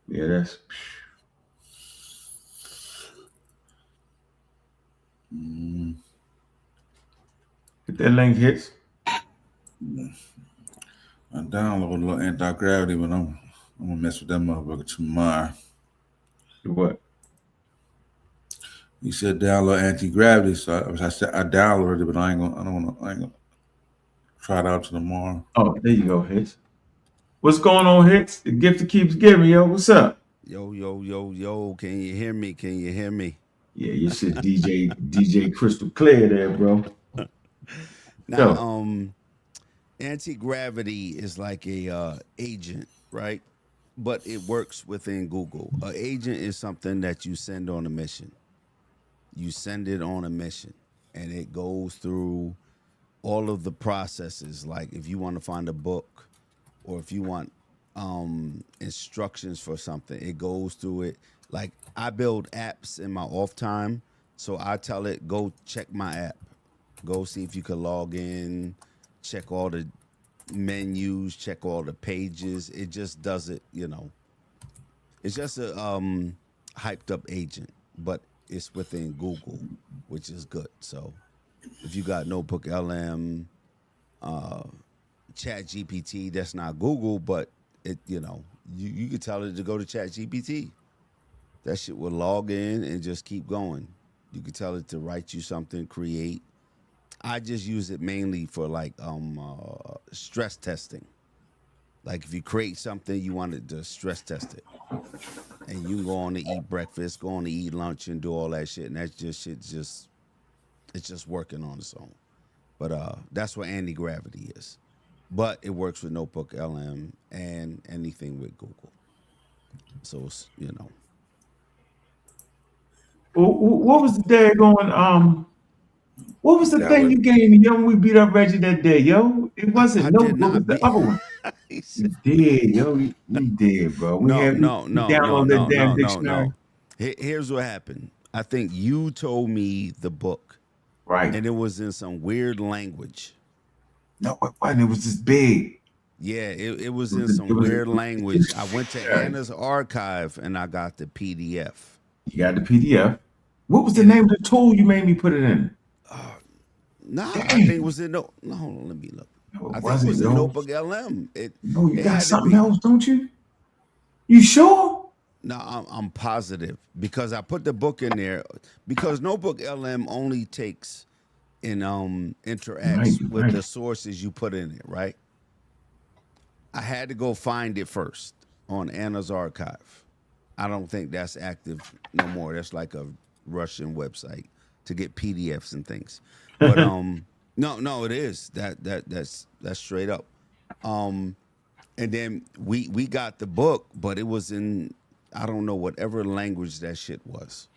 Yeah, that's. Get that link hits. I downloaded a little anti-gravity, but I'm gonna mess with that motherfucker tomorrow. What? You said download anti-gravity, so I said I downloaded it, but I ain't gonna try it out till tomorrow. Oh, there you go, Hits. What's going on, Hits? The gift that keeps giving, yo. What's up? Yo. Can you hear me? Yeah, you shit DJ crystal clear there, bro. Now, anti-gravity is like a agent, right? But it works within Google. An agent is something that you send on a mission. You send it on a mission, and it goes through all of the processes. Like if you want to find a book, or if you want instructions for something, it goes through it. Like I build apps in my off time, so I tell it, go check my app. Go see if you can log in, check all the menus, check all the pages. It just does it, you know. It's just a hyped up agent, but it's within Google, which is good. So if you got Notebook LM, Chat GPT, that's not Google, but it, you know, you could tell it to go to Chat GPT. That shit will log in and just keep going. You could tell it to write you something, create. I just use it mainly for like stress testing. Like if you create something, you want it to stress test it. And you can go on to eat breakfast, go on to eat lunch and do all that shit. And that's just shit it's just working on its own. But that's what anti-gravity is. But it works with Notebook LM and anything with Google. So it's, you know. What was the day going? What was the thing you gave me, yo? When we beat up Reggie that day, yo. It wasn't Notebook. What was the other one? You did, yo. You did, bro. We downloaded that damn dictionary. Here's what happened. I think you told me the book. Right. And it was in some weird language. No, it wasn't. It was just big. Yeah, it was in some weird language. I went to Anna's archive and I got the PDF. You got the PDF. What was the name of the tool you made me put it in? I think it was in hold on, let me look. I think it was in Notebook LM. No, you got something else, don't you? You sure? No, I'm positive because I put the book in there because Notebook LM only takes and interacts with the sources you put in it, right? I had to go find it first on Anna's archive. I don't think that's active no more. That's like a Russian website to get PDFs and things. But no, it is. That's straight up. And then we got the book, but it was in I don't know whatever language that shit was.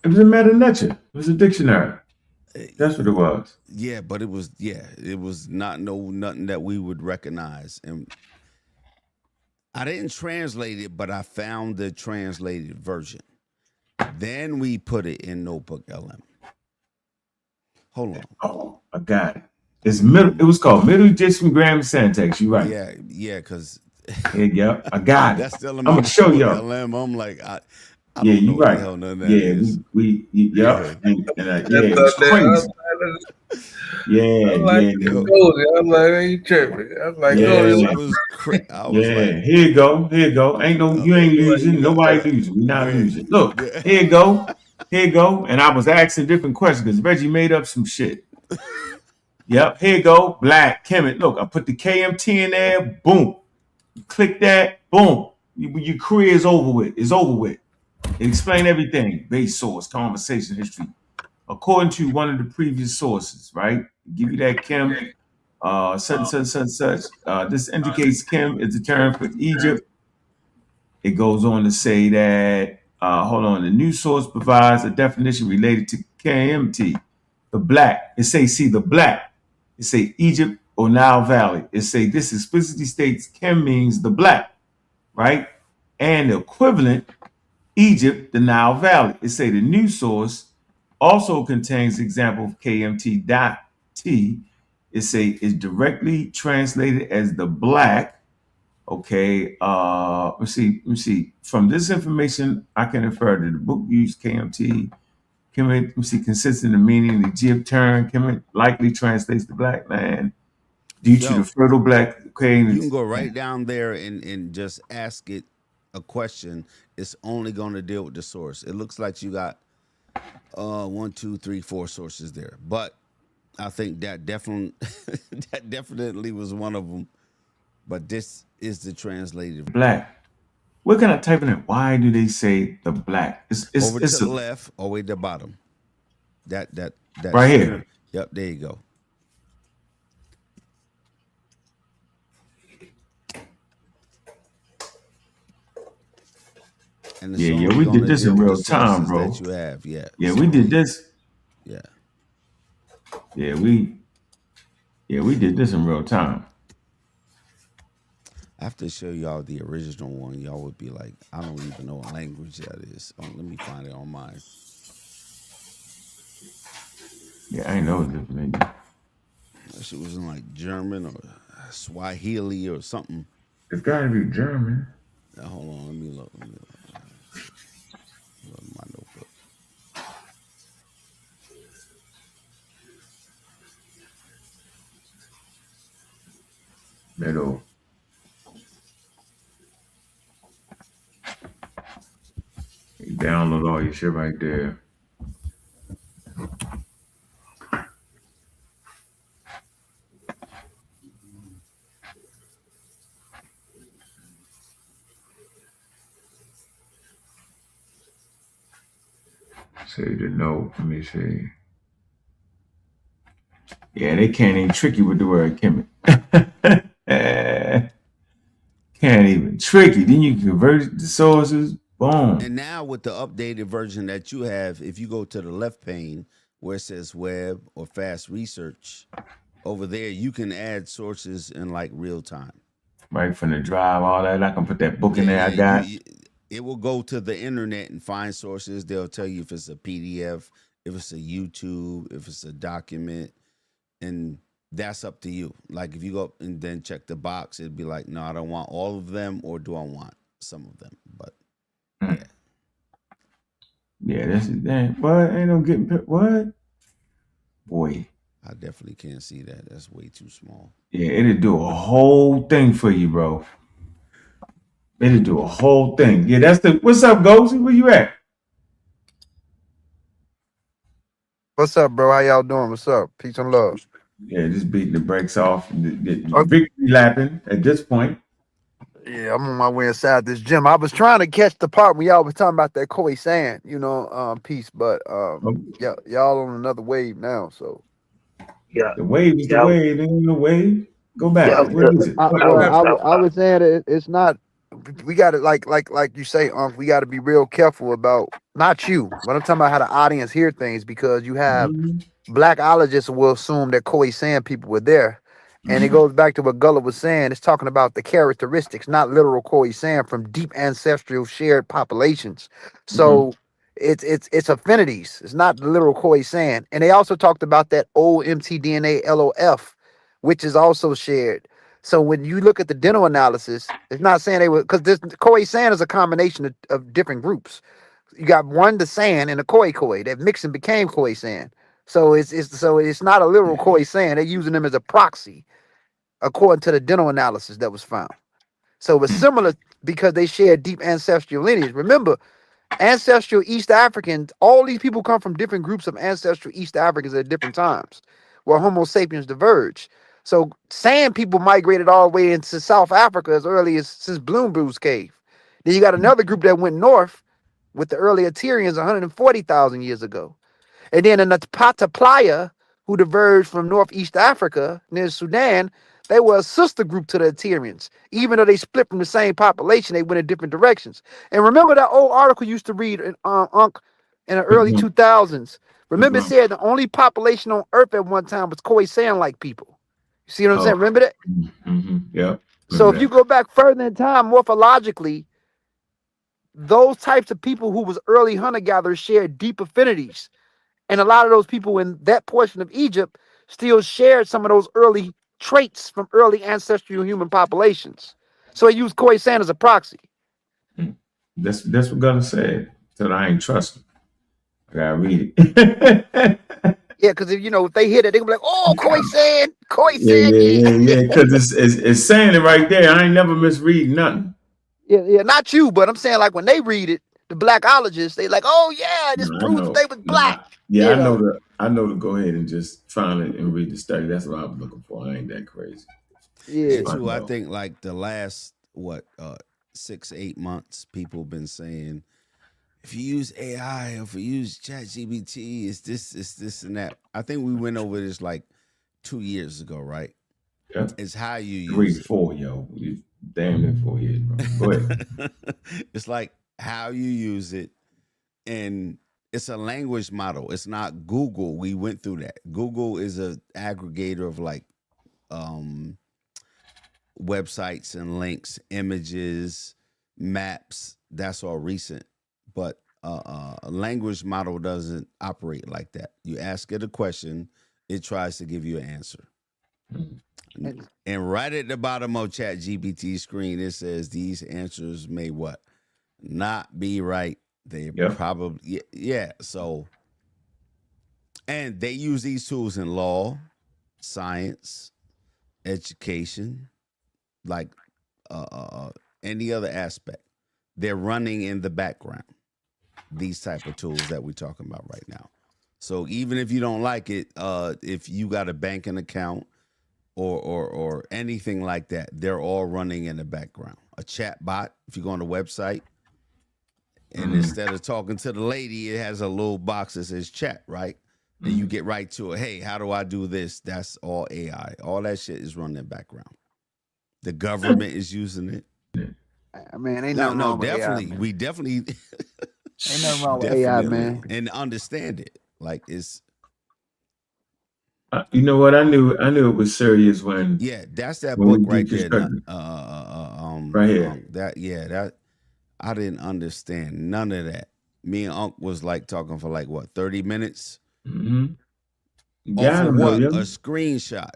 It was a meta-nature. It was a dictionary. That's what it was. Yeah, but it was nothing that we would recognize. And I didn't translate it, but I found the translated version. Then we put it in Notebook LM. Hold on. Oh, I got it. It was called Middle Egyptian Grammar Syntax. You right. Yeah, because yeah, I got it. That's still in I'm gonna show y'all. LM. I'm like, I Yeah, don't know you what right. the hell none of that Yeah, is. it was crazy. I'm like, I ain't tripping. I'm like, it was crazy. Here you go. You ain't losing. Nobody losing. We're not losing. Look, here you go. And I was asking different questions because Reggie made up some shit. Yep, here you go. Black Kemet. Look, I put the KMT in there. Boom. You click that. Boom. Your career is over with. It's over with. It explain everything. Base source, conversation, history. according to one of the previous sources, right? Give you that Kim, such. This indicates Kim is the term for Egypt. It goes on to say that, hold on, the new source provides a definition related to KMT, the black. It say, see, the black. It say Egypt or Nile Valley. It say this explicitly states Kim means the black, right? And the equivalent, Egypt, the Nile Valley. It say the new source also contains example of KMT.T. It say is directly translated as the black. Okay, let's see. From this information, I can infer that the book used KMT. Kemet, let's see, consistent in meaning the Egypt term. Kemet likely translates the black land due to the fertile black. Okay, you can go right down there and just ask it a question. It's only going to deal with the source. It looks like you got 1, 2, 3, 4 sources there, but I think that definitely was one of them. But this is the translated black. Where can I type in it? Why do they say the black? It's over to the left, all the way to the bottom. That right here. Yep, there you go. And yeah, we did this in real time, bro. That you have, yeah, we did this. Yeah, we did this in real time. I have to show y'all the original one. Y'all would be like, I don't even know what language that is. Let me find it on mine. Yeah, I know this language. That shit was in like German or Swahili or something. It's gotta be German. Now, hold on, let me look. Look at my notebook. Middle. You download all your shit right there. Say the note. Let me see. Yeah, they can't even trick you with the word Kemet. Can't even trick you. Then you convert the sources. Boom. And now with the updated version that you have, if you go to the left pane where it says web or fast research, over there you can add sources in like real time. Right from the drive, all that. I can put that book in there. I got. It will go to the internet and find sources. They'll tell you if it's a PDF, if it's a YouTube, if it's a document, and that's up to you. Like if you go up and then check the box, it'd be like, no, I don't want all of them, or do I want some of them? But yeah, this is that. What ain't no getting what? Boy, I definitely can't see that. That's way too small. Yeah, it'll do a whole thing for you, bro. It'll do a whole thing. Yeah, that's the. What's up, Gozy? Where you at? What's up, bro? How y'all doing? What's up? Peace and love. Yeah, just beating the brakes off. The victory lapping at this point. Yeah, I'm on my way inside this gym. I was trying to catch the part when y'all was talking about that Koi sand, piece, but yeah, y'all on another wave now. So yeah, the wave is the wave. Ain't the wave. Go back. Yeah, what is it? I was saying it's not. We got to like you say, we got to be real careful about not you, but I'm talking about how the audience hear things, because you have blackologists will assume that Koi sand people were there. And it goes back to what Gullah was saying. It's talking about the characteristics, not literal Koi sand, from deep ancestral shared populations. So it's affinities. It's not the literal Koi sand. And they also talked about that old mtDNA LOF, which is also shared. So when you look at the dental analysis, it's not saying they were, because this Koi sand is a combination of different groups. You got the sand and the koi that mixed and became Koi sand. So it's not a literal Koi sand. They're using them as a proxy, according to the dental analysis that was found. So it's similar because they share deep ancestral lineage. Remember, ancestral East Africans, all these people come from different groups of ancestral East Africans at different times, where Homo sapiens diverged. So sand people migrated all the way into South Africa as early as since Bloombrew's cave. Then you got another group that went north with the early Aterians 140,000 years ago. And then in the Playa, who diverged from Northeast Africa near Sudan, they were a sister group to the Assyrians. Even though they split from the same population, they went in different directions. And remember that old article you used to read in Ankh in the early 2000s? Remember it said the only population on Earth at one time was Khoisan-like people. You see what I'm saying? Remember that? Yeah. So if you go back further in time, morphologically, those types of people who was early hunter-gatherers shared deep affinities. And a lot of those people in that portion of Egypt still shared some of those early traits from early ancestral human populations. So he used Khoisan as a proxy. That's what Gunner said. So I ain't trust him. I gotta read it. Yeah, because if they hit it, they gonna be like, "Oh, Khoisan, Yeah. Because it's saying it right there. I ain't never misread nothing. Yeah, not you, but I'm saying like when they read it, the blackologists, they like, "Oh yeah, this proves that they was black." I know to go ahead and just find it and read the study. That's what I was looking for. I ain't that crazy. Yeah. And too, I think like the last 6-8 months, people have been saying, if you use AI or if you use ChatGPT, it's this and that. I think we went over this like 2 years ago, right? Yeah. It's how you use it. 4, yo. You damn near 4 years, bro. Go ahead. It's like how you use it, and it's a language model. It's not Google. We went through that. Google is a aggregator of like websites and links, images, maps. That's all recent. But a language model doesn't operate like that. You ask it a question, it tries to give you an answer. And right at the bottom of ChatGPT screen, it says these answers may what? Not be right. They probably, yeah. So, and they use these tools in law, science, education, like any other aspect. They're running in the background, these type of tools that we're talking about right now. So even if you don't like it, if you got a banking account or anything like that, they're all running in the background. A chat bot, if you go on the website, and instead of talking to the lady, it has a little box that says chat, right? And you get right to it. Hey, how do I do this? That's all AI. All that shit is running in the background. The government is using it. I mean, ain't nothing wrong with definitely. AI, man. We definitely ain't nothing wrong with AI, man. And understand it. Like it's you know what? I knew it was serious when that's that when book right there. Right here. That I didn't understand none of that. Me and Unc was like talking for like what 30 minutes. Got him, what? yo. A screenshot.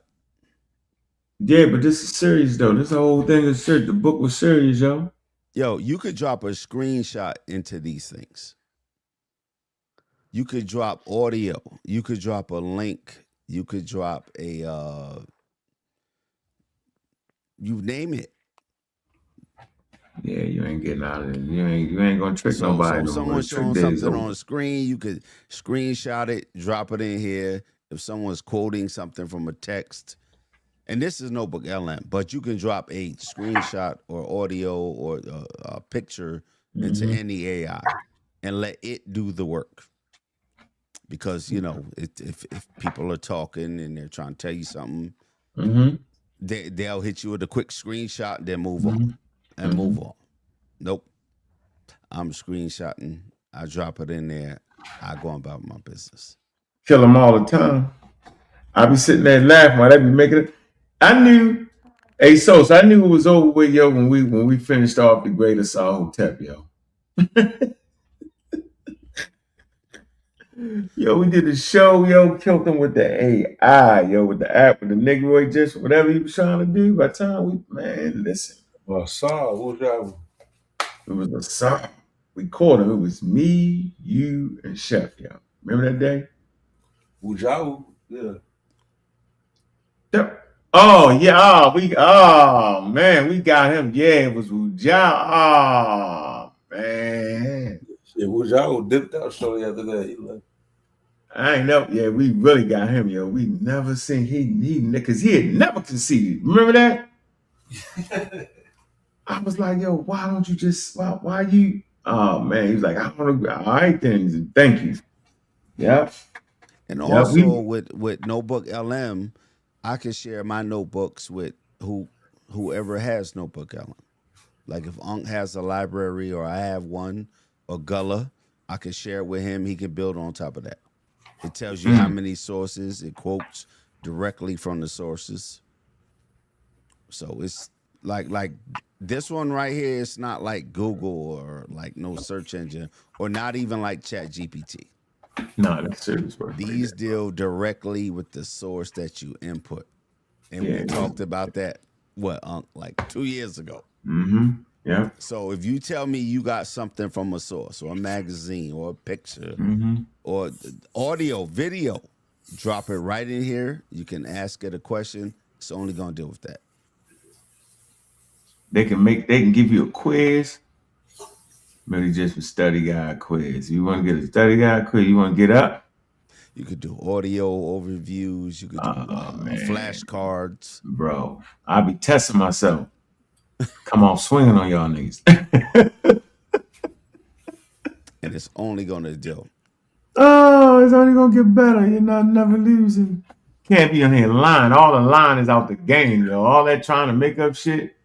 Yeah, but this is serious though. This whole thing is serious. The book was serious, yo. Yo, you could drop a screenshot into these things. You could drop audio. You could drop a link. You could drop a you name it. Yeah, you ain't getting out of it. You ain't gonna trick nobody. So someone's showing something on the screen, you could screenshot it, drop it in here. If someone's quoting something from a text, and this is Notebook LM, but you can drop a screenshot or audio or a picture into any AI and let it do the work. Because if people are talking and they're trying to tell you something, they'll hit you with a quick screenshot and then move on and move on. Nope. I'm screenshotting. I drop it in there. I go about my business. Kill them all the time. I be sitting there laughing while they be making it. I knew, so I knew it was over with, yo, when we finished off the Great Assault Hotep, yo. Yo, we did a show, yo, killed them with the AI, yo, with the app, with the Negroid, just whatever he was trying to do. By the time listen. Well, what was that? It was a song. We called him. It was me, you, and Chef, yo. Remember that day? Wujahu, yeah. Yep. Oh, yeah. Man, we got him. Yeah, it was Wujahu. Oh, man. Yeah, Wujahu dipped out shortly after that. I ain't know. Yeah, we really got him, yo. We never seen because he had never conceded. Remember that? I was like, yo, why don't you just why you? Oh man, he was like, I don't know. All right, then, thank you. Yeah. And Yeah, also with Notebook LM, I can share my notebooks with whoever has Notebook LM. Like if Ankh has a library or I have one or Gullah, I can share it with him. He can build on top of that. It tells you how many sources. It quotes directly from the sources. So it's like this one right here. It's not like Google or like no search engine or not even like Chat GPT. No, that's serious work. These deal directly with the source that you input. And we talked about that, like 2 years ago. Mm-hmm. Yeah. So if you tell me you got something from a source or a magazine or a picture or audio, video, drop it right in here. You can ask it a question. It's only going to deal with that. They can give you a quiz. Maybe just a study guide quiz. You want to get a study guide quiz? You want to get up? You could do audio overviews. You could do flashcards. Bro, I'll be testing myself. Come on, swinging on y'all niggas. And it's only going to do. Oh, it's only going to get better. You're not never losing. Can't be on here lying. All the line is out the game, yo. All that trying to make up shit.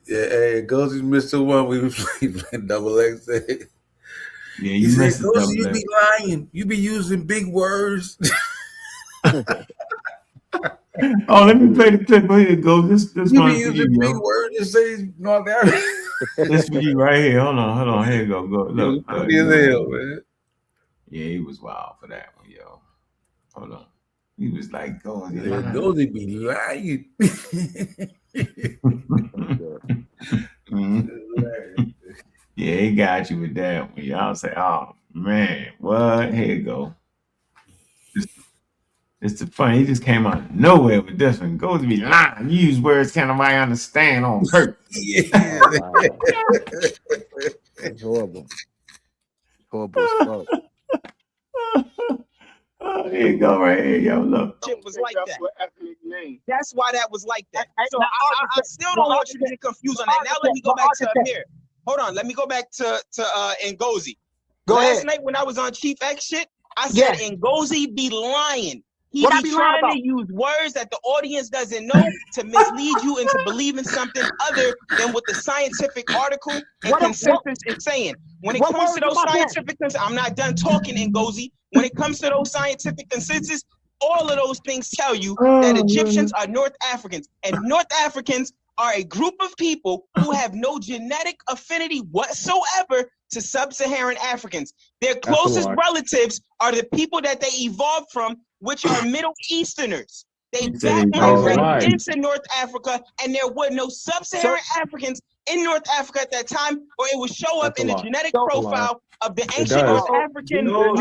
Yeah, hey, Gozy Mr. One, we was playing double X. Yeah, you missed it. Gozy, you be lying. You be using big words. Oh, let me play the clip. Here it goes. This you one be for using you, big yo. words to say North Africa. This for you right here. Hold on. Here you go. Look. Funny as hell, man. Yeah, he was wild for that one, yo. Hold on. He was like, Gozy. Yeah, Gozy be lying. Yeah, he got you with that one. Y'all say, oh man, what? Here you go. It's the fun. He just came out of nowhere with this one. Goes to be lying. You use words kind of I understand on purpose. Yeah. It's horrible. Horrible as fuck. Oh, here you go, right here, yo. Look. Shit was like that. That's why that was like that. So I still don't want you to get confused on that. Now let me go back to Amir. Hold on. Let me go back to Ngozi. Last night when I was on Chief X shit, I said Ngozi be lying. He be trying to use words that the audience doesn't know to mislead you into believing something other than what the scientific article and consensus is saying. When it comes to those scientific consensus, I'm not done talking, Ngozi. When it comes to those scientific consensus, all of those things tell you that Egyptians are North Africans, and North Africans are a group of people who have no genetic affinity whatsoever to sub-Saharan Africans. Their closest relatives are the people that they evolved from, which are Middle Easterners. They back migrated into North Africa, and there were no sub-Saharan Africans in North Africa at that time, or it would show up in the genetic profile of the ancient North African that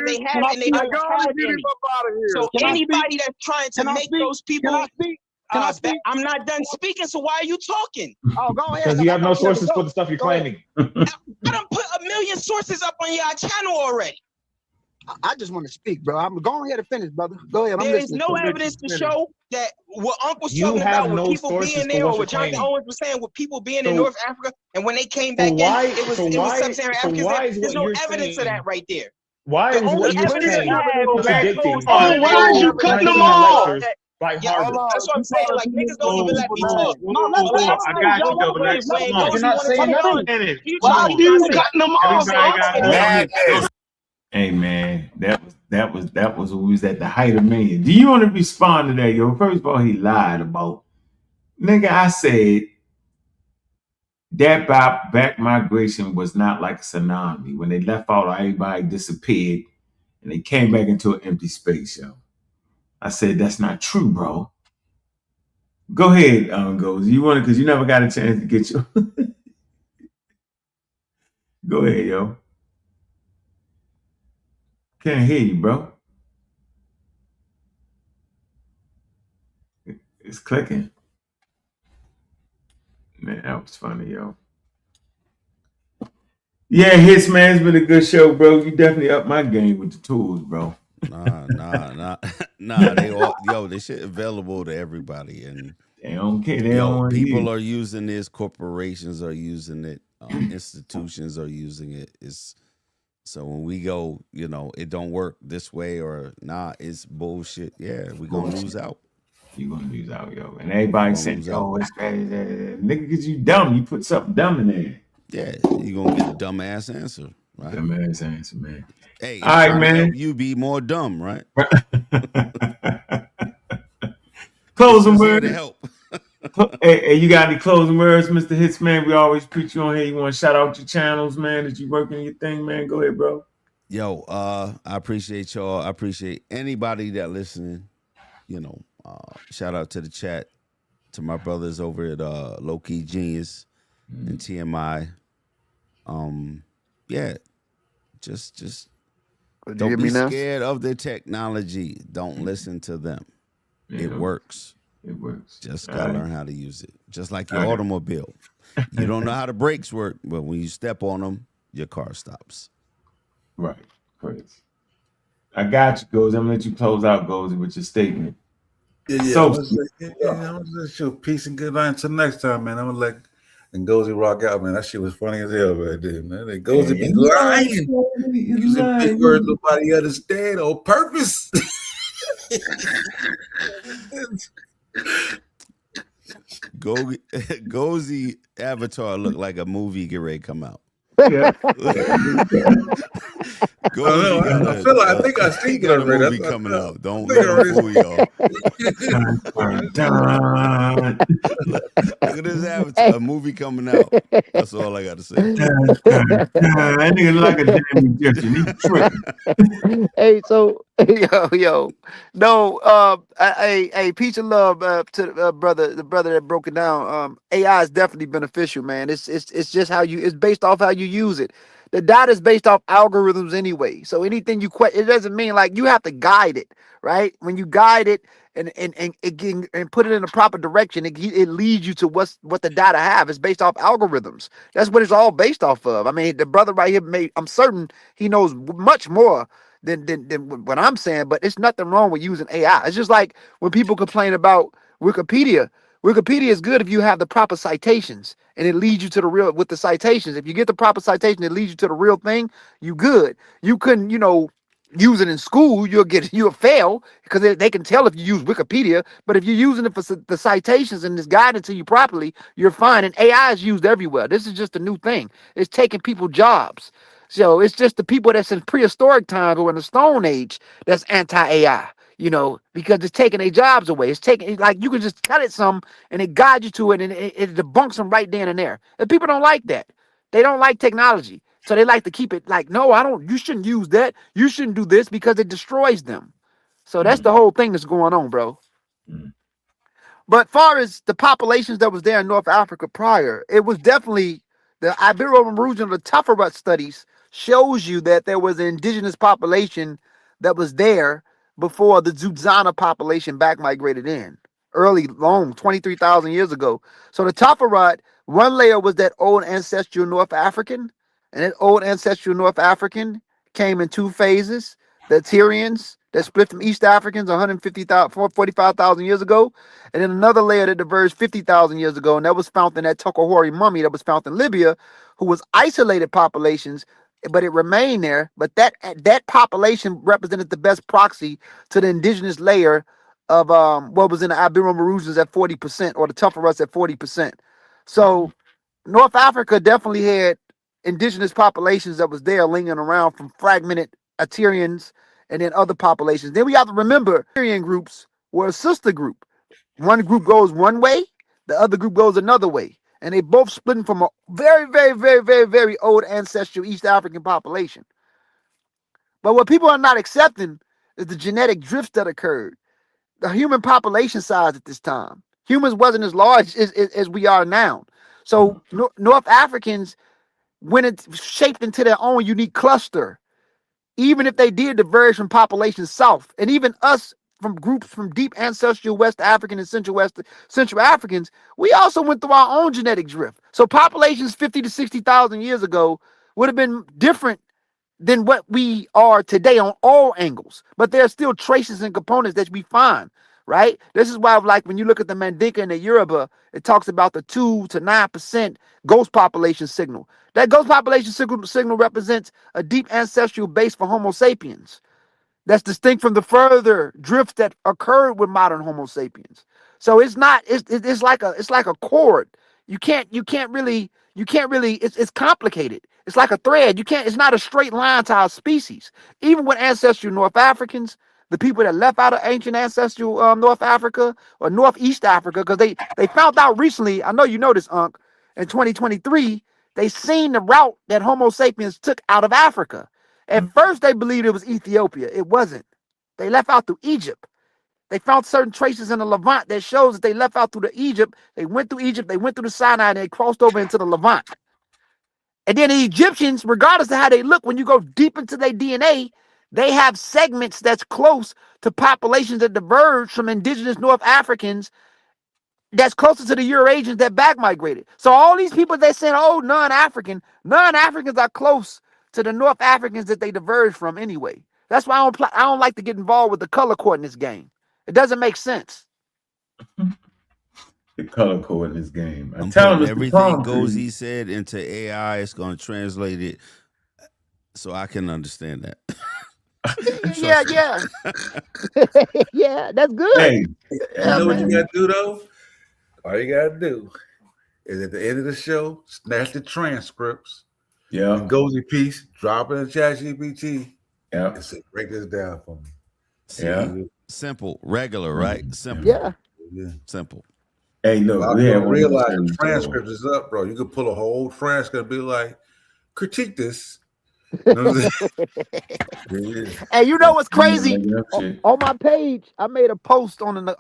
they have, and they don't have any. So anybody that's trying to make those people, I'm not done speaking, so why are you talking? Oh, go ahead. Because you have no sources for the stuff you're claiming. I done put a million sources up on your channel already. I just want to speak, bro. I'm going ahead and finish, brother. Go ahead. There is no evidence to show that what Uncle was talking about with people being there, or what Jonathan Owens was saying with people being in North Africa, and when they came back in, it was sub-Saharan Africans. There's no evidence of that right there. Why is what you're saying contradicting? Oh, why are you cutting them off? Like Harvard. That's what I'm saying. Like, niggas don't even let me talk. I got you, Double X. You're not saying nothing. Why are you cutting them off? Hey man, that was when we was at the height of man. Do you want to respond to that, yo? First of all, he lied about. Nigga, I said that back migration was not like a tsunami. When they left out, everybody disappeared and they came back into an empty space, yo. I said that's not true, bro. Go ahead, Goes. You want it because you never got a chance to get your. Go ahead, yo. Can't hear you, bro. It's clicking. Man, that was funny, yo. Yeah, hits, man. It's been a good show, bro. You definitely up my game with the tools, bro. Nah. This shit available to everybody, and they don't care. They don't people are using this. Corporations are using it. Institutions are using it. It's So when we go, it don't work this way or nah, it's bullshit. Yeah, we gonna lose out. You gonna lose out, yo. And everybody saying, yo, it's nigga, cause you dumb. You put something dumb in there. Yeah, you gonna get a dumbass answer, right? Dumbass answer, man. Hey, all right, trying man. to help you be more dumb, right? Closing words. To help. Hey, you got any closing words, Mr. Hits, man? We always preach you on here. You want to shout out your channels, man, that you working your thing, man? Go ahead, bro. Yo, I appreciate y'all. I appreciate anybody that listening. Shout out to the chat, to my brothers over at Low Key Genius and TMI. Yeah, just don't be scared of the technology. Don't listen to them. It works. It works. Just gotta learn how to use it. Just like your automobile. You don't know how the brakes work, but when you step on them, your car stops. Right. Crazy. I got you, Gozy. I'm gonna let you close out, Gozy, with your statement. Yeah. I'm gonna let you peace and good night until next time, man. I'm gonna let Gozy rock out, man. That shit was funny as hell right there, man. Gozy be lying. Using big words nobody understand on purpose. Gozy avatar look like a movie get ready to come out. Yeah. I think I seen it already. Movie coming out. Don't let him fool y'all. Look at this avatar. A movie coming out. That's all I got to say. That nigga like a damn Egyptian. He tripping. Hey, so no, hey, peace and love to the brother that broke it down. AI is definitely beneficial, man. It's just it's based off how you use it. The data is based off algorithms anyway. So anything you it doesn't mean like you have to guide it, right? When you guide it and put it in the proper direction, it leads you to what the data have. It's based off algorithms. That's what it's all based off of. I mean, the brother right here I'm certain he knows much more than what I'm saying, but it's nothing wrong with using AI. It's just like when people complain about Wikipedia. Wikipedia is good if you have the proper citations and it leads you to the real with the citations. If you get the proper citation, it leads you to the real thing. You good. You couldn't, use it in school. You'll fail because they can tell if you use Wikipedia. But if you're using it for the citations and it's guided to you properly, you're fine. And AI is used everywhere. This is just a new thing. It's taking people's jobs. So it's just the people that's in prehistoric times or in the Stone Age that's anti-AI. Because it's taking their jobs away. It's like you can just tell it something and it guides you to it and it debunks them right then and there. And people don't like that. They don't like technology. So they like to keep it like, no, you shouldn't use that. You shouldn't do this because it destroys them. So that's the whole thing that's going on, bro. But far as the populations that was there in North Africa prior, it was definitely the Ibero-Mauritian, the Taffarat studies shows you that there was an indigenous population that was there before the Zuzana population back migrated in. Long, 23,000 years ago. So the Taffarat, one layer was that old ancestral North African, and that old ancestral North African came in two phases. The Tyrians that split from East Africans 45,000 years ago, and then another layer that diverged 50,000 years ago, and that was found in that Tokohori mummy that was found in Libya, who was isolated populations, but it remained there. But that population represented the best proxy to the indigenous layer of what was in the Ibero-Mauritians at 40%, or the Tuffarus at 40%. So North Africa definitely had indigenous populations that was there lingering around from fragmented Atyrians and then other populations. Then we have to remember Atyrian groups were a sister group. One group goes one way, the other group goes another way. And they both splitting from a very, very, very, very, very old ancestral East African population. But what people are not accepting is the genetic drifts that occurred. The human population size at this time. Humans wasn't as large as we are now. So North Africans shaped into their own unique cluster, even if they did diverge from population south. And even us from groups from deep ancestral West African and Central Africans, we also went through our own genetic drift. So populations 50 to 60,000 years ago would have been different than what we are today on all angles. But there are still traces and components that we find right? This is why, like, when you look at the Mandinka and the Yoruba, it talks about the 2 to 9% ghost population signal. That ghost population signal represents a deep ancestral base for Homo sapiens that's distinct from the further drift that occurred with modern Homo sapiens. So it's not, it's like a cord. You can't really, it's complicated. It's like a thread. It's not a straight line to our species. Even with ancestral North Africans, the people that left out of ancient ancestral North Africa or Northeast Africa, because they found out recently, I know you know this, Unc, in 2023, they seen the route that Homo sapiens took out of Africa. At first, they believed it was Ethiopia. It wasn't. They left out through Egypt. They found certain traces in the Levant that shows that they left out through Egypt. They went through Egypt. They went through the Sinai, and they crossed over into the Levant. And then the Egyptians, regardless of how they look, when you go deep into their DNA, they have segments that's close to populations that diverge from indigenous North Africans that's closer to the Eurasians that back migrated. So all these people they saying, oh, non-Africans are close to the North Africans that they diverge from anyway. That's why I don't like to get involved with the color coordinates game. It doesn't make sense. The color coordinates game. I'm putting everything Gozy said into AI. It's going to translate it so I can understand that. Yeah. Yeah, that's good. Hey, you know what you got to do, though? All you got to do is at the end of the show, snatch the transcripts. Yeah. And Gozy piece, drop it in ChatGPT. Yeah. And say, break this down for me. Yeah. Simple, regular, right? Simple. Yeah. Simple. Hey, look, a lot of people realize the transcript is up, bro. You could pull a whole transcript and be like, critique this. Hey, you know what's crazy? On my page, I made a post on the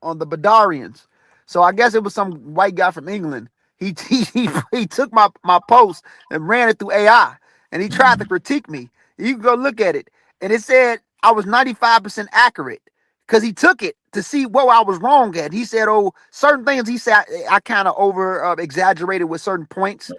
Badarians. So I guess it was some white guy from England. He took my post and ran it through AI, and he tried to critique me. You can go look at it, and it said I was 95% accurate because he took it to see what I was wrong at. He said, "Oh, certain things." He said I kind of over exaggerated with certain points.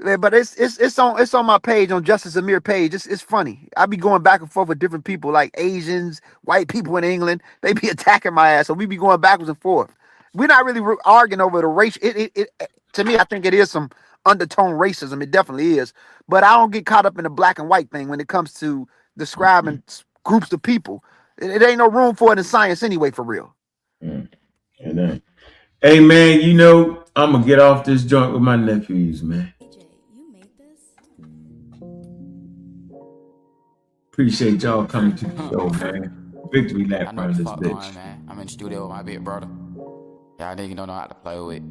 Yeah, but it's on my page, on Justice Amir page. It's funny. I be going back and forth with different people, like Asians, white people in England. They be attacking my ass, so we be going backwards and forth. We're not really arguing over the race. It to me, I think it is some undertone racism. It definitely is. But I don't get caught up in the black and white thing when it comes to describing groups of people. It ain't no room for it in science anyway, for real. Hey, man, you know, I'm going to get off this joint with my nephews, man. Appreciate y'all coming to the show, man. Victory lap around this bitch. Man. I'm in the studio with my big brother. Y'all niggas don't know how to play with.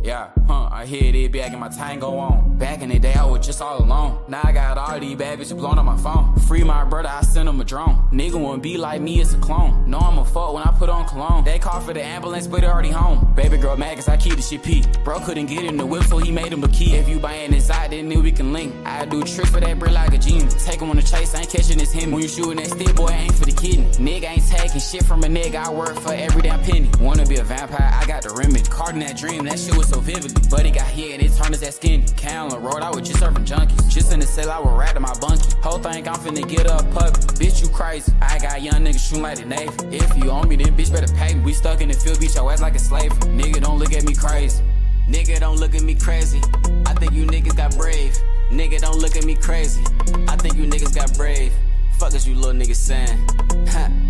Yeah, I hear they back in my tango on. Back in the day, I was just all alone. Now I got all these bad bitches blowing up my phone. Free my brother, I send him a drone. Nigga wouldn't be like me, it's a clone. Know I'm a fuck when I put on cologne. They call for the ambulance, but they already home. Baby girl mad cause I keep the shit pee. Bro couldn't get in the whip, so he made him a key. If you buying this out, then we can link. I do tricks for that brick like a genie. Take him on the chase, I ain't catching his him. When you shooting that stick, boy, I ain't for the kidney. Nigga ain't taking shit from a nigga, I work for every damn penny. Wanna be a vampire, I got the remedy. Caught in that dream, that shit was so vividly. But he got hit and it turned his that skinny. Callan Road, I was just serving junkies. Just in the cell, I was rat to my bunkie. Whole thing, I'm finna get up puppy. Bitch, you crazy. I got young niggas shooting like the Navy. If you own me, then bitch better pay me. We stuck in the field, beat your ass like a slave. Nigga, don't look at me crazy. Nigga, don't look at me crazy. I think you niggas got brave. Nigga, don't look at me crazy. I think you niggas got brave. Fuck is you little niggas saying?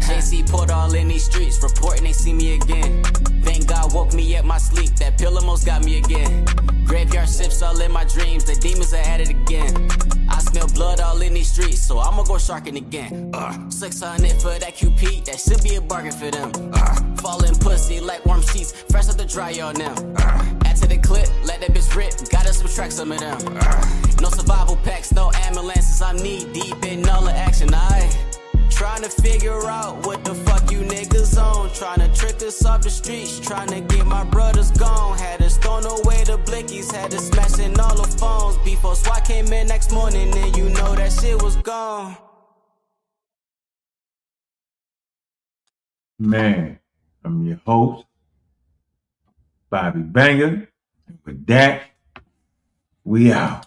JC put all in these streets, reporting they see me again. Thank God woke me at my sleep, that pill almost got me again. Graveyard ships all in my dreams, the demons are at it again. I smell blood all in these streets, so I'ma go sharking again. 600 for that QP, that should be a bargain for them. Falling pussy like warm sheets, fresh off the dryer on them. Add to the clip, let that bitch rip, gotta subtract some of them. No survival packs, no ambulances, I'm knee deep in all the action. I trying to figure out what the fuck you niggas on. Trying to trick us off the streets, trying to get my brothers gone. Had us thrown away the blickies, had us smashing all the phones. Before SWAT came in next morning, and you know that shit was gone. Man, I'm your host, Bobby Banger. And with that, we out.